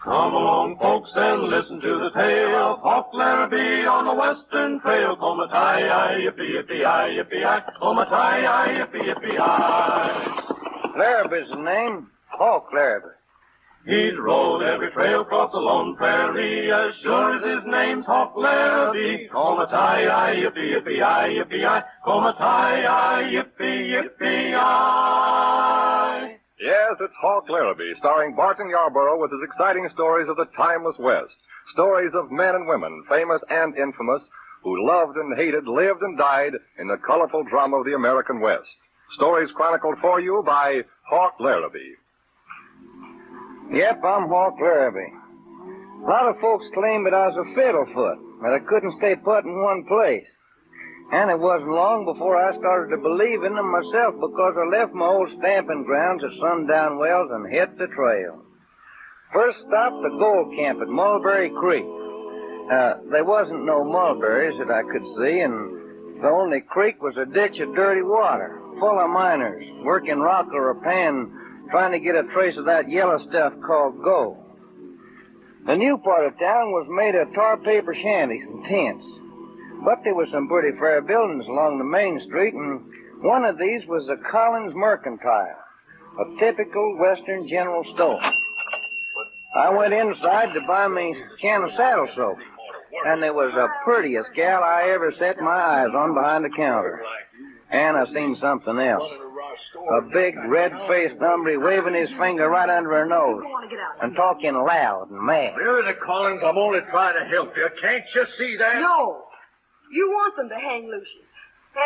Come along, folks, and listen to the tale of Hawk Larrabee on the Western Trail. Comatai, yippee, yippee, yippee, comatai, yippee, yippee. Larrabee's the name. Hawk Larrabee. He's rode every trail across the lone prairie, as sure as his name's Hawk Larrabee. Comatai, yippee, yippee, yippee, comatai, yippee, yippee. Yes, it's Hawk Larrabee, starring Barton Yarborough with his exciting stories of the timeless West. Stories of men and women, famous and infamous, who loved and hated, lived and died in the colorful drama of the American West. Stories chronicled for you by Hawk Larrabee. Yep, I'm Hawk Larrabee. A lot of folks claim that I was a fiddlefoot, that I couldn't stay put in one place. And it wasn't long before I started to believe in them myself, because I left my old stamping grounds at Sundown Wells and hit the trail. First stop, the gold camp at Mulberry Creek. There wasn't no mulberries that I could see, and the only creek was a ditch of dirty water, full of miners, working rock or a pan, trying to get a trace of that yellow stuff called gold. The new part of town was made of tar paper shanties and tents. But there were some pretty fair buildings along the main street, and one of these was the Collins Mercantile, a typical Western general store. I went inside to buy me a can of saddle soap, and there was the prettiest gal I ever set my eyes on behind the counter. And I seen something else. A big, red-faced hombre waving his finger right under her nose and talking loud and mad. Mary Collins, I'm only trying to help you. Can't you see that? No. You want them to hang Lucius.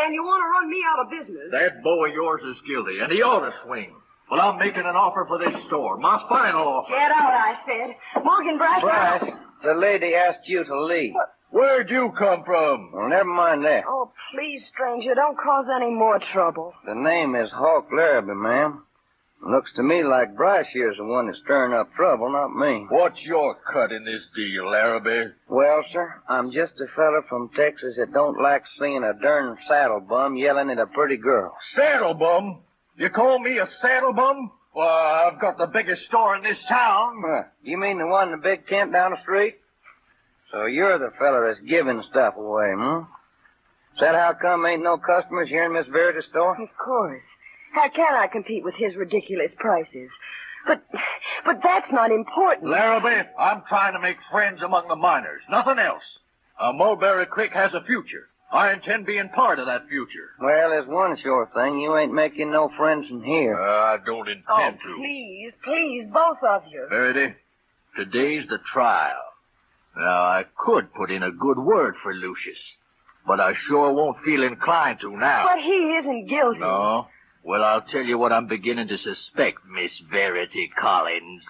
And you want to run me out of business. That beau of yours is guilty, and he ought to swing. Well, I'm making an offer for this store. My final offer. Get out, I said. Morgan Bryce. Bryce, the lady asked you to leave. What? Where'd you come from? Well, never mind that. Oh, please, stranger, don't cause any more trouble. The name is Hawk Larrabee, ma'am. Looks to me like Bryce here's the one that's stirring up trouble, not me. What's your cut in this deal, Larrabee? Well, sir, I'm just a fella from Texas that don't like seeing a darn saddle bum yelling at a pretty girl. Saddle bum? You call me a saddle bum? Well, I've got the biggest store in this town. You mean the one in the big tent down the street? So you're the fella that's giving stuff away, hmm? Is that how come ain't no customers here in Miss Verity's store? Of course. How can I compete with his ridiculous prices? But that's not important. Larrabee, I'm trying to make friends among the miners. Nothing else. Mulberry Creek has a future. I intend being part of that future. Well, there's one sure thing. You ain't making no friends in here. I don't intend to. Please, both of you. Verity, today's the trial. Now, I could put in a good word for Lucius, but I sure won't feel inclined to now. But he isn't guilty. No? Well, I'll tell you what I'm beginning to suspect, Miss Verity Collins.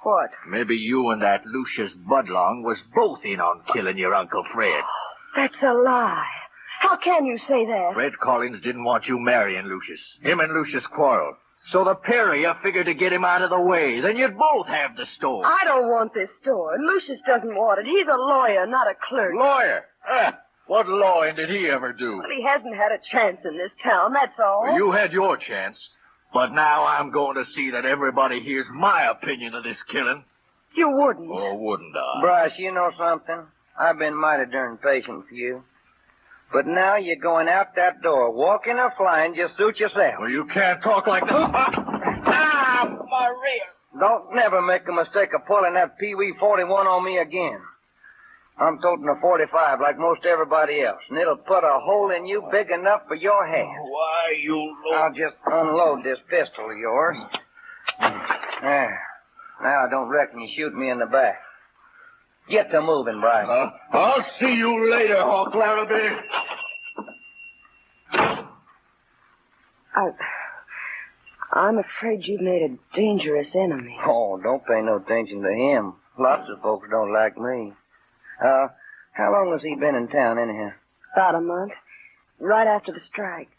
What? Maybe you and that Lucius Budlong was both in on killing your Uncle Fred. That's a lie. How can you say that? Fred Collins didn't want you marrying Lucius. Him and Lucius quarreled. So the pair of you figured to get him out of the way. Then you'd both have the store. I don't want this store. Lucius doesn't want it. He's a lawyer, not a clerk. Lawyer? What lawing did he ever do? Well, he hasn't had a chance in this town, that's all. Well, you had your chance. But now I'm going to see that everybody hears my opinion of this killing. You wouldn't. Or wouldn't I? Bryce, you know something? I've been mighty darn patient for you. But now you're going out that door, walking or flying, just suit yourself. Well, you can't talk like that. My rear. Don't never make a mistake of pulling that Pee-wee 41 on me again. I'm toting a 45 like most everybody else, and it'll put a hole in you big enough for your hand. Why, you... I'll just unload this pistol of yours. There. Now I don't reckon you shoot me in the back. Get to moving, Bryce. I'll see you later, Hawk Larrabee. I'm afraid you've made a dangerous enemy. Oh, don't pay no attention to him. Lots of folks don't like me. How long has he been in town, anyhow? About a month. Right after the strike.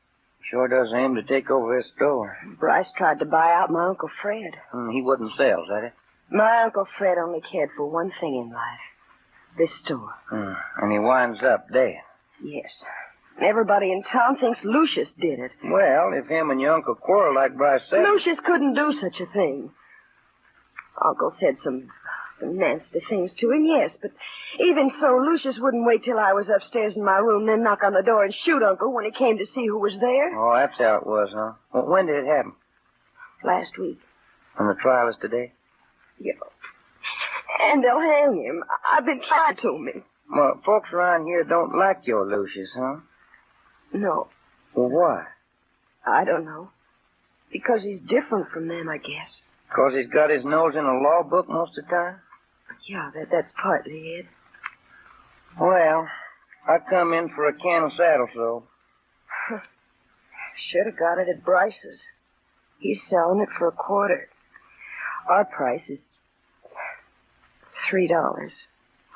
Sure does aim to take over his store. Bryce tried to buy out my Uncle Fred. He wouldn't sell, is that it? My Uncle Fred only cared for one thing in life. This store. And he winds up dead. Yes. Everybody in town thinks Lucius did it. Well, if him and your uncle quarrel like Bryce said... Lucius couldn't do such a thing. Uncle said some nasty things to him, yes, but even so, Lucius wouldn't wait till I was upstairs in my room, then knock on the door and shoot Uncle when he came to see who was there. Oh, that's how it was, huh? Well, when did it happen? Last week. And the trial is today? Yeah. And they'll hang him. I've been trying to me. Well, folks around here don't like your Lucius, huh? No. Well, why? I don't know. Because he's different from them, I guess. Because he's got his nose in a law book most of the time? Yeah, that's partly it. Well, I come in for a can of saddle soap. Should have got it at Bryce's. He's selling it for $25. Our price is $3.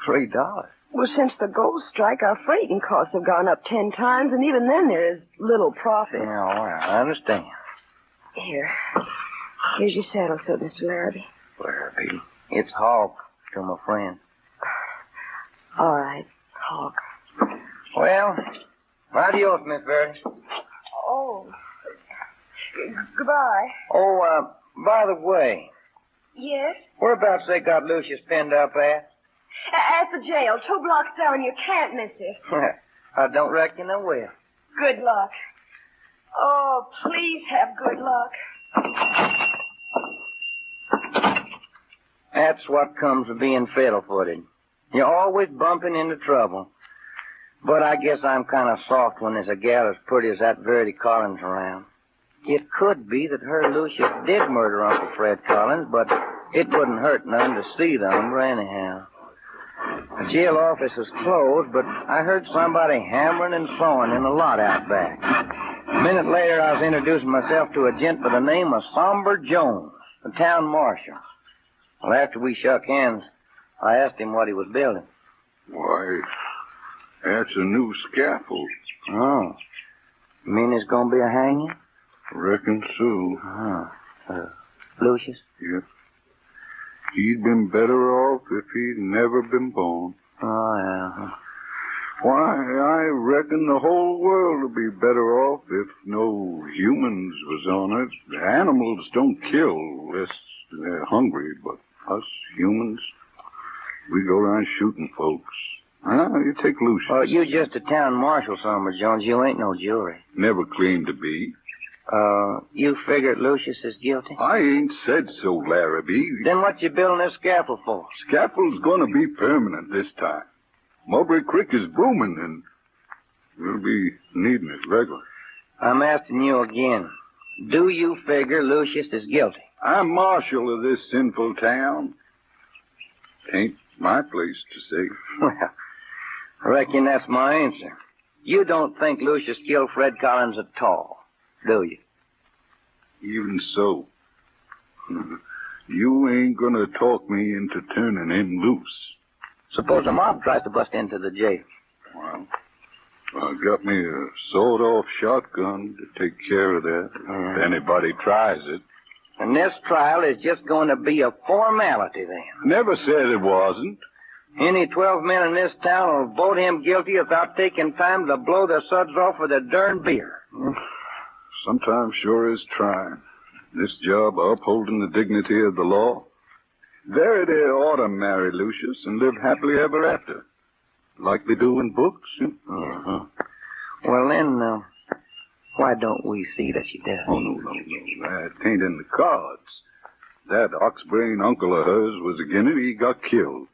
$3? Well, since the gold strike, our freighting costs have gone up 10 times, and even then there is little profit. Yeah, well, I understand. Here's your saddle soap, Mr. Larrabee. Larrabee? It's Hawk to my friend. All right, Hawk. Well, adios, Miss Verity. Oh. Goodbye. Oh, by the way. Yes? Whereabouts they got Lucius pinned up at? At the jail, 2 blocks down. You can't miss it. I don't reckon I will. Good luck. Oh, please have good luck. That's what comes of being fiddle-footed. You're always bumping into trouble. But I guess I'm kind of soft when there's a gal as pretty as that Verity Collins around. It could be that her Lucius did murder Uncle Fred Collins, but it wouldn't hurt none to see the number anyhow. The jail office is closed, but I heard somebody hammering and sawing in the lot out back. A minute later, I was introducing myself to a gent by the name of Somber Jones, the town marshal. Well, after we shook hands, I asked him what he was building. Why, that's a new scaffold. Oh. You mean there's going to be a hanging? Reckon so. Lucius? Yep. He'd been better off if he'd never been born. Oh, yeah. Why, I reckon the whole world would be better off if no humans was on it. The animals don't kill unless they're hungry, but us humans, we go around shooting folks. You take Lucius. Well, you just a town marshal, Somers Jones. You ain't no jury. Never claimed to be. You figured Lucius is guilty? I ain't said so, Larrabee. Then what you building this scaffold for? Scaffold's gonna be permanent this time. Mulberry Creek is booming, and we'll be needing it regular. I'm asking you again. Do you figure Lucius is guilty? I'm marshal of this sinful town. Ain't my place to say. Well, I reckon that's my answer. You don't think Lucius killed Fred Collins at all, do you? Even so. You ain't gonna talk me into turning him loose. Suppose the mob tries to bust into the jail. Well, I got me a sawed-off shotgun to take care of that. If anybody tries it. And this trial is just going to be a formality, then. Never said it wasn't. Any 12 men in this town will vote him guilty without taking time to blow the suds off with a darn beer. Sometimes sure is trying. This job of upholding the dignity of the law. Verity ought to marry Lucius and live happily ever after. Like they do in books. Uh-huh. Well, then, why don't we see that she does? Oh, no. That ain't in the cards. That ox-brain uncle of hers was again it. He got killed.